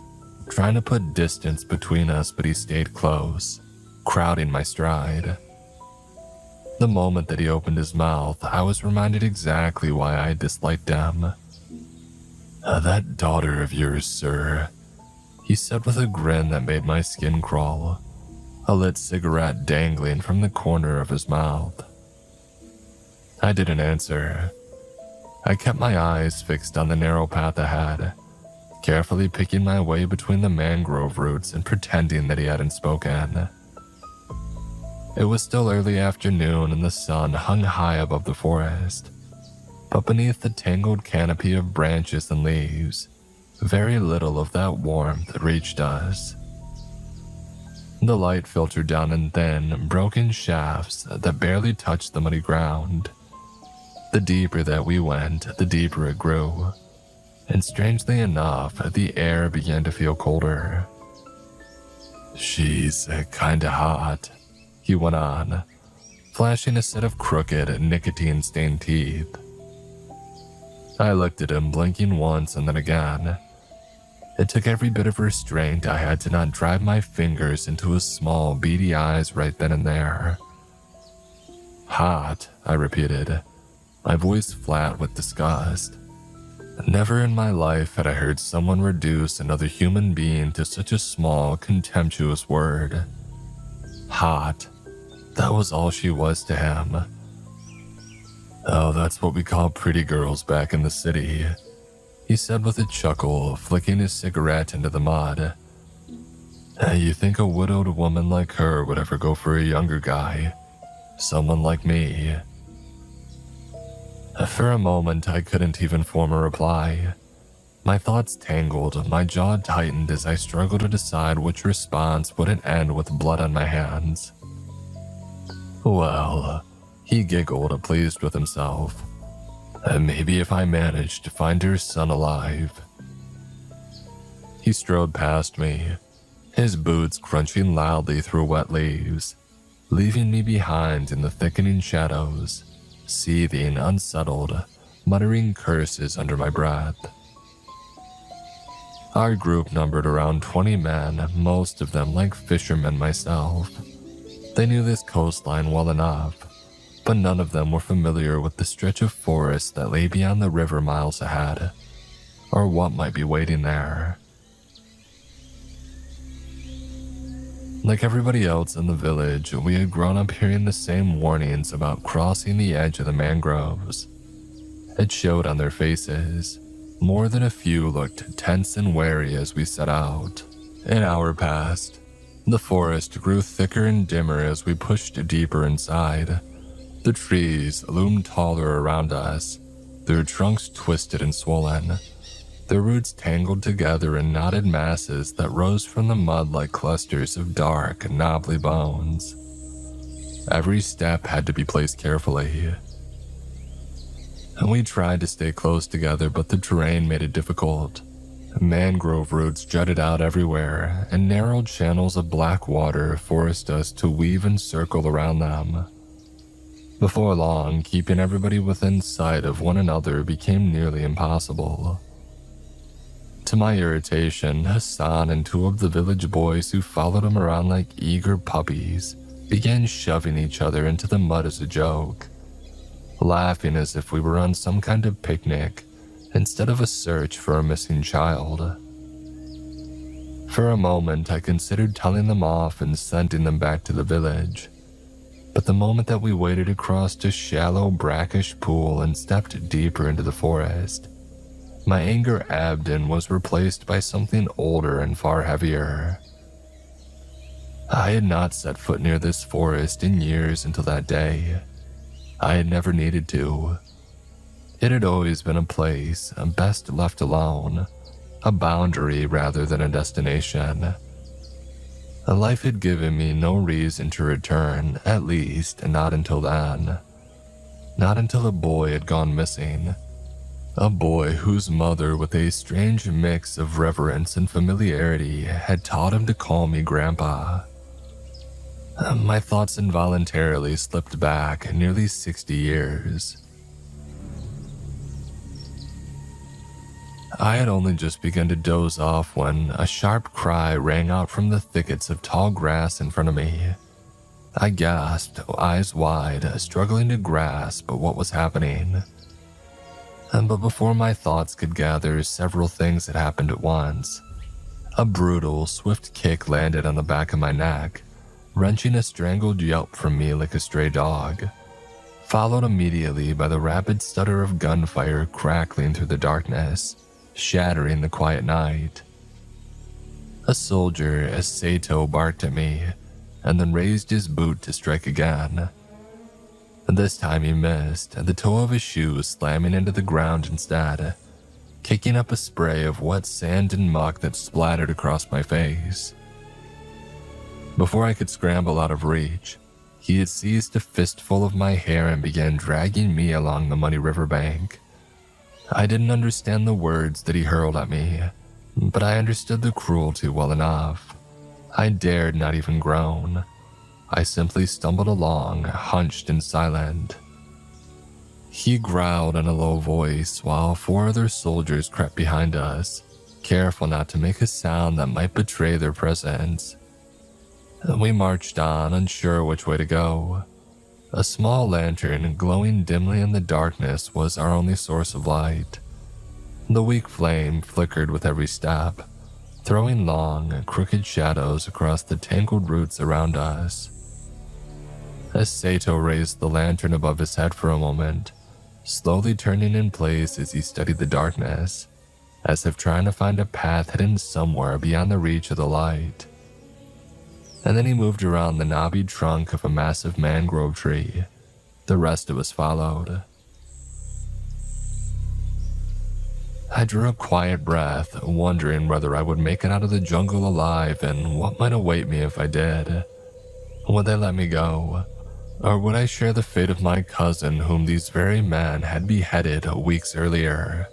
trying to put distance between us, but he stayed close, crowding my stride. The moment that he opened his mouth, I was reminded exactly why I disliked him. That daughter of yours, sir," he said with a grin that made my skin crawl, a lit cigarette dangling from the corner of his mouth. I didn't answer. I kept my eyes fixed on the narrow path ahead, carefully picking my way between the mangrove roots and pretending that he hadn't spoken. It was still early afternoon and the sun hung high above the forest, but beneath the tangled canopy of branches and leaves, very little of that warmth reached us. The light filtered down in thin, broken shafts that barely touched the muddy ground. The deeper that we went, the deeper it grew, and strangely enough, the air began to feel colder. "She's kinda hot," he went on, flashing a set of crooked, nicotine-stained teeth. I looked at him, blinking once and then again. It took every bit of restraint I had to not drive my fingers into his small, beady eyes right then and there. "Hot," I repeated, my voice flat with disgust. Never in my life had I heard someone reduce another human being to such a small, contemptuous word. Hot. That was all she was to him. "Oh, that's what we call pretty girls back in the city," he said with a chuckle, flicking his cigarette into the mud. "You think a widowed woman like her would ever go for a younger guy? Someone like me?" For a moment, I couldn't even form a reply. My thoughts tangled, my jaw tightened as I struggled to decide which response wouldn't end with blood on my hands. "Well," he giggled, pleased with himself, "maybe if I managed to find her son alive." He strode past me, his boots crunching loudly through wet leaves, leaving me behind in the thickening shadows, seething, unsettled, muttering curses under my breath. Our group numbered around 20 men, most of them like fishermen myself. They knew this coastline well enough, but none of them were familiar with the stretch of forest that lay beyond the river miles ahead, or what might be waiting there. Like everybody else in the village, we had grown up hearing the same warnings about crossing the edge of the mangroves. It showed on their faces. More than a few looked tense and wary as we set out. An hour passed. The forest grew thicker and dimmer as we pushed deeper inside. The trees loomed taller around us, their trunks twisted and swollen, their roots tangled together in knotted masses that rose from the mud like clusters of dark, knobbly bones. Every step had to be placed carefully. We tried to stay close together, but the terrain made it difficult. Mangrove roots jutted out everywhere, and narrow channels of black water forced us to weave and circle around them. Before long, keeping everybody within sight of one another became nearly impossible. To my irritation, Hassan and two of the village boys who followed him around like eager puppies began shoving each other into the mud as a joke, laughing as if we were on some kind of picnic instead of a search for a missing child. For a moment, I considered telling them off and sending them back to the village, but the moment that we waded across a shallow, brackish pool and stepped deeper into the forest, my anger ebbed and was replaced by something older and far heavier. I had not set foot near this forest in years until that day. I had never needed to. It had always been a place best left alone, a boundary rather than a destination. Life had given me no reason to return, at least not until then. Not until a boy had gone missing. A boy whose mother, with a strange mix of reverence and familiarity, had taught him to call me Grandpa. My thoughts involuntarily slipped back nearly 60 years. I had only just begun to doze off when a sharp cry rang out from the thickets of tall grass in front of me. I gasped, eyes wide, struggling to grasp what was happening. But before my thoughts could gather, several things had happened at once. A brutal, swift kick landed on the back of my neck, wrenching a strangled yelp from me like a stray dog, followed immediately by the rapid stutter of gunfire crackling through the darkness, shattering the quiet night. A soldier, as Sato, barked at me, and then raised his boot to strike again. This time he missed, the toe of his shoe slamming into the ground instead, kicking up a spray of wet sand and muck that splattered across my face. Before I could scramble out of reach, he had seized a fistful of my hair and began dragging me along the muddy riverbank. I didn't understand the words that he hurled at me, but I understood the cruelty well enough. I dared not even groan. I simply stumbled along, hunched and silent. He growled in a low voice while 4 other soldiers crept behind us, careful not to make a sound that might betray their presence. We marched on, unsure which way to go. A small lantern glowing dimly in the darkness was our only source of light. The weak flame flickered with every step, throwing long, crooked shadows across the tangled roots around us. As Sato raised the lantern above his head for a moment, slowly turning in place as he studied the darkness, as if trying to find a path hidden somewhere beyond the reach of the light. And then he moved around the knobby trunk of a massive mangrove tree. The rest of us followed. I drew a quiet breath, wondering whether I would make it out of the jungle alive and what might await me if I did. Would they let me go? Or would I share the fate of my cousin whom these very men had beheaded weeks earlier?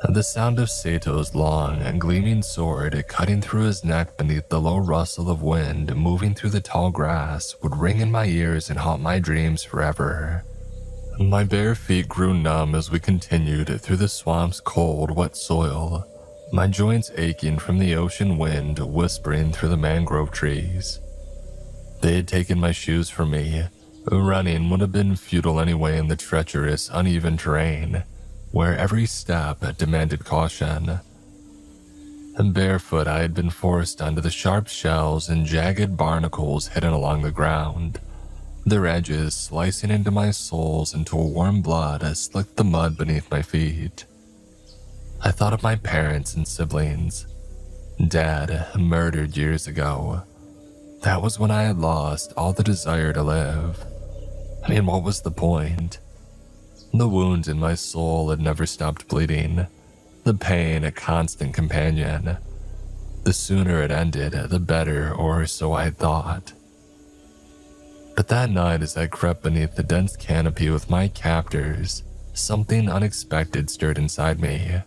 The sound of Sato's long and gleaming sword cutting through his neck beneath the low rustle of wind moving through the tall grass would ring in my ears and haunt my dreams forever. My bare feet grew numb as we continued through the swamp's cold, wet soil, my joints aching from the ocean wind whispering through the mangrove trees. They had taken my shoes from me. Running would have been futile anyway in the treacherous, uneven terrain, where every step demanded caution. And barefoot I had been forced onto the sharp shells and jagged barnacles hidden along the ground, their edges slicing into my soles until warm blood slicked the mud beneath my feet. I thought of my parents and siblings, dead, murdered years ago. That was when I had lost all the desire to live. I mean, what was the point? The wound in my soul had never stopped bleeding, the pain a constant companion. The sooner it ended, the better, or so I had thought. But that night as I crept beneath the dense canopy with my captors, something unexpected stirred inside me.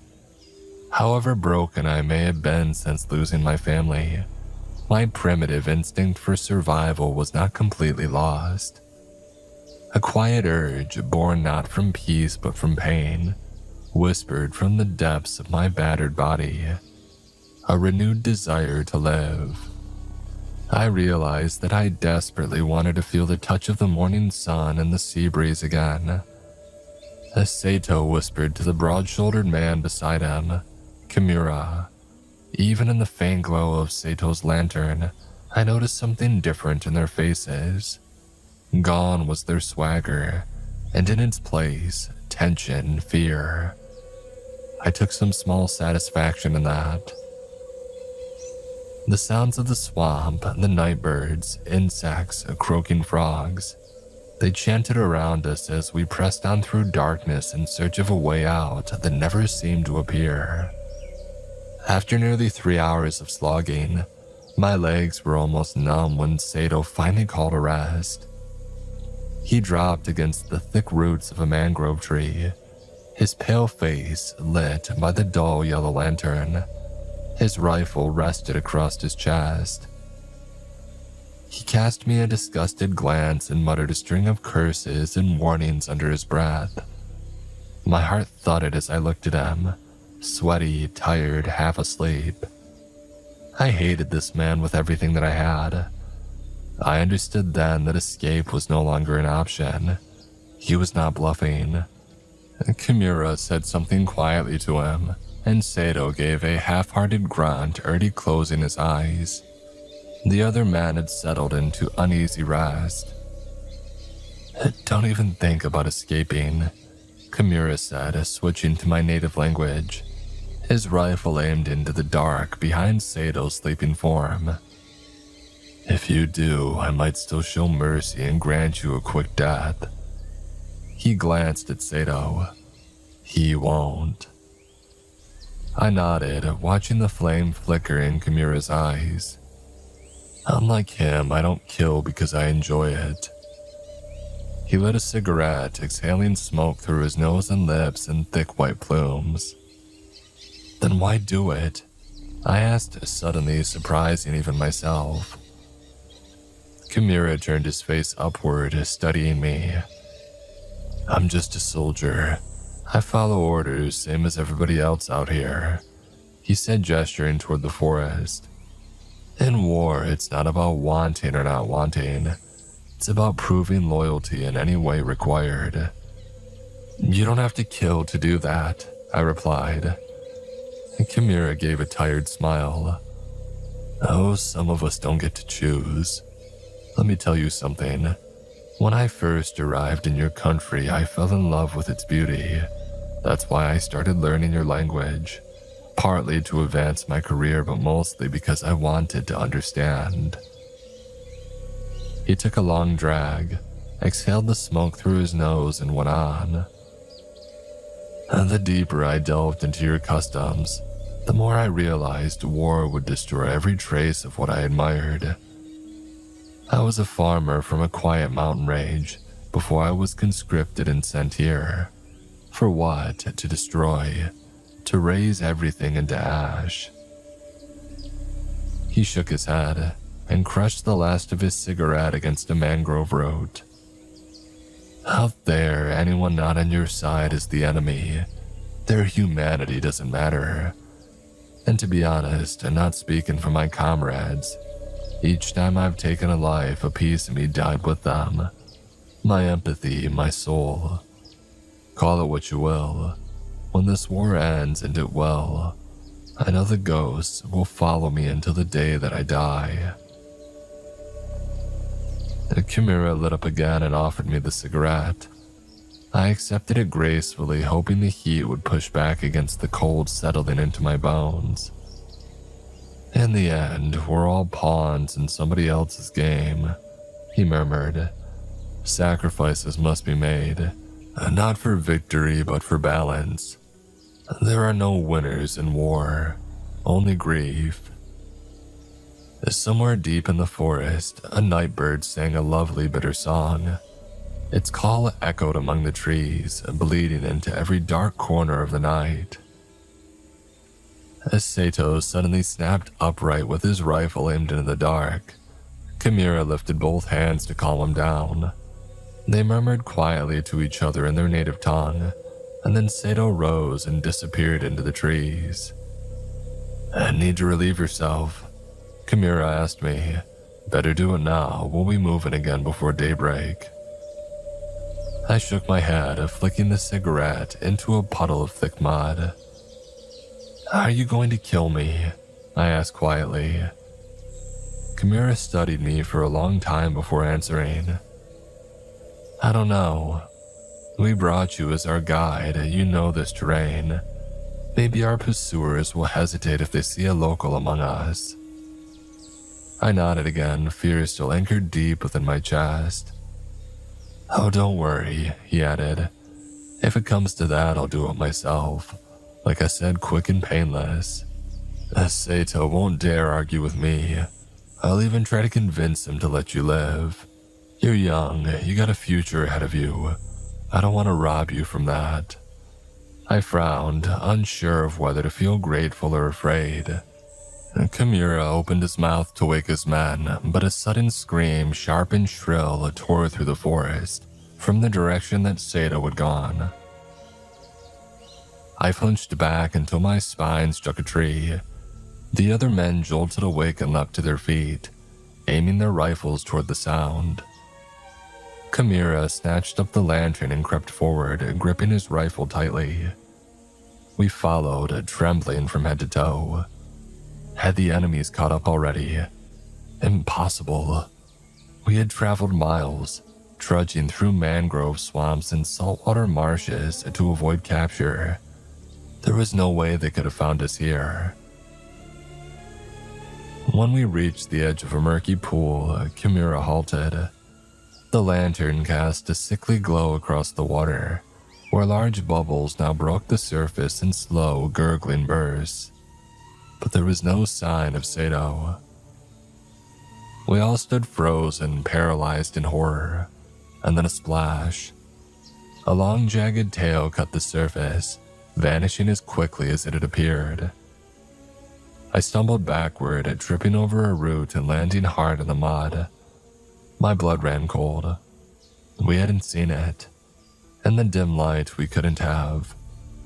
However broken I may have been since losing my family, my primitive instinct for survival was not completely lost. A quiet urge, born not from peace but from pain, whispered from the depths of my battered body. A renewed desire to live. I realized that I desperately wanted to feel the touch of the morning sun and the sea breeze again. As Sato whispered to the broad-shouldered man beside him, Kimura. Even in the faint glow of Sato's lantern, I noticed something different in their faces. Gone was their swagger, and in its place, tension, fear. I took some small satisfaction in that. The sounds of the swamp, the night birds, insects, croaking frogs. They chanted around us as we pressed on through darkness in search of a way out that never seemed to appear. After nearly 3 hours of slogging, my legs were almost numb when Sato finally called a rest. He dropped against the thick roots of a mangrove tree, his pale face lit by the dull yellow lantern. His rifle rested across his chest. He cast me a disgusted glance and muttered a string of curses and warnings under his breath. My heart thudded as I looked at him, sweaty, tired, half asleep. I hated this man with everything that I had. I understood then that escape was no longer an option. He was not bluffing. Kimura said something quietly to him, and Sato gave a half-hearted grunt, already closing his eyes. The other man had settled into uneasy rest. "Don't even think about escaping," Kimura said, switching to my native language. His rifle aimed into the dark behind Sato's sleeping form. "If you do, I might still show mercy and grant you a quick death." He glanced at Sato. "He won't." I nodded, watching the flame flicker in Kimura's eyes. Unlike him, I don't kill because I enjoy it. He lit a cigarette, exhaling smoke through his nose and lips in thick white plumes. "Then why do it?" I asked, suddenly surprising even myself. Kimura turned his face upward, studying me. "I'm just a soldier. I follow orders, same as everybody else out here," he said, gesturing toward the forest. "In war, it's not about wanting or not wanting. It's about proving loyalty in any way required." "You don't have to kill to do that," I replied. And Kimura gave a tired smile. "Oh, some of us don't get to choose. Let me tell you something. When I first arrived in your country, I fell in love with its beauty. That's why I started learning your language. Partly to advance my career, but mostly because I wanted to understand." He took a long drag, exhaled the smoke through his nose, and went on. "The deeper I delved into your customs, the more I realized war would destroy every trace of what I admired. I was a farmer from a quiet mountain range before I was conscripted and sent here. For what? To destroy. To raise everything into ash." He shook his head and crushed the last of his cigarette against a mangrove root. "Out there, anyone not on your side is the enemy. Their humanity doesn't matter. And to be honest, and not speaking for my comrades, each time I've taken a life, a piece of me died with them. My empathy, my soul. Call it what you will. When this war ends, and it will, I know the ghosts will follow me until the day that I die." Kimura lit up again and offered me the cigarette. I accepted it gracefully, hoping the heat would push back against the cold settling into my bones. "In the end, we're all pawns in somebody else's game," he murmured. "Sacrifices must be made, not for victory, but for balance. There are no winners in war, only grief." Somewhere deep in the forest, a night bird sang a lovely bitter song. Its call echoed among the trees, bleeding into every dark corner of the night. As Sato suddenly snapped upright with his rifle aimed into the dark, Kimura lifted both hands to calm him down. They murmured quietly to each other in their native tongue, and then Sato rose and disappeared into the trees. "I need to relieve yourself," Kimura asked me. "Better do it now. We'll be moving again before daybreak." I shook my head, flicking the cigarette into a puddle of thick mud. "Are you going to kill me?" I asked quietly. Kimura studied me for a long time before answering. "I don't know. We brought you as our guide. You know this terrain. Maybe our pursuers will hesitate if they see a local among us." I nodded again, fear still anchored deep within my chest. "Oh, don't worry," he added. "If it comes to that, I'll do it myself. Like I said, quick and painless. Sato won't dare argue with me. I'll even try to convince him to let you live. You're young, you got a future ahead of you. I don't want to rob you from that." I frowned, unsure of whether to feel grateful or afraid. Kimura opened his mouth to wake his men, but a sudden scream, sharp and shrill, tore through the forest, from the direction that Sato had gone. I flinched back until my spine struck a tree. The other men jolted awake and leapt to their feet, aiming their rifles toward the sound. Kimura snatched up the lantern and crept forward, gripping his rifle tightly. We followed, trembling from head to toe. Had the enemies caught up already? Impossible. We had traveled miles, trudging through mangrove swamps and saltwater marshes to avoid capture. There was no way they could have found us here. When we reached the edge of a murky pool, Kimura halted. The lantern cast a sickly glow across the water, where large bubbles now broke the surface in slow, gurgling bursts. But there was no sign of Sato. We all stood frozen, paralyzed in horror, and then a splash. A long, jagged tail cut the surface, vanishing as quickly as it had appeared. I stumbled backward, tripping over a root and landing hard in the mud. My blood ran cold. We hadn't seen it. In the dim light, we couldn't have,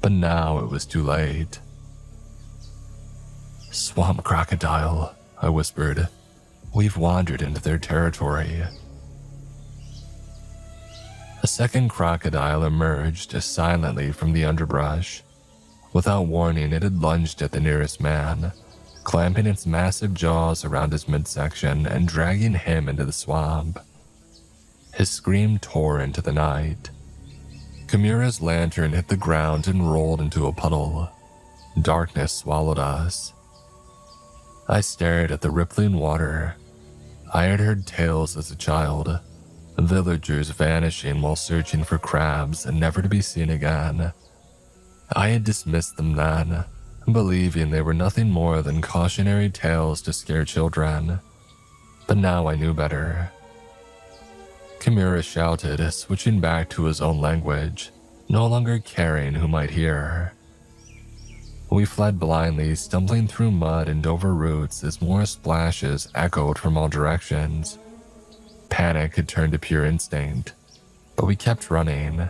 but now it was too late. "Swamp crocodile," I whispered. "We've wandered into their territory." A second crocodile emerged silently from the underbrush. Without warning, it had lunged at the nearest man, clamping its massive jaws around his midsection and dragging him into the swamp. His scream tore into the night. Kimura's lantern hit the ground and rolled into a puddle. Darkness swallowed us. I stared at the rippling water. I had heard tales as a child, villagers vanishing while searching for crabs and never to be seen again. I had dismissed them then, believing they were nothing more than cautionary tales to scare children. But now I knew better. Kimura shouted, switching back to his own language, no longer caring who might hear. We fled blindly, stumbling through mud and over roots as more splashes echoed from all directions. Panic had turned to pure instinct, but we kept running.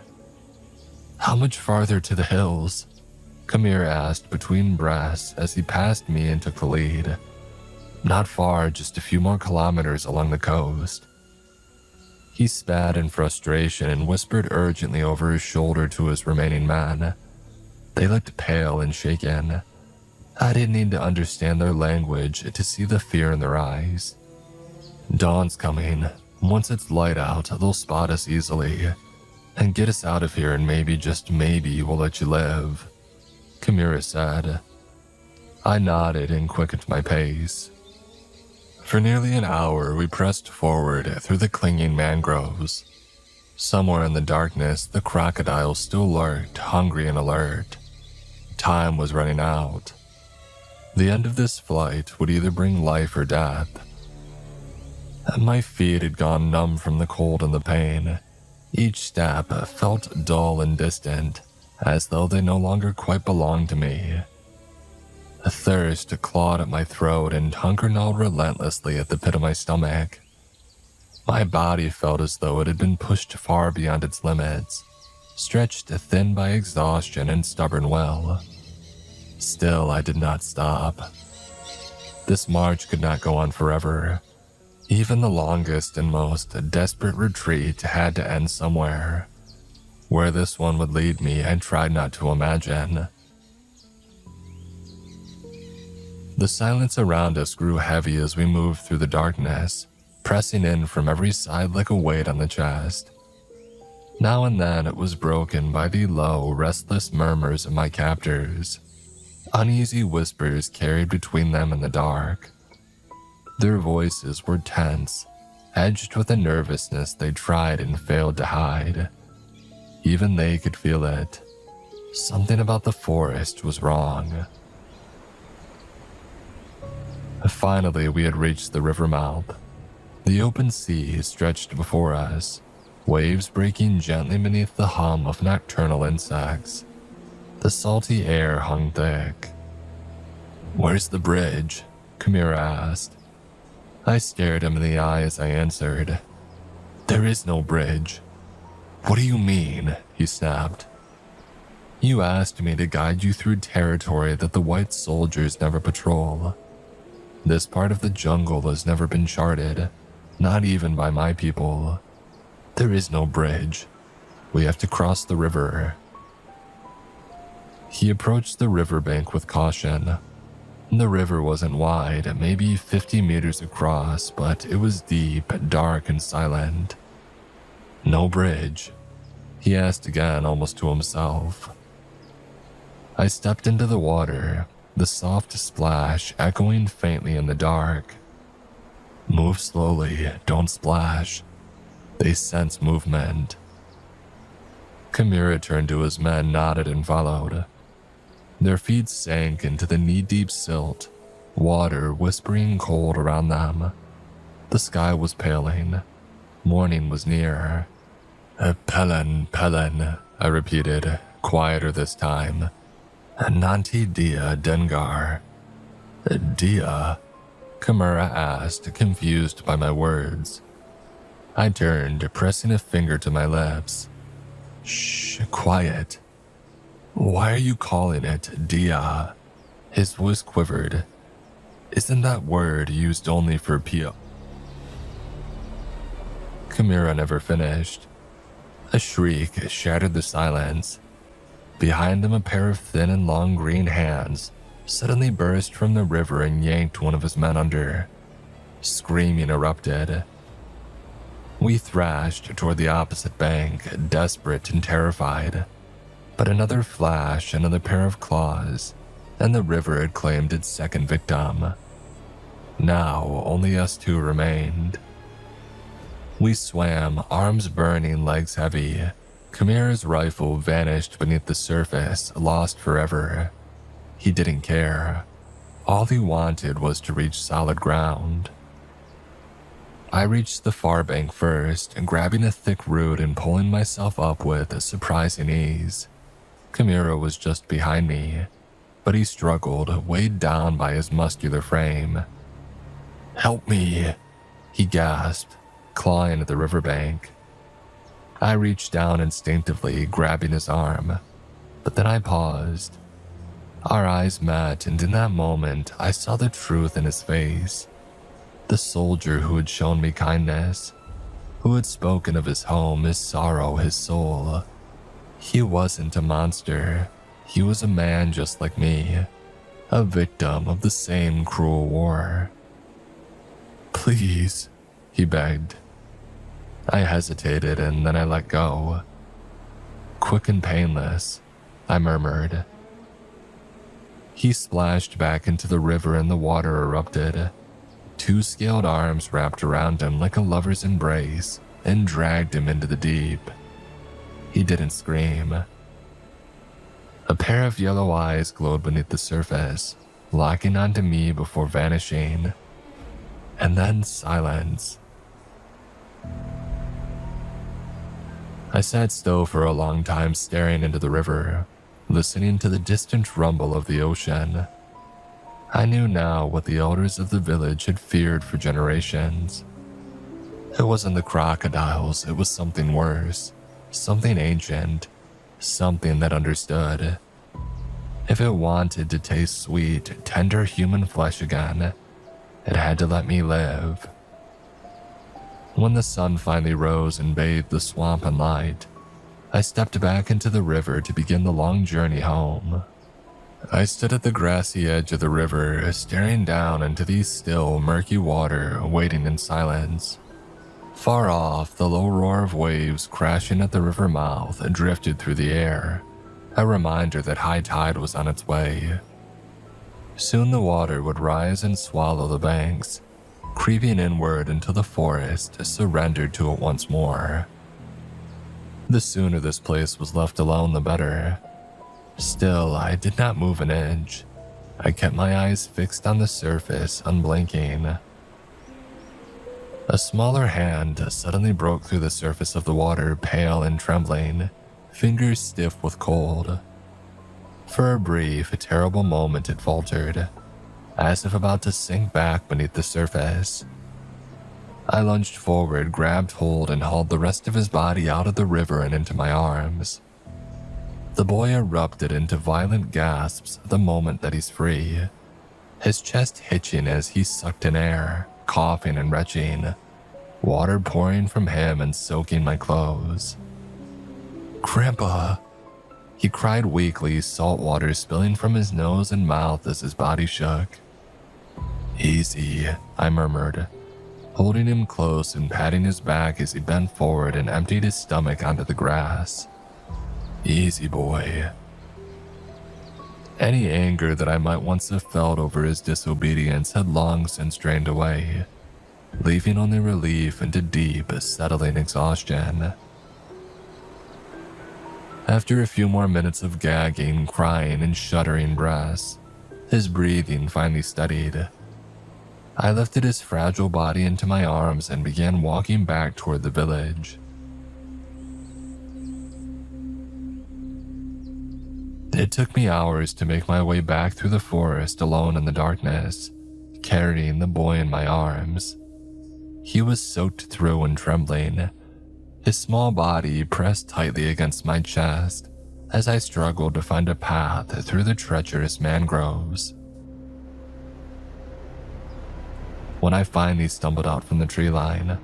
"How much farther to the hills?" Kimura asked between breaths as he passed me and took the lead. "Not far, just a few more kilometers along the coast." He spat in frustration and whispered urgently over his shoulder to his remaining men. They looked pale and shaken. I didn't need to understand their language to see the fear in their eyes. "Dawn's coming. Once it's light out, they'll spot us easily and get us out of here, and maybe, just maybe, we'll let you live," Kimura said. I nodded and quickened my pace. For nearly an hour, we pressed forward through the clinging mangroves. Somewhere in the darkness, the crocodile still lurked, hungry and alert. Time was running out. The end of this flight would either bring life or death. My feet had gone numb from the cold and the pain. Each step felt dull and distant, as though they no longer quite belonged to me. A thirst clawed at my throat and hunger gnawed relentlessly at the pit of my stomach. My body felt as though it had been pushed far beyond its limits, stretched thin by exhaustion and stubborn will. Still, I did not stop. This march could not go on forever. Even the longest and most desperate retreat had to end somewhere. Where this one would lead me, I tried not to imagine. The silence around us grew heavy as we moved through the darkness, pressing in from every side like a weight on the chest. Now and then it was broken by the low, restless murmurs of my captors. Uneasy whispers carried between them in the dark. Their voices were tense, edged with a nervousness they tried and failed to hide. Even they could feel it. Something about the forest was wrong. Finally, we had reached the river mouth. The open sea stretched before us, waves breaking gently beneath the hum of nocturnal insects. The salty air hung thick. "Where's the bridge?" Kamira asked. I stared him in the eye as I answered. "There is no bridge." "What do you mean?" he snapped. "You asked me to guide you through territory that the white soldiers never patrol. This part of the jungle has never been charted, not even by my people. There is no bridge. We have to cross the river." He approached the riverbank with caution. The river wasn't wide, maybe 50 meters across, but it was deep, dark, and silent. "No bridge?" he asked again, almost to himself. I stepped into the water, the soft splash echoing faintly in the dark. "Move slowly, don't splash. They sense movement." Kamira turned to his men, nodded, and followed. Their feet sank into the knee-deep silt, water whispering cold around them. The sky was paling. Morning was near. "Pelen, Pelen," I repeated, quieter this time. "Nanti dia Dengar." "Dia?" Kamira asked, confused by my words. I turned, pressing a finger to my lips. "Shh, quiet. Why are you calling it Dia?" His voice quivered. "Isn't that word used only for Pia?" Kamira never finished. A shriek shattered the silence. Behind him, a pair of thin and long green hands suddenly burst from the river and yanked one of his men under. Screaming erupted. We thrashed toward the opposite bank, desperate and terrified. But another flash, another pair of claws, and the river had claimed its second victim. Now, only us two remained. We swam, arms burning, legs heavy. Kamira's rifle vanished beneath the surface, lost forever. He didn't care. All he wanted was to reach solid ground. I reached the far bank first, grabbing a thick root and pulling myself up with surprising ease. Kamira was just behind me, but he struggled, weighed down by his muscular frame. "Help me," he gasped, clawing at the riverbank. I reached down instinctively, grabbing his arm, but then I paused. Our eyes met, and in that moment, I saw the truth in his face. The soldier who had shown me kindness, who had spoken of his home, his sorrow, his soul. He wasn't a monster. He was a man just like me, a victim of the same cruel war. "Please," he begged. I hesitated, and then I let go. "Quick and painless," I murmured. He splashed back into the river and the water erupted. Two scaled arms wrapped around him like a lover's embrace and dragged him into the deep. He didn't scream. A pair of yellow eyes glowed beneath the surface, locking onto me before vanishing. And then silence. I sat still for a long time, staring into the river, listening to the distant rumble of the ocean. I knew now what the elders of the village had feared for generations. It wasn't the crocodiles, it was something worse, something ancient, something that understood. If it wanted to taste sweet, tender human flesh again, it had to let me live. When the sun finally rose and bathed the swamp in light, I stepped back into the river to begin the long journey home. I stood at the grassy edge of the river, staring down into the still, murky water, waiting in silence. Far off, the low roar of waves crashing at the river mouth drifted through the air, a reminder that high tide was on its way. Soon the water would rise and swallow the banks, creeping inward until the forest surrendered to it once more. The sooner this place was left alone, the better. Still, I did not move an inch. I kept my eyes fixed on the surface, unblinking. A smaller hand suddenly broke through the surface of the water, pale and trembling, fingers stiff with cold. For a brief, terrible moment it faltered, as if about to sink back beneath the surface. I lunged forward, grabbed hold, and hauled the rest of his body out of the river and into my arms. The boy erupted into violent gasps the moment that he's free, his chest hitching as he sucked in air, coughing and retching, water pouring from him and soaking my clothes. "Grandpa!" He cried weakly, salt water spilling from his nose and mouth as his body shook. "Easy," I murmured, holding him close and patting his back as he bent forward and emptied his stomach onto the grass. "Easy, boy." Any anger that I might once have felt over his disobedience had long since drained away, leaving only relief and a deep, settling exhaustion. After a few more minutes of gagging, crying, and shuddering breaths, his breathing finally steadied. I lifted his fragile body into my arms and began walking back toward the village. It took me hours to make my way back through the forest alone in the darkness, carrying the boy in my arms. He was soaked through and trembling, his small body pressed tightly against my chest as I struggled to find a path through the treacherous mangroves. When I finally stumbled out from the tree line,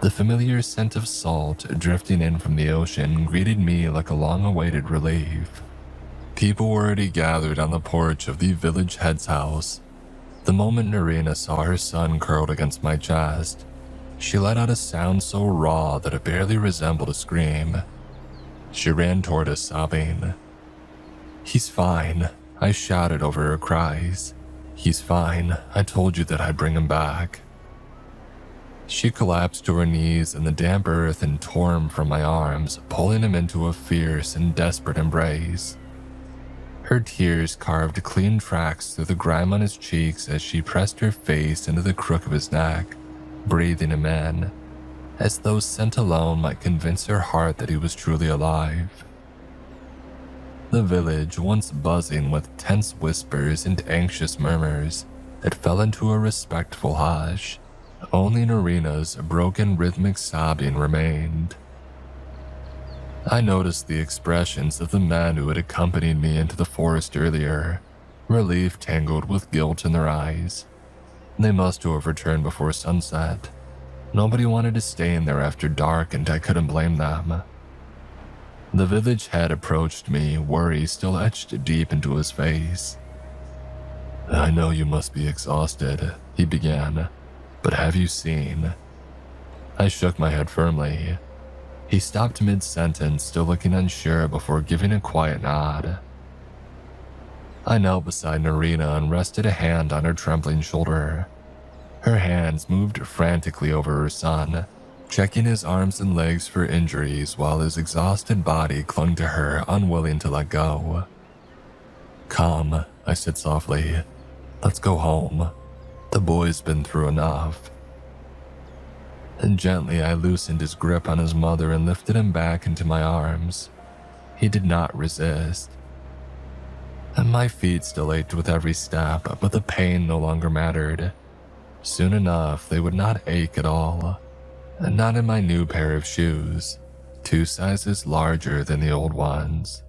the familiar scent of salt drifting in from the ocean greeted me like a long-awaited relief. People were already gathered on the porch of the village head's house. The moment Narina saw her son curled against my chest, she let out a sound so raw that it barely resembled a scream. She ran toward us, sobbing. "He's fine," I shouted over her cries. "He's fine. I told you that I'd bring him back." She collapsed to her knees in the damp earth and tore him from my arms, pulling him into a fierce and desperate embrace. Her tears carved clean tracks through the grime on his cheeks as she pressed her face into the crook of his neck, breathing him in, as though scent alone might convince her heart that he was truly alive. The village, once buzzing with tense whispers and anxious murmurs, it fell into a respectful hush. Only Narina's broken rhythmic sobbing remained. I noticed the expressions of the men who had accompanied me into the forest earlier, relief tangled with guilt in their eyes. They must have returned before sunset. Nobody wanted to stay in there after dark, and I couldn't blame them. The village head approached me, worry still etched deep into his face. "I know you must be exhausted," he began, "but have you seen?" I shook my head firmly. He stopped mid-sentence, still looking unsure before giving a quiet nod. I knelt beside Narina and rested a hand on her trembling shoulder. Her hands moved frantically over her son, checking his arms and legs for injuries while his exhausted body clung to her, unwilling to let go. "Come," I said softly. "Let's go home. The boy's been through enough." And gently I loosened his grip on his mother and lifted him back into my arms. He did not resist. And my feet still ached with every step, but the pain no longer mattered. Soon enough, they would not ache at all. And not in my new pair of shoes, 2 sizes larger than the old ones.